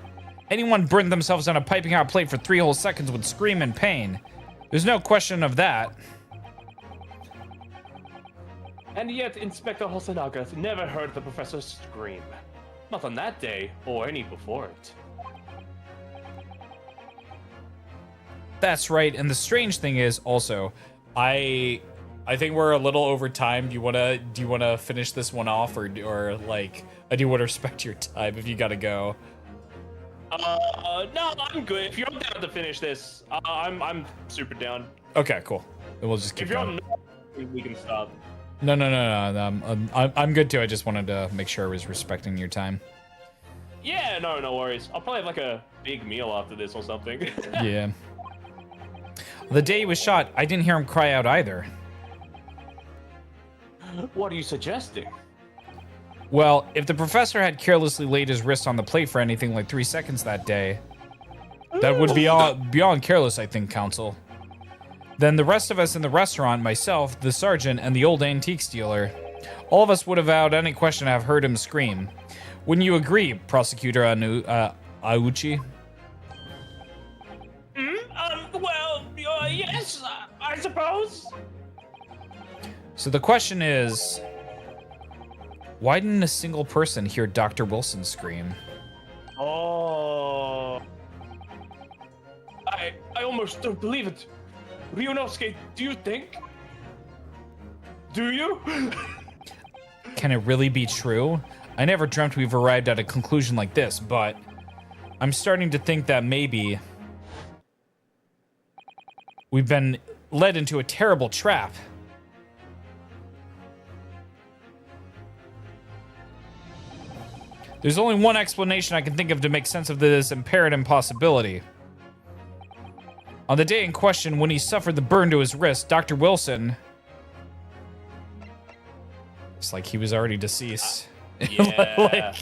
anyone burned themselves on a piping hot plate for 3 whole seconds would scream in pain. There's no question of that. And yet, Inspector Hosonaga never heard the professor scream. Not on that day, or any before it. That's right, and the strange thing is also, I think we're a little over time. Do you wanna finish this one off, or like I do want to respect your time if you gotta go. No, I'm good. If you're down to finish this, I'm super down. Okay, cool. Then we'll just keep If you're going. on, we can stop. No. I'm good too. I just wanted to make sure I was respecting your time. Yeah, no worries. I'll probably have like a big meal after this or something. Yeah. The day he was shot, I didn't hear him cry out either. What are you suggesting? Well, if the professor had carelessly laid his wrist on the plate for anything like 3 seconds that day, that would be beyond careless, I think, Counsel. Then the rest of us in the restaurant, myself, the sergeant, and the old antique dealer, all of us would have without any question have heard him scream. Wouldn't you agree, Prosecutor Auchi? Well, yes, I suppose. So the question is, Why didn't a single person hear Dr. Wilson scream? Oh. I almost don't believe it. Ryunosuke, do you think? Do you? Can it really be true? I never dreamt we've arrived at a conclusion like this, but I'm starting to think that maybe we've been led into a terrible trap. There's only one explanation I can think of to make sense of this apparent impossibility. On the day in question, when he suffered the burn to his wrist, Dr. Wilson... It's like he was already deceased. Yeah.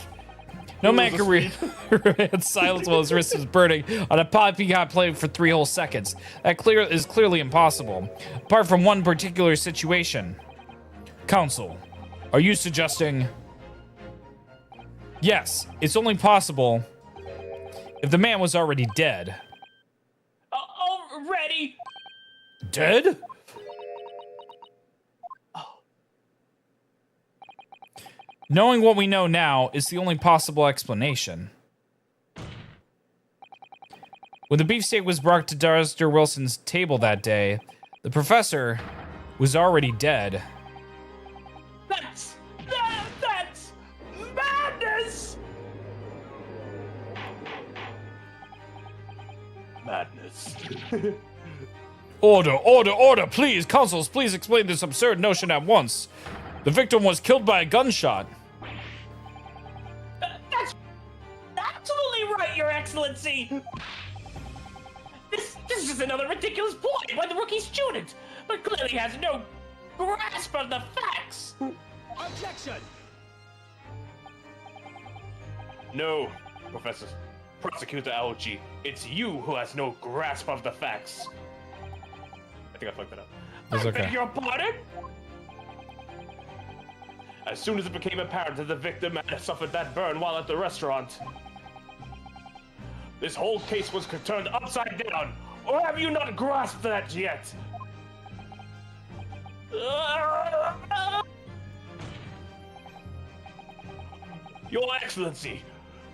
No man can remain silent while his wrist is burning on a poppycock plate for 3 whole seconds. That is clearly impossible. Apart from one particular situation. Counsel, are you suggesting... Yes, it's only possible if the man was already dead. Already? Dead? Knowing what we know now is the only possible explanation. When the beefsteak was brought to Dr. Wilson's table that day, the professor was already dead. That's madness! Madness. Order, please! Consuls, please explain this absurd notion at once. The victim was killed by a gunshot. That's absolutely right, Your Excellency! This is just another ridiculous ploy by the rookie student, but clearly has no grasp of the facts! Objection! No, Professor Prosecutor Aoji, it's you who has no grasp of the facts. I think I fucked that up. It's I okay. beg your pardon? As soon as it became apparent that the victim had suffered that burn while at the restaurant, this whole case was turned upside down. Or have you not grasped that yet? Your Excellency,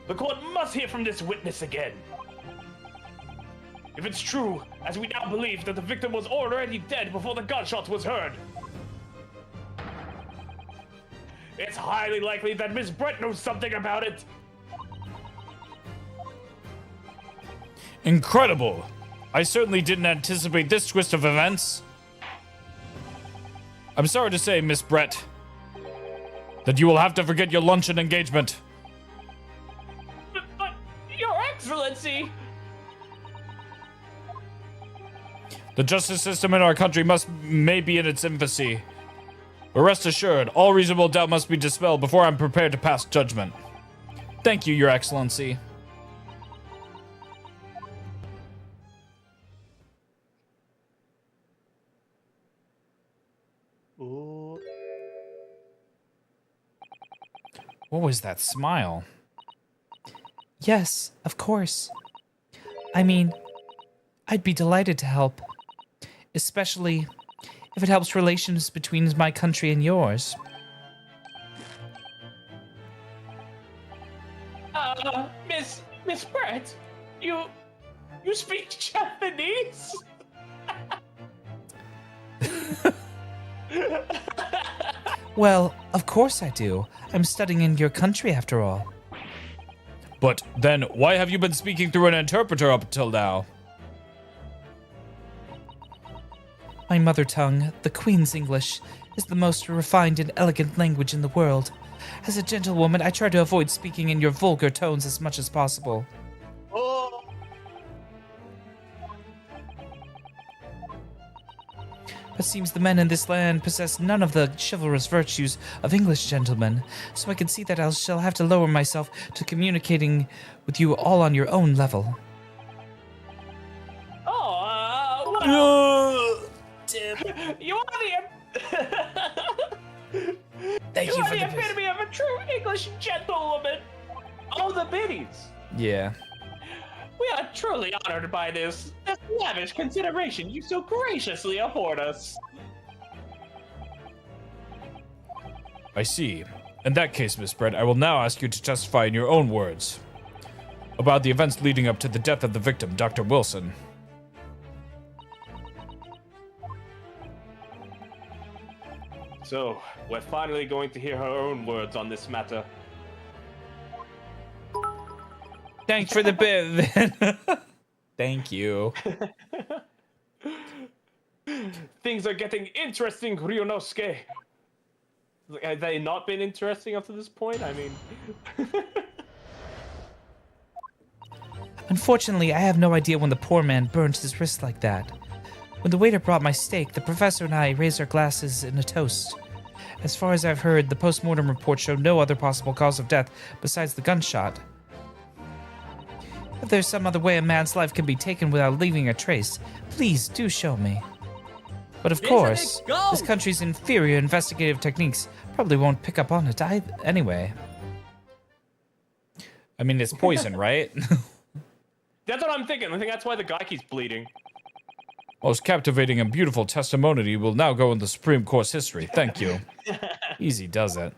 the court must hear from this witness again. If it's true, as we now believe, that the victim was already dead before the gunshot was heard, it's highly likely that Miss Brett knows something about it. Incredible! I certainly didn't anticipate this twist of events. I'm sorry to say, Miss Brett, that you will have to forget your luncheon engagement. But Your Excellency! The justice system in our country may be in its infancy. But rest assured, all reasonable doubt must be dispelled before I'm prepared to pass judgment. Thank you, Your Excellency. Ooh. What was that smile? Yes, of course. I mean, I'd be delighted to help. Especially if it helps relations between my country and yours. Miss Brett, you speak Japanese? Well, of course I do. I'm studying in your country after all. But then, why have you been speaking through an interpreter up until now? My mother tongue, the Queen's English, is the most refined and elegant language in the world. As a gentlewoman, I try to avoid speaking in your vulgar tones as much as possible. Oh. But seems the men in this land possess none of the chivalrous virtues of English gentlemen, so I can see that I shall have to lower myself to communicating with you all on your own level. You are Thank you are for the the epitome of a true English gentlewoman. Oh, the biddies. Yeah. We are truly honored by this lavish consideration you so graciously afford us. I see. In that case, Miss Brett, I will now ask you to testify in your own words about the events leading up to the death of the victim, Dr. Wilson. So, we're finally going to hear her own words on this matter. Thanks for the bit. Thank you. Things are getting interesting, Ryunosuke. Have they not been interesting up to this point? I mean... Unfortunately, I have no idea when the poor man burned his wrist like that. When the waiter brought my steak, the professor and I raised our glasses in a toast. As far as I've heard, the post-mortem report showed no other possible cause of death besides the gunshot. If there's some other way a man's life can be taken without leaving a trace, please do show me. But of course, this country's inferior investigative techniques probably won't pick up on it anyway. I mean, it's poison, right? That's what I'm thinking. I think that's why the guy keeps bleeding. Most captivating and beautiful testimony will now go in the Supreme Court's history. Thank you. Easy does it.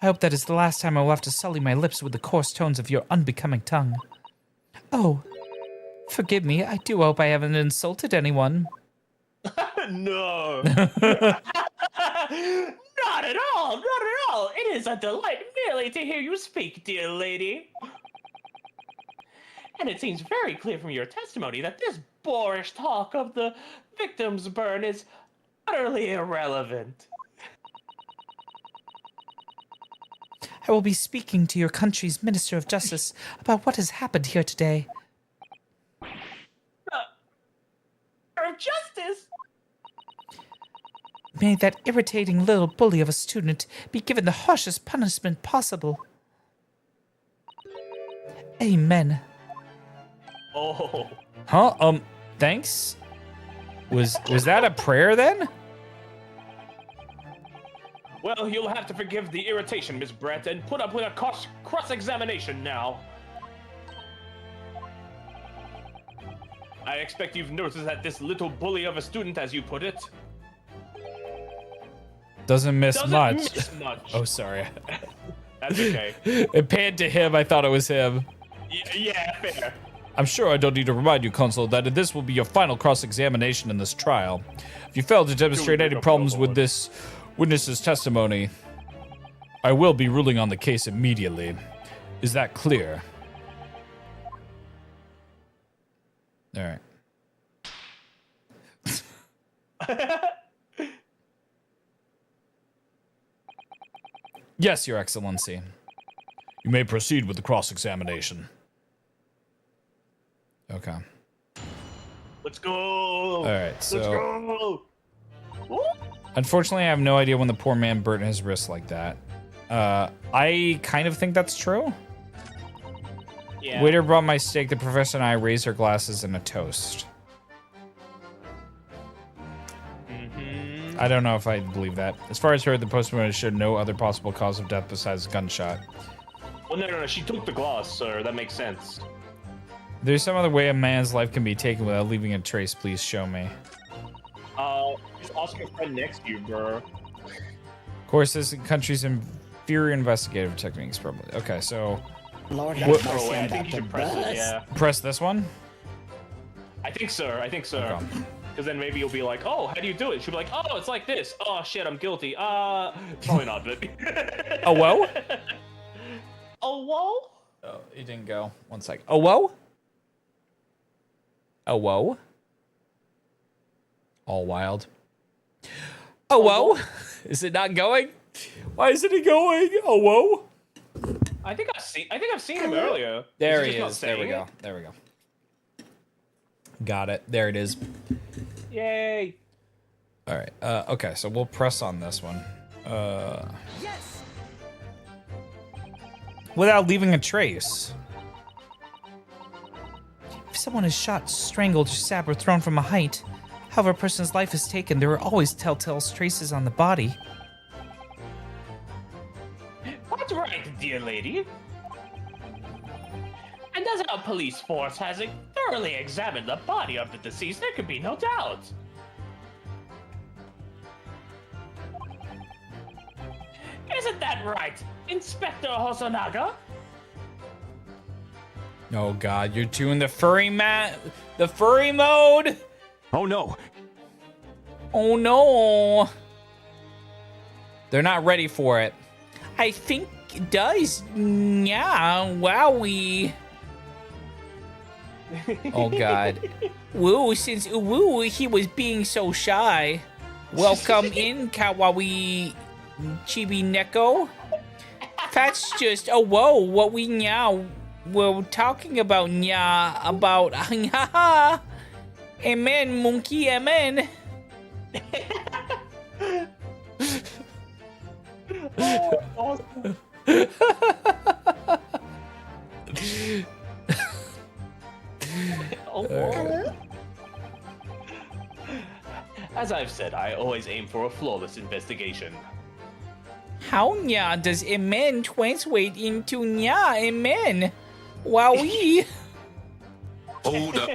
I hope that is the last time I will have to sully my lips with the coarse tones of your unbecoming tongue. Oh, forgive me. I do hope I haven't insulted anyone. No. Not at all. Not at all. It is a delight merely to hear you speak, dear lady. And it seems very clear from your testimony that this boorish talk of the victim's burn is utterly irrelevant. I will be speaking to your country's Minister of Justice about what has happened here today. Of justice? May that irritating little bully of a student be given the harshest punishment possible. Amen. Oh. Huh? Thanks? Was that a prayer then? Well, you'll have to forgive the irritation, Miss Brett, and put up with a cross-examination now. I expect you've noticed that this little bully of a student, as you put it, Doesn't miss much. miss much. Oh, sorry. That's okay. It panned to him. I thought it was him. Yeah, fair. I'm sure I don't need to remind you, Consul, that this will be your final cross-examination in this trial. If you fail to demonstrate any problems with this witness's testimony, I will be ruling on the case immediately. Is that clear? All right. Yes, Your Excellency. You may proceed with the cross-examination. Okay. Let's go. All right, so... Let's go. Woo. Unfortunately, I have no idea when the poor man burnt his wrist like that. I kind of think that's true. Yeah. Waiter brought my steak. The professor and I raised our glasses in a toast. I don't know if I believe that. As far as heard, the postman showed no other possible cause of death besides gunshot. Well, no. She took the glass, sir. That makes sense. There's some other way a man's life can be taken without leaving a trace. Please show me. Just ask your friend next to you, bro. Of course, this country's inferior investigative techniques, probably. Okay, so... Lord have mercy, I think you should press it, yeah. Press this one? I think so. Okay. Because then maybe you'll be like, oh, how do you do it? She'll be like, oh, it's like this. Oh, shit, I'm guilty. Probably not, but... Oh, whoa? Oh, whoa? Oh, it didn't go. One sec. Oh, whoa? Oh, whoa? All wild. Oh, whoa? Is it not going? Why isn't it going? Oh, whoa? I think I've seen him earlier. There he he is. There we go. There we go. Got it. There it is. Yay. All right. Okay, so we'll press on this one. Yes. Without leaving a trace. If someone is shot, strangled, or stabbed, or thrown from a height, however a person's life is taken, there are always telltale traces on the body. That's right, dear lady. And as our police force has thoroughly examined the body of the deceased, there could be no doubt. Isn't that right, Inspector Hosonaga? Oh god, you're doing the furry mode? Oh no! Oh no! They're not ready for it. I think it does. Yeah, wowie. Oh god. Woo, since Woo, he was being so shy. Welcome in, Kawaii Chibi Neko. That's just, oh whoa, what we now we're talking about about amen, monkey, amen. Oh, awesome. Hello? As I've said, I always aim for a flawless investigation. How does amen translate into amen? Wowie. Hold up.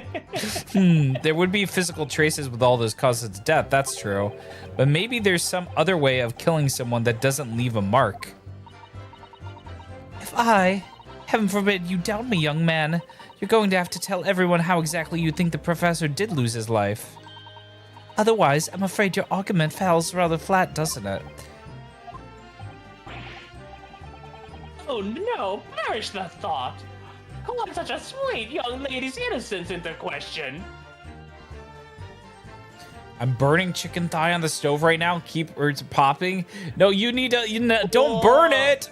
There would be physical traces with all those causes of death, that's true. But maybe there's some other way of killing someone that doesn't leave a mark. If heaven forbid, you doubt me, young man, you're going to have to tell everyone how exactly you think the professor did lose his life. Otherwise, I'm afraid your argument falls rather flat, doesn't it? Oh no, perish the thought! Calling such a sweet young lady's innocence into question. I'm burning chicken thigh on the stove right now. Keep it's popping. No, you need to. Don't burn it.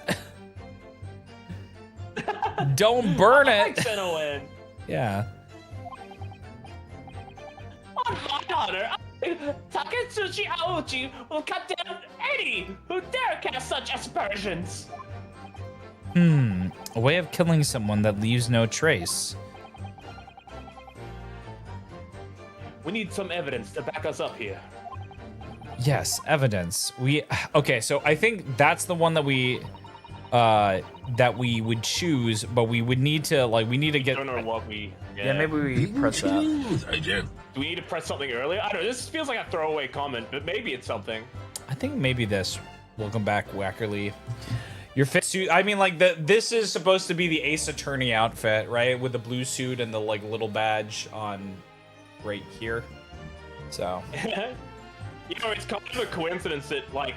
Don't burn it. Yeah. On my honor, Taketsuchi Aochi will cut down any who dare cast such aspersions. A way of killing someone that leaves no trace. We need some evidence to back us up here. Yes, evidence. Okay, so I think that's the one that we would choose, but we would need to we need to get. I don't know what we. Yeah, maybe we press that. Do we need to press something earlier? I don't know. This feels like a throwaway comment, but maybe it's something. I think maybe this. Welcome back, Wackerly. Your fit suit. I mean, this is supposed to be the Ace Attorney outfit, right? With the blue suit and the little badge on right here. So. It's kind of a coincidence that my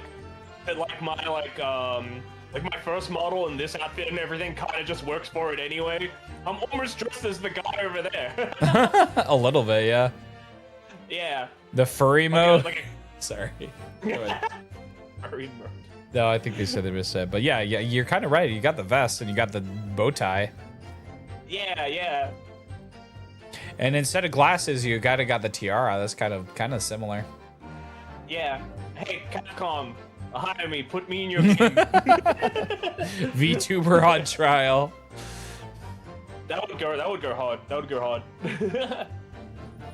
my first model and this outfit and everything kind of just works for it anyway. I'm almost dressed as the guy over there. A little bit, yeah. Yeah. The furry mode. Sorry. Furry mode. No, I think they said they missed it, but yeah, you're kind of right. You got the vest and you got the bow tie. Yeah. And instead of glasses, you got the tiara. That's kind of similar. Yeah. Hey, Capcom, hire me. Put me in your game. VTuber on trial. That would go hard.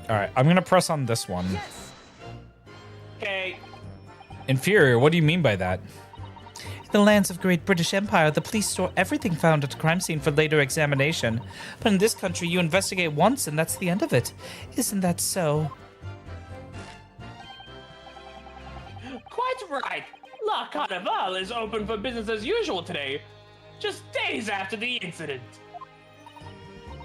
All right, I'm gonna press on this one. Yes. Okay. Inferior. What do you mean by that? In the lands of Great British Empire, the police store everything found at a crime scene for later examination. But in this country, you investigate once and that's the end of it. Isn't that so? Quite right. La Carnival is open for business as usual today, just days after the incident.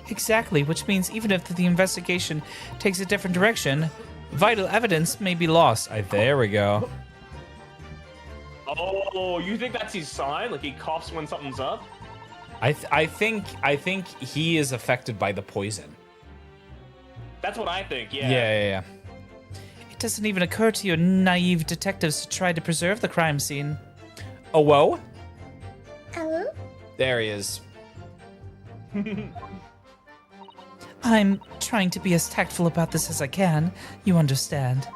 Exactly, which means even if the investigation takes a different direction, vital evidence may be lost. There we go. Oh, you think that's his sign? Like he coughs when something's up? I think he is affected by the poison. That's what I think. Yeah. Yeah. It doesn't even occur to your naive detectives to try to preserve the crime scene. Oh, whoa. Hello? There he is. I'm trying to be as tactful about this as I can. You understand.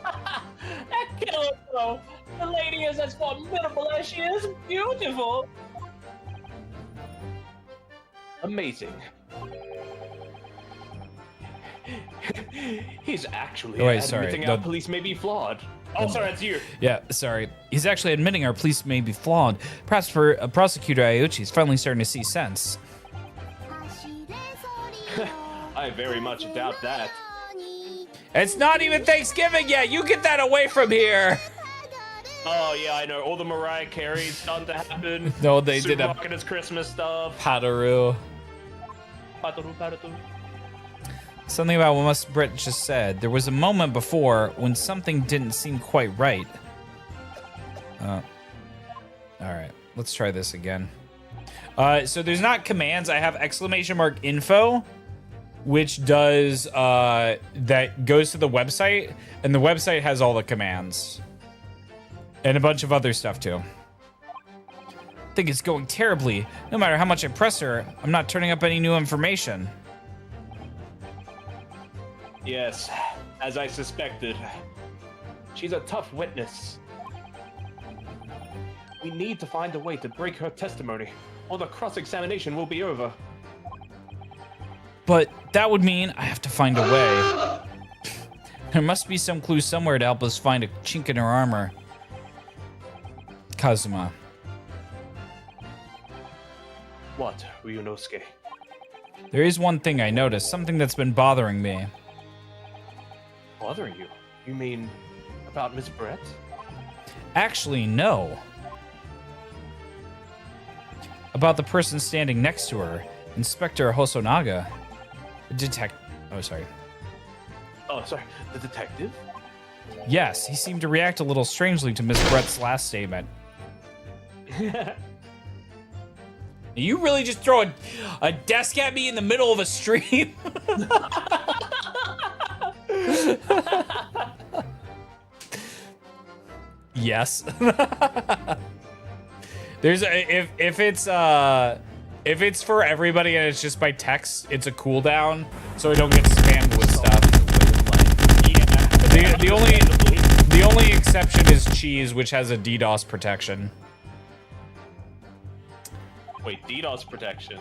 That killer, though. The lady is as formidable as she is beautiful. Amazing. He's actually admitting our police may be flawed. Oh, sorry, it's you. Yeah, sorry. He's actually admitting our police may be flawed. Perhaps for Prosecutor Iuchi, he's finally starting to see sense. I very much doubt that. It's not even Thanksgiving yet. You get that away from here. Oh yeah, I know. All the Mariah Carey's starting to happen. No, they did a Supermarket is Christmas stuff. Padaru. Padaru. Something about what Miss Britt just said. There was a moment before when something didn't seem quite right. All right, let's try this again. So there's not commands. I have !info, which does that goes to the website, and the website has all the commands and a bunch of other stuff too. I think it's going terribly. No matter how much I press her, I'm not turning up any new information. Yes, as I suspected. She's a tough witness. We need to find a way to break her testimony, or the cross-examination will be over. But that would mean I have to find a way. There must be some clue somewhere to help us find a chink in her armor. Kazuma. What, Ryunosuke? There is one thing I noticed, something that's been bothering me. Bothering you? You mean about Miss Brett? Actually, no. About the person standing next to her, Inspector Hosonaga. Oh, sorry. Oh, sorry, the detective? Yes, he seemed to react a little strangely to Miss Brett's last statement. You really just throw a desk at me in the middle of a stream? Yes. There's if it's for everybody and it's just by text, it's a cooldown, so I don't get spammed with stuff. Yeah. The only exception is cheese, which has a DDoS protection. Wait, DDoS protection?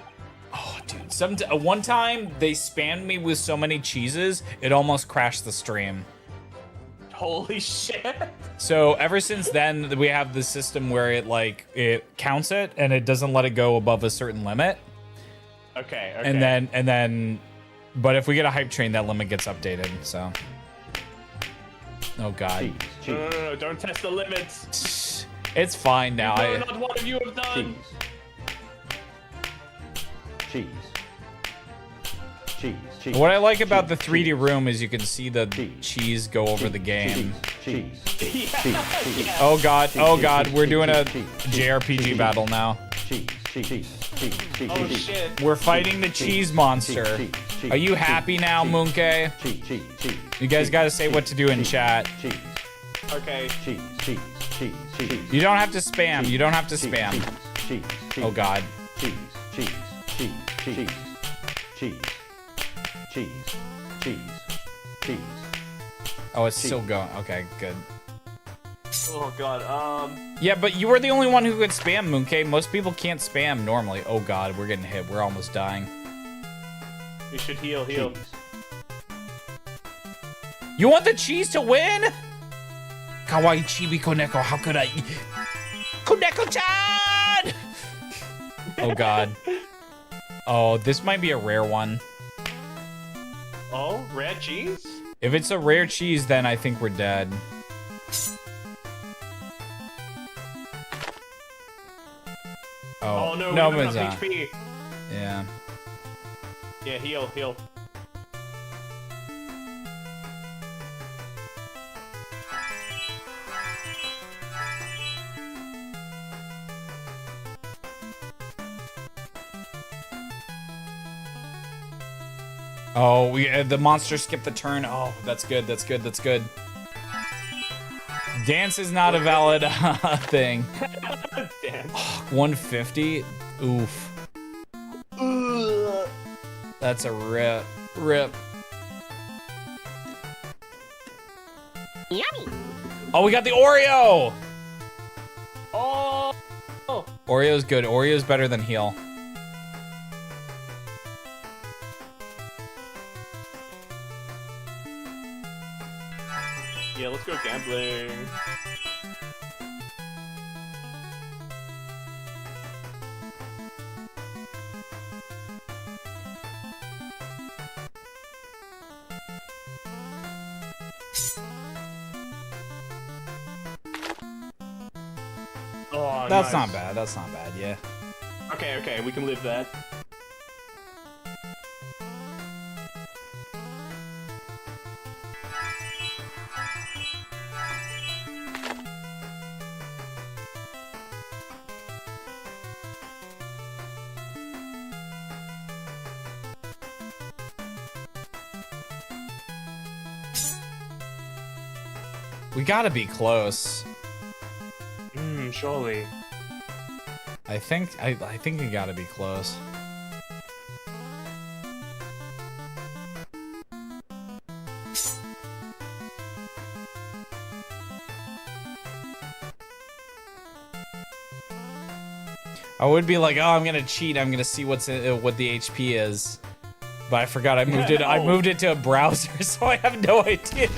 Oh, dude. One time they spammed me with so many cheeses, it almost crashed the stream. Holy shit. So ever since then, we have the system where it counts it and it doesn't let it go above a certain limit. Okay. And then, but if we get a hype train, that limit gets updated. So, oh god. No, don't test the limits. It's fine now. Not one of you have done. Cheese. What I like about the 3D room is you can see the cheese go over the game. Oh god, we're doing a JRPG battle now. Oh shit. We're fighting the cheese monster. Are you happy now, Moonke? You guys gotta say what to do in chat. Okay. You don't have to spam. You don't have to spam. Oh god. Oh, it's still going. Okay, good. Oh god. Yeah, but you were the only one who could spam, Moonke. Most people can't spam normally. Oh god, we're getting hit. We're almost dying. You should heal. You want the cheese to win? Kawaii chibi koneko, how could I? Koneko-chan! Oh god. Oh, this might be a rare one. Oh, rare cheese? If it's a rare cheese, then I think we're dead. Oh no, we don't have HP. Yeah. Yeah, heal. Oh, the monster skipped the turn. Oh, that's good. Dance is not a valid thing. Dance. 150. Oof. That's a rip. Yummy. Oh, we got the Oreo. Oh. Oreo's good. Oreo's better than heal. Yeah, let's go gambling. Oh, That's nice. not bad. That's not bad. Yeah. Okay, we can live that. We gotta be close. Surely. I think we gotta be close. I would be like, oh, I'm gonna cheat. I'm gonna see what the HP is, but I forgot I moved it. I moved it to a browser, so I have no idea.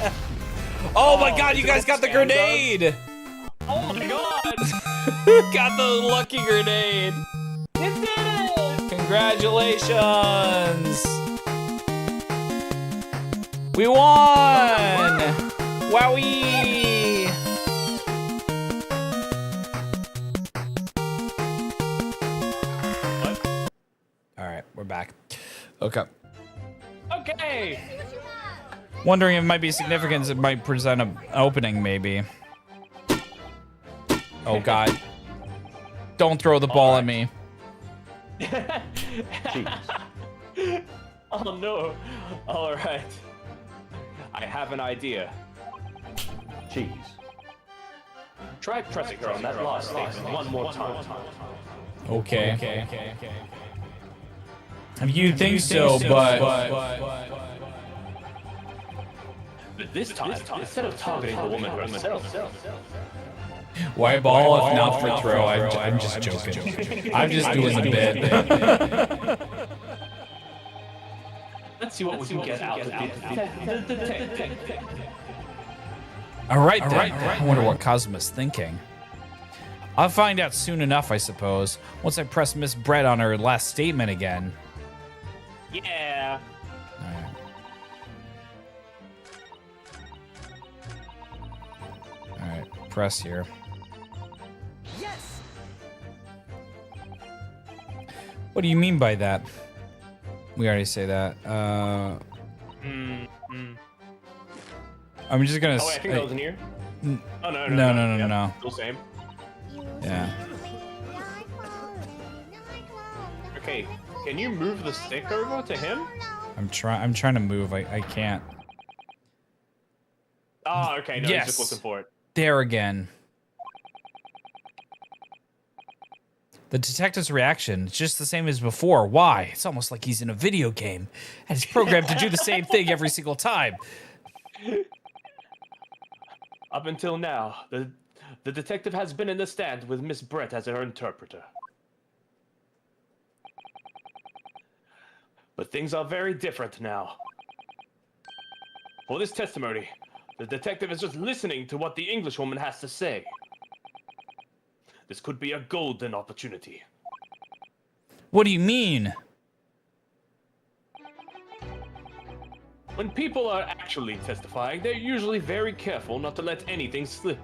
Oh my God! You guys got the grenade. Oh my God! Got the lucky grenade. You did it! Congratulations! We won! Wowie! What? Alright, we're back. Okay. Okay! Wondering if it might be significant, it might present an opening, maybe. Oh God. Don't throw the ball at me. Oh no. Alright. I have an idea. Cheese. Try pressing her on that last statement one more time. Okay. You think so, but... But this time, instead of targeting the woman herself, Why ball if not for throw? I'm just joking. I'm just doing the bit. let's see what we can get out of it. All right. I wonder what Cosmo's thinking. I'll find out soon enough, I suppose. Once I press Miss Brett on her last statement again. Yeah. All right. Press here. Yes. What do you mean by that? We already say that. I'm just gonna. Oh, wait, I think that was in here. Oh no. No. Still same. Yeah. Okay, can you move the stick over to him? I'm trying to move. I can't. Oh, okay. No, Yes. he's just looking for it. There again. The detective's reaction is just the same as before. Why? It's almost like he's in a video game, and he's programmed to do the same thing every single time. Up until now, the detective has been in the stand with Miss Brett as her interpreter. But things are very different now. For this testimony, the detective is just listening to what the Englishwoman has to say. This could be a golden opportunity. What do you mean? When people are actually testifying, they're usually very careful not to let anything slip.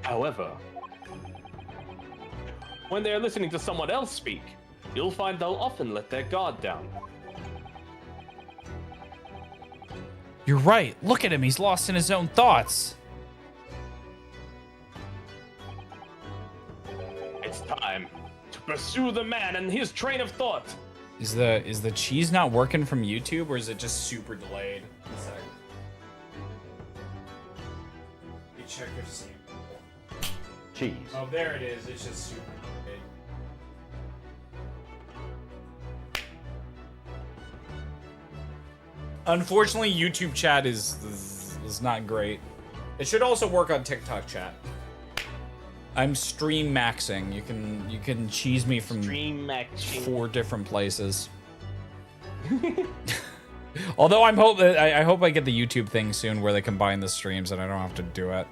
However, when they're listening to someone else speak, you'll find they'll often let their guard down. You're right. Look at him. He's lost in his own thoughts. It's time to pursue the man and his train of thought. Is the cheese not working from YouTube, or is it just super delayed? You check your sample. Cheese. Oh, there it is. It's just super delayed. Unfortunately, YouTube chat is not great. It should also work on TikTok chat. I'm stream maxing. You can cheese me from Stream maxing. 4 different places. Although I hope I get the YouTube thing soon where they combine the streams and I don't have to do it.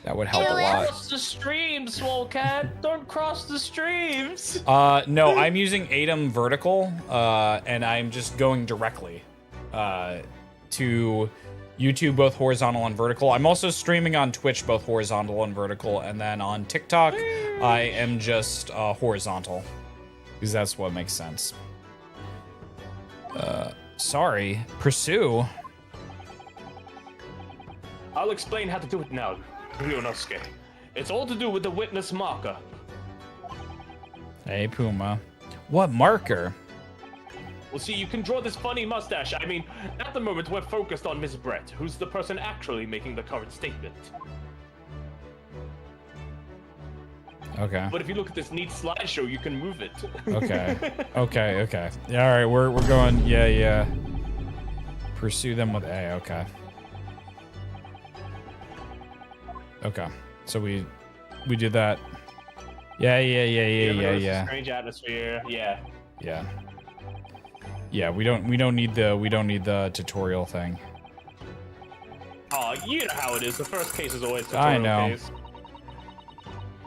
That would help a lot. Cross the streams, Swolcat. Don't cross the streams. No, I'm using Atom Vertical, and I'm just going directly to YouTube, both horizontal and vertical. I'm also streaming on Twitch, both horizontal and vertical. And then on TikTok, I am just horizontal. Because that's what makes sense. Sorry. Pursue? I'll explain how to do it now, Ryunosuke. It's all to do with the witness marker. Hey, Puma. What marker? Well, see, you can draw this funny mustache. I mean, at the moment, we're focused on Miss Brett, who's the person actually making the current statement. Okay. But if you look at this neat slideshow, you can move it. Okay. Okay. Yeah, all right, we're going. Yeah. Pursue them with A. Okay. Okay. So we did that. Yeah. Strange atmosphere. Yeah. Yeah, we don't need the tutorial thing. Oh, you know how it is. The first case is always I tutorial know. case.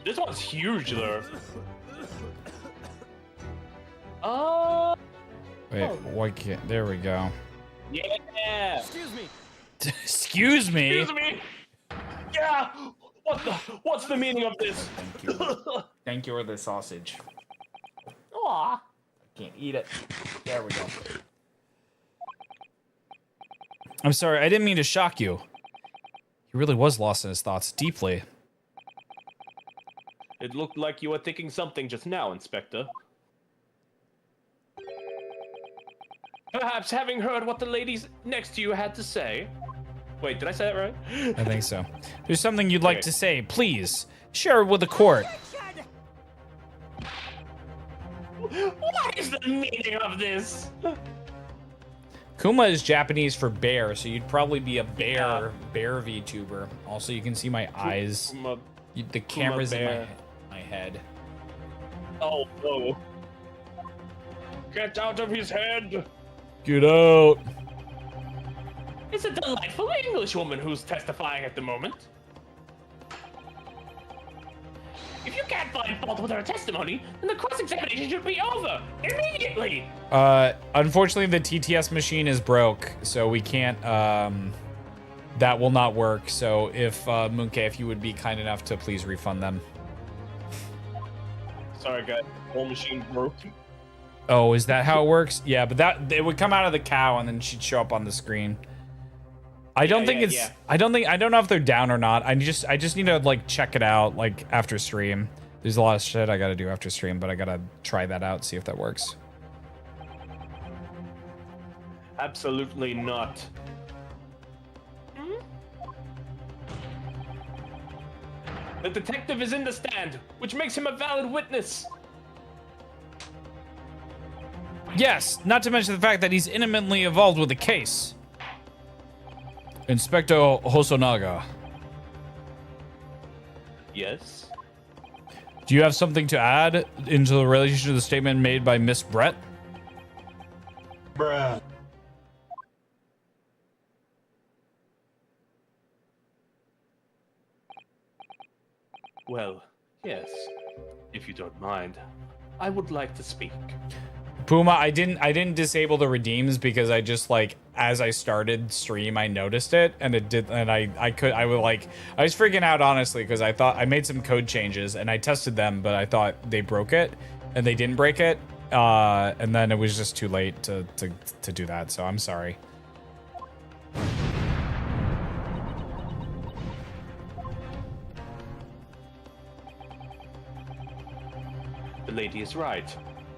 This one's huge though. Wait, why can't? There we go. Yeah. Excuse me. Excuse me. Yeah. What's the meaning of this? Thank you. Thank you for the sausage. Aw. Can't eat it. There we go. I'm sorry, I didn't mean to shock you. He really was lost in his thoughts deeply. It looked like you were thinking something just now, Inspector. Perhaps having heard what the ladies next to you had to say. Wait, did I say that right? I think so. There's something you'd like to say, please. Share it with the court. What is the meaning of this? Kuma is Japanese for bear, so you'd probably be a bear VTuber. Also, you can see my eyes. The camera's in my head. Oh, no. Get out of his head! Get out! It's a delightful English woman who's testifying at the moment. If you can't find fault with her testimony, then the cross-examination should be over immediately. Unfortunately, the TTS machine is broke, so we can't. That will not work. So, if Munke, if you would be kind enough to please refund them. Sorry, guys. Whole machine broke. Oh, is that how it works? Yeah, but it would come out of the cow and then she'd show up on the screen. I don't think it's. I don't know if they're down or not. I just need to like check it out like after stream. There's a lot of shit I gotta do after stream, but I gotta try that out, see if that works. Absolutely not. The detective is in the stand, which makes him a valid witness. Yes, not to mention the fact that he's intimately involved with the case. Inspector Hosonaga. Yes. Do you have something to add into the relation to the statement made by Miss Brett? Bruh. Well, yes. If you don't mind, I would like to speak. Puma, I didn't disable the redeems because I just like as I started stream I noticed it and it did and I was freaking out honestly because I thought I made some code changes and I tested them but I thought they broke it and they didn't break it and then it was just too late to do that, so I'm sorry. The lady is right.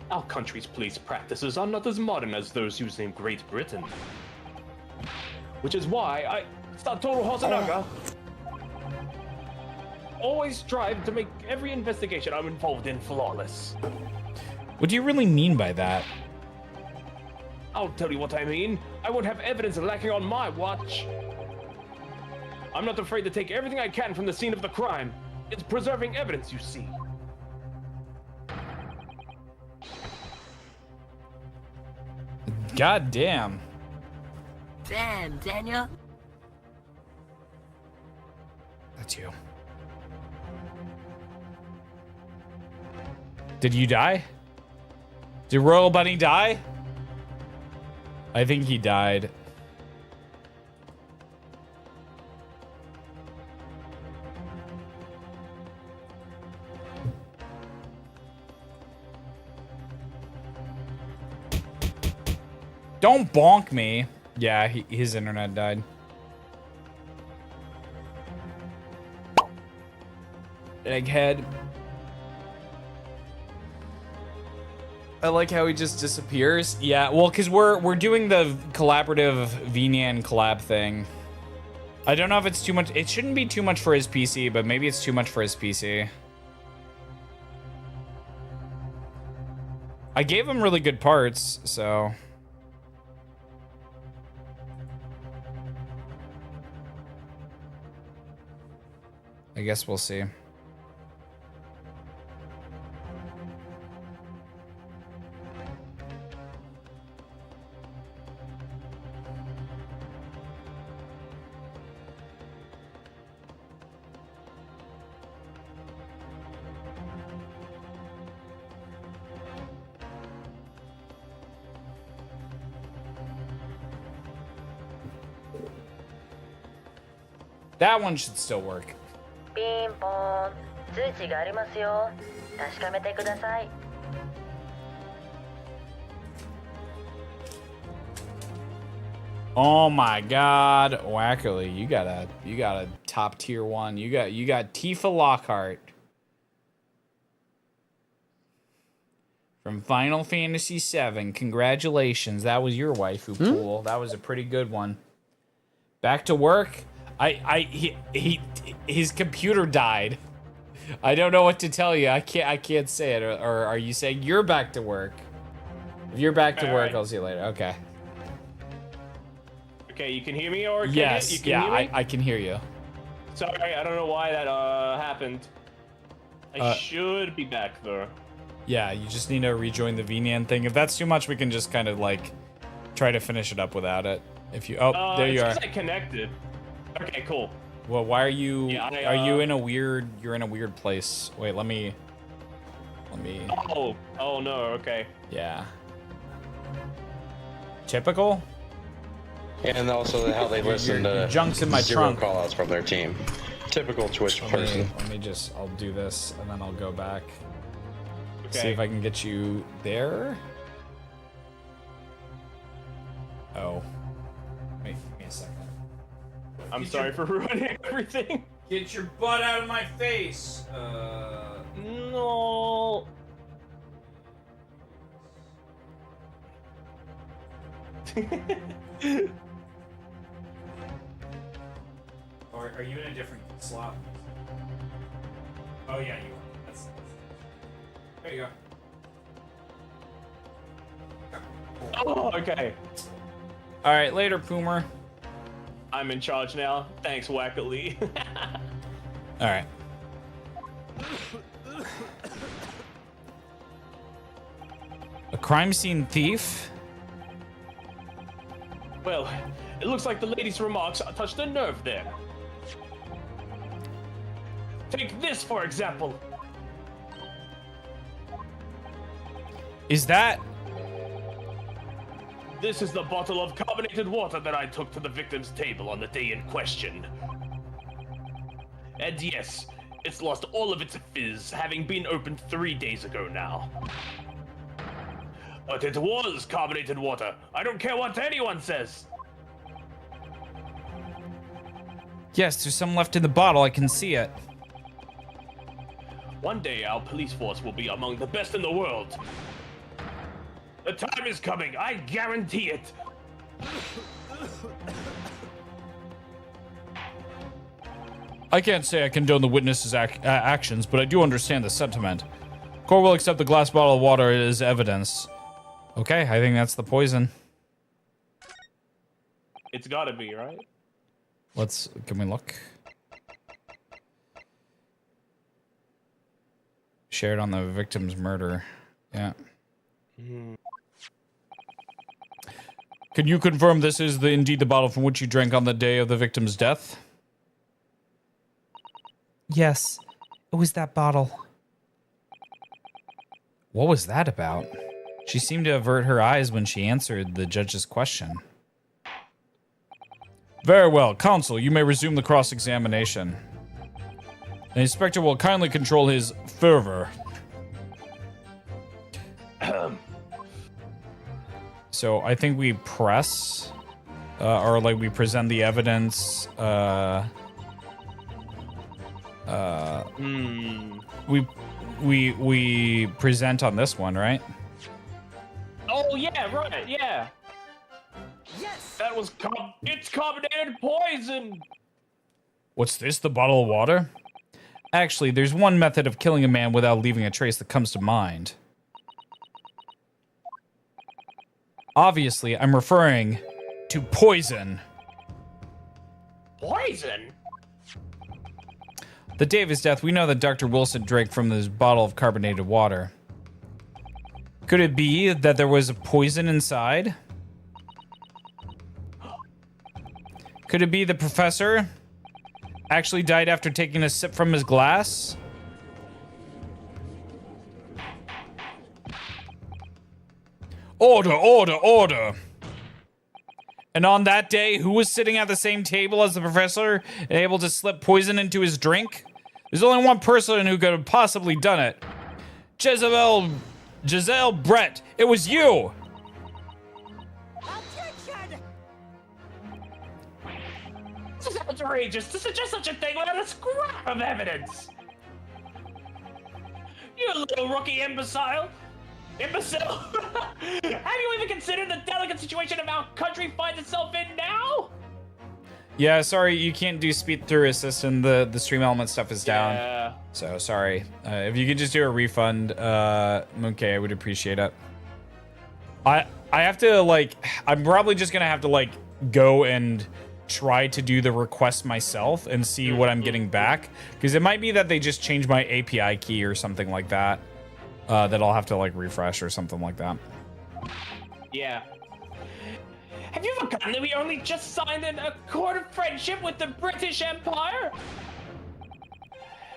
Our country's police practices are not as modern as those used in Great Britain. Which is why Satoru Hosonaga always strive to make every investigation I'm involved in flawless. What do you really mean by that? I'll tell you what I mean. I won't have evidence lacking on my watch. I'm not afraid to take everything I can from the scene of the crime. It's preserving evidence, you see. God damn. Damn, Daniel. That's you. Did you die? Did Royal Bunny die? I think he died. Don't bonk me. Yeah, his internet died. Egghead. I like how he just disappears. Yeah, well, because we're doing the collaborative VNAN collab thing. I don't know if it's too much. It shouldn't be too much for his PC, but maybe it's too much for his PC. I gave him really good parts, so... I guess we'll see. That one should still work. ピンポーン通知がありますよ確かめてください Oh my God, Wackerly, you got a top tier one. You got Tifa Lockhart from Final Fantasy VII. Congratulations, that was your waifu pool. That was a pretty good one. Back to work. His computer died. I don't know what to tell you. I can't say it. Or are you saying you're back to work? If you're back to work, I'll see you later. Okay. Okay, you can hear me, or yes, you can hear me? I can hear you. Sorry, I don't know why that happened. I should be back though. Yeah, you just need to rejoin the VNAN thing. If that's too much, we can just kind of like try to finish it up without it. If you there you are. I connected. Okay, cool. Well, why are you? Yeah, are you in a weird? You're in a weird place. Wait, let me. Oh no. Okay. Yeah. Typical. And also how they listen to junk's in my trunk. Callouts from their team. Typical Twitch person. Let me just. I'll do this and then I'll go back. Okay. See if I can get you there. Oh. Wait, give me a second. I'm sorry for ruining everything. Get your butt out of my face. No. Or are you in a different slot? Oh yeah, you are. There you go. Oh, okay. All right, later, Poomer. I'm in charge now. Thanks, Wackily. All right. A crime scene thief? Well, it looks like the lady's remarks touched a nerve there. Take this, for example. Is that... This is the bottle of carbonated water that I took to the victim's table on the day in question. And yes, it's lost all of its fizz, having been opened 3 days ago now. But it was carbonated water. I don't care what anyone says. Yes, there's some left in the bottle. I can see it. One day our police force will be among the best in the world. The time is coming, I guarantee it. I can't say I condone the witness's actions, but I do understand the sentiment. Court will accept the glass bottle of water as evidence. Okay, I think that's the poison. It's gotta be, right? Can we look? Shared on the victim's murder. Yeah. Can you confirm this is indeed the bottle from which you drank on the day of the victim's death? Yes, it was that bottle. What was that about? She seemed to avert her eyes when she answered the judge's question. Very well. Counsel, you may resume the cross-examination. The inspector will kindly control his fervor. So I think we press, or like we present the evidence. We present on this one, right? Oh yeah, right, yeah. Yes. That was it's carbonated poison. What's this? The bottle of water? Actually, there's one method of killing a man without leaving a trace that comes to mind. Obviously, I'm referring to poison. Poison? The day of his death, we know that Dr. Wilson drank from this bottle of carbonated water. Could it be that there was a poison inside? Could it be the professor actually died after taking a sip from his glass? Order, order, order! And on that day, who was sitting at the same table as the professor and able to slip poison into his drink? There's only one person who could have possibly done it. Giselle Brett, it was you! Objection! This is outrageous to suggest such a thing without a scrap of evidence! You little rookie imbecile! Imbecile! Have you even considered the delicate situation of our country finds itself in now? Yeah, sorry, you can't do speed through assist and the stream element stuff is down. Yeah. So, sorry. If you could just do a refund, okay, I would appreciate it. I have to, like, I'm probably just gonna have to, like, go and try to do the request myself and see what I'm getting back. Because it might be that they just changed my API key or something like that. That I'll have to, like, refresh or something like that. Yeah. Have you forgotten that we only just signed an accord of friendship with the British Empire?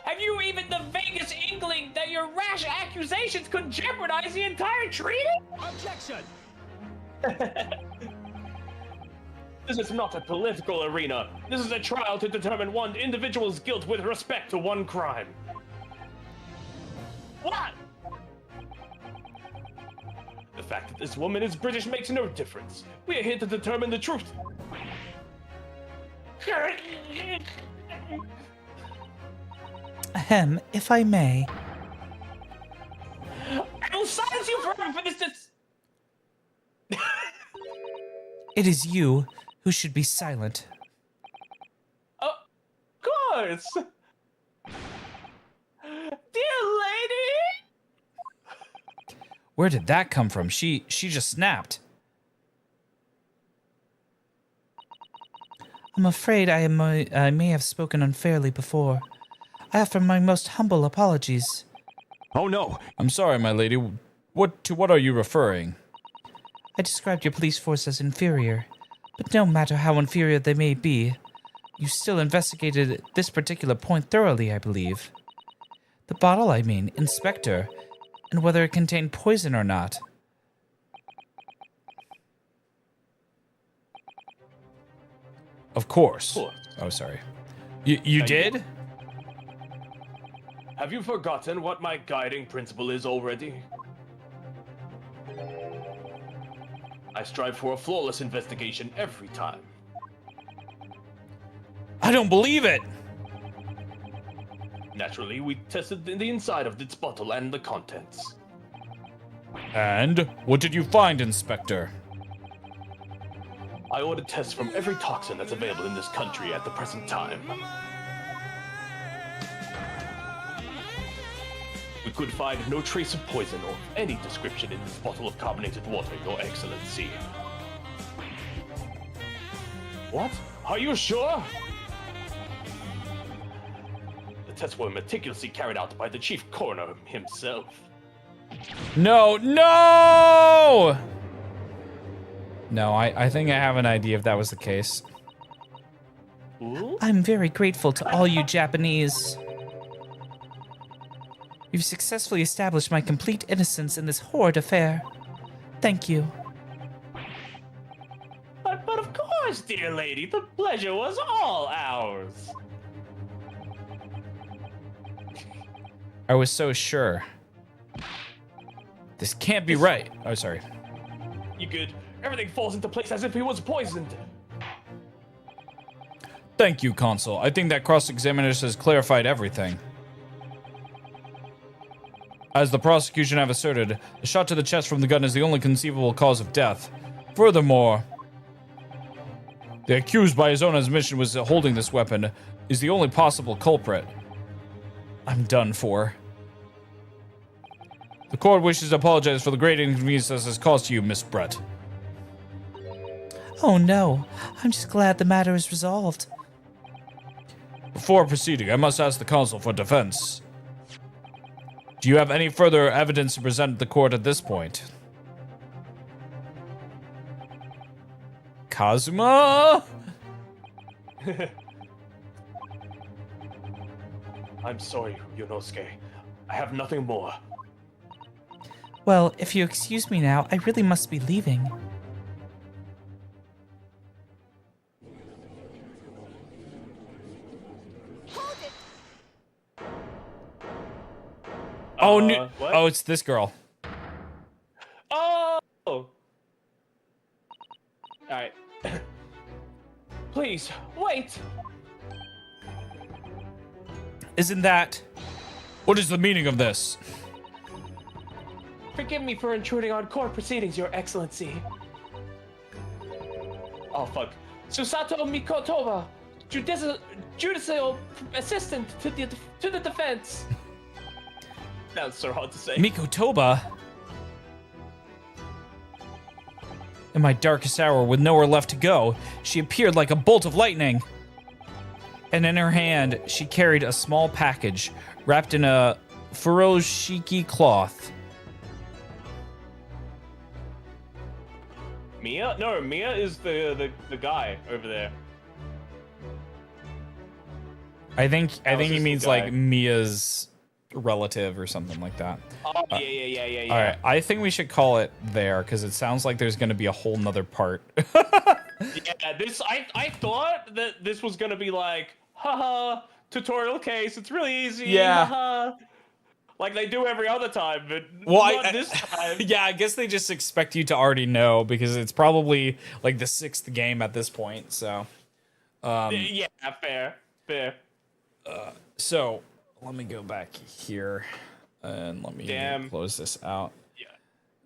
Have you even the vaguest inkling that your rash accusations could jeopardize the entire treaty? Objection! This is not a political arena. This is a trial to determine one individual's guilt with respect to one crime. What? The fact that this woman is British makes no difference. We are here to determine the truth. Ahem, if I may. I will silence you forever for this. It is you who should be silent. Of course. Dear lady. Where did that come from? She just snapped. I'm afraid I may have spoken unfairly before. I offer my most humble apologies. Oh no! I'm sorry, my lady. To what are you referring? I described your police force as inferior, but no matter how inferior they may be, you still investigated this particular point thoroughly, I believe. The bottle, I mean, Inspector, and whether it contained poison or not. Of course. Oh, sorry. You did? Have you forgotten what my guiding principle is already? I strive for a flawless investigation every time. I don't believe it! Naturally, we tested the inside of this bottle and the contents. And what did you find, Inspector? I ordered tests from every toxin that's available in this country at the present time. We could find no trace of poison or any description in this bottle of carbonated water, Your Excellency. What? Are you sure? The tests were meticulously carried out by the chief coroner himself. No! No, I think I have an idea if that was the case. Ooh? I'm very grateful to all you Japanese. You've successfully established my complete innocence in this horrid affair. Thank you. But of course, dear lady, the pleasure was all ours. I was so sure. This can't be right. Oh, sorry. You good? Everything falls into place as if he was poisoned. Thank you, Consul. I think that cross-examination has clarified everything. As the prosecution have asserted, a shot to the chest from the gun is the only conceivable cause of death. Furthermore, the accused by his own admission was holding this weapon is the only possible culprit. I'm done for. The court wishes to apologize for the great inconvenience this has caused to you, Miss Brett. Oh no, I'm just glad the matter is resolved. Before proceeding, I must ask the counsel for defense. Do you have any further evidence to present the court at this point? Kazuma? I'm sorry, Yonosuke. I have nothing more. Well, if you excuse me now, I really must be leaving. Oh, what? oh, it's this girl. Oh! Alright. Please, wait! Isn't that... What is the meaning of this? Forgive me for intruding on court proceedings, Your Excellency. Oh, fuck. Susato Mikotoba, judicial assistant to the defense. That was so hard to say. Mikotoba? In my darkest hour, with nowhere left to go, she appeared like a bolt of lightning. And in her hand, she carried a small package wrapped in a furoshiki cloth. Mia? No, Mia is the guy over there. I think he means guy. like Mia's relative or something like that. Oh, yeah. All right, I think we should call it there because it sounds like there's going to be a whole nother part. Yeah, I thought that this was gonna be like, haha, tutorial case. It's really easy. Yeah. Haha. Like they do every other time, but Well, not this time. Yeah, I guess they just expect you to already know because it's probably like the 6th game at this point. So, Yeah, fair. So let me go back here and let me close this out. Yeah.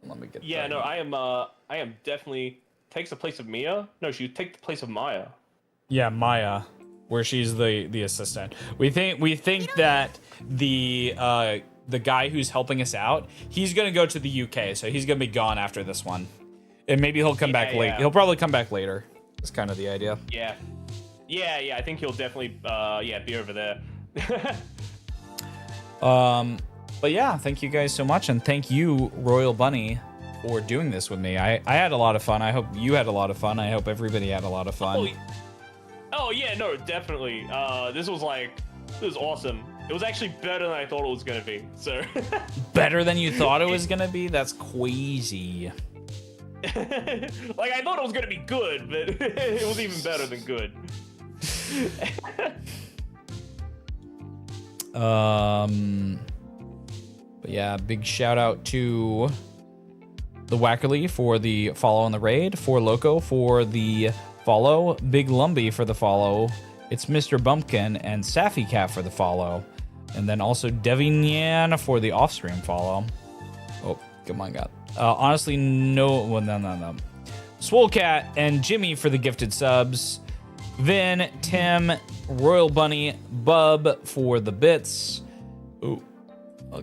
Let me get. Yeah, that no, in. I am definitely takes the place of Mia. No, she would take the place of Maya. Yeah, Maya, where she's the assistant. We think that the guy who's helping us out, he's gonna go to the UK, so he's gonna be gone after this one, and maybe he'll come back late. He'll probably come back later. That's kind of the idea. Yeah. I think he'll definitely be over there. But yeah, thank you guys so much, and thank you, Royal Bunny, for doing this with me. I had a lot of fun. I hope you had a lot of fun. I hope everybody had a lot of fun. Oh yeah, no, definitely. This was awesome. It was actually better than I thought it was gonna be. So Better than you thought it was gonna be? That's crazy. like I thought it was gonna be good, but it was even better than good. But yeah, big shout out to the WOWWIE for the follow on the raid, for Loco for the follow, Big Lumbee for the follow, It's Mr. Bumpkin, and Saffy Cat for the follow, and then also Devinian for the off-stream follow. Oh, come on, God. Honestly, no. Swole Cat and Jimmy for the gifted subs. Vin, Tim, Royal Bunny, Bub for the bits. Oh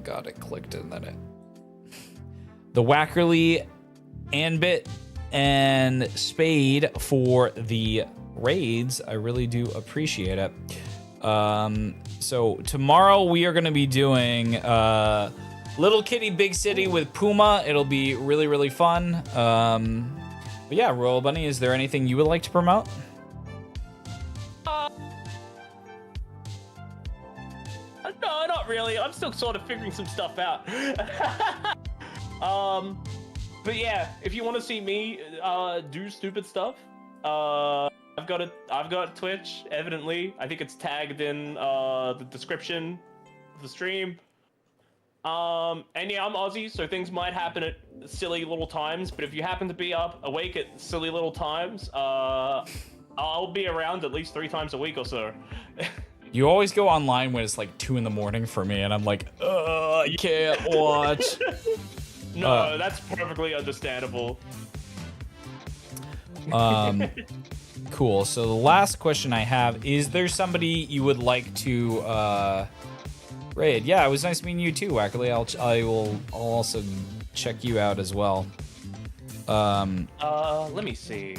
God, it clicked and then it. The WOWWIE, Anbit, and Spade for the raids. I really do appreciate it. So tomorrow we are going to be doing Little Kitty Big City with Puma. It'll be really, really fun. But yeah, Royal Bunny, is there anything you would like to promote? No, not really. I'm still sort of figuring some stuff out. But yeah, if you want to see me do stupid stuff, I've got Twitch. Evidently, I think it's tagged in the description of the stream. And yeah, I'm Aussie, so things might happen at silly little times. But if you happen to be awake at silly little times, I'll be around at least 3 times a week or so. You always go online when it's like 2 in the morning for me, and I'm like, you can't watch. No, that's perfectly understandable. Cool. So the last question I have, is there somebody you would like to raid? Yeah, it was nice meeting you too, Wackerly. I'll also check you out as well. Let me see.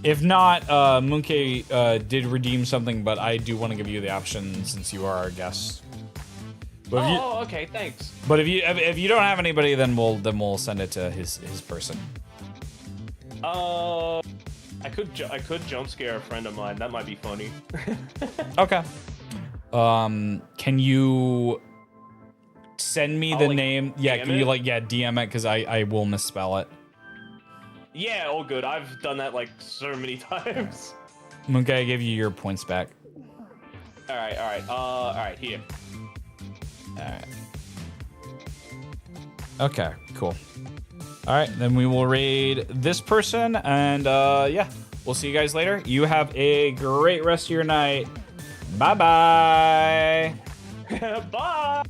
If not, Munke did redeem something, but I do want to give you the option since you are our guest. But Okay, thanks. But if you don't have anybody, then we'll send it to his person. I could jump scare a friend of mine. That might be funny. Okay. Can you send me the name? Yeah, can you DM it, because I will misspell it. Yeah, all good. I've done that like so many times. Munke, I give you your points back. All right. Here. Alright. Okay, cool. Alright, then we will raid this person, and yeah, we'll see you guys later. You have a great rest of your night. Bye-bye. Bye.